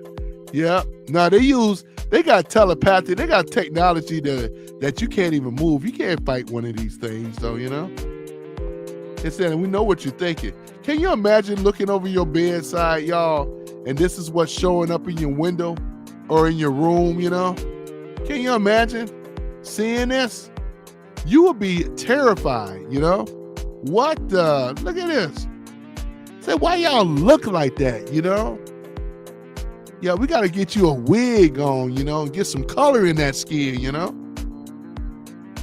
Yep. No, they got telepathy. They got technology that you can't even move. You can't fight one of these things, though, It's saying, we know what you're thinking. Can you imagine looking over your bedside, y'all, and this is what's showing up in your window or in your room, Can you imagine seeing this? You would be terrified, What the? Look at this. Say, why y'all look like that, Yeah, we got to get you a wig on, and get some color in that skin,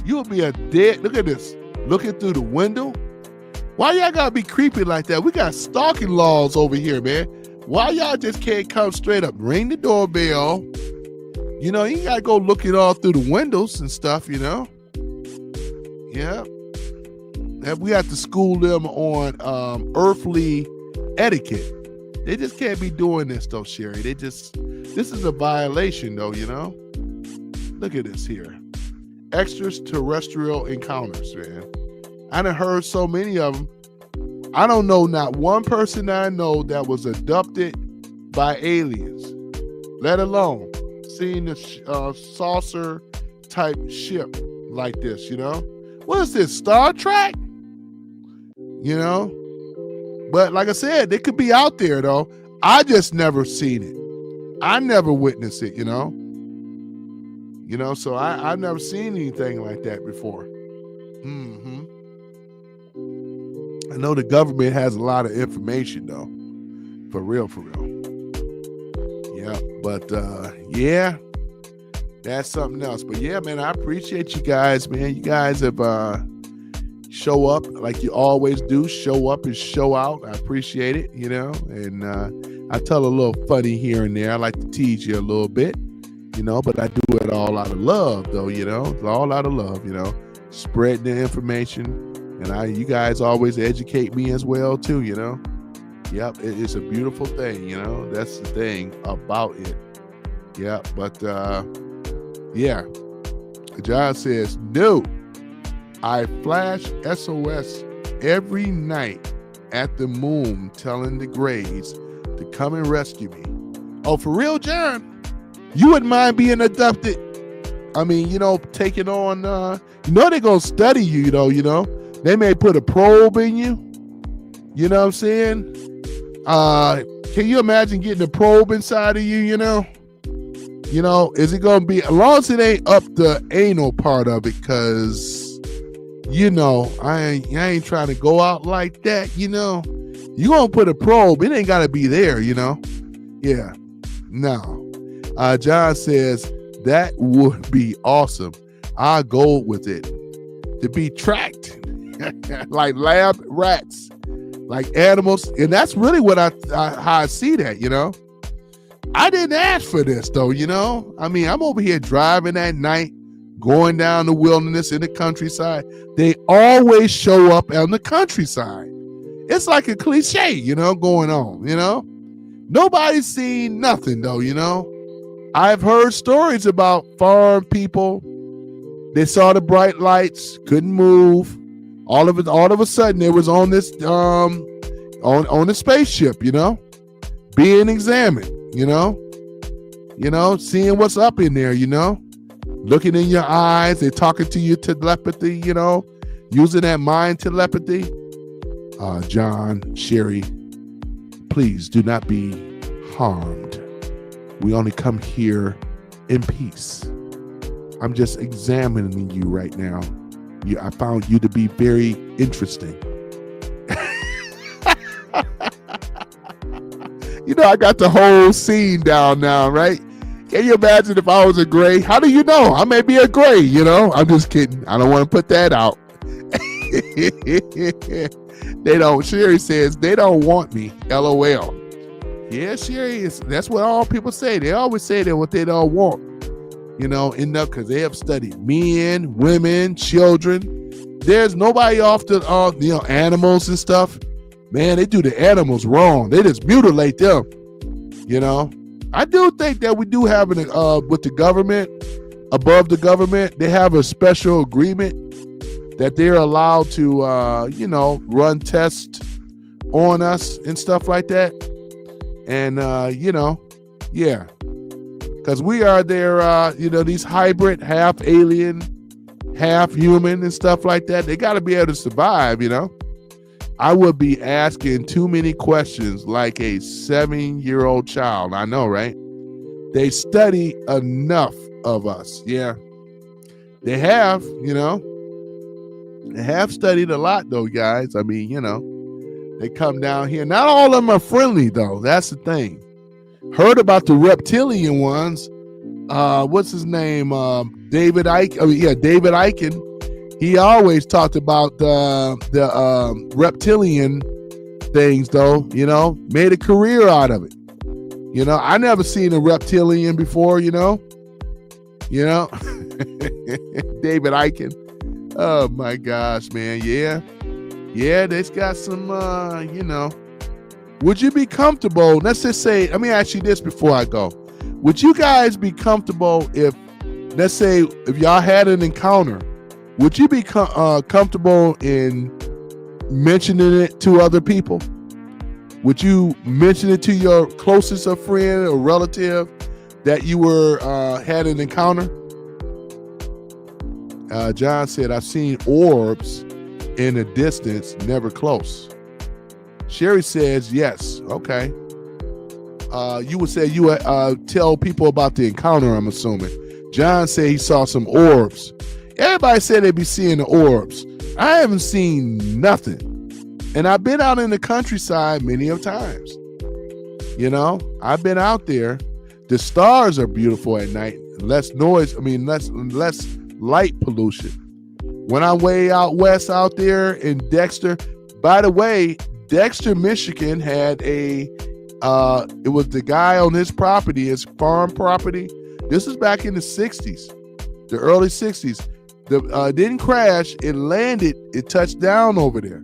You'll be a dead, look at this, looking through the window. Why y'all got to be creepy like that? We got stalking laws over here, man. Why y'all just can't come straight up, ring the doorbell? You got to go look it all through the windows and stuff, Yeah. And we have to school them on earthly etiquette. They just can't be doing this though, Sherry. This is a violation though, Look at this here. Extraterrestrial encounters, man. I done heard so many of them. I don't know not one person I know that was abducted by aliens, let alone seeing a saucer type ship like this, What is this, Star Trek? But like I said, they could be out there though. I just never seen it. I never witnessed it, you know. So I've never seen anything like that before. I know the government has a lot of information though. For real. Yeah, but yeah, that's something else. But yeah, man, I appreciate you guys, man. You guys have show up like you always do. Show up and show out. I appreciate it, and I tell a little funny here and there. I like to tease you a little bit, but I do it all out of love though, it's all out of love, spreading the information. And you guys always educate me as well too, Yep, it's a beautiful thing, that's the thing about it. Yeah, but yeah, John says, no, I flash SOS every night at the moon telling the grays to come and rescue me. Oh, for real, John? You wouldn't mind being abducted? I mean, taking on, they're going to study you, though, They may put a probe in you. You know what I'm saying? Can you imagine getting a probe inside of you, Is it going to be, as long as it ain't up the anal part of it, because, I ain't trying to go out like that, You going to put a probe, it ain't got to be there, Yeah, no. John says, that would be awesome. I'll go with it. To be tracked like lab rats, like animals. And that's really what how I see that, I didn't ask for this though, I mean, I'm over here driving at night, going down the wilderness in the countryside. They always show up on the countryside. It's like a cliche, going on, Nobody's seen nothing though, I've heard stories about farm people. They saw the bright lights, couldn't move. All of a sudden, they was on this on the spaceship, being examined, seeing what's up in there, looking in your eyes. They're talking to you telepathy, using that mind telepathy. John, Sherry, please do not be harmed. We only come here in peace. I'm just examining you right now. I found you to be very interesting. I got the whole scene down now, right? Can you imagine if I was a gray? How do you know? I may be a gray, I'm just kidding. I don't want to put that out. Sherry says, they don't want me. LOL. Yeah, Sherry, that's what all people say. They always say that what they don't want, because they have studied men, women, children. There's nobody off the, animals and stuff. Man, they do the animals wrong. They just mutilate them, I do think that we do have with the government, above the government, they have a special agreement that they're allowed to, run tests on us and stuff like that. And, yeah, because we are their, these hybrid, half alien, half human and stuff like that. They got to be able to survive, I would be asking too many questions like a 7-year-old child. I know, right? They study enough of us. Yeah, they have, they have studied a lot though, guys. I mean, they come down here. Not all of them are friendly, though. That's the thing. Heard about the reptilian ones. What's his name? David Icke. Oh, yeah, David Icke. He always talked about the reptilian things, though. Made a career out of it. I never seen a reptilian before. David Icke. Oh my gosh, man. Yeah, they've got some, would you be comfortable? Let's just say, let me ask you this before I go. Would you guys be comfortable if, let's say, if y'all had an encounter, would you be comfortable in mentioning it to other people? Would you mention it to your closest of friend or relative that you had an encounter? John said, I've seen orbs in a distance, never close. Sherry says, yes. Okay. You would say you would tell people about the encounter, I'm assuming. John said he saw some orbs. Everybody said they'd be seeing the orbs. I haven't seen nothing. And I've been out in the countryside many of times. You know, I've been out there. The stars are beautiful at night. Less noise, less light pollution. When I'm way out west out there in Dexter, by the way, Dexter, Michigan had it was the guy on his property, his farm property. This is back in the 60s, the early 60s. Didn't crash, it landed, it touched down over there.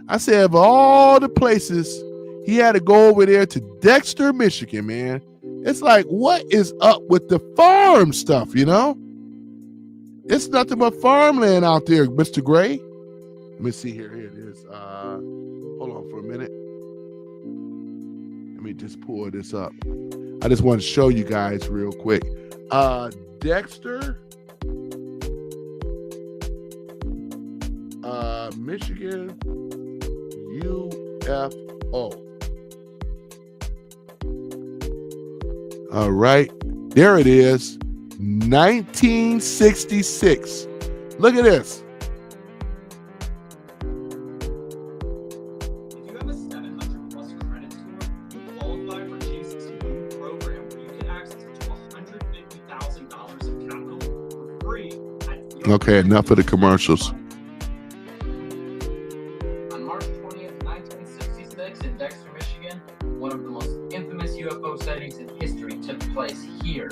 I said, of all the places, he had to go over there to Dexter, Michigan, man. It's like, what is up with the farm stuff, you know? It's nothing but farmland out there, Mr. Gray. Let me see here. Here it is. Hold on for a minute. Let me just pull this up. I just want to show you guys real quick. Dexter, Michigan, UFO. All right, there it is, 1966. Look at this. If you have a 700+ credit score, you qualify for Chase's new program where you get access to $150,000 of capital for free. Okay, enough of the commercials. On March 20th, 1966, in Dexter, Michigan, one of the most infamous UFO sightings in history took place here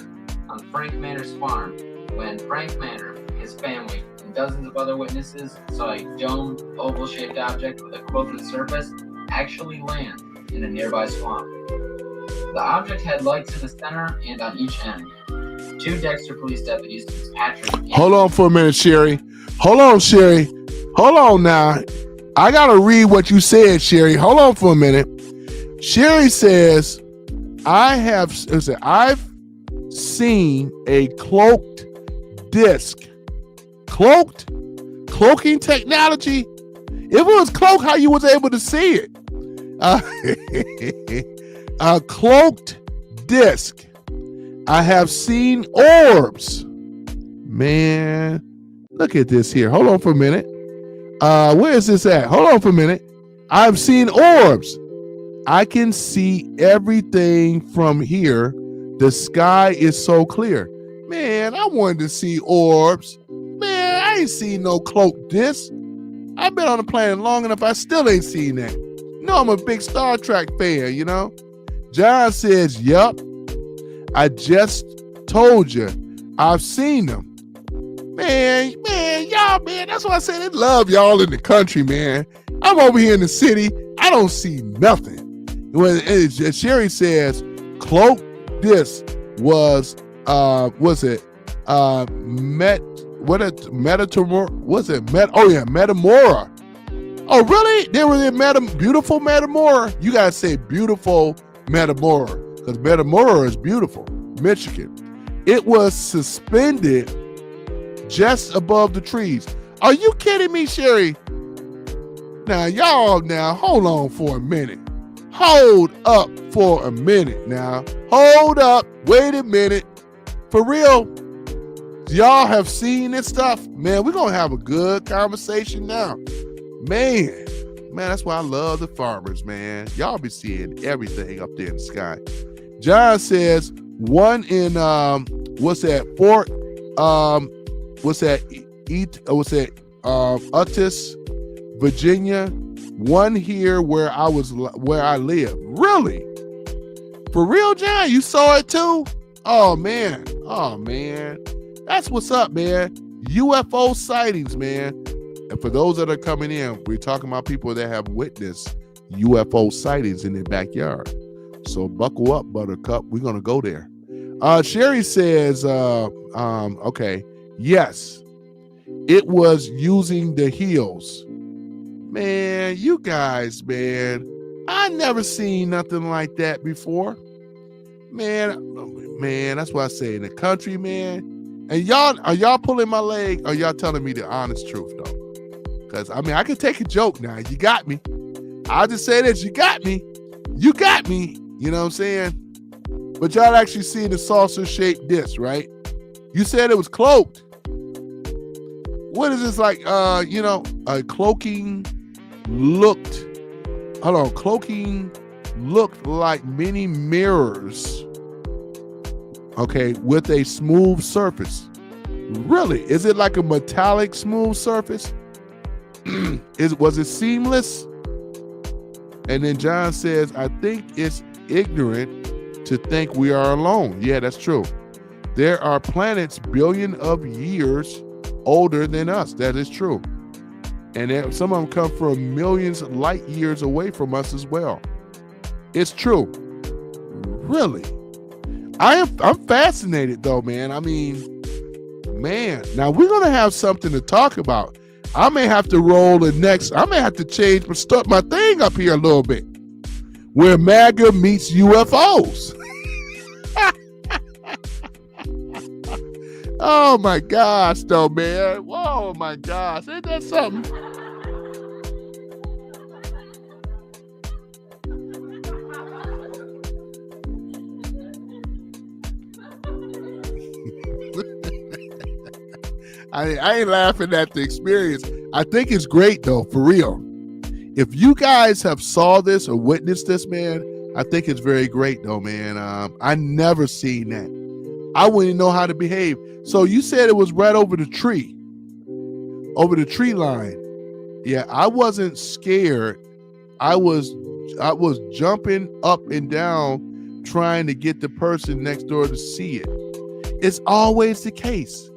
on Frank Manor's farm when Frank Manor, his family, and dozens of other witnesses saw a domed, oval-shaped object with a quilted surface actually land in a nearby swamp. The object had lights in the center and on each end. 2 Dexter police deputies, Patrick. Hold on for a minute, Sherry. Hold on, Sherry. Hold on now. I gotta read what you said, Sherry. Hold on for a minute. Sherry says, I've seen a cloaked disc. Cloaking technology. If it was cloaked, how you was able to see it? A cloaked disc. I have seen orbs. Man, look at this here. Hold on for a minute. Where is this at? Hold on for a minute. I've seen orbs. I can see everything from here. The sky is so clear. Man, I wanted to see orbs. Man, I ain't seen no cloaked disc. I've been on the planet long enough. I still ain't seen that. No, I'm a big Star Trek fan, you know? John says, yup. I just told you, I've seen them. Man, y'all, man, that's why I said I love y'all in the country, man. I'm over here in the city. I don't see nothing. When Sherry says, cloak disc was Metamora. Oh, really? They were in beautiful Metamora. You guys say beautiful Metamora, because Metamora is beautiful, Michigan. It was suspended just above the trees. Are you kidding me, Sherry? Now, hold on for a minute. Hold up for a minute now. Hold up. Wait a minute. For real, y'all have seen this stuff? Man, we're going to have a good conversation now. Man, that's why I love the farmers, man. Y'all be seeing everything up there in the sky. John says one in, Uttis, Virginia. One here where I live. Really? For real, John? You saw it too? Oh man. That's what's up, man. UFO sightings, man. And for those that are coming in, we're talking about people that have witnessed UFO sightings in their backyard. So buckle up, Buttercup. We're gonna go there. Sherry says, okay, yes, it was using the heels. Man, you guys, man, I never seen nothing like that before. Man, that's why I say in the country, man. And are y'all pulling my leg, or y'all telling me the honest truth, though? Because, I can take a joke now. You got me. I'll just say this. You got me. You know what I'm saying? But y'all actually seen the saucer-shaped disc, right? You said it was cloaked. What is this like? Cloaking looked. Hold on. Cloaking looked like many mirrors. Okay, with a smooth surface. Really? Is it like a metallic smooth surface? Was it seamless? And then John says, I think it's ignorant to think we are alone. Yeah, that's true. There are planets billions of years older than us. That is true. And some of them come from millions of light years away from us as well. It's true. Really? I'm fascinated though, man. I mean, man, now we're going to have something to talk about. I may have to I may have to change my thing up here a little bit. Where MAGA meets UFOs. Oh my gosh, though, man. Oh my gosh. Ain't that something? I ain't laughing at the experience. I think it's great though, for real. If you guys have saw this or witnessed this, man, I think it's very great though, man. I never seen that. I wouldn't know how to behave. So you said it was right over the tree line. Yeah, I wasn't scared. I was jumping up and down trying to get the person next door to see it. It's always the case.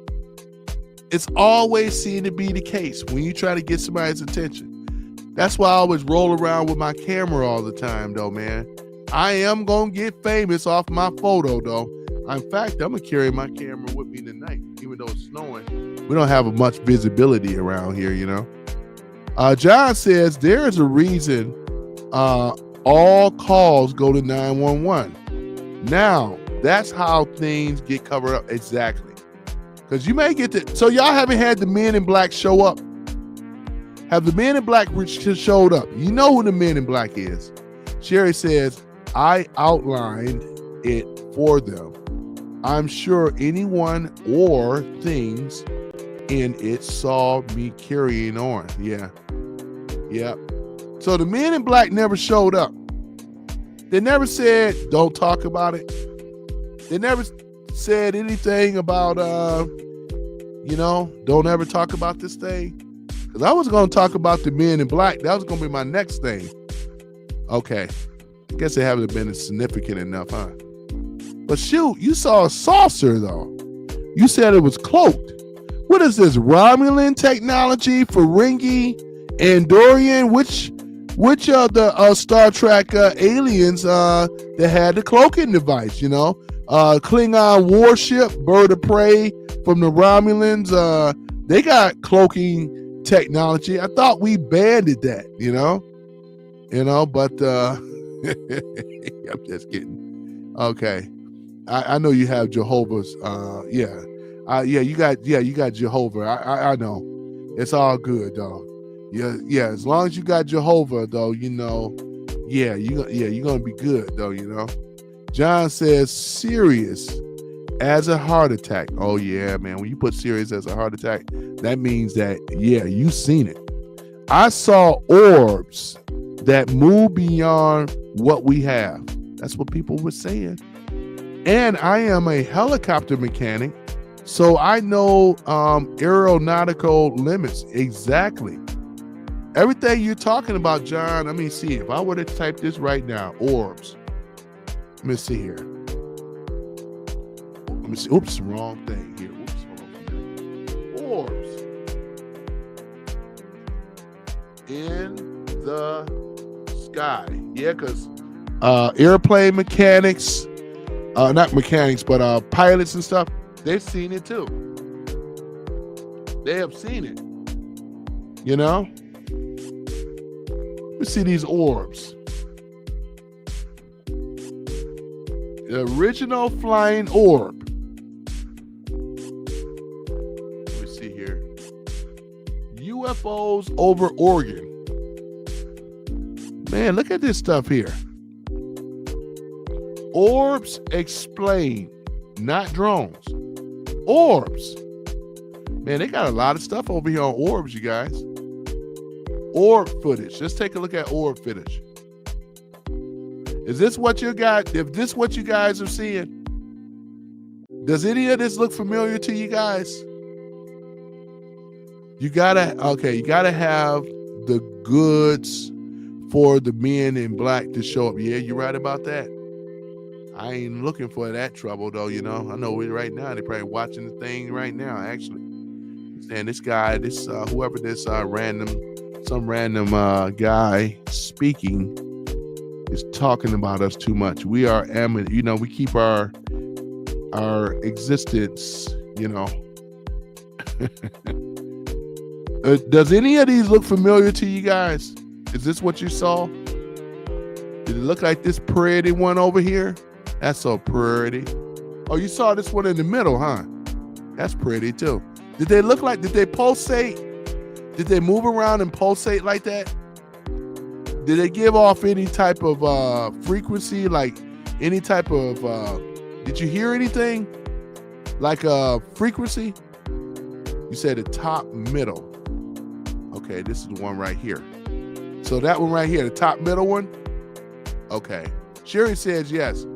It's always seen to be the case when you try to get somebody's attention. That's why I always roll around with my camera all the time, though, man. I am going to get famous off my photo, though. In fact, I'm going to carry my camera with me tonight, even though it's snowing. We don't have much visibility around here, you know. John says there is a reason all calls go to 911. Now, that's how things get covered up. Exactly. Because you may get to... So y'all haven't had the Men in Black show up? Have the Men in Black showed up? You know who the Men in Black is. Sherry says, I outlined it for them. I'm sure anyone or things in it saw me carrying on. Yeah. Yep. So the Men in Black never showed up. They never said, don't talk about it. They never said anything about, don't ever talk about this thing. Because I was going to talk about the Men in Black. That was going to be my next thing. Okay. I guess they haven't been significant enough, huh? But shoot, you saw a saucer, though. You said it was cloaked. What is this, Romulan technology, Ferengi, Andorian? Which of the Star Trek aliens that had the cloaking device, you know? Klingon warship, bird of prey from the Romulans. They got cloaking technology. I thought we banded that, you know, but I'm just kidding. Okay. I know you have Jehovah's. You got Jehovah. I know. It's all good though. Yeah. As long as you got Jehovah though, you know, you're gonna be good though, you know. John says serious as a heart attack. Oh yeah, man. When you put serious as a heart attack, that means that, yeah, you seen it. I saw orbs that move beyond what we have. That's what people were saying. And I am a helicopter mechanic, so I know aeronautical limits. Exactly. Everything you're talking about, John, let me see. If I were to type this right now, orbs. Let me see here. Let me see. Oops, wrong thing here. Oops, hold on. Orbs. In the sky. Yeah, because airplane mechanics, not mechanics, but pilots and stuff, they've seen it too. They have seen it. You know? Let me see these orbs. The original flying orb. Let me see here. UFOs over Oregon. Man, look at this stuff here. Orbs Explained, not drones. Orbs. Man, they got a lot of stuff over here on orbs, you guys. Orb footage. Let's take a look at orb footage. Is this what you got? If this what you guys are seeing? Does any of this look familiar to you guys? You gotta have the goods for the men in black to show up. Yeah, you're right about that. I ain't looking for that trouble though, you know. I know it right now. They're probably watching the thing right now, actually. And this guy, whoever this random guy speaking is talking about us too much. We are we keep our existence, you know. Does any of these look familiar to you guys? Is this what you saw? Did it look like this pretty one over here? That's so pretty. Oh, you saw this one in the middle, huh? That's pretty too. Did they pulsate? Did they move around and pulsate like that? Did they give off any type of frequency, like any type of, did you hear anything? Like a frequency? You said the top middle. Okay, this is the one right here. So that one right here, the top middle one? Okay. Sherry says yes.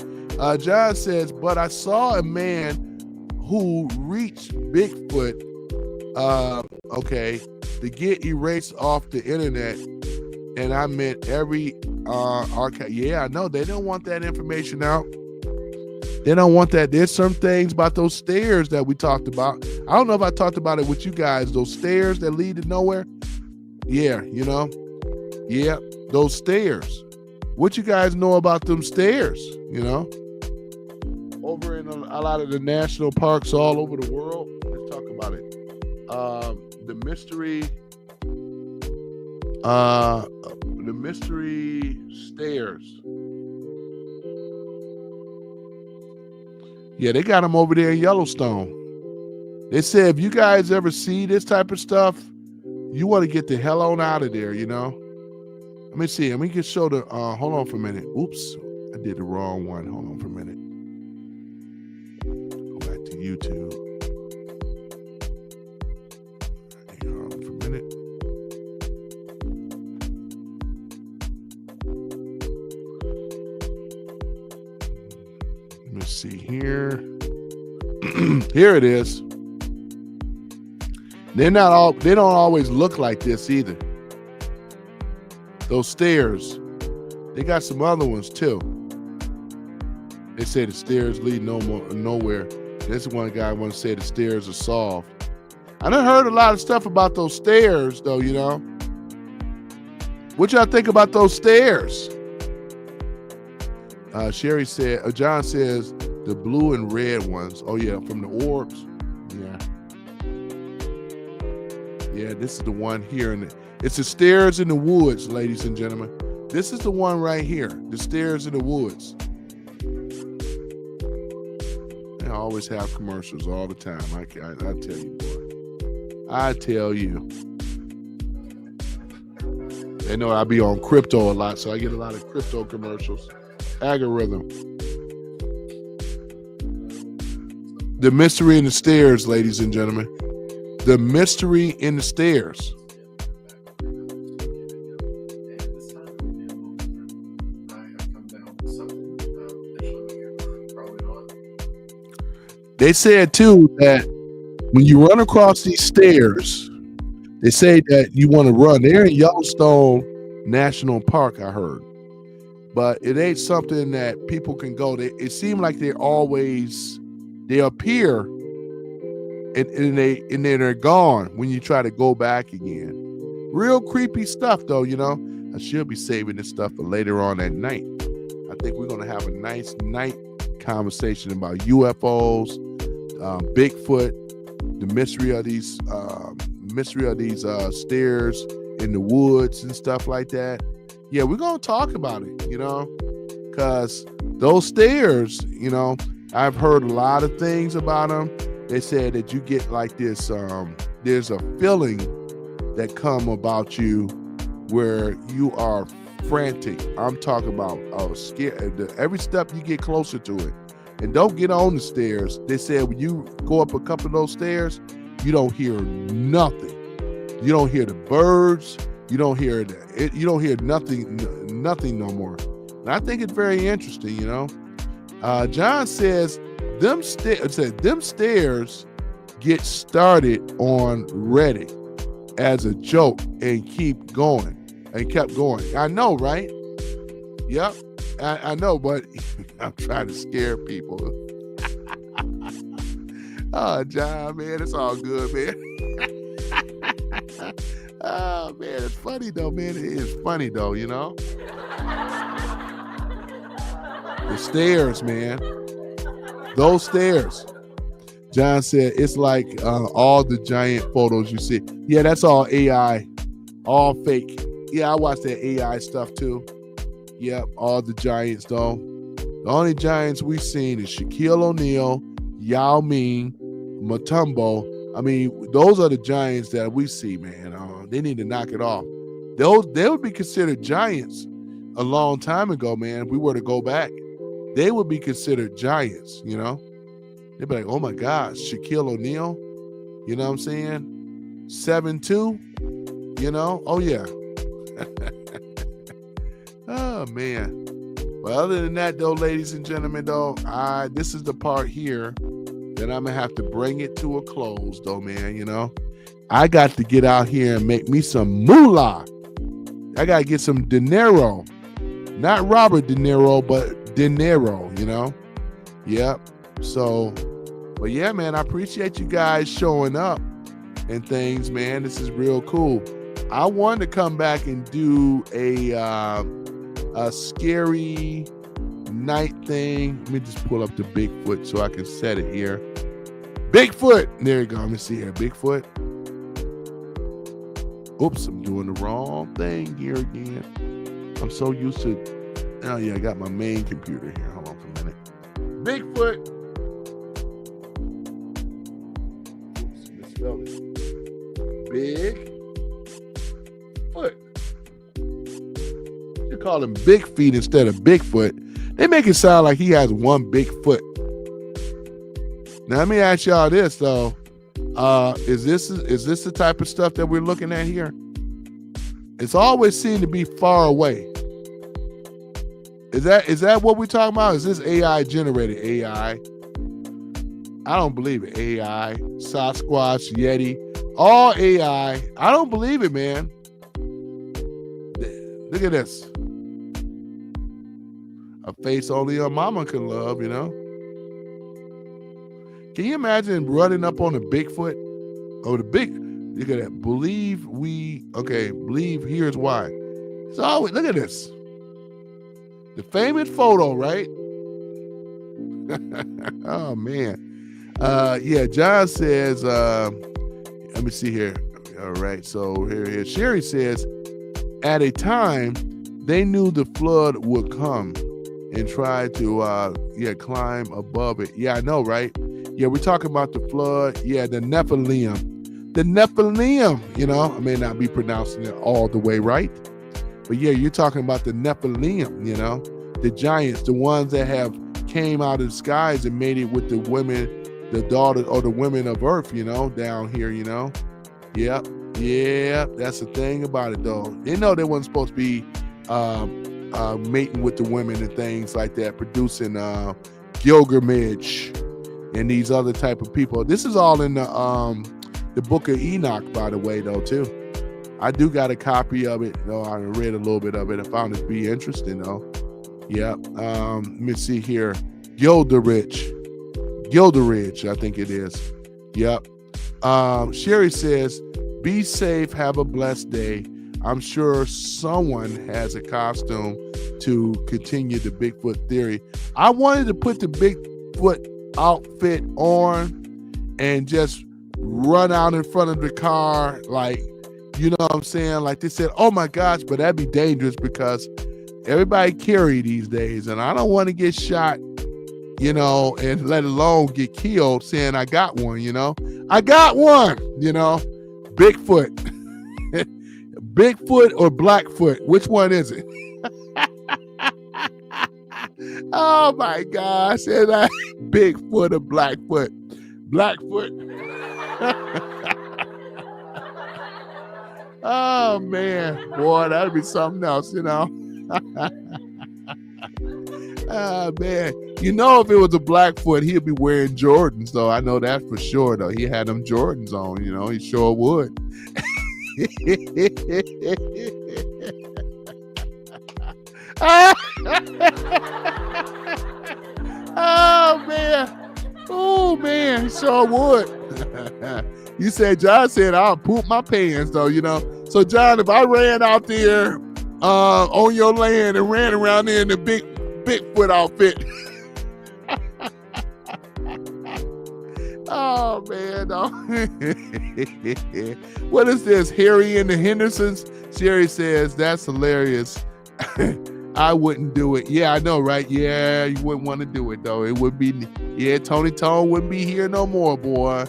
John says, but I saw a man who reached Bigfoot, to get erased off the internet, and I meant every archive. Yeah, I know they don't want that information out. They don't want that. There's some things about those stairs that we talked about. I don't know if I talked about it with you guys. Those stairs that lead to nowhere. Yeah, you know. Yeah, those stairs. What you guys know about them stairs? You know. Over in a lot of the national parks all over the world. Let's talk about it. The mystery stairs. Yeah, they got them over there in Yellowstone. They said if you guys ever see this type of stuff, you want to get the hell on out of there, you know? Let me see. Let me just show the, hold on for a minute. Oops, I did the wrong one. Hold on for a minute. Go back to YouTube. Hang on for a minute. Let me see here. Here it is. They don't always look like this either. Those stairs. They got some other ones too. They say the stairs lead nowhere. This one guy once said the stairs are soft. I done heard a lot of stuff about those stairs though, you know. What y'all think about those stairs? Sherry said, John says the blue and red ones. Oh yeah, from the orbs. Yeah. Yeah, this is the one here. It's the stairs in the woods, ladies and gentlemen. This is the one right here, the stairs in the woods. They always have commercials all the time. I tell you, boy. I tell you. They know I be on crypto a lot, so I get a lot of crypto commercials. Algorithm. The mystery in the stairs, ladies and gentlemen. The mystery in the stairs. They said too that when you run across these stairs, they say that you want to run. They're in Yellowstone National Park, I heard. But it ain't something that people can go. It seems like they appear and then they're gone when you try to go back again. Real creepy stuff though, you know. I should be saving this stuff for later on at night. I think we're going to have a nice night conversation about UFOs, Bigfoot, the mystery of these stairs in the woods and stuff like that. Yeah, we're going to talk about it, you know, because those stairs, you know, I've heard a lot of things about them. They said that you get like this, there's a feeling that come about you where you are frantic. I'm talking about scared. Every step you get closer to it. And don't get on the stairs. They said when you go up a couple of those stairs, you don't hear nothing. You don't hear the birds. You don't hear you don't hear nothing no more. And I think it's very interesting, you know. John says them stairs get started on Reddit as a joke and kept going. I know, right? Yep, I know, but I'm trying to scare people. Oh, John, man, it's all good, man. Oh, man, it's funny, though, man. It is funny, though, you know? The stairs, man. Those stairs. John said, it's like all the giant photos you see. Yeah, that's all AI, all fake. Yeah, I watch that AI stuff, too. Yep, all the giants, though. The only giants we've seen is Shaquille O'Neal, Yao Ming, Mutombo. I mean, those are the giants that we see, man. They need to knock it off. They would be considered giants a long time ago, man. If we were to go back, they would be considered giants, you know? They'd be like, oh my gosh, Shaquille O'Neal, you know what I'm saying? 7'2", you know? Oh yeah. Oh man. But other than that, though, ladies and gentlemen, though, this is the part here that I'm gonna have to bring it to a close, though, man. You know, I got to get out here and make me some moolah. I gotta get some dinero, not Robert De Niro, but dinero. You know, yep. So, but yeah, man, I appreciate you guys showing up and things, man. This is real cool. I wanted to come back and do a scary night thing. Let me just pull up the Bigfoot so I can set it here. Bigfoot. There you go. Let me see here. Bigfoot. Oops, I'm doing the wrong thing here again. I'm so used to. Oh yeah, I got my main computer here. Hold on for a minute. Bigfoot. Oops, misspelled it. Big. Foot. You call him Big Feet instead of Bigfoot. They make it sound like he has one big foot. Now let me ask y'all this though: is this the type of stuff that we're looking at here? It's always seemed to be far away. Is that what we're talking about? Is this AI generated AI? I don't believe it. AI, Sasquatch, Yeti, all AI. I don't believe it, man. Look at this. A face only a mama can love, you know? Can you imagine running up on a Bigfoot? Oh, look at that. Believe here's why. It's always, look at this. The famous photo, right? Oh, man. Yeah, John says, let me see here. All right, so here. Sherry says, at a time, they knew the flood would come and tried to climb above it. Yeah, I know, right? Yeah, we're talking about the flood. Yeah, the Nephilim. The Nephilim, you know, I may not be pronouncing it all the way right. But yeah, you're talking about the Nephilim, you know, the giants, the ones that have came out of the skies and made it with the women, the daughters or the women of earth, you know, down here, you know. Yep. Yeah, that's the thing about it, though. They know they weren't supposed to be mating with the women and things like that, producing Gilgamesh and these other type of people. This is all in the book of Enoch, by the way, though, too. I do got a copy of it. No, I read a little bit of it. I found it to be interesting, though. Yep. Let me see here. Gilderidge, I think it is. Yep. Sherry says, be safe, have a blessed day. I'm sure someone has a costume to continue the Bigfoot theory. I wanted to put the Bigfoot outfit on and just run out in front of the car, like, you know what I'm saying? Like they said, oh my gosh, but that'd be dangerous because everybody carry these days, and I don't want to get shot, you know, and let alone get killed saying I got one, you know? I got one, you know? Bigfoot. Bigfoot or Blackfoot? Which one is it? Oh my gosh. And Bigfoot or Blackfoot. Blackfoot. Oh man, boy, that'd be something else, you know. Oh man, you know, if it was a Blackfoot, he'd be wearing Jordans, though. I know that for sure, though. He had them Jordans on, you know. He sure would. Oh man, he sure would. You said, John said, I'll poop my pants, though, you know. So, John, if I ran out there on your land and ran around there in the Bigfoot outfit. Oh, man. No. What is this? Harry and the Hendersons? Sherry says, that's hilarious. I wouldn't do it. Yeah, I know, right? Yeah, you wouldn't want to do it, though. It would be, yeah, Tony Tone wouldn't be here no more, boy.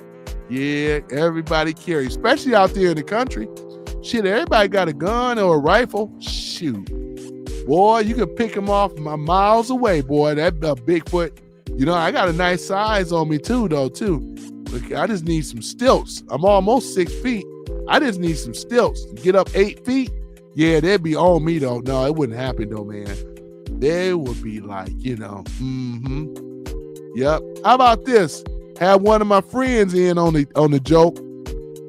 Yeah, everybody carries, especially out there in the country. Shit, everybody got a gun or a rifle. Shoot. Boy, you can pick them off miles away, boy. That Bigfoot, you know, I got a nice size on me too, though, too. Look, I just need some stilts. I'm almost 6 feet. I just need some stilts. Get up 8 feet. Yeah, they'd be on me, though. No, it wouldn't happen, though, man. They would be like, you know, Yep. How about this? Have one of my friends in on the joke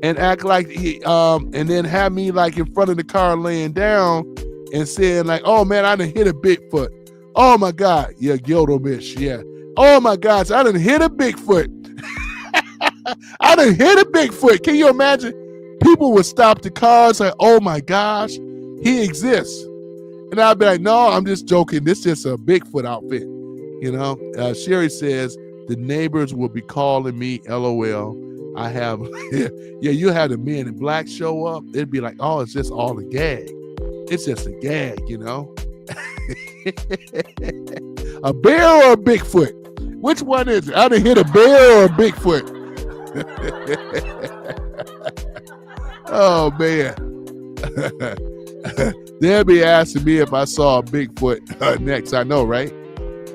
and act like and then have me like in front of the car laying down and saying like, oh man, I done hit a Bigfoot. Oh my God. Yeah, Gildomish. Yeah. Oh my gosh, I done hit a Bigfoot. I done hit a Bigfoot. Can you imagine? People would stop the cars like, oh my gosh, he exists. And I'd be like, no, I'm just joking. This is just a Bigfoot outfit. You know, Sherry says, the neighbors will be calling me LOL. I have, yeah, you have the men in black show up. It'd be like, oh, it's just all a gag. It's just a gag, you know? A bear or a Bigfoot? Which one is it? I done hit a bear or a Bigfoot? Oh, man. They'll be asking me if I saw a Bigfoot next. I know, right?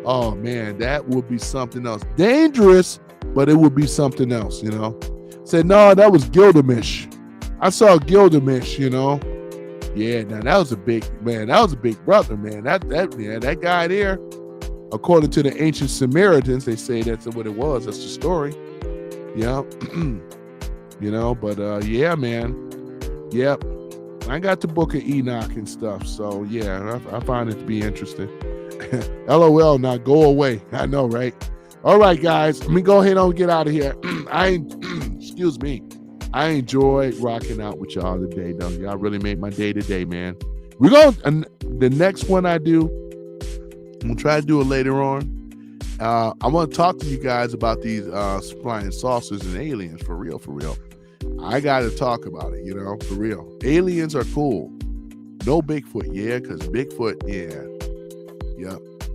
Oh, man, that would be something else. Dangerous, but it would be something else, you know? Said, no, that was Gilgamesh. I saw Gilgamesh, you know? Yeah, now that was a big, man, that was a big brother, man. That guy there, according to the ancient Samaritans, they say that's what it was. That's the story. Yeah. You know, but yeah, man. Yep. I got the Book of Enoch and stuff. So, yeah, I find it to be interesting. LOL, now go away. I know, right? All right, guys, let me go ahead and get out of here. Excuse me. I enjoyed rocking out with y'all today, though. Y'all really made my day today, man. We're going the next one I do, I'm gonna try to do it later on. I want to talk to you guys about these flying saucers and aliens, for real, for real. I got to talk about it, you know, for real. Aliens are cool. No Bigfoot, yeah, because Bigfoot, yeah.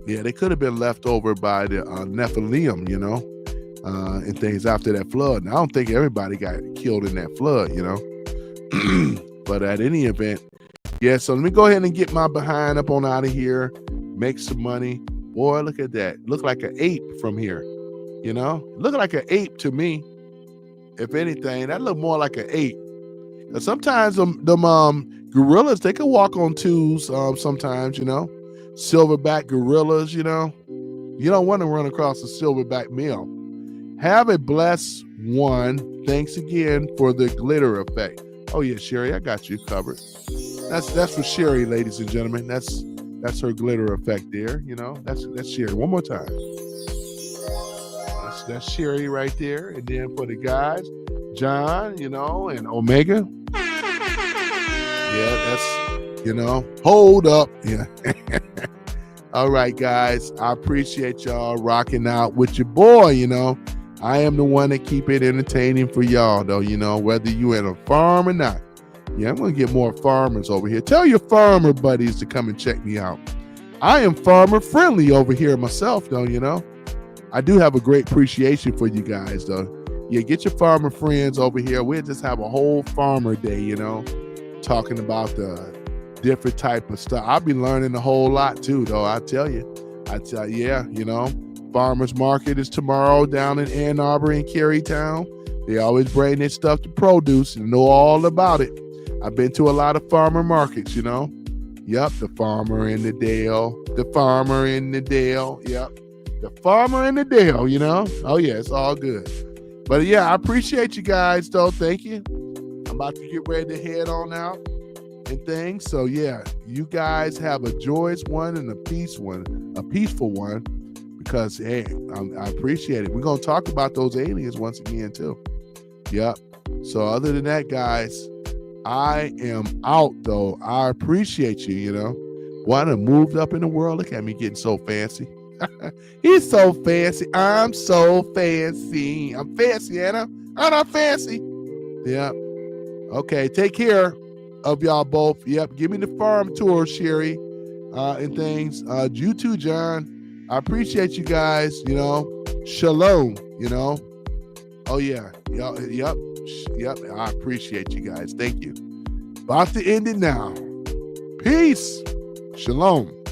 Yeah, they could have been left over by the Nephilim, you know, and things after that flood. Now, I don't think everybody got killed in that flood, you know. But at any event, yeah, so let me go ahead and get my behind up on out of here, make some money. Boy, look at that. Look like an ape from here, you know. Look like an ape to me. If anything, that look more like an ape. Because sometimes them gorillas, they can walk on twos sometimes, you know. Silverback gorillas, you know. You don't want to run across a silverback male. Have a blessed one. Thanks again for the glitter effect. Oh yeah, Sherry, I got you covered. That's for Sherry, ladies and gentlemen. That's her glitter effect there, you know. That's Sherry. One more time. That's Sherry right there. And then for the guys, John, you know, and Omega. Yeah, that's, you know, hold up. Yeah. All right, guys. I appreciate y'all rocking out with your boy, you know. I am the one that keep it entertaining for y'all, though, you know, whether you at a farm or not. Yeah, I'm going to get more farmers over here. Tell your farmer buddies to come and check me out. I am farmer friendly over here myself, though, you know. I do have a great appreciation for you guys, though. Yeah, get your farmer friends over here. We'll just have a whole farmer day, you know, talking about the different type of stuff. I'll be learning a whole lot, too, though. I tell you, I tell you, yeah, you know, farmers market is tomorrow down in Ann Arbor and Carytown. They always bring their stuff to produce and know all about it. I've been to a lot of farmer markets, you know. Yep, the farmer in the dale, the farmer in the dale. Yep, the farmer in the dale, you know. Oh yeah, it's all good. But yeah, I appreciate you guys though. Thank you. I'm about to get ready to head on out and things. So yeah, you guys have a joyous one and a peaceful one, because hey, I appreciate it. We're gonna talk about those aliens once again too. Yep. So other than that, guys, I am out though. I appreciate you, you know. One have moved up in the world. Look at me getting so fancy. He's so fancy. I'm so fancy. I'm fancy, Anna. I'm not fancy. Yep. Okay, take care of y'all both. Yep. Give me the farm tour, Sherry, and things. You too, John. I appreciate you guys, you know. Shalom, you know. Oh yeah. Yep. I appreciate you guys. Thank you. About to end it now. Peace. Shalom.